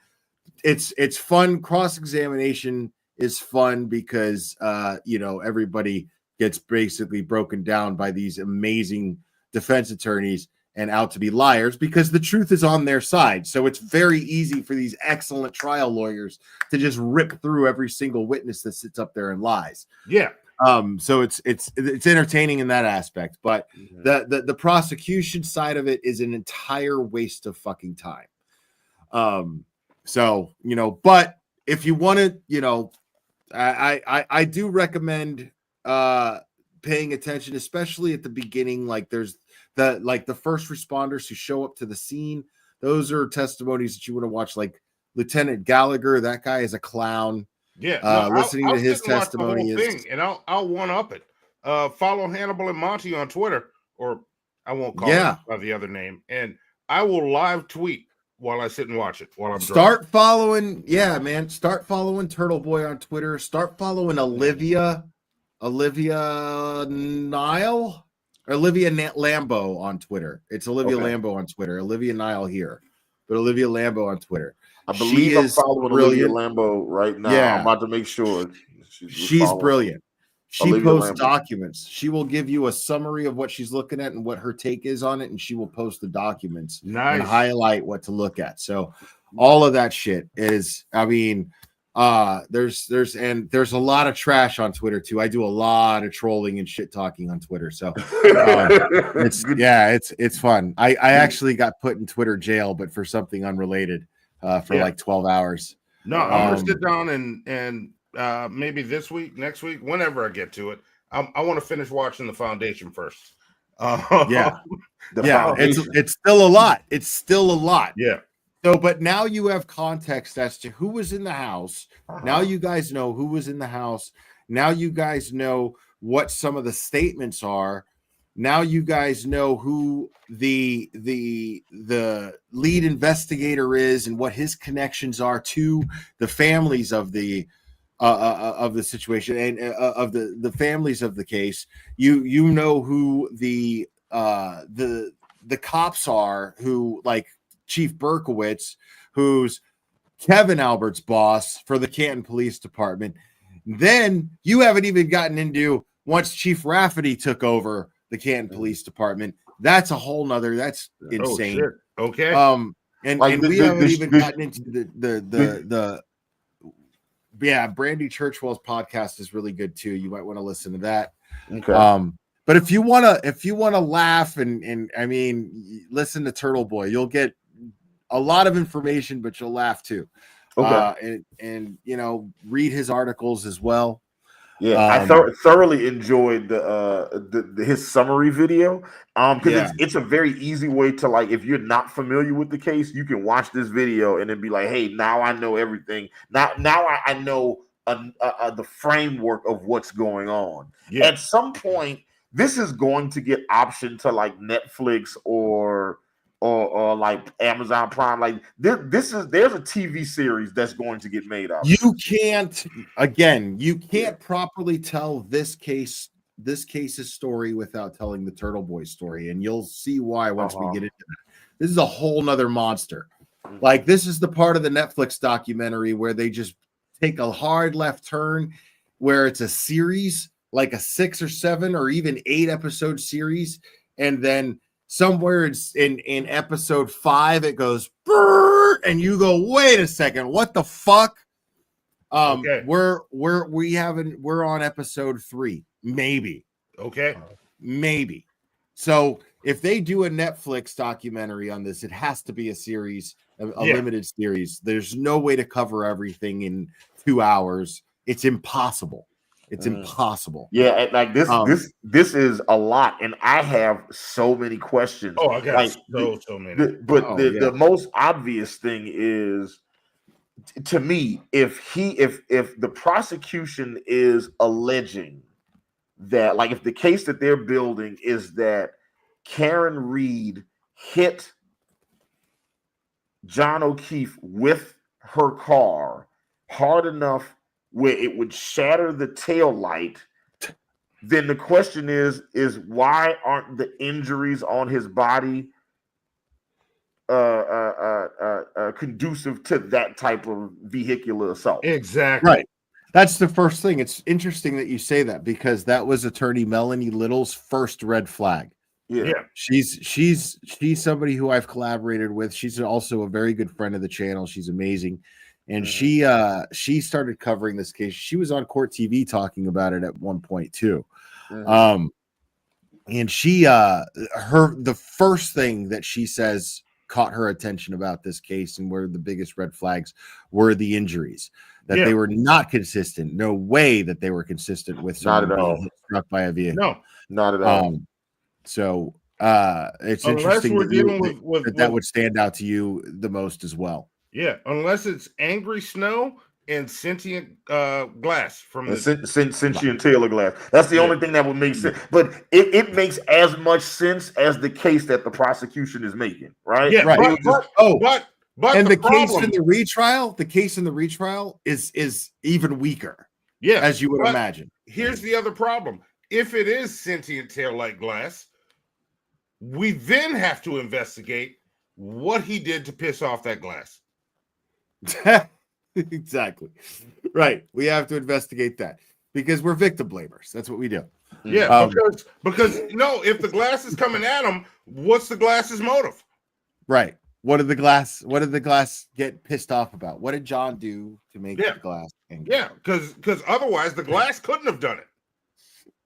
It's fun. Cross-examination is fun because everybody gets basically broken down by these amazing defense attorneys and out to be liars because the truth is on their side. So it's very easy for these excellent trial lawyers to just rip through every single witness that sits up there and lies. Yeah. So it's entertaining in that aspect, but the prosecution side of it is an entire waste of fucking time. But if you want to, I do recommend paying attention, especially at the beginning. Like there's the first responders who show up to the scene. Those are testimonies that you want to watch. Like Lieutenant Gallagher, that guy is a clown. Yeah, listening to his testimony is, and I'll one up it. Follow Hannibal and Monty on Twitter, or I won't call it by the other name, and I will live tweet while I sit and watch it while I'm Start following Turtle Boy on Twitter. Start following Olivia Lambo on Twitter. It's Olivia Lambo on Twitter. Olivia Nile here, but Olivia Lambo on Twitter. I believe I'm following Olivia Lambo right now. Yeah. I'm about to make sure. She's brilliant. She posts documents. She will give you a summary of what she's looking at and what her take is on it, and she will post the documents and highlight what to look at. So all of that shit is, there's a lot of trash on Twitter too. I do a lot of trolling and shit talking on Twitter. So it's fun. I actually got put in Twitter jail, but for something unrelated. For like 12 hours. No, I'm gonna sit down and maybe this week, next week, whenever I get to it. I want to finish watching The Foundation first. It's still a lot. It's still a lot. Yeah. So, but now you have context as to who was in the house. Now you guys know who was in the house. Now you guys know what some of the statements are. Now you guys know who the lead investigator is and what his connections are to the families of the situation and of the families of the case. You know who the cops are, who like Chief Berkowitz, who's Kevin Albert's boss for the Canton Police Department. Then you haven't even gotten into once Chief Rafferty took over the Canton Police Department. That's a whole nother. That's insane. Okay. And we haven't even gotten into the Brandy Churchwell's podcast is really good too. You might want to listen to that. Okay. But if you want to laugh and I mean listen to Turtle Boy, you'll get a lot of information, but you'll laugh too. Okay. And read his articles as well. Yeah, I thoroughly enjoyed his summary video because it's a very easy way to, like, if you're not familiar with the case, you can watch this video and then be like, hey, now I know everything. Now I know the framework of what's going on. Yeah. At some point, this is going to get optioned to like Netflix or like Amazon Prime. Like there's a TV series that's going to get made up. You can't properly tell this case's story without telling the Turtle Boy story, and you'll see why once we get into that. This is a whole nother monster. Like this is the part of the Netflix documentary where they just take a hard left turn, where it's a series like a 6 or 7 or even 8 episode series, and then somewhere it's in episode 5 it goes and you go, wait a second, what the fuck? Okay. We're on episode 3, maybe. Okay. Maybe. So if they do a Netflix documentary on this, it has to be a series, a limited series. There's no way to cover everything in 2 hours. It's impossible. It's impossible. Yeah, like this is a lot, and I have so many questions. Oh, I got like, so many. The most obvious thing is, to me, if the prosecution is alleging that, like, if the case that they're building is that Karen Reed hit John O'Keefe with her car hard enough where it would shatter the tail light, then the question is why aren't the injuries on his body conducive to that type of vehicular assault? Exactly. Right. That's the first thing. It's interesting that you say that, because that was attorney Melanie Little's first red flag. Yeah. She's somebody who I've collaborated with. She's also a very good friend of the channel. She's amazing. And she started covering this case. She was on Court TV talking about it at one point too. And she the first thing that she says caught her attention about this case, and where the biggest red flags were the injuries, that they were not consistent. No way that they were consistent with someone being struck by a vehicle. No, not at all. So it's unless interesting we're dealing with that would stand out to you the most as well. Yeah, unless it's Angry Snow and Sentient Glass from the Sentient Taylor Glass. That's the only thing that would make sense. But it makes as much sense as the case that the prosecution is making, right? Yeah, right. But and the problem, case in the retrial is even weaker. Yeah, as you would imagine. Here's the other problem: if it is sentient tail-like glass, we then have to investigate what he did to piss off that glass. Exactly. Right. We have to investigate that because we're victim blamers. That's what we do. Yeah, because no, if the glass is coming at him, what's the glass's motive? Right. What did the glass get pissed off about? What did John do to make the glass angry? Yeah, because otherwise the glass couldn't have done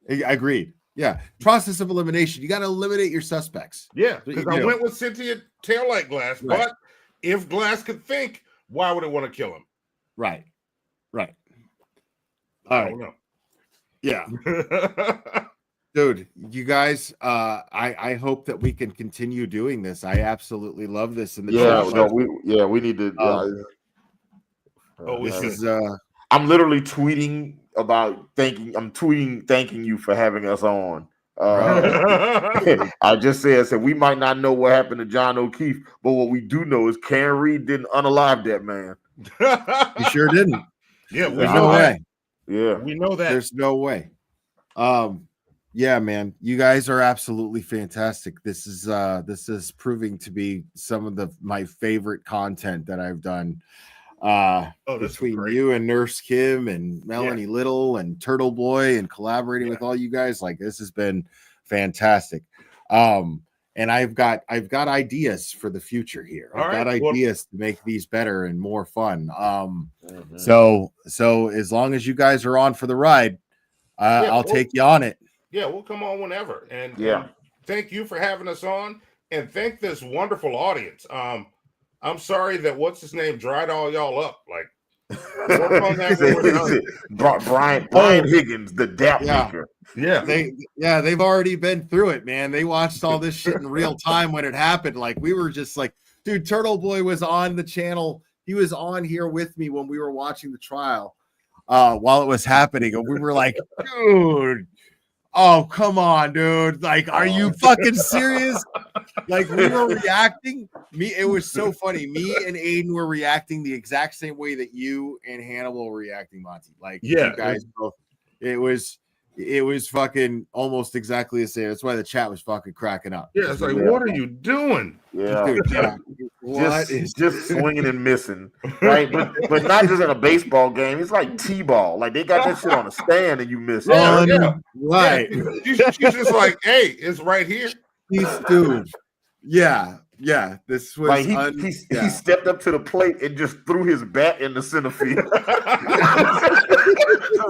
it. Agreed. Yeah. Process of elimination. You got to eliminate your suspects. Yeah, because I went with sentient tail-like glass, but if glass could think, why would it want to kill him? Right. All I don't know. Yeah. Dude, you guys, I hope that we can continue doing this. I absolutely love this. And we need to. I'm literally tweeting about thanking you for having us on. I just said we might not know what happened to John O'Keefe, but what we do know is Karen Reed didn't unalive that man. He sure didn't. Yeah, there's no way. Yeah, we know that. There's no way. Yeah, man, you guys are absolutely fantastic. This is proving to be some of my favorite content that I've done. Between you and Nurse Kim and Melanie Little and Turtle Boy and collaborating with all you guys, like, this has been fantastic. And I've got ideas for the future here. I've got ideas to make these better and more fun. So as long as you guys are on for the ride, I'll take you on it. Yeah, we'll come on whenever. And thank you for having us on, and thank this wonderful audience. I'm sorry that what's his name dried all y'all up. Like, work on that when we're done. Brian Higgins, the dap maker. They've already been through it, man. They watched all this shit in real time when it happened. Like, we were just like, dude, Turtle Boy was on the channel. He was on here with me when we were watching the trial while it was happening, and we were like, dude. Oh, come on, dude. Like, are you fucking serious? Like, we were reacting. It was so funny. Me and Aiden were reacting the exact same way that you and Hannibal were reacting, Monty. Like, you guys both. It was it was fucking almost exactly the same. That's why the chat was fucking cracking up. Yeah, it's like, what are you doing? Yeah, Dude, yeah. just swinging and missing, right? But not just in a baseball game. It's like t-ball. Like they got that shit on a stand and you miss it. Right. She's just like, hey, it's right here. Dude. Yeah. This was like he stepped up to the plate and just threw his bat in the center field.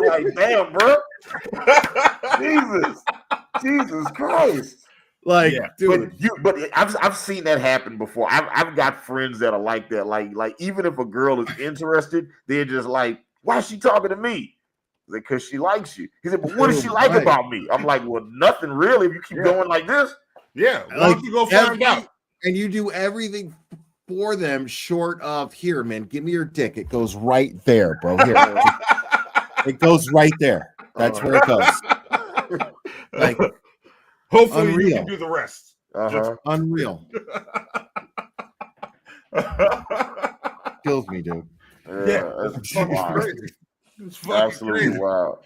Like, damn, bro. Jesus Christ. Like, dude, but I've seen that happen before. I've got friends that are like that. Like even if a girl is interested, they're just like, why is she talking to me? Because she likes you. He said, but what does she like about me? I'm like, well, nothing really. If you keep going like this, why don't you go find out? And you do everything for them short of, here, man, give me your dick. It goes right there, bro. Here. It goes right there. That's where it goes. Like, hopefully unreal. You can do the rest. Unreal. Kills me, dude. Yeah, it's crazy. It's absolutely crazy. Wild.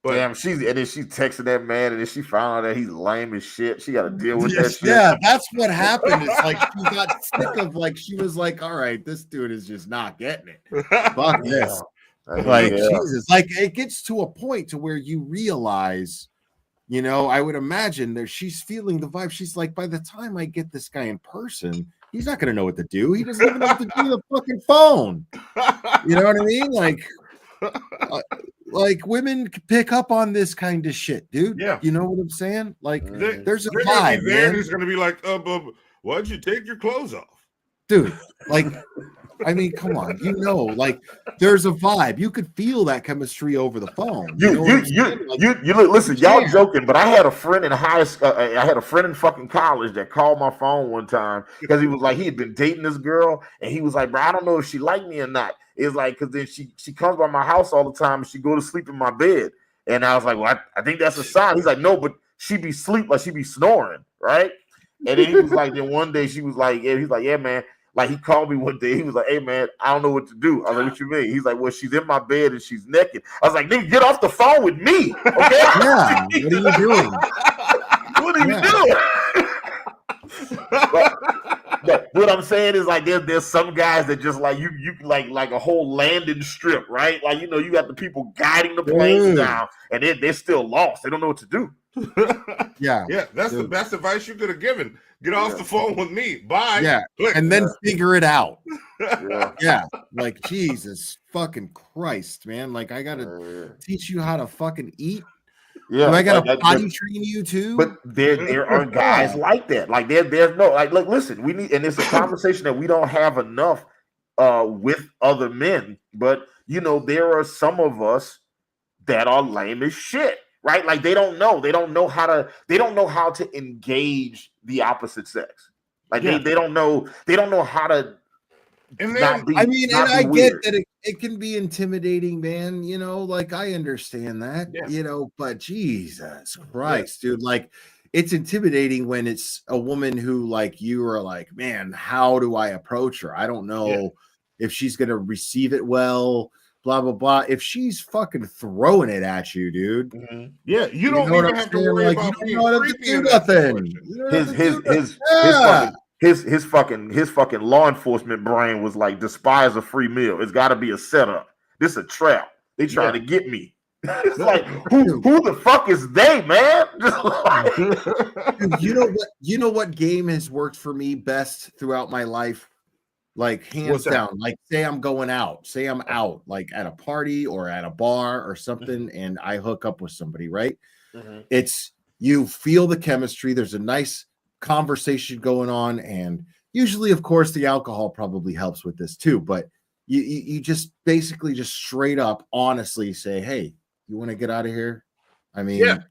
But damn, she's texting that man, and then she found out that he's lame as shit. She got to deal with that shit. Yeah, that's what happened. It's like she got sick of, like, she was like, all right, this dude is just not getting it. Fuck this. Like, Jesus. Like, it gets to a point to where you realize, you know, I would imagine that she's feeling the vibe. She's like, by the time I get this guy in person, he's not going to know what to do. He doesn't even know what to do with the fucking phone. You know what I mean? Like women pick up on this kind of shit, dude. Yeah, you know what I'm saying? Like, there's a vibe, man. He's gonna be like, why'd you take your clothes off, dude? Like, I mean, come on, you know, like, there's a vibe. You could feel that chemistry over the phone. You listen, y'all joking, but I had a friend in I had a friend in fucking college that called my phone one time because he was like, he had been dating this girl, and he was like, bro, I don't know if she liked me or not. It's like, because then she comes by my house all the time and she go to sleep in my bed. And I was like, well, I think that's a sign. He's like, no, but she be sleep, like she be snoring, right? And then he was like, then one day she was like, yeah, he's like, yeah, man. Like, he called me one day. He was like, hey, man, I don't know what to do. I was like, what you mean? He's like, well, she's in my bed and she's naked. I was like, nigga, get off the phone with me, okay? Yeah, what are you doing? What are you doing? But what I'm saying is, like, there's some guys that just like you like a whole landing strip, right? Like, you know, you got the people guiding the planes down, and they're still lost. They don't know what to do. Yeah. That's the best advice you could have given. Get off the phone with me. Bye. Yeah, click. And then figure it out. Yeah, like, Jesus fucking Christ, man. Like, I gotta teach you how to fucking eat. Yeah, do I gotta potty train you too? But there are guys like that. Like, there's no, like, look, listen, we need, and it's a conversation that we don't have enough with other men. But, you know, there are some of us that are lame as shit, right? Like, they don't know how to engage the opposite sex. Like, they don't know how to. And then, I get that it can be intimidating, man. You know, like, I understand that, you know, but Jesus Christ, dude, like, it's intimidating when it's a woman who, like, you are like, man, how do I approach her? I don't know if she's going to receive it well, blah, blah, blah. If she's fucking throwing it at you, dude. Yeah, you don't even have to worry about you don't know how to do nothing. His fucking law enforcement brain was like, despise a free meal. It's got to be a setup. This is a trap. They trying to get me. It's like, who the fuck is they, man? Dude, you know what game has worked for me best throughout my life? Like, hands down. Like, say I'm going out. Say I'm out, like, at a party or at a bar or something, and I hook up with somebody, right? It's, you feel the chemistry. There's a nice conversation going on, and usually, of course, the alcohol probably helps with this too, but you just basically just straight up honestly say, hey, you want to get out of here? I mean,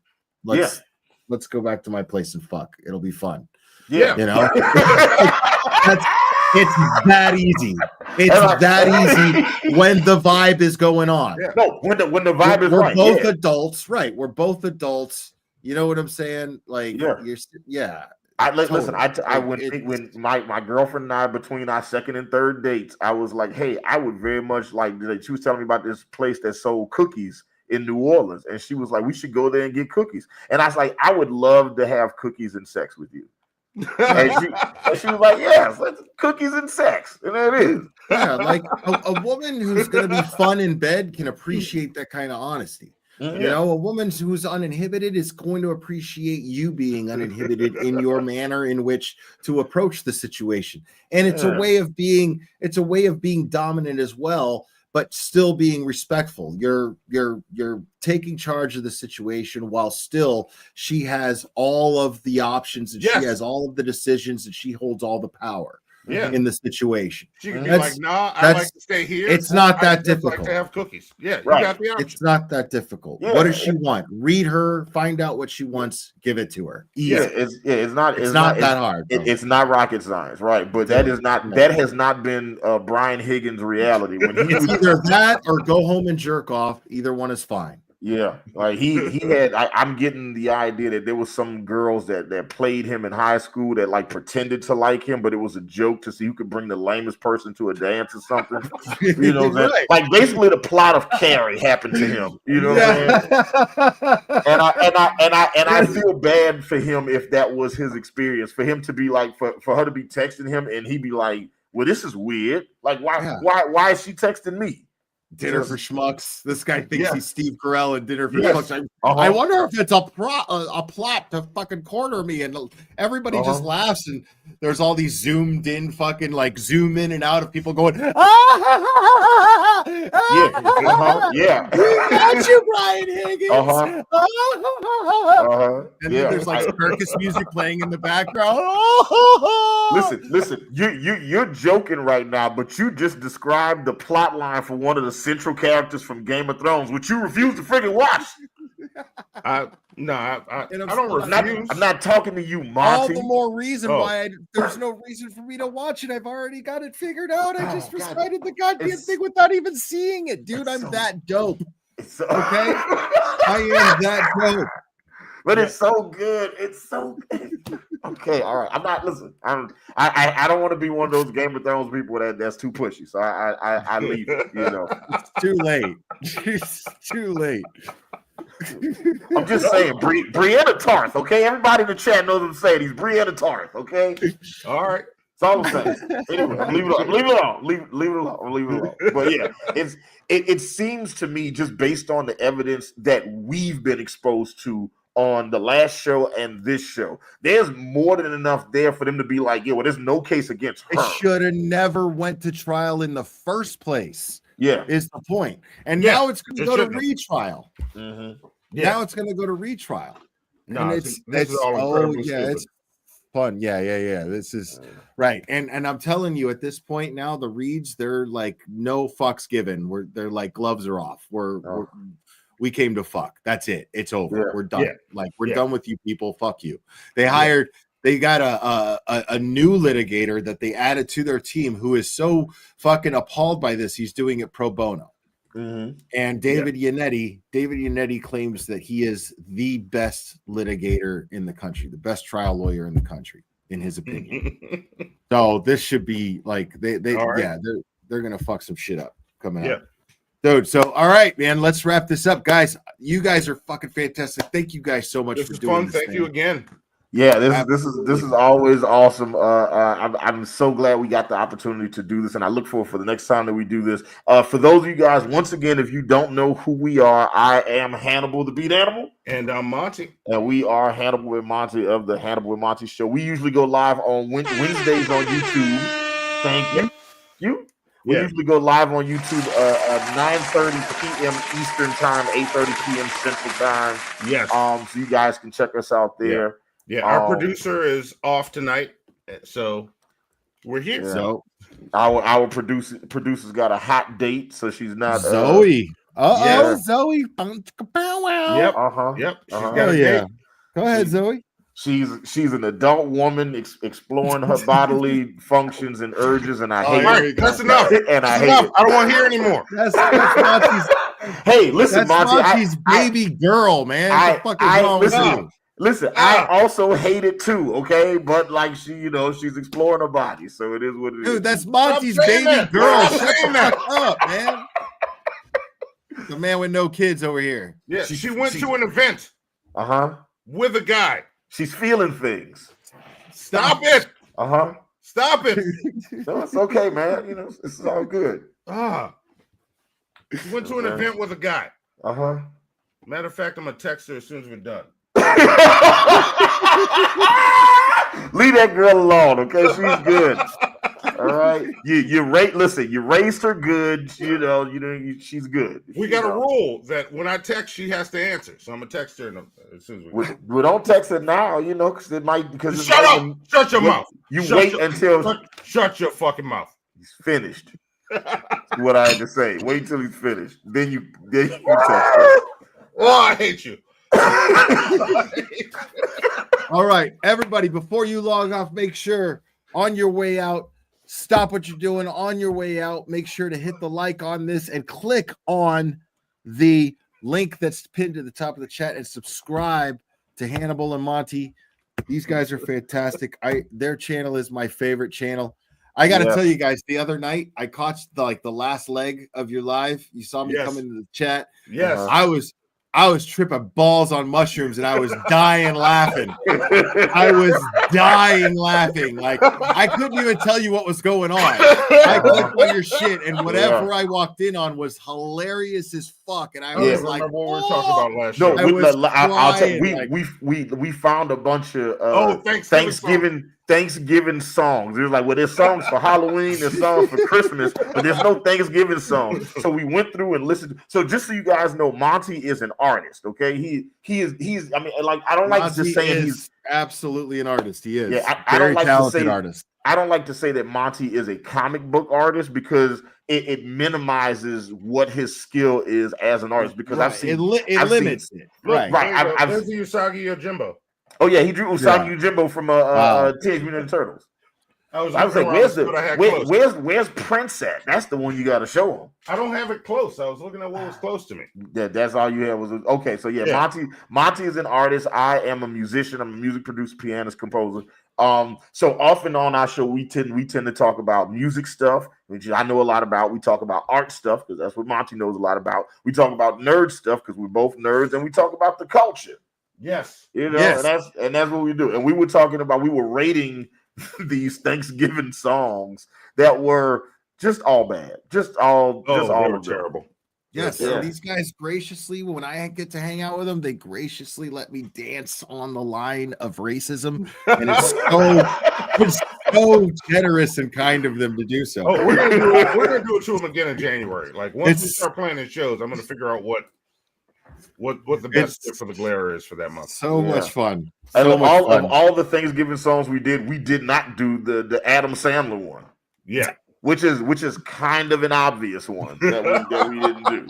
let's go back to my place and fuck. It'll be fun. You know, it's that easy. It's that easy when the vibe is going on. No, when the vibe is right. We're both adults, right? We're both adults. You know what I'm saying? Like, Listen, when my girlfriend and I, between our second and third dates, I was like, hey, I would very much like, she was telling me about this place that sold cookies in New Orleans, and she was like, we should go there and get cookies. And I was like, I would love to have cookies and sex with you. and she was like, yes, cookies and sex. And there it is. Yeah, like a woman who's going to be fun in bed can appreciate that kind of honesty. You know, a woman who's uninhibited is going to appreciate you being uninhibited in your manner in which to approach the situation. And it's a way of being dominant as well, but still being respectful. You're taking charge of the situation while still she has all of the options and she has all of the decisions and she holds all the power in the situation. She can be like, nah, I like to stay here. It's not that difficult. Like to have cookies. Yeah, right. You got the option. It's not that difficult. What does she want? Read her, find out what she wants, give it to her. Easy. It's not that hard. It's not rocket science, right? But that has not been Brian Higgins' reality. When it's either that or go home and jerk off. Either one is fine. Yeah, like he had. I'm getting the idea that there was some girls that played him in high school that like pretended to like him, but it was a joke to see who could bring the lamest person to a dance or something. You know, right. Like basically the plot of Carrie happened to him. You know what I'm saying? And I feel bad for him if that was his experience. For him to be like, for her to be texting him and he'd be like, "Well, this is weird. Like, why is she texting me?" Dinner for Schmucks. This guy thinks he's Steve Carell in Dinner for Schmucks. I wonder if it's a plot to fucking corner me, and everybody just laughs, and there's all these zoomed in fucking like zoom in and out of people going, We got you, Brian Higgins. And then there's like circus music playing in the background. Listen, you're joking right now, but you just described the plot line for one of the central characters from Game of Thrones, which you refuse to freaking watch. I don't refuse. I'm not talking to you, Monty. All the more reason why there's no reason for me to watch it. I've already got it figured out. I just recited the goddamn thing without even seeing it, dude. I'm that dope. Okay, I am that dope. But it's so good. It's so good. Okay, all right. I'm not. Listen, I don't want to be one of those Game of Thrones people that's too pushy. So I leave it. You know, it's too late. It's too late. I'm just saying, Brianna Tarth. Okay, everybody in the chat knows what I'm saying. He's Brianna Tarth. Okay, all right. That's all I'm saying. Anyway, leave it alone. But yeah, it seems to me, just based on the evidence that we've been exposed to on the last show and this show, there's more than enough there for them to be like, yeah, well, there's no case against her. It should have never went to trial in the first place. Yeah, is the point. And now it's going to go to retrial. Mm-hmm. Now it's going to go to retrial. No, and this is all it's fun. Yeah. This is right. And I'm telling you, at this point now, the Reeds, they're like no fucks given. They're like gloves are off. We came to fuck. That's it. It's over. Yeah. We're done. We're done with you people. Fuck you. They got a new litigator that they added to their team who is so fucking appalled by this. He's doing it pro bono. Mm-hmm. And David Yannetti claims that he is the best litigator in the country, the best trial lawyer in the country, in his opinion. So this should be like they're gonna fuck some shit up coming up. Dude, so all right, man, let's wrap this up, guys. You guys are fucking fantastic. Thank you guys so much for doing this. Thank you again. Yeah, this is always awesome. I'm so glad we got the opportunity to do this, and I look forward for the next time that we do this. For those of you guys, once again, if you don't know who we are, I am Hannibal the Beat Animal, and I'm Monty, and we are Hannibal and Monty of the Hannibal and Monty Show. We usually go live on Wednesdays on YouTube. Thank you. We usually go live on YouTube 9:30 p.m. Eastern Time, 8:30 p.m. Central Time. Yes. So you guys can check us out there. Yeah, our producer is off tonight, so we're here. Yeah. So our producer's got a hot date, so she's not Zoe. Zoe. Yep. Yep. Go ahead, Zoe. She's an adult woman exploring her bodily functions and urges, and I hate it. That's enough. And I hate it. I don't want to hear anymore. That's Monty's. Hey, listen, that's Monty. Monty's baby girl, man. What the fuck is wrong with you? Listen, I also hate it too, okay? But like she's exploring her body, so it is what it is. Dude, that's Monty's baby girl. Shut the fuck up, man. The man with no kids over here. Yeah, she went to an event. With a guy. She's feeling things. Stop it. Stop it. No, it's okay, man. You know, it's all good. She went to an event with a guy. Matter of fact, I'm gonna text her as soon as we're done. Leave that girl alone, okay? She's good. All right. You raised her good. She's good. We got a rule that when I text, she has to answer. So I'm gonna text her as soon as we don't text her now, because it might shut up. Shut your mouth. Shut your fucking mouth. He's finished. That's what I had to say. Wait till he's finished. Then you text her. Oh, I hate you. All right, everybody, before you log off, make sure on your way out, stop what you're doing on your way out. Make sure to hit the like on this and click on the link that's pinned to the top of the chat and subscribe to Hannibal and Monty. These guys are fantastic. Their channel is my favorite channel. I got to tell you guys, the other night I caught the last leg of your live. You saw me come into the chat. Yes. I was tripping balls on mushrooms and I was dying laughing. I was dying laughing. Like I couldn't even tell you what was going on. I clicked on your shit and whatever I walked in on was hilarious as fuck. And I was like, remember what we were talking about last no, year. I'll tell you, we found a bunch of Thanksgiving songs. It was like, well, there's songs for Halloween, there's songs for Christmas, but there's no Thanksgiving songs. So we went through and listened. So just so you guys know, Monty is an artist. Okay, he's. I mean, like I don't like Monty just saying he's absolutely an artist. He is. Yeah, I don't like talented artist. I don't like to say that Monty is a comic book artist because it minimizes what his skill is as an artist. Because I've seen it limits it. Right. There's the Usagi Yojimbo. Oh yeah, he drew Usagi Yojimbo from Teenage Mutant Ninja Turtles. I was like, where's Prince at? That's the one you got to show him. I don't have it close. I was looking at what was close to me. That's all you had was okay. So Monty is an artist. I am a musician. I'm a music producer, pianist, composer. So off and on our show, we tend to talk about music stuff, which I know a lot about. We talk about art stuff because that's what Monty knows a lot about. We talk about nerd stuff because we're both nerds, and we talk about the culture. Yes. And that's what we do. And we were rating these Thanksgiving songs that were just all bad. Just all terrible. Yes. Yeah. These guys graciously, when I get to hang out with them, they graciously let me dance on the line of racism. And it's so generous and kind of them to do so. Oh, we're gonna do it to them again in January. Like once we start planning shows, I'm gonna figure out what the best fit for the glare is for that month. So much fun. Of all the Thanksgiving songs we did not do the Adam Sandler one. Yeah. Which is kind of an obvious one that we didn't do.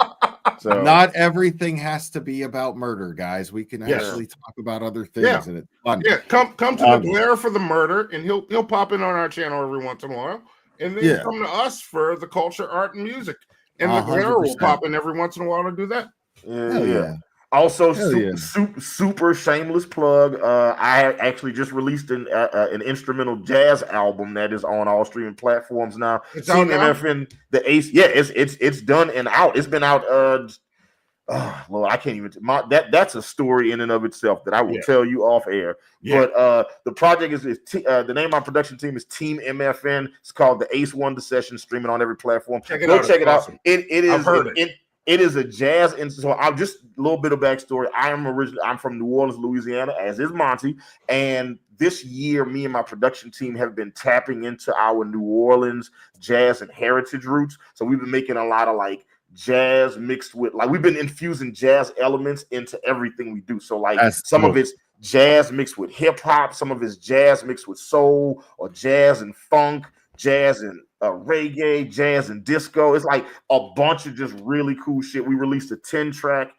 So not everything has to be about murder, guys. We can actually talk about other things and it's fun. Yeah, come to the glare for the murder, and he'll pop in on our channel every once in a while. And then come to us for the culture, art, and music. And the glare will pop in every once in a while to do that. Yeah. Also, super shameless plug. I actually just released an instrumental jazz album that is on all streaming platforms now. It's Team MFN, the Ace. Yeah, it's done and out. It's been out. Lord, I can't even. That's a story in and of itself that I will tell you off air. Yeah. But the project is the name of my production team is Team MFN. It's called the Ace Wonder Session, streaming on every platform. Check it out. Awesome. It is. I've heard it. It is a jazz, and so I'll just a little bit of backstory. I'm from New Orleans, Louisiana, as is Monty. And this year, me and my production team have been tapping into our New Orleans jazz and heritage roots. So we've been making a lot of like jazz mixed with we've been infusing jazz elements into everything we do. So some of it's jazz mixed with hip hop, some of it's jazz mixed with soul or jazz and funk, jazz and reggae, jazz and disco. It's like a bunch of just really cool shit. We released a 10-track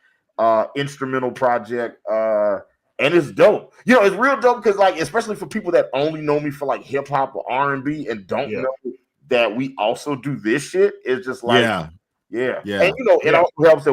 instrumental project and it's dope. It's real dope because especially for people that only know me for like hip hop or R&B and don't know that we also do this shit. It's just like and it also helps that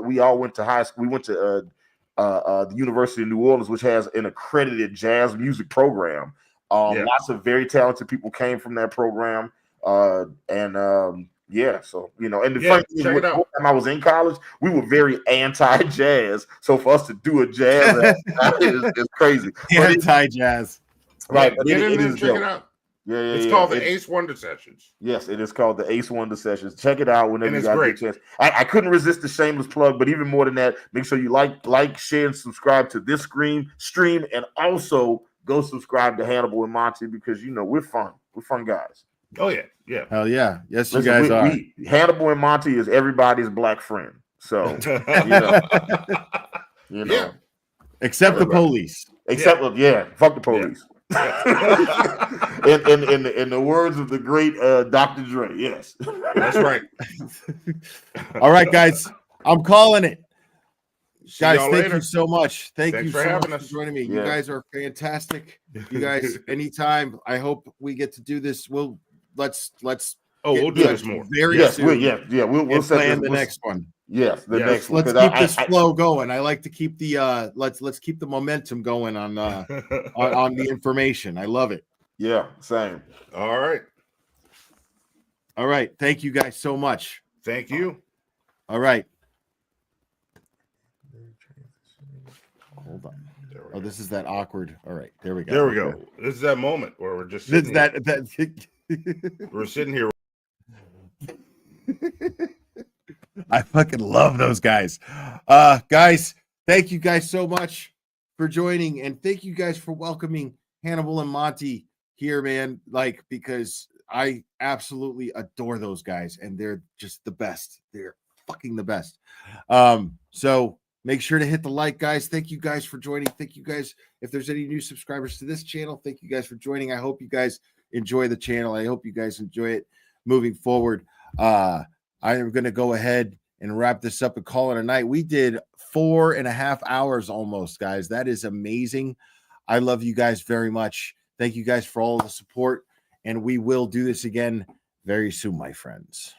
we all went to high school. We went to the University of New Orleans, which has an accredited jazz music program. Lots of very talented people came from that program, and Yeah, so and the Yeah, funny thing is, check it the out. time I was in college, we were very anti-jazz. So for us to do a jazz is crazy. Anti-jazz, right? Yeah, But get in it there is and check it dope. out. Yeah, It's called the Ace Wonder Sessions. Yes, it is called the Ace Wonder Sessions. Check it out whenever And you it's guys great. get a chance. I couldn't resist the shameless plug, but even more than that, make sure you like, share, and subscribe to this stream, and also go subscribe to Hannibal and Monty because we're fun. We're fun guys. Oh yeah, yeah. Hell yeah. Yes, Listen, you guys are. Hannibal and Monty is everybody's black friend. So Yeah. Except the police. Except fuck the police. In the words of the great Dr. Dre, yes. That's right. All right, guys. I'm calling it. See Guys, y'all thank later. you so much. Thank Thanks you for so having much us. for joining me. Yeah. You guys are fantastic. You guys, anytime. I hope we get to do this. Let's we'll do this more. Very soon. We'll set plan this, the next one. Yes, the next one. Let's keep this flow going. I like to keep the let's keep the momentum going on on the information. I love it. Yeah, same. All right. Thank you guys so much. Thank you. All right. Hold on. Oh, this is that awkward. All right, there we go. There we go. This is that moment where we're just This sitting we're sitting here. I fucking love those guys. Guys, thank you guys so much for joining, and thank you guys for welcoming Hannibal and Monty here, man. Because I absolutely adore those guys, and they're just the best. They're fucking the best. So make sure to hit the like, guys. Thank you guys for joining. Thank you guys. If there's any new subscribers to this channel, thank you guys for joining. I hope you guys enjoy the channel. I hope you guys enjoy it moving forward. I am going to go ahead and wrap this up and call it a night. We did 4.5 hours almost, guys. That is amazing. I love you guys very much. Thank you guys for all the support, and we will do this again very soon, my friends.